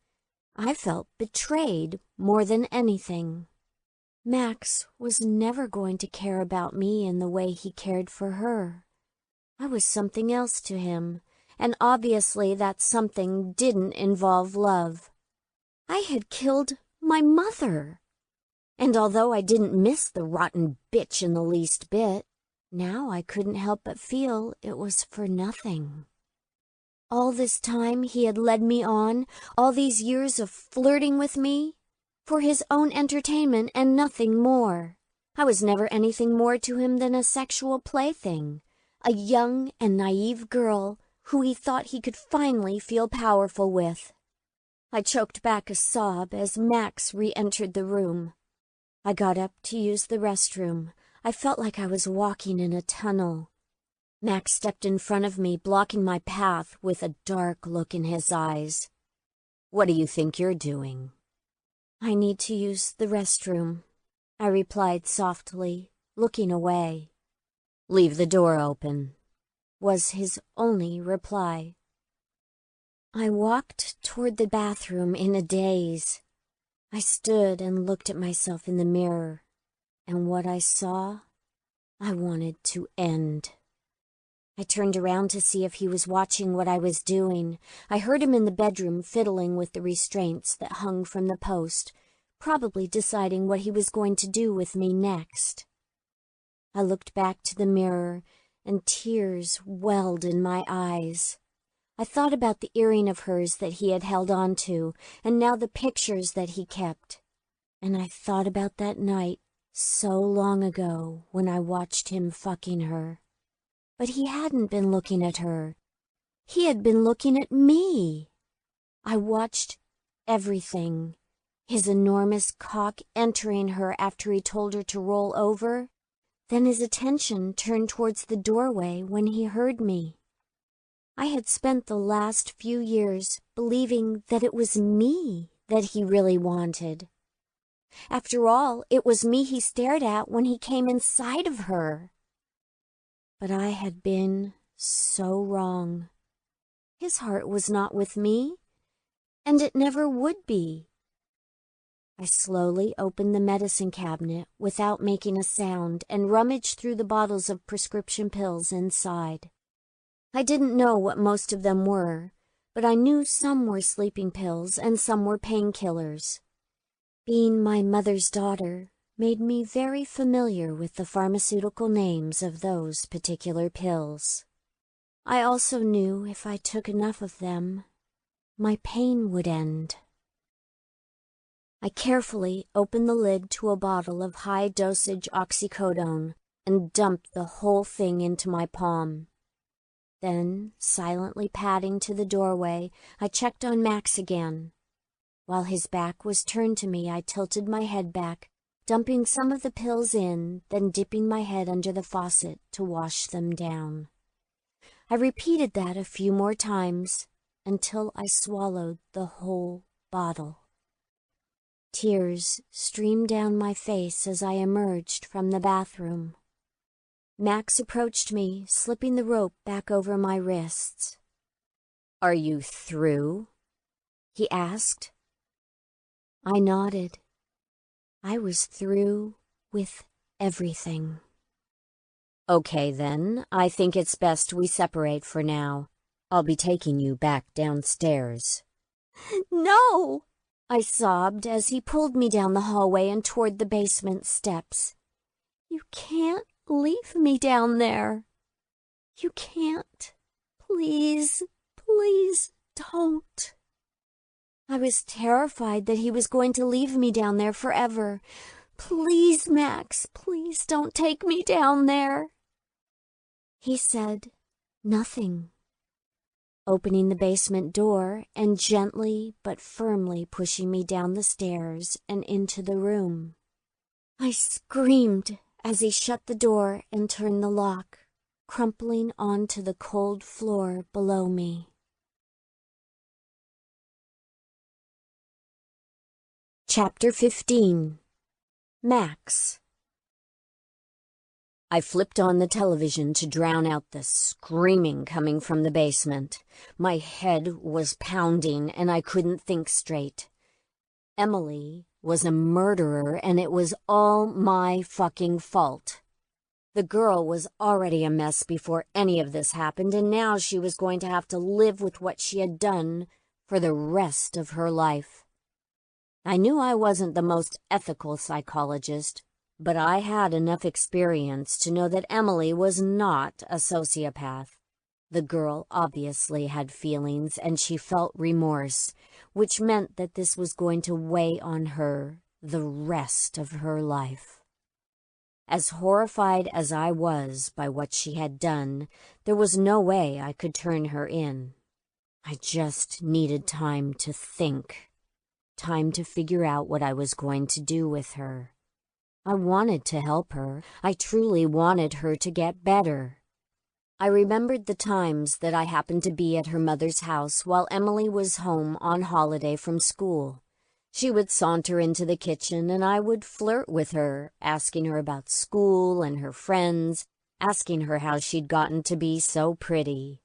I felt betrayed more than anything. Max was never going to care about me in the way he cared for her. I was something else to him, and obviously that something didn't involve love. I had killed my mother. And although I didn't miss the rotten bitch in the least bit, now I couldn't help but feel it was for nothing. All this time he had led me on, all these years of flirting with me, for his own entertainment and nothing more. I was never anything more to him than a sexual plaything, a young and naive girl who he thought he could finally feel powerful with. I choked back a sob as Max re-entered the room. I got up to use the restroom. I felt like I was walking in a tunnel. Max stepped in front of me, blocking my path with a dark look in his eyes. "What do you think you're doing?" "I need to use the restroom," I replied softly, looking away. "Leave the door open," was his only reply. I walked toward the bathroom in a daze. I stood and looked at myself in the mirror, and what I saw, I wanted to end. I turned around to see if he was watching what I was doing. I heard him in the bedroom fiddling with the restraints that hung from the post, probably deciding what he was going to do with me next. I looked back to the mirror, and tears welled in my eyes. I thought about the earring of hers that he had held on to, and now the pictures that he kept. And I thought about that night so long ago when I watched him fucking her. But he hadn't been looking at her. He had been looking at me. I watched everything. His enormous cock entering her after he told her to roll over. Then his attention turned towards the doorway when he heard me. I had spent the last few years believing that it was me that he really wanted. After all, it was me he stared at when he came inside of her. But I had been so wrong. His heart was not with me, and it never would be. I slowly opened the medicine cabinet without making a sound and rummaged through the bottles of prescription pills inside. I didn't know what most of them were, but I knew some were sleeping pills and some were painkillers. Being my mother's daughter made me very familiar with the pharmaceutical names of those particular pills. I also knew if I took enough of them, my pain would end. I carefully opened the lid to a bottle of high-dosage oxycodone and dumped the whole thing into my palm. Then, silently padding to the doorway, I checked on Max again. While his back was turned to me, I tilted my head back, dumping some of the pills in, then dipping my head under the faucet to wash them down. I repeated that a few more times until I swallowed the whole bottle. Tears streamed down my face as I emerged from the bathroom. Max approached me, slipping the rope back over my wrists. "Are you through?" he asked. I nodded. I was through with everything. "Okay, then. I think it's best we separate for now. I'll be taking you back downstairs." "No!" I sobbed as he pulled me down the hallway and toward the basement steps. "You can't leave me down there. You can't. Please, please don't." I was terrified that he was going to leave me down there forever. "Please, Max, please don't take me down there." He said nothing, opening the basement door and gently but firmly pushing me down the stairs and into the room. I screamed as he shut the door and turned the lock, crumpling onto the cold floor below me. Chapter 15. Max. I flipped on the television to drown out the screaming coming from the basement. My head was pounding and I couldn't think straight. Emily was a murderer and it was all my fucking fault. The girl was already a mess before any of this happened, and now she was going to have to live with what she had done for the rest of her life. I knew I wasn't the most ethical psychologist, but I had enough experience to know that Emily was not a sociopath. The girl obviously had feelings and she felt remorse, which meant that this was going to weigh on her the rest of her life. As horrified as I was by what she had done, there was no way I could turn her in. I just needed time to think, time to figure out what I was going to do with her. I wanted to help her. I truly wanted her to get better. I remembered the times that I happened to be at her mother's house while Emily was home on holiday from school. She would saunter into the kitchen and I would flirt with her, asking her about school and her friends, asking her how she'd gotten to be so pretty.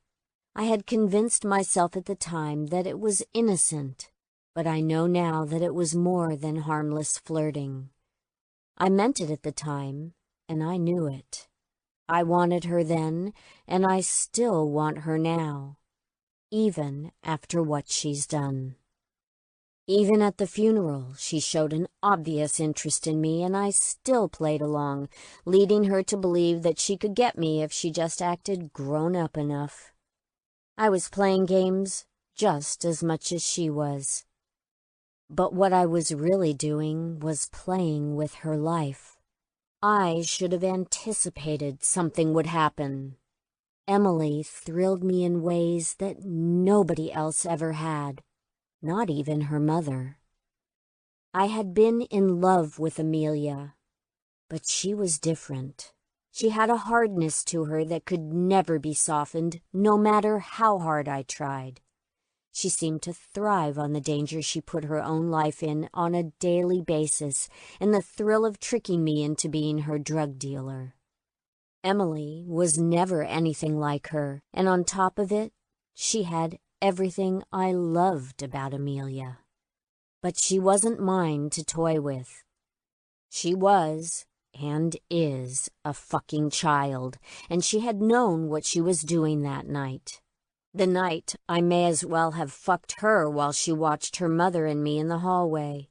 I had convinced myself at the time that it was innocent, but I know now that it was more than harmless flirting. I meant it at the time, and I knew it. I wanted her then, and I still want her now, even after what she's done. Even at the funeral, she showed an obvious interest in me, and I still played along, leading her to believe that she could get me if she just acted grown up enough. I was playing games just as much as she was. But what I was really doing was playing with her life. I should have anticipated something would happen. Emily thrilled me in ways that nobody else ever had, not even her mother. I had been in love with Amelia, but she was different. She had a hardness to her that could never be softened, no matter how hard I tried. She seemed to thrive on the danger she put her own life in on a daily basis and the thrill of tricking me into being her drug dealer. Emily was never anything like her, and on top of it, she had everything I loved about Amelia. But she wasn't mine to toy with. She was, and is, a fucking child, and she had known what she was doing that night. The night I may as well have fucked her while she watched her mother and me in the hallway.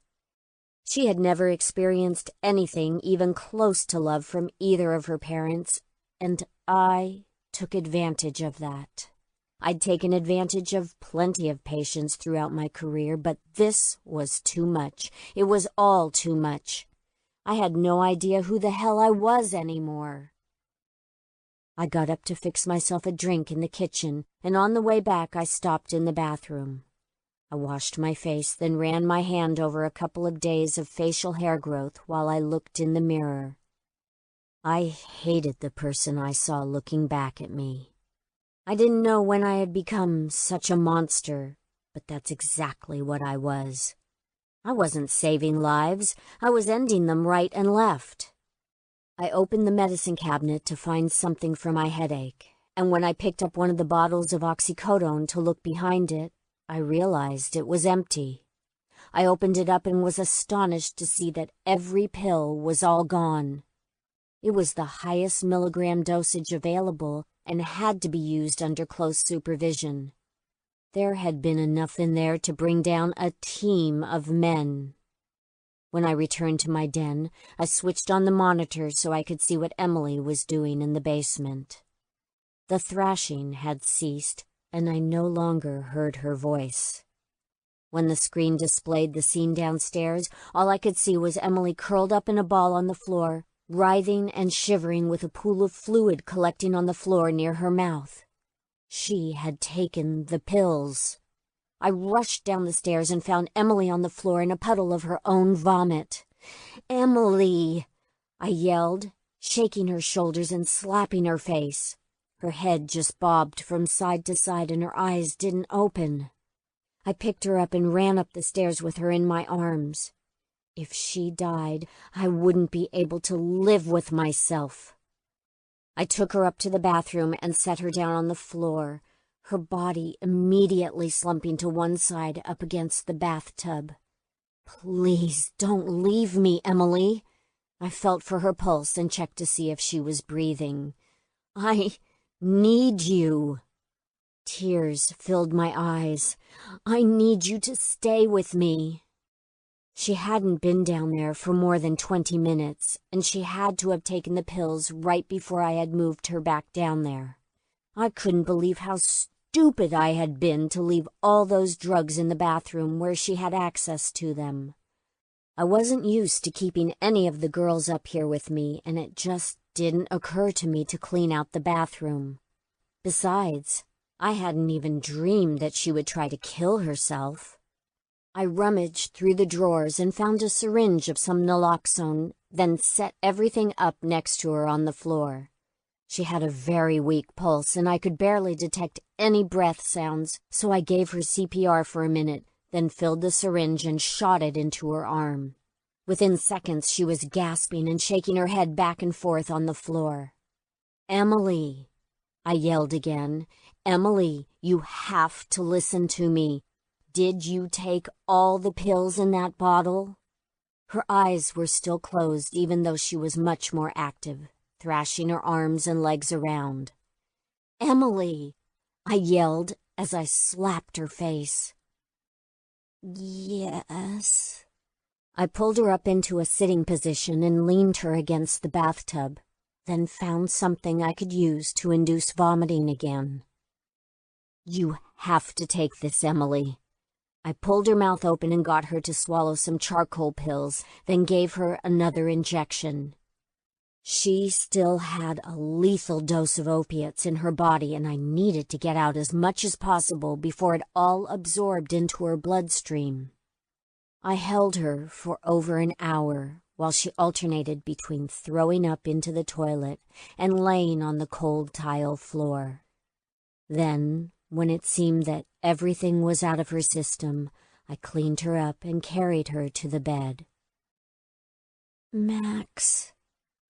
She had never experienced anything even close to love from either of her parents, and I took advantage of that. I'd taken advantage of plenty of patience throughout my career, but this was too much. It was all too much. I had no idea who the hell I was anymore. I got up to fix myself a drink in the kitchen, and on the way back I stopped in the bathroom. I washed my face, then ran my hand over a couple of days of facial hair growth while I looked in the mirror. I hated the person I saw looking back at me. I didn't know when I had become such a monster, but that's exactly what I was. I wasn't saving lives, I was ending them right and left. I opened the medicine cabinet to find something for my headache, and when I picked up one of the bottles of oxycodone to look behind it, I realized it was empty. I opened it up and was astonished to see that every pill was all gone. It was the highest milligram dosage available and had to be used under close supervision. There had been enough in there to bring down a team of men. When I returned to my den, I switched on the monitor so I could see what Emily was doing in the basement. The thrashing had ceased, and I no longer heard her voice. When the screen displayed the scene downstairs, all I could see was Emily curled up in a ball on the floor, writhing and shivering with a pool of fluid collecting on the floor near her mouth. She had taken the pills. I rushed down the stairs and found Emily on the floor in a puddle of her own vomit. "Emily!" I yelled, shaking her shoulders and slapping her face. Her head just bobbed from side to side and her eyes didn't open. I picked her up and ran up the stairs with her in my arms. If she died, I wouldn't be able to live with myself. I took her up to the bathroom and set her down on the floor, her body immediately slumping to one side up against the bathtub. "Please don't leave me, Emily." I felt for her pulse and checked to see if she was breathing. "I need you." Tears filled my eyes. "I need you to stay with me." She hadn't been down there for more than 20 minutes, and she had to have taken the pills right before I had moved her back down there. I couldn't believe how stupid I had been to leave all those drugs in the bathroom where she had access to them. I wasn't used to keeping any of the girls up here with me, and it just didn't occur to me to clean out the bathroom. Besides, I hadn't even dreamed that she would try to kill herself. I rummaged through the drawers and found a syringe of some naloxone, then set everything up next to her on the floor. She had a very weak pulse, and I could barely detect any breath sounds, so I gave her CPR for a minute, then filled the syringe and shot it into her arm. Within seconds, she was gasping and shaking her head back and forth on the floor. "Emily," I yelled again. "Emily, you have to listen to me. Did you take all the pills in that bottle?" Her eyes were still closed, even though she was much more active, thrashing her arms and legs around. "Emily," I yelled as I slapped her face. "Yes." I pulled her up into a sitting position and leaned her against the bathtub, then found something I could use to induce vomiting again. "You have to take this, Emily." I pulled her mouth open and got her to swallow some charcoal pills, then gave her another injection. She still had a lethal dose of opiates in her body, and I needed to get out as much as possible before it all absorbed into her bloodstream. I held her for over an hour while she alternated between throwing up into the toilet and laying on the cold tile floor. Then, when it seemed that everything was out of her system, I cleaned her up and carried her to the bed. "Max,"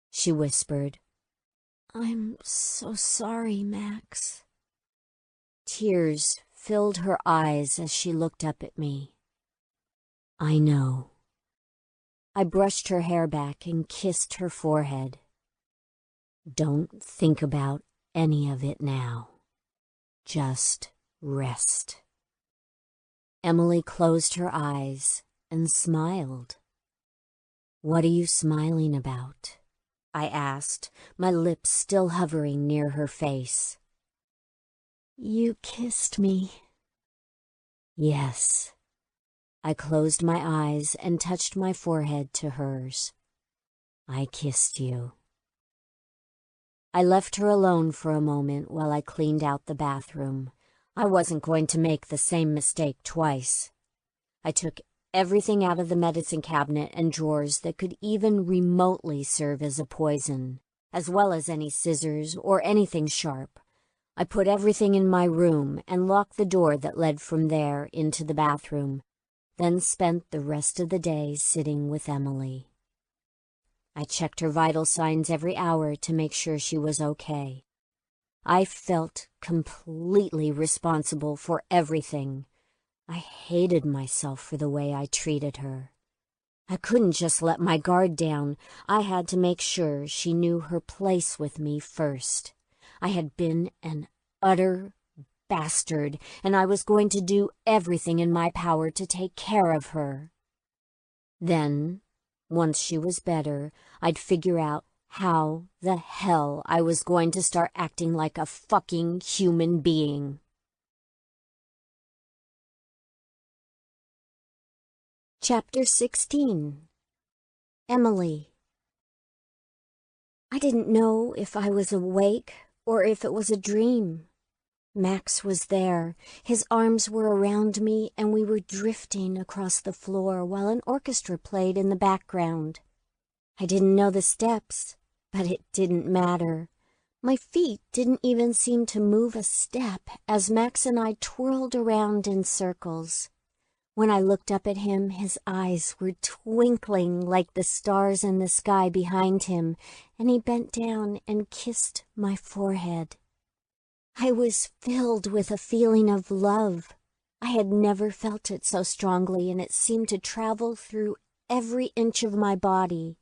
she whispered. "I'm so sorry, Max." Tears filled her eyes as she looked up at me. I know. I brushed her hair back and kissed her forehead. Don't think about any of it now. Just rest. Emily closed her eyes and smiled. What are you smiling about? I asked, my lips still hovering near her face. "You kissed me." Yes. I closed my eyes and touched my forehead to hers. I kissed you. I left her alone for a moment while I cleaned out the bathroom. I wasn't going to make the same mistake twice. I took everything out of the medicine cabinet and drawers that could even remotely serve as a poison, as well as any scissors or anything sharp. I put everything in my room and locked the door that led from there into the bathroom, then spent the rest of the day sitting with Emily. I checked her vital signs every hour to make sure she was okay. I felt completely responsible for everything. I hated myself for the way I treated her. I couldn't just let my guard down. I had to make sure she knew her place with me first. I had been an utter bastard, and I was going to do everything in my power to take care of her. Then, once she was better, I'd figure out how the hell I was going to start acting like a fucking human being. Chapter 16. Emily. I didn't know if I was awake or if it was a dream. Max was there. His arms were around me, and we were drifting across the floor while an orchestra played in the background. I didn't know the steps, but it didn't matter. My feet didn't even seem to move a step as Max and I twirled around in circles. When I looked up at him, his eyes were twinkling like the stars in the sky behind him, and he bent down and kissed my forehead. I was filled with a feeling of love. I had never felt it so strongly, and it seemed to travel through every inch of my body.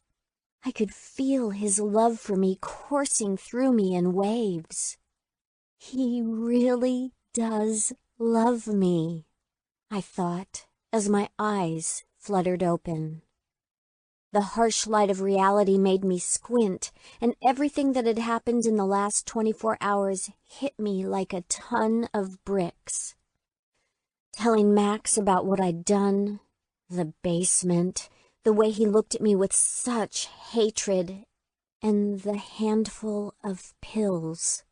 I could feel his love for me coursing through me in waves. He really does love me, I thought, as my eyes fluttered open. The harsh light of reality made me squint, and everything that had happened in the last 24 hours hit me like a ton of bricks. Telling Max about what I'd done, the basement, the way he looked at me with such hatred, and the handful of pills.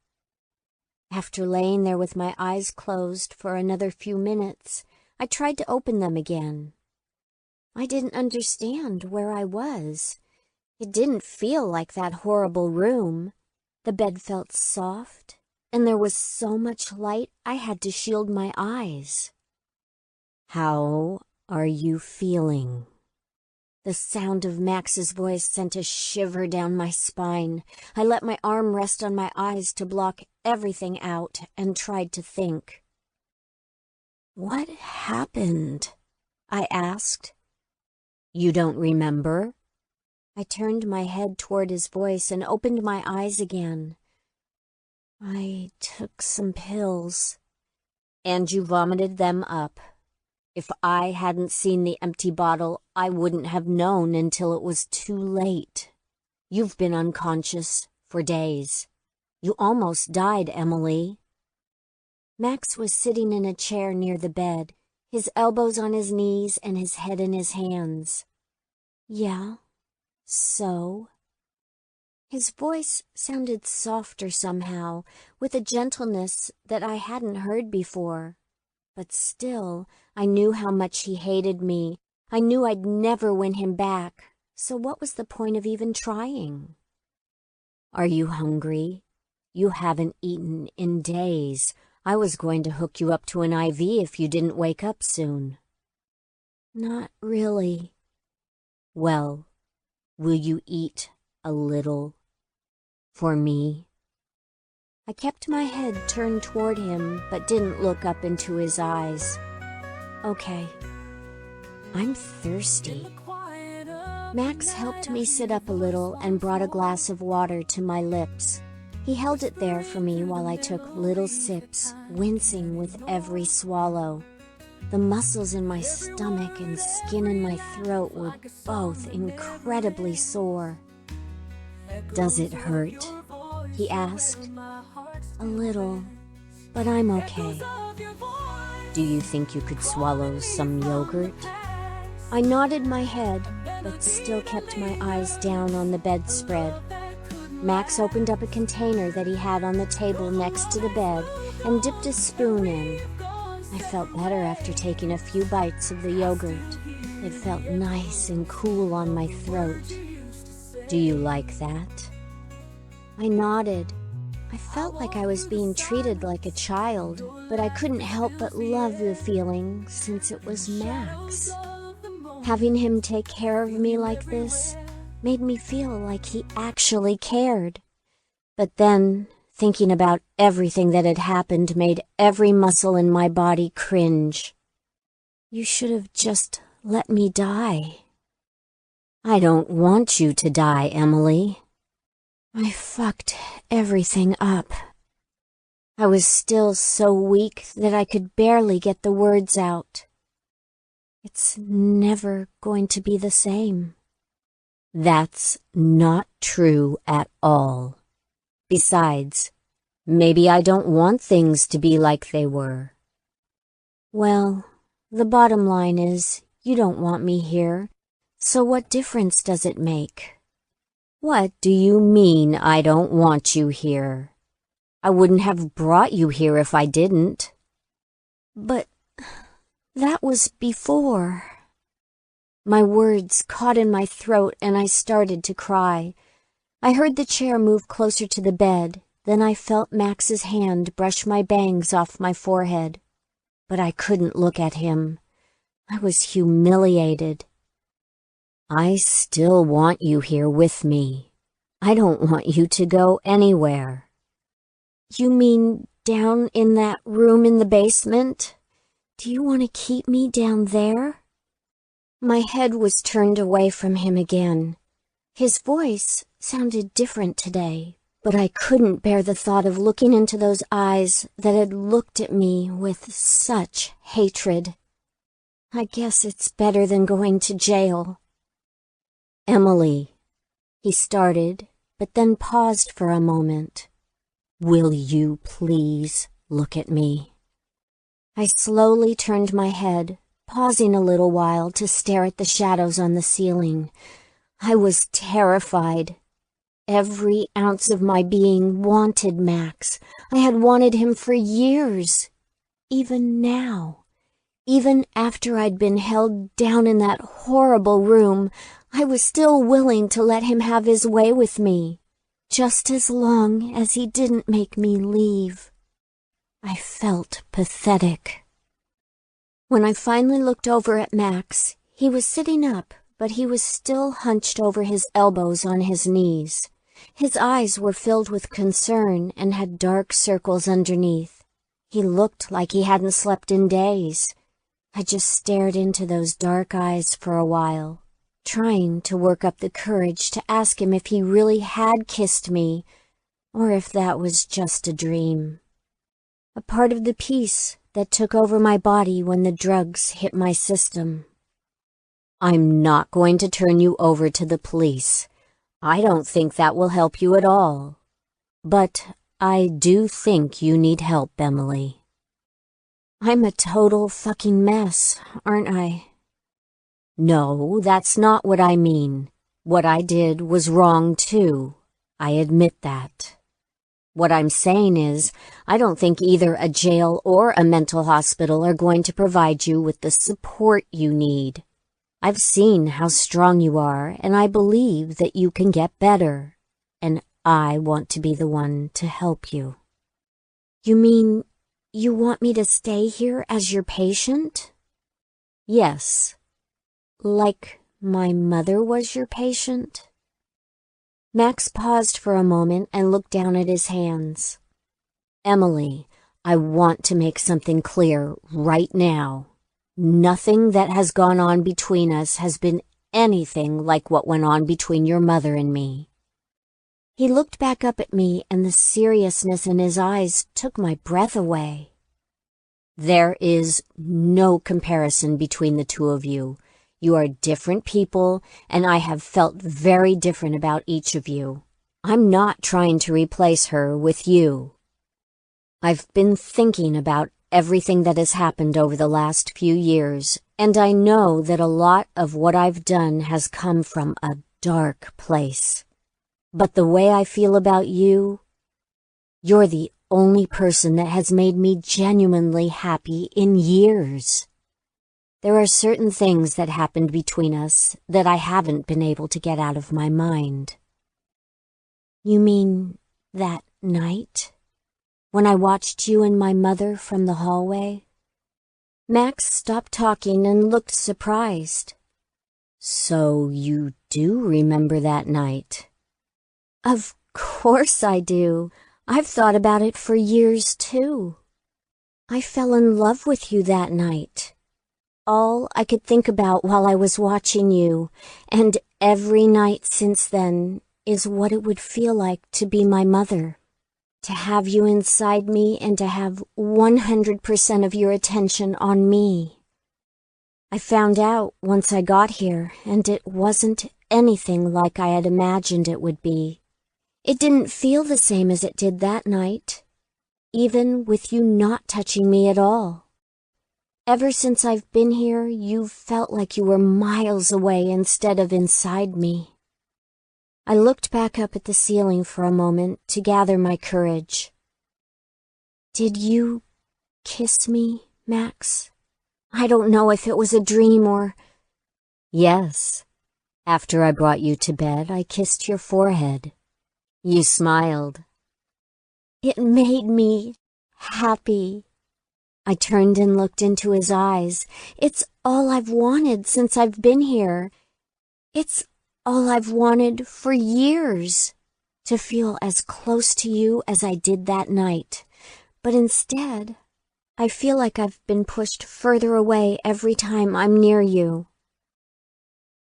After laying there with my eyes closed for another few minutes, I tried to open them again. I didn't understand where I was. It didn't feel like that horrible room. The bed felt soft, and there was so much light I had to shield my eyes. How are you feeling? The sound of Max's voice sent a shiver down my spine. I let my arm rest on my eyes to block everything out and tried to think. "What happened?" I asked. You don't remember? I turned my head toward his voice and opened my eyes again. "I took some pills." "And you vomited them up. If I hadn't seen the empty bottle, I wouldn't have known until it was too late. You've been unconscious for days. You almost died, Emily." Max was sitting in a chair near the bed, his elbows on his knees and his head in his hands. "Yeah, so?" His voice sounded softer somehow, with a gentleness that I hadn't heard before. But still, I knew how much he hated me. I knew I'd never win him back, so what was the point of even trying? "Are you hungry? You haven't eaten in days. I was going to hook you up to an IV if you didn't wake up soon. Not really. Well, will you eat a little for me? I kept my head turned toward him, but didn't look up into his eyes. Okay. I'm thirsty. Max helped me sit up a little and brought a glass of water to my lips. He held it there for me while I took little sips, wincing with every swallow. The muscles in my stomach and skin in my throat were both incredibly sore. Does it hurt? He asked. A little, but I'm okay. Do you think you could swallow some yogurt? I nodded my head, but still kept my eyes down on the bedspread. Max opened up a container that he had on the table next to the bed and dipped a spoon in. I felt better after taking a few bites of the yogurt. It felt nice and cool on my throat. Do you like that? I nodded. I felt like I was being treated like a child, but I couldn't help but love the feeling since it was Max. Having him take care of me like this made me feel like he actually cared. But then, thinking about everything that had happened made every muscle in my body cringe. You should have just let me die. I don't want you to die, Emily. I fucked everything up. I was still so weak that I could barely get the words out. It's never going to be the same. That's not true at all. Besides, maybe I don't want things to be like they were. Well, the bottom line is you don't want me here, so what difference does it make? What do you mean I don't want you here? I wouldn't have brought you here if I didn't. But that was before. My words caught in my throat and I started to cry. I heard the chair move closer to the bed, then I felt Max's hand brush my bangs off my forehead. But I couldn't look at him. I was humiliated. I still want you here with me. I don't want you to go anywhere. You mean down in that room in the basement? Do you want to keep me down there? My head was turned away from him again. His voice sounded different today, but I couldn't bear the thought of looking into those eyes that had looked at me with such hatred. I guess it's better than going to jail. Emily, he started, but then paused for a moment. Will you please look at me? I slowly turned my head, pausing a little while to stare at the shadows on the ceiling. I was terrified. Every ounce of my being wanted Max. I had wanted him for years. Even now, even after I'd been held down in that horrible room, I was still willing to let him have his way with me, just as long as he didn't make me leave. I felt pathetic. When I finally looked over at Max, he was sitting up, but he was still hunched over his elbows on his knees. His eyes were filled with concern and had dark circles underneath. He looked like he hadn't slept in days. I just stared into those dark eyes for a while, trying to work up the courage to ask him if he really had kissed me, or if that was just a dream. A part of the peace that took over my body when the drugs hit my system. I'm not going to turn you over to the police. I don't think that will help you at all. But I do think you need help, Emily. I'm a total fucking mess, aren't I? No, that's not what I mean. What I did was wrong too. I admit that. What I'm saying is, I don't think either a jail or a mental hospital are going to provide you with the support you need. I've seen how strong you are, and I believe that you can get better, and I want to be the one to help you. You mean You want me to stay here as your patient? Yes. Like my mother was your patient? Max paused for a moment and looked down at his hands. Emily, I want to make something clear right now. Nothing that has gone on between us has been anything like what went on between your mother and me. He looked back up at me, and the seriousness in his eyes took my breath away. There is no comparison between the two of you. You are different people, and I have felt very different about each of you. I'm not trying to replace her with you. I've been thinking about everything that has happened over the last few years, and I know that a lot of what I've done has come from a dark place. But the way I feel about you, you're the only person that has made me genuinely happy in years. There are certain things that happened between us that I haven't been able to get out of my mind. You mean that night? When I watched you and my mother from the hallway? Max stopped talking and looked surprised. So you do remember that night? Of course I do. I've thought about it for years, too. I fell in love with you that night. All I could think about while I was watching you, and every night since then, is what it would feel like to be my mother. To have you inside me and to have 100% of your attention on me. I found out once I got here, and it wasn't anything like I had imagined it would be. It didn't feel the same as it did that night, even with you not touching me at all. Ever since I've been here, you've felt like you were miles away instead of inside me. I looked back up at the ceiling for a moment to gather my courage. Did you kiss me, Max? I don't know if it was a dream or... Yes. After I brought you to bed, I kissed your forehead. You smiled. It made me happy. I turned and looked into his eyes. It's all I've wanted since I've been here. It's all I've wanted for years, to feel as close to you as I did that night. But instead, I feel like I've been pushed further away every time I'm near you.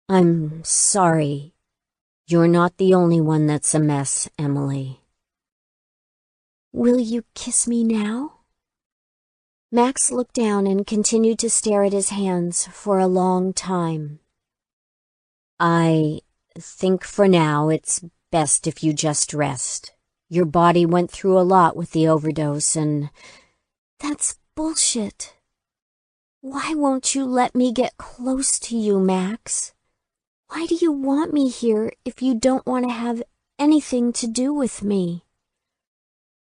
I'm sorry. You're not the only one that's a mess, Emily. Will you kiss me now? Max looked down and continued to stare at his hands for a long time. I think for now it's best if you just rest. Your body went through a lot with the overdose and... That's bullshit. Why won't you let me get close to you, Max? Why do you want me here if you don't want to have anything to do with me?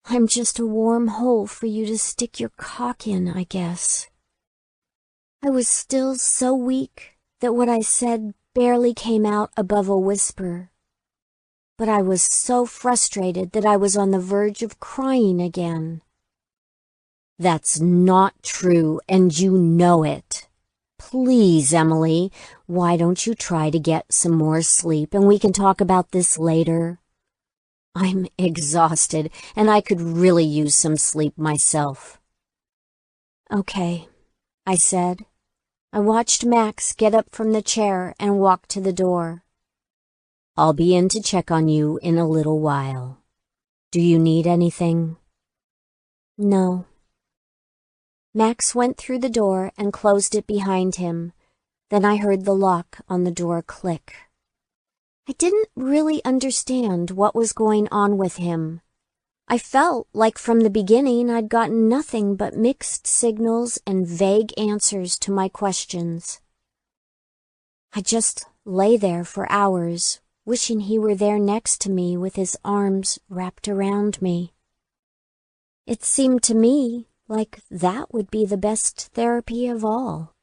I'm just a warm hole for you to stick your cock in, I guess. I was still so weak that what I said barely came out above a whisper. But I was so frustrated that I was on the verge of crying again. That's not true, and you know it. Please, Emily, why don't you try to get some more sleep and we can talk about this later? I'm exhausted, and I could really use some sleep myself. Okay, I said. I watched Max get up from the chair and walk to the door. I'll be in to check on you in a little while. Do you need anything? No. Max went through the door and closed it behind him. Then I heard the lock on the door click. I didn't really understand what was going on with him. I felt like from the beginning I'd gotten nothing but mixed signals and vague answers to my questions. I just lay there for hours, wishing he were there next to me with his arms wrapped around me. It seemed to me like that would be the best therapy of all.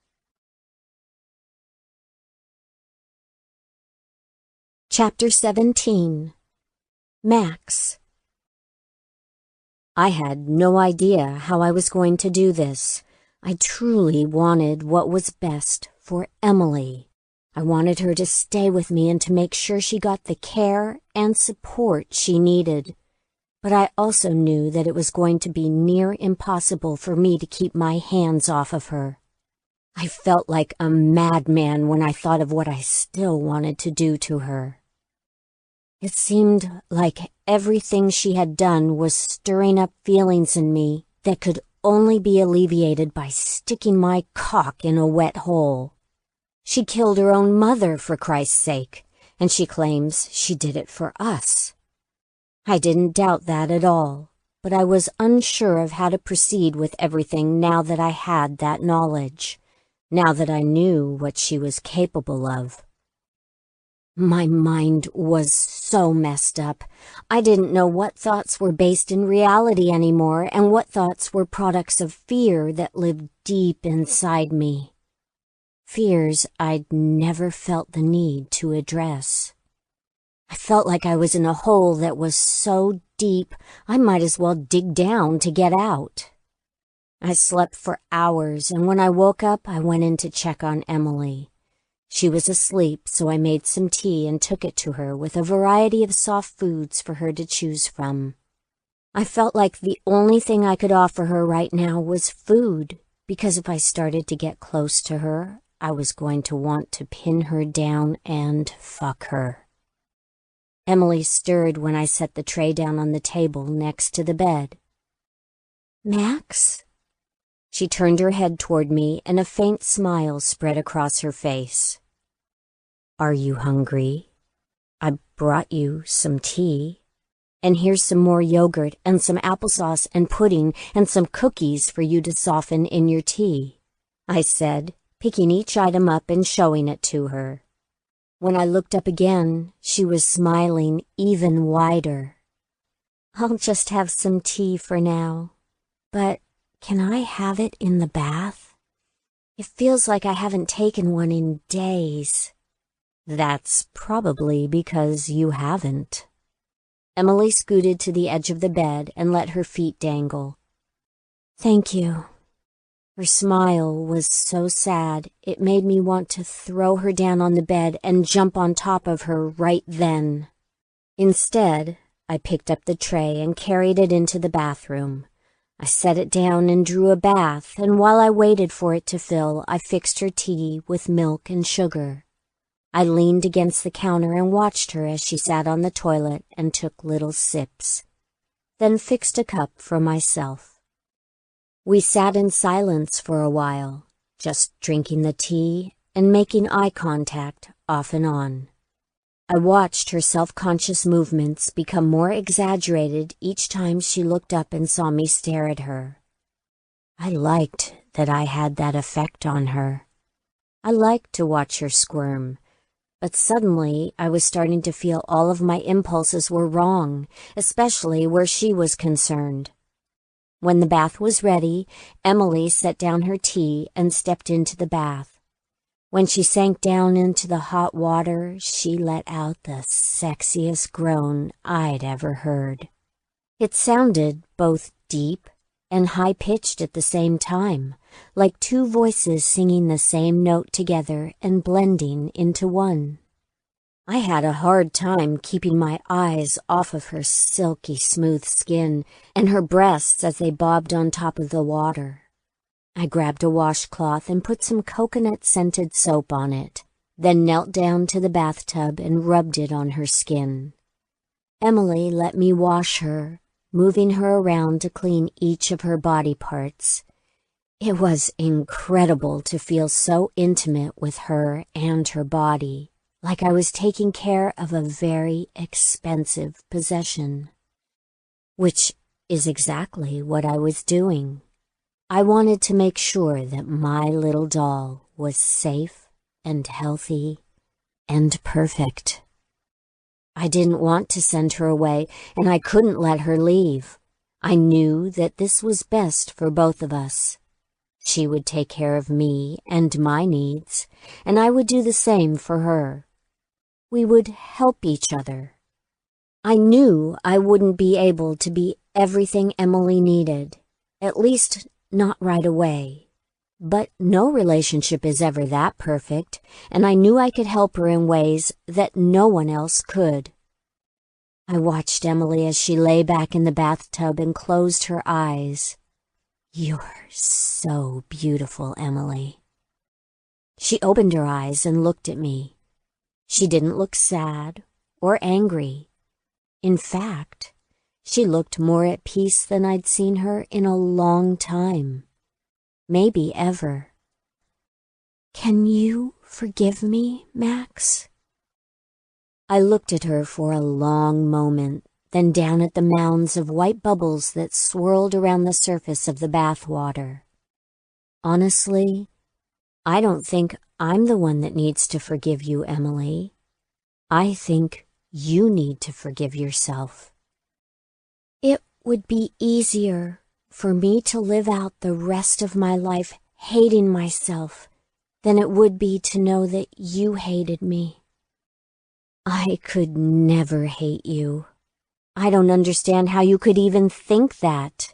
Chapter 17. Max. I had no idea how I was going to do this. I truly wanted what was best for Emily. I wanted her to stay with me and to make sure she got the care and support she needed. But I also knew that it was going to be near impossible for me to keep my hands off of her. I felt like a madman when I thought of what I still wanted to do to her. It seemed like everything she had done was stirring up feelings in me that could only be alleviated by sticking my cock in a wet hole. She killed her own mother, for Christ's sake, and she claims she did it for us. I didn't doubt that at all, but I was unsure of how to proceed with everything now that I had that knowledge, now that I knew what she was capable of. My mind was so messed up. I didn't know what thoughts were based in reality anymore and what thoughts were products of fear that lived deep inside me. Fears I'd never felt the need to address. I felt like I was in a hole that was so deep I might as well dig down to get out. I slept for hours, and when I woke up, I went in to check on Emily. She was asleep, so I made some tea and took it to her with a variety of soft foods for her to choose from. I felt like the only thing I could offer her right now was food, because if I started to get close to her, I was going to want to pin her down and fuck her. Emily stirred when I set the tray down on the table next to the bed. "Max?" She turned her head toward me, and a faint smile spread across her face. "Are you hungry? I brought you some tea, and here's some more yogurt and some applesauce and pudding and some cookies for you to soften in your tea," I said, picking each item up and showing it to her. When I looked up again, she was smiling even wider. "I'll just have some tea for now, but can I have it in the bath? It feels like I haven't taken one in days." "That's probably because you haven't." Emily scooted to the edge of the bed and let her feet dangle. "Thank you." Her smile was so sad, it made me want to throw her down on the bed and jump on top of her right then. Instead, I picked up the tray and carried it into the bathroom. I set it down and drew a bath, and while I waited for it to fill, I fixed her tea with milk and sugar. I leaned against the counter and watched her as she sat on the toilet and took little sips, then fixed a cup for myself. We sat in silence for a while, just drinking the tea and making eye contact off and on. I watched her self-conscious movements become more exaggerated each time she looked up and saw me stare at her. I liked that I had that effect on her. I liked to watch her squirm, but suddenly I was starting to feel all of my impulses were wrong, especially where she was concerned. When the bath was ready, Emily set down her tea and stepped into the bath. When she sank down into the hot water, she let out the sexiest groan I'd ever heard. It sounded both deep and high-pitched at the same time, like two voices singing the same note together and blending into one. I had a hard time keeping my eyes off of her silky smooth skin and her breasts as they bobbed on top of the water. I grabbed a washcloth and put some coconut-scented soap on it, then knelt down to the bathtub and rubbed it on her skin. Emily let me wash her, moving her around to clean each of her body parts. It was incredible to feel so intimate with her and her body, like I was taking care of a very expensive possession. Which is exactly what I was doing. I wanted to make sure that my little doll was safe and healthy and perfect. I didn't want to send her away, and I couldn't let her leave. I knew that this was best for both of us. She would take care of me and my needs, and I would do the same for her. We would help each other. I knew I wouldn't be able to be everything Emily needed, at least not right away. But no relationship is ever that perfect, and I knew I could help her in ways that no one else could. I watched Emily as she lay back in the bathtub and closed her eyes. "You're so beautiful, Emily." She opened her eyes and looked at me. She didn't look sad or angry. In fact, she looked more at peace than I'd seen her in a long time. Maybe ever. "Can you forgive me, Max?" I looked at her for a long moment, then down at the mounds of white bubbles that swirled around the surface of the bath water. Honestly, I don't think I'm the one that needs to forgive you, Emily. I think you need to forgive yourself. It would be easier for me to live out the rest of my life hating myself than it would be to know that you hated me. I could never hate you. I don't understand how you could even think that.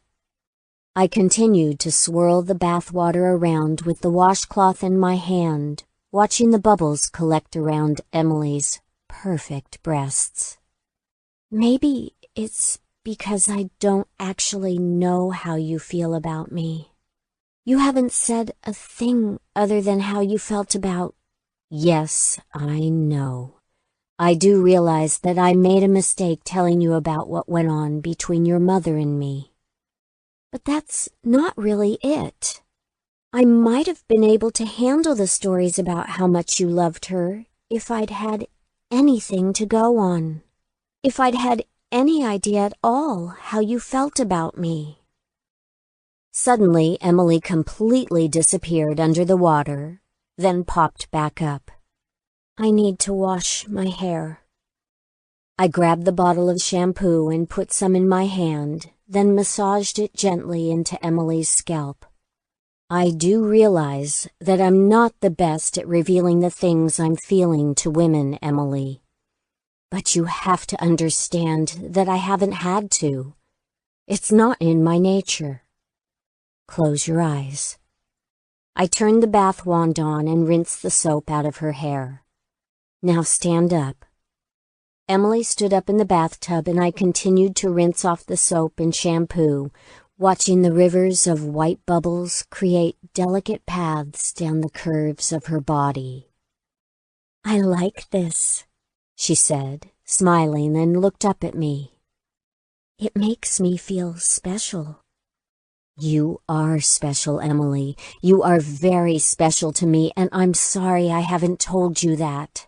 I continued to swirl the bathwater around with the washcloth in my hand, watching the bubbles collect around Emily's perfect breasts. Maybe it's because I don't actually know how you feel about me. You haven't said a thing other than how you felt about... Yes, I know. I do realize that I made a mistake telling you about what went on between your mother and me. But that's not really it. I might have been able to handle the stories about how much you loved her if I'd had anything to go on. If I'd had any idea at all how you felt about me. Suddenly, Emily completely disappeared under the water, then popped back up. I need to wash my hair. I grabbed the bottle of shampoo and put some in my hand, then massaged it gently into Emily's scalp. I do realize that I'm not the best at revealing the things I'm feeling to women, Emily. But you have to understand that I haven't had to. It's not in my nature. Close your eyes. I turned the bath wand on and rinsed the soap out of her hair. Now stand up. Emily stood up in the bathtub and I continued to rinse off the soap and shampoo, watching the rivers of white bubbles create delicate paths down the curves of her body. "I like this," she said, smiling, and looked up at me. "It makes me feel special." You are special, Emily. You are very special to me, and I'm sorry I haven't told you that.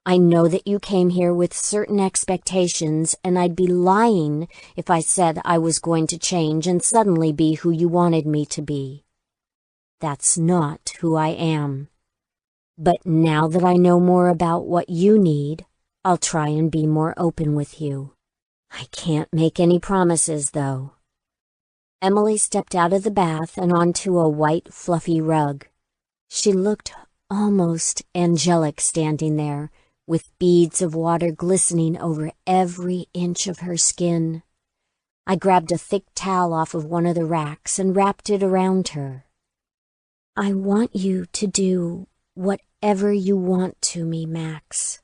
I know that you came here with certain expectations, and I'd be lying if I said I was going to change and suddenly be who you wanted me to be. That's not who I am. But now that I know more about what you need, I'll try and be more open with you. I can't make any promises, though. Emily stepped out of the bath and onto a white, fluffy rug. She looked almost angelic standing there, with beads of water glistening over every inch of her skin. I grabbed a thick towel off of one of the racks and wrapped it around her. "I want you to do whatever you want to me, Max."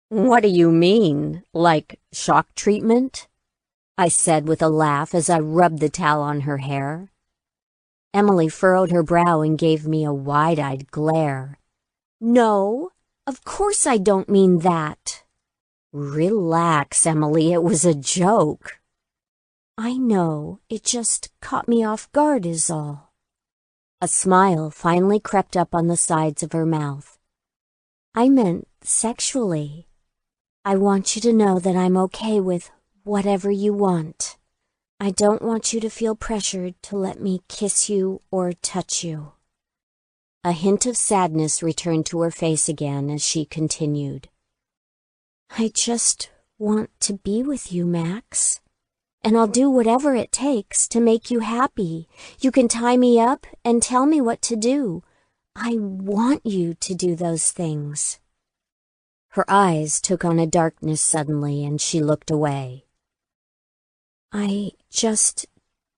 "What do you mean? Like shock treatment?" I said with a laugh as I rubbed the towel on her hair. Emily furrowed her brow and gave me a wide-eyed glare. "No, of course I don't mean that." "Relax, Emily, it was a joke." "I know, it just caught me off guard is all." A smile finally crept up on the sides of her mouth. "I meant sexually. I want you to know that I'm okay with whatever you want. I don't want you to feel pressured to let me kiss you or touch you." A hint of sadness returned to her face again as she continued. "I just want to be with you, Max. And I'll do whatever it takes to make you happy. You can tie me up and tell me what to do. I want you to do those things." Her eyes took on a darkness suddenly, and she looked away. I just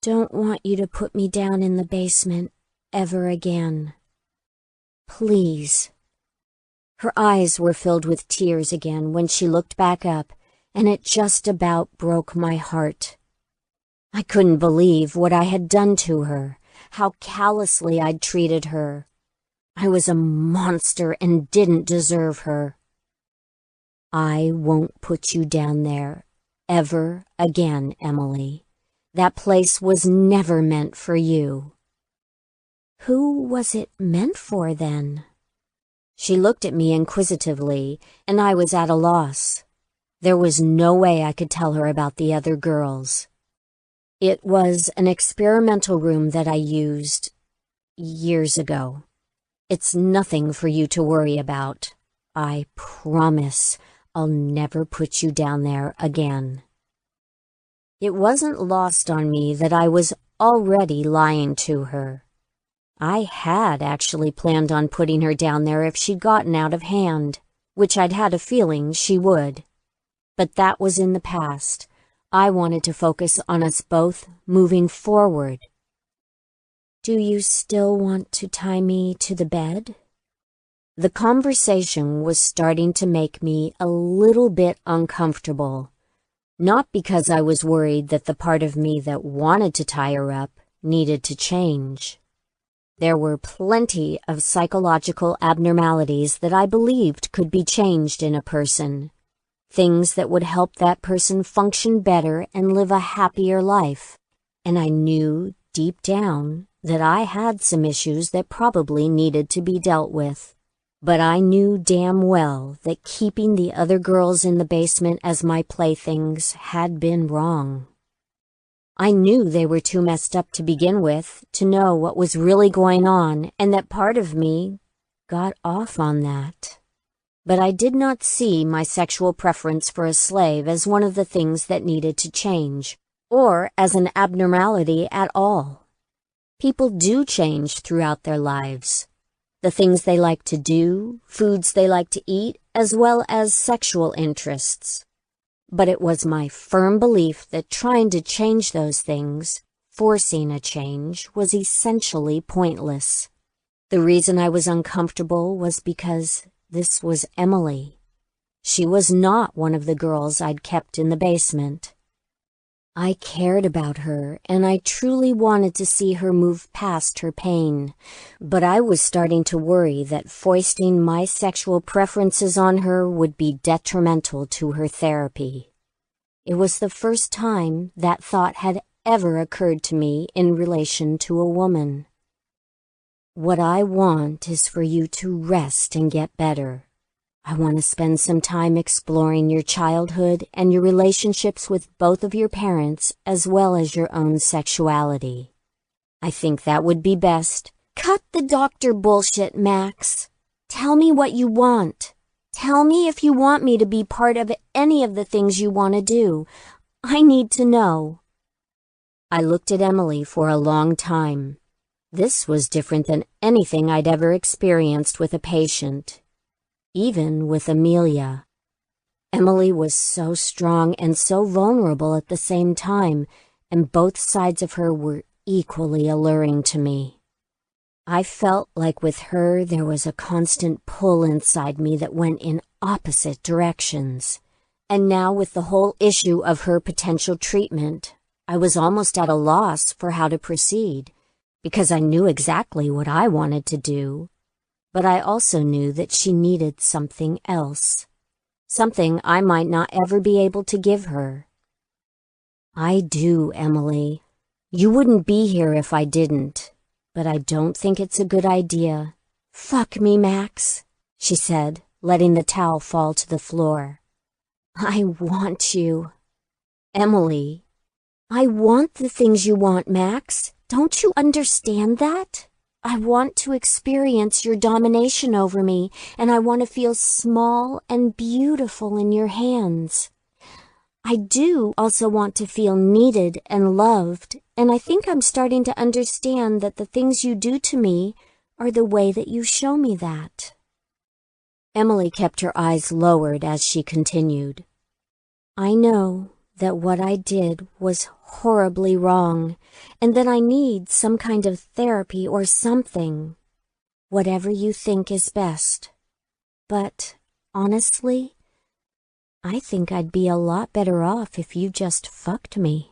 don't want you to put me down in the basement ever again. Please. Her eyes were filled with tears again when she looked back up, and it just about broke my heart. I couldn't believe what I had done to her, how callously I'd treated her. I was a monster and didn't deserve her. I won't put you down there ever again, Emily. That place was never meant for you. Who was it meant for then? She looked at me inquisitively, and I was at a loss. There was no way I could tell her about the other girls. It was an experimental room that I used years ago. It's nothing for you to worry about. I promise I'll never put you down there again. It wasn't lost on me that I was already lying to her. I had actually planned on putting her down there if she'd gotten out of hand, which I'd had a feeling she would. But that was in the past. I wanted to focus on us both moving forward. Do you still want to tie me to the bed? The conversation was starting to make me a little bit uncomfortable, not because I was worried that the part of me that wanted to tie her up needed to change. There were plenty of psychological abnormalities that I believed could be changed in a person, things that would help that person function better and live a happier life, and I knew deep down that I had some issues that probably needed to be dealt with. But I knew damn well that keeping the other girls in the basement as my playthings had been wrong. I knew they were too messed up to begin with to know what was really going on, and that part of me got off on that. But I did not see my sexual preference for a slave as one of the things that needed to change, or as an abnormality at all. People do change throughout their lives. The things they like to do, foods they like to eat, as well as sexual interests. But it was my firm belief that trying to change those things, forcing a change, was essentially pointless. The reason I was uncomfortable was because this was Emily. She was not one of the girls I'd kept in the basement. I cared about her, and I truly wanted to see her move past her pain, but I was starting to worry that foisting my sexual preferences on her would be detrimental to her therapy. It was the first time that thought had ever occurred to me in relation to a woman. What I want is for you to rest and get better. I want to spend some time exploring your childhood and your relationships with both of your parents as well as your own sexuality. I think that would be best. Cut the doctor bullshit, Max. Tell me what you want. Tell me if you want me to be part of any of the things you want to do. I need to know. I looked at Emily for a long time. This was different than anything I'd ever experienced with a patient. Even with Amelia. Emily was so strong and so vulnerable at the same time, and both sides of her were equally alluring to me. I felt like with her there was a constant pull inside me that went in opposite directions. And now with the whole issue of her potential treatment, I was almost at a loss for how to proceed, because I knew exactly what I wanted to do. But I also knew that she needed something else, something I might not ever be able to give her. I do, Emily. You wouldn't be here if I didn't, but I don't think it's a good idea. Fuck me, Max, she said, letting the towel fall to the floor. I want you. Emily. I want the things you want, Max. Don't you understand that? I want to experience your domination over me, and I want to feel small and beautiful in your hands. I do also want to feel needed and loved, and I think I'm starting to understand that the things you do to me are the way that you show me that. Emily kept her eyes lowered as she continued. I know that what I did was horribly wrong, and that I need some kind of therapy or something. Whatever you think is best. But, honestly, I think I'd be a lot better off if you just fucked me.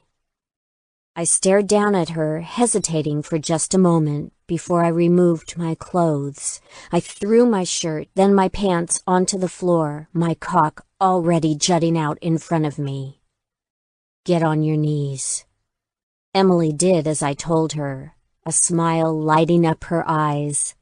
I stared down at her, hesitating for just a moment before I removed my clothes. I threw my shirt, then my pants onto the floor, my cock already jutting out in front of me. Get on your knees. Emily did as I told her, a smile lighting up her eyes.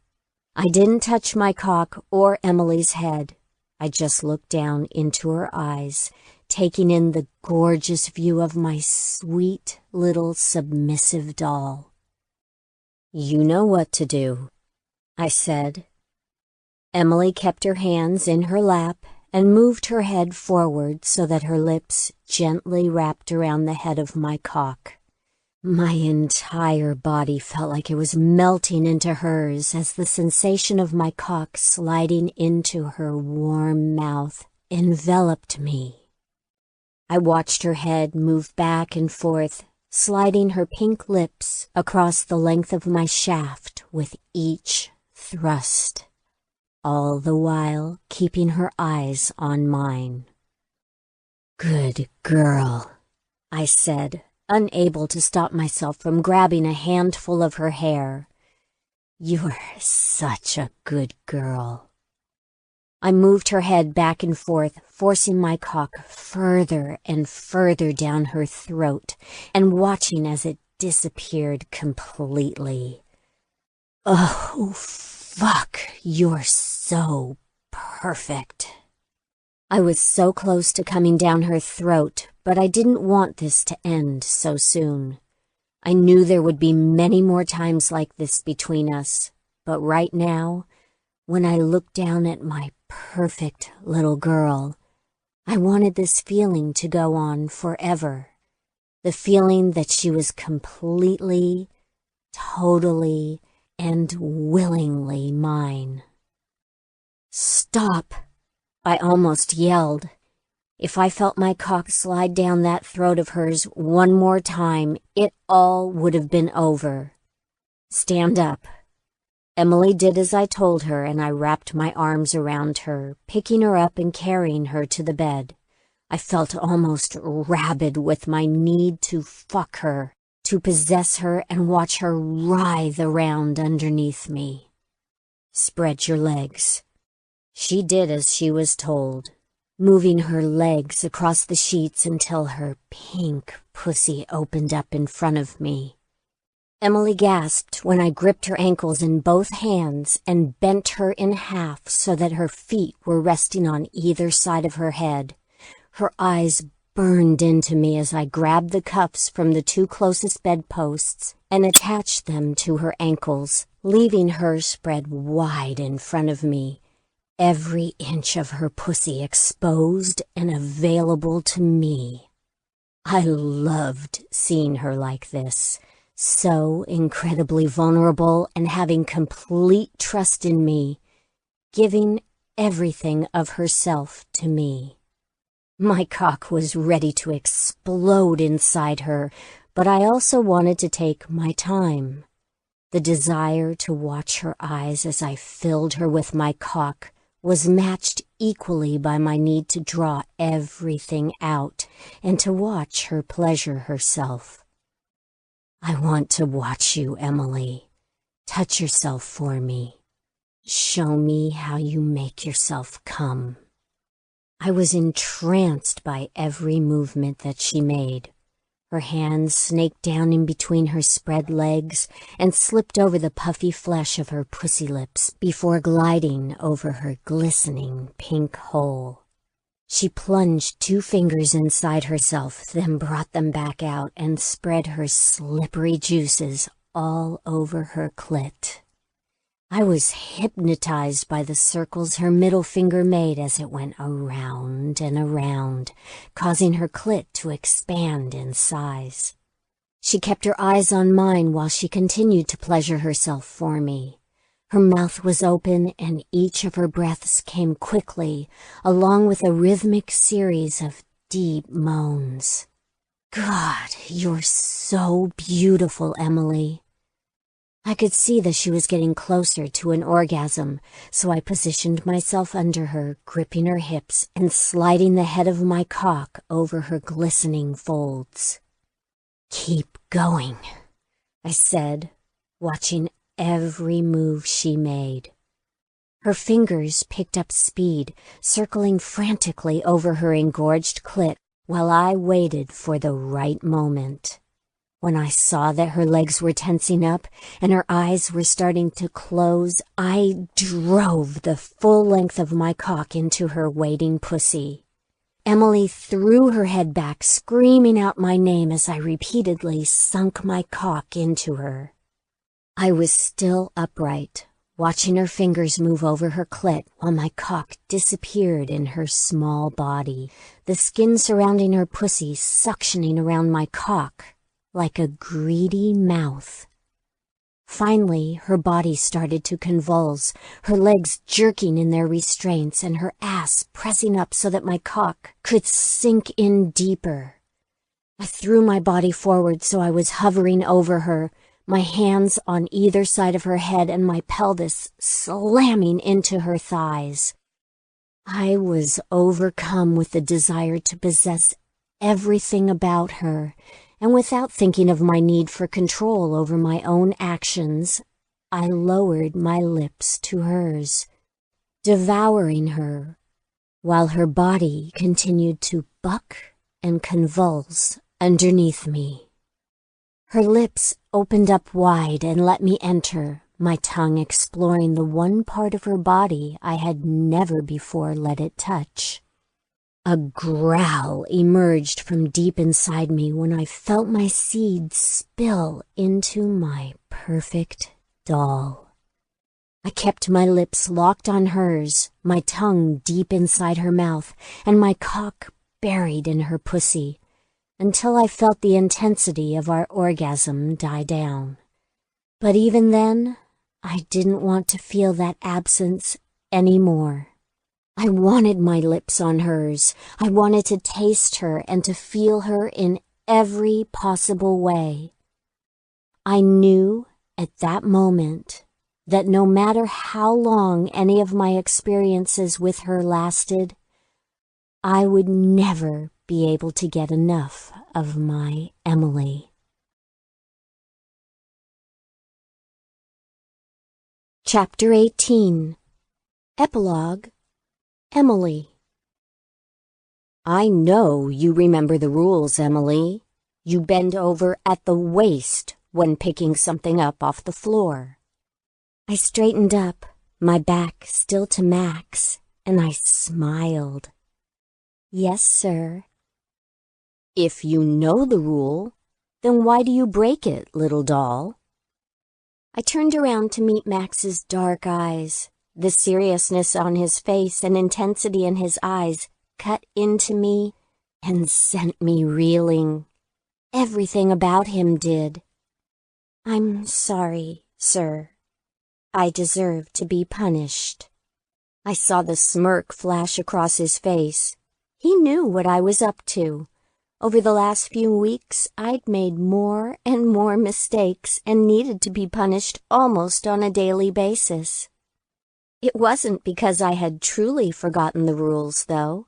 I didn't touch my cock or Emily's head. I just looked down into her eyes, taking in the gorgeous view of my sweet little submissive doll. You know what to do, I said. Emily kept her hands in her lap and moved her head forward so that her lips gently wrapped around the head of my cock. My entire body felt like it was melting into hers as the sensation of my cock sliding into her warm mouth enveloped me. I watched her head move back and forth, sliding her pink lips across the length of my shaft with each thrust, all the while keeping her eyes on mine. Good girl, I said, unable to stop myself from grabbing a handful of her hair. You're such a good girl. I moved her head back and forth, forcing my cock further and further down her throat and watching as it disappeared completely. Oh, fuck, you're so perfect. I was so close to coming down her throat, but I didn't want this to end so soon. I knew there would be many more times like this between us, but right now, when I looked down at my perfect little girl, I wanted this feeling to go on forever. The feeling that she was completely, totally, and willingly mine. Stop! I almost yelled. If I felt my cock slide down that throat of hers one more time, it all would have been over. Stand up. Emily did as I told her, and I wrapped my arms around her, picking her up and carrying her to the bed. I felt almost rabid with my need to fuck her, to possess her and watch her writhe around underneath me. Spread your legs. She did as she was told, moving her legs across the sheets until her pink pussy opened up in front of me. Emily gasped when I gripped her ankles in both hands and bent her in half so that her feet were resting on either side of her head. Her eyes burned into me as I grabbed the cuffs from the two closest bedposts and attached them to her ankles, leaving her spread wide in front of me, every inch of her pussy exposed and available to me. I loved seeing her like this, so incredibly vulnerable and having complete trust in me, giving everything of herself to me. My cock was ready to explode inside her, but I also wanted to take my time. The desire to watch her eyes as I filled her with my cock was matched equally by my need to draw everything out and to watch her pleasure herself. I want to watch you, Emily. Touch yourself for me. Show me how you make yourself come. I was entranced by every movement that she made. Her hands snaked down in between her spread legs and slipped over the puffy flesh of her pussy lips before gliding over her glistening pink hole. She plunged 2 fingers inside herself, then brought them back out and spread her slippery juices all over her clit. I was hypnotized by the circles her middle finger made as it went around and around, causing her clit to expand in size. She kept her eyes on mine while she continued to pleasure herself for me. Her mouth was open, and each of her breaths came quickly, along with a rhythmic series of deep moans. "God, you're so beautiful, Emily." I could see that she was getting closer to an orgasm, so I positioned myself under her, gripping her hips and sliding the head of my cock over her glistening folds. "Keep going," I said, watching every move she made. Her fingers picked up speed, circling frantically over her engorged clit while I waited for the right moment. When I saw that her legs were tensing up and her eyes were starting to close, I drove the full length of my cock into her waiting pussy. Emily threw her head back, screaming out my name as I repeatedly sunk my cock into her. I was still upright, watching her fingers move over her clit while my cock disappeared in her small body, the skin surrounding her pussy suctioning around my cock like a greedy mouth. Finally, her body started to convulse, her legs jerking in their restraints and her ass pressing up so that my cock could sink in deeper. I threw my body forward so I was hovering over her, my hands on either side of her head and my pelvis slamming into her thighs. I was overcome with the desire to possess everything about her, and without thinking of my need for control over my own actions, I lowered my lips to hers, devouring her, while her body continued to buck and convulse underneath me. Her lips opened up wide and let me enter, my tongue exploring the one part of her body I had never before let it touch. A growl emerged from deep inside me when I felt my seed spill into my perfect doll. I kept my lips locked on hers, my tongue deep inside her mouth, and my cock buried in her pussy, until I felt the intensity of our orgasm die down. But even then, I didn't want to feel that absence anymore. I wanted my lips on hers. I wanted to taste her and to feel her in every possible way. I knew at that moment that no matter how long any of my experiences with her lasted, I would never be able to get enough of my Emily. Chapter 18. Epilogue. Emily. I know you remember the rules, Emily. You bend over at the waist when picking something up off the floor. I straightened up, my back still to Max, and I smiled. Yes, sir. If you know the rule, then why do you break it, little doll? I turned around to meet Max's dark eyes. The seriousness on his face and intensity in his eyes cut into me and sent me reeling. Everything about him did. I'm sorry, sir. I deserve to be punished. I saw the smirk flash across his face. He knew what I was up to. Over the last few weeks, I'd made more and more mistakes and needed to be punished almost on a daily basis. It wasn't because I had truly forgotten the rules, though.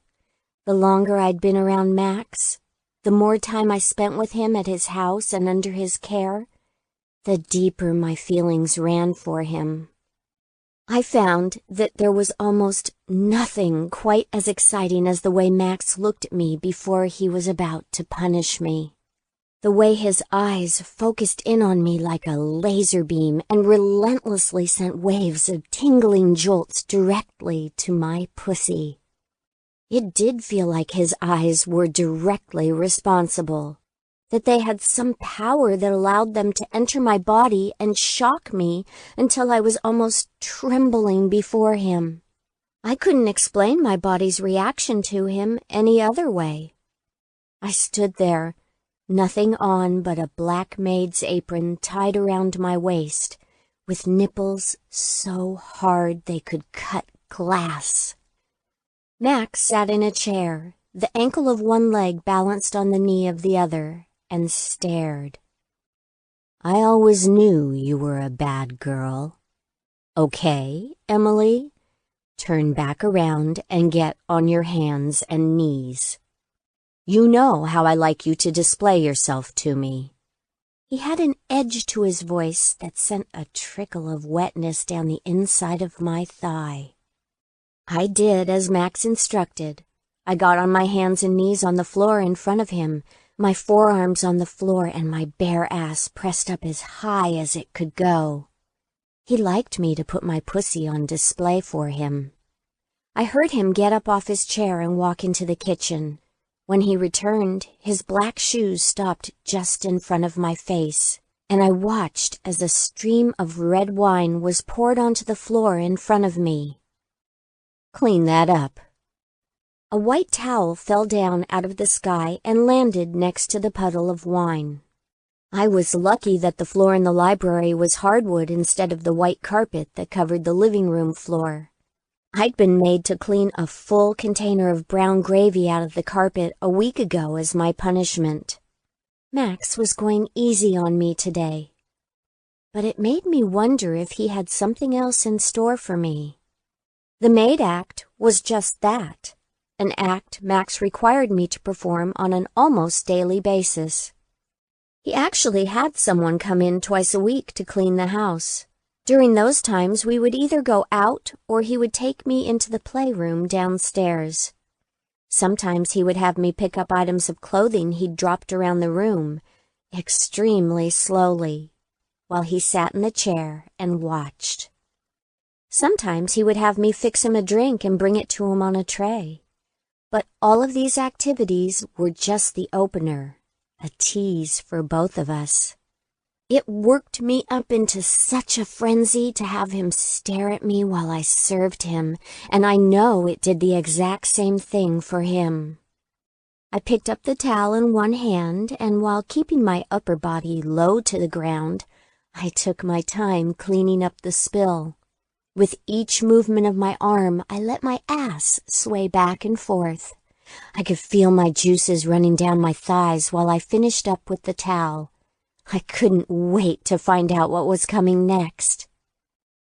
The longer I'd been around Max, the more time I spent with him at his house and under his care, the deeper my feelings ran for him. I found that there was almost nothing quite as exciting as the way Max looked at me before he was about to punish me. The way his eyes focused in on me like a laser beam and relentlessly sent waves of tingling jolts directly to my pussy. It did feel like his eyes were directly responsible, that they had some power that allowed them to enter my body and shock me until I was almost trembling before him. I couldn't explain my body's reaction to him any other way. I stood there, nothing on but a black maid's apron tied around my waist, with nipples so hard they could cut glass. Max sat in a chair, the ankle of one leg balanced on the knee of the other, and stared. I always knew you were a bad girl. Okay, Emily? Turn back around and get on your hands and knees. You know how I like you to display yourself to me. He had an edge to his voice that sent a trickle of wetness down the inside of my thigh. I did as Max instructed. I got on my hands and knees on the floor in front of him, my forearms on the floor and my bare ass pressed up as high as it could go. He liked me to put my pussy on display for him. I heard him get up off his chair and walk into the kitchen. When he returned, his black shoes stopped just in front of my face, and I watched as a stream of red wine was poured onto the floor in front of me. Clean that up. A white towel fell down out of the sky and landed next to the puddle of wine. I was lucky that the floor in the library was hardwood instead of the white carpet that covered the living room floor. I'd been made to clean a full container of brown gravy out of the carpet a week ago as my punishment. Max was going easy on me today, but it made me wonder if he had something else in store for me. The maid act was just that, an act Max required me to perform on an almost daily basis. He actually had someone come in twice a week to clean the house. During those times, we would either go out or he would take me into the playroom downstairs. Sometimes he would have me pick up items of clothing he'd dropped around the room, extremely slowly, while he sat in the chair and watched. Sometimes he would have me fix him a drink and bring it to him on a tray. But all of these activities were just the opener, a tease for both of us. It worked me up into such a frenzy to have him stare at me while I served him, and I know it did the exact same thing for him. I picked up the towel in one hand, and while keeping my upper body low to the ground, I took my time cleaning up the spill. With each movement of my arm, I let my ass sway back and forth. I could feel my juices running down my thighs while I finished up with the towel. I couldn't wait to find out what was coming next.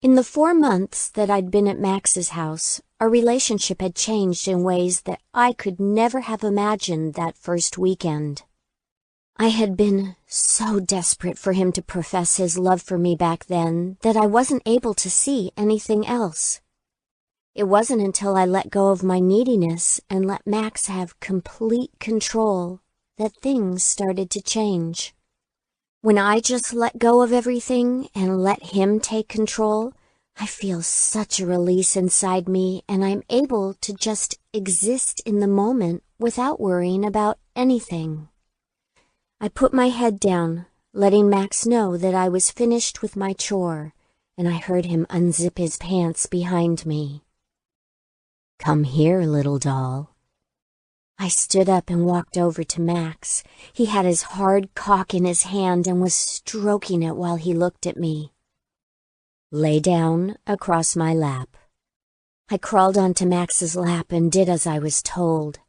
In the 4 months that I'd been at Max's house, our relationship had changed in ways that I could never have imagined that first weekend. I had been so desperate for him to profess his love for me back then that I wasn't able to see anything else. It wasn't until I let go of my neediness and let Max have complete control that things started to change. When I just let go of everything and let him take control, I feel such a release inside me, and I'm able to just exist in the moment without worrying about anything. I put my head down, letting Max know that I was finished with my chore, and I heard him unzip his pants behind me. Come here, little doll. I stood up and walked over to Max. He had his hard cock in his hand and was stroking it while he looked at me. Lay down across my lap. I crawled onto Max's lap and did as I was told.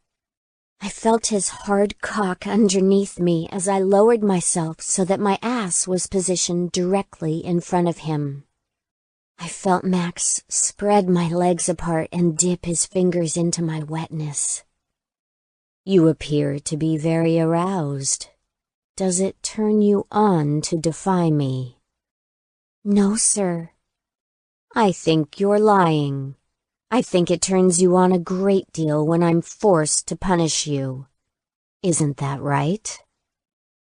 I felt his hard cock underneath me as I lowered myself so that my ass was positioned directly in front of him. I felt Max spread my legs apart and dip his fingers into my wetness. You appear to be very aroused. Does it turn you on to defy me? No, sir. I think you're lying. I think it turns you on a great deal when I'm forced to punish you. Isn't that right?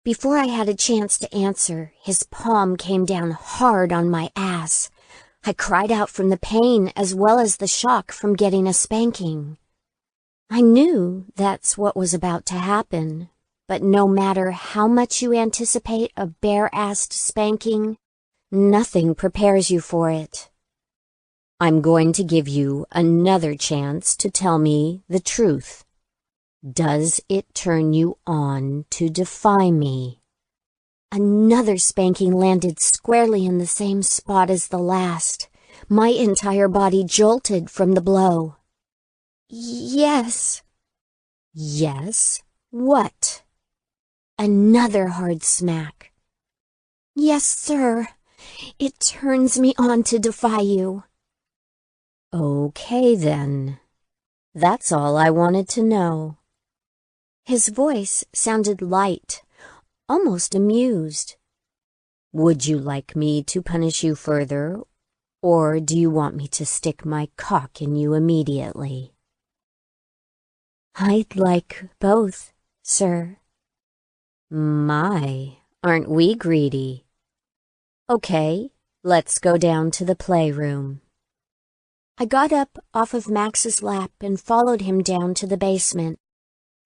Before I had a chance to answer, his palm came down hard on my ass. I cried out from the pain as well as the shock from getting a spanking. I knew that's what was about to happen, but no matter how much you anticipate a bare-assed spanking, nothing prepares you for it. I'm going to give you another chance to tell me the truth. Does it turn you on to defy me? Another spanking landed squarely in the same spot as the last. My entire body jolted from the blow. Yes. Yes? What? Another hard smack. Yes, sir. It turns me on to defy you. Okay, then. That's all I wanted to know. His voice sounded light, almost amused. Would you like me to punish you further, or do you want me to stick my cock in you immediately? I'd like both, sir. My, aren't we greedy? Okay, let's go down to the playroom. I got up off of Max's lap and followed him down to the basement.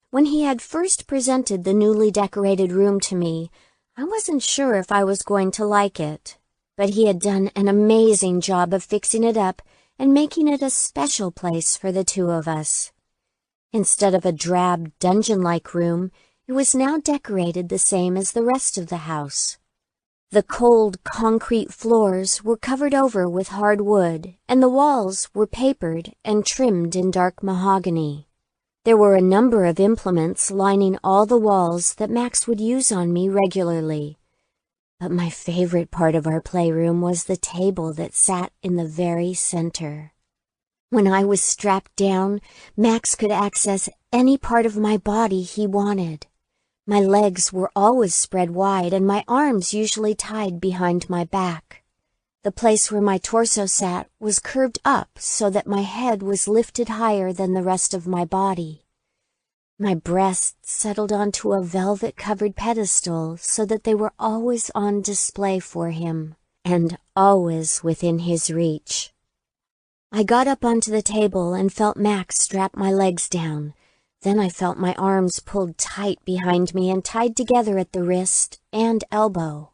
When he had first presented the newly decorated room to me, I wasn't sure if I was going to like it, but he had done an amazing job of fixing it up and making it a special place for the two of us. Instead of a drab, dungeon-like room, it was now decorated the same as the rest of the house. The cold concrete floors were covered over with hard wood, and the walls were papered and trimmed in dark mahogany. There were a number of implements lining all the walls that Max would use on me regularly. But my favorite part of our playroom was the table that sat in the very center. When I was strapped down, Max could access any part of my body he wanted. My legs were always spread wide and my arms usually tied behind my back. The place where my torso sat was curved up so that my head was lifted higher than the rest of my body. My breasts settled onto a velvet-covered pedestal so that they were always on display for him, and always within his reach. I got up onto the table and felt Max strap my legs down. Then I felt my arms pulled tight behind me and tied together at the wrist and elbow.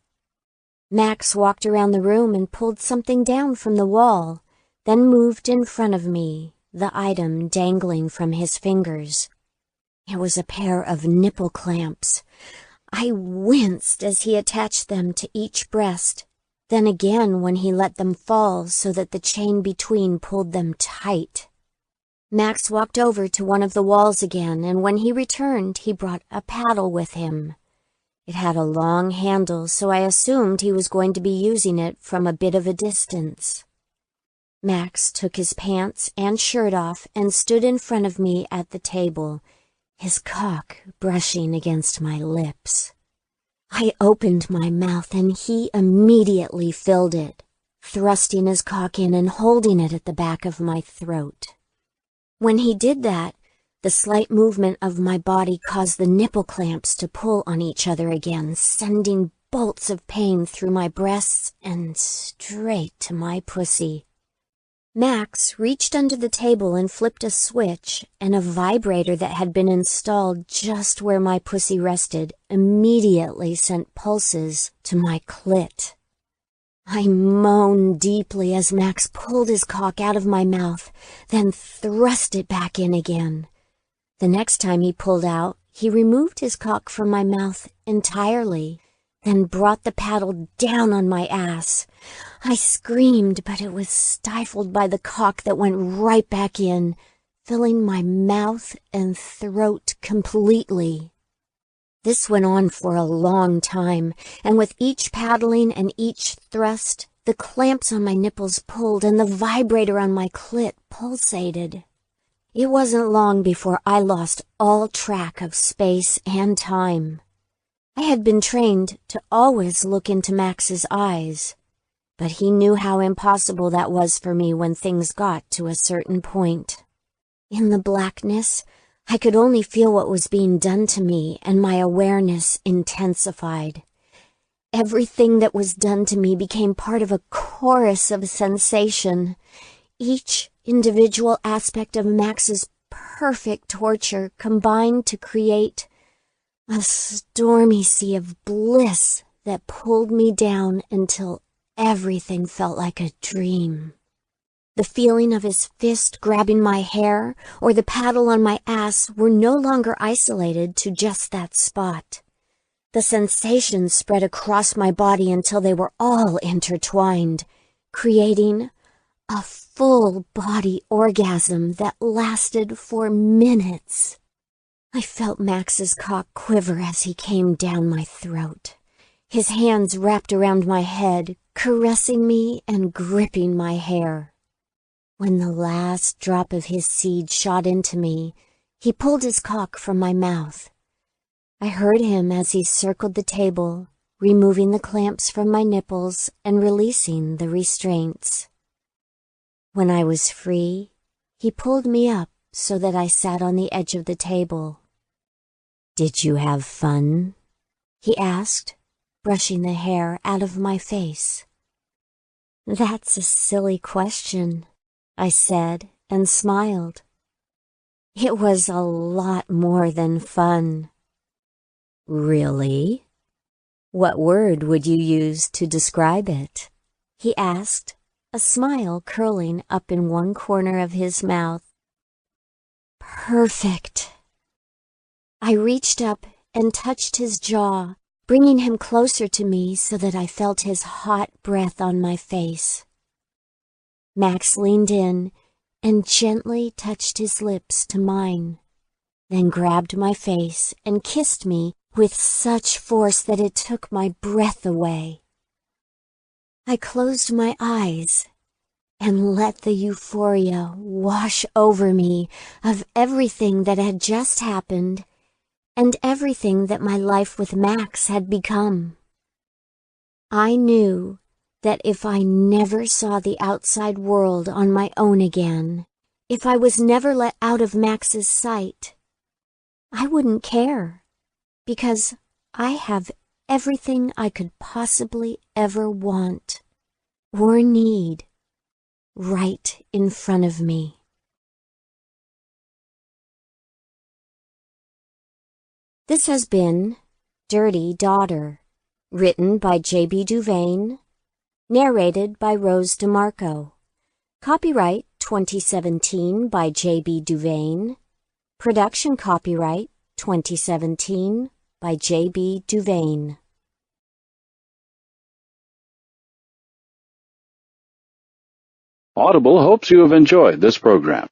Max walked around the room and pulled something down from the wall, then moved in front of me, the item dangling from his fingers. It was a pair of nipple clamps. I winced as he attached them to each breast, then again when he let them fall so that the chain between pulled them tight. Max walked over to one of the walls again, and when he returned, he brought a paddle with him. It had a long handle, so I assumed he was going to be using it from a bit of a distance. Max took his pants and shirt off and stood in front of me at the table, his cock brushing against my lips. I opened my mouth and he immediately filled it, thrusting his cock in and holding it at the back of my throat. When he did that, the slight movement of my body caused the nipple clamps to pull on each other again, sending bolts of pain through my breasts and straight to my pussy. Max reached under the table and flipped a switch, and a vibrator that had been installed just where my pussy rested immediately sent pulses to my clit. I moaned deeply as Max pulled his cock out of my mouth, then thrust it back in again. The next time he pulled out, he removed his cock from my mouth entirely, then brought the paddle down on my ass. I screamed, but it was stifled by the cock that went right back in, filling my mouth and throat completely. This went on for a long time, and with each paddling and each thrust, the clamps on my nipples pulled and the vibrator on my clit pulsated. It wasn't long before I lost all track of space and time. I had been trained to always look into Max's eyes, but he knew how impossible that was for me when things got to a certain point. In the blackness, I could only feel what was being done to me, and my awareness intensified. Everything that was done to me became part of a chorus of sensation. Each individual aspect of Max's perfect torture combined to create a stormy sea of bliss that pulled me down until everything felt like a dream. The feeling of his fist grabbing my hair or the paddle on my ass were no longer isolated to just that spot. The sensations spread across my body until they were all intertwined, creating a full-body orgasm that lasted for minutes. I felt Max's cock quiver as he came down my throat, his hands wrapped around my head, caressing me and gripping my hair. When the last drop of his seed shot into me, he pulled his cock from my mouth. I heard him as he circled the table, removing the clamps from my nipples and releasing the restraints. When I was free, he pulled me up so that I sat on the edge of the table. "Did you have fun?" he asked, brushing the hair out of my face. "That's a silly question," I said and smiled. "It was a lot more than fun." "Really? What word would you use to describe it?" he asked, a smile curling up in one corner of his mouth. "Perfect." I reached up and touched his jaw, bringing him closer to me so that I felt his hot breath on my face. Max leaned in and gently touched his lips to mine, then grabbed my face and kissed me with such force that it took my breath away. I closed my eyes and let the euphoria wash over me of everything that had just happened and everything that my life with Max had become. I knew that if I never saw the outside world on my own again, if I was never let out of Max's sight, I wouldn't care, because I have everything I could possibly ever want or need right in front of me. This has been Dirty Daughter, written by J.B. Duvane, narrated by Rose DeMarco. Copyright 2017 by J.B. Duvane. Production copyright 2017 by J.B. Duvane. Audible hopes you have enjoyed this program.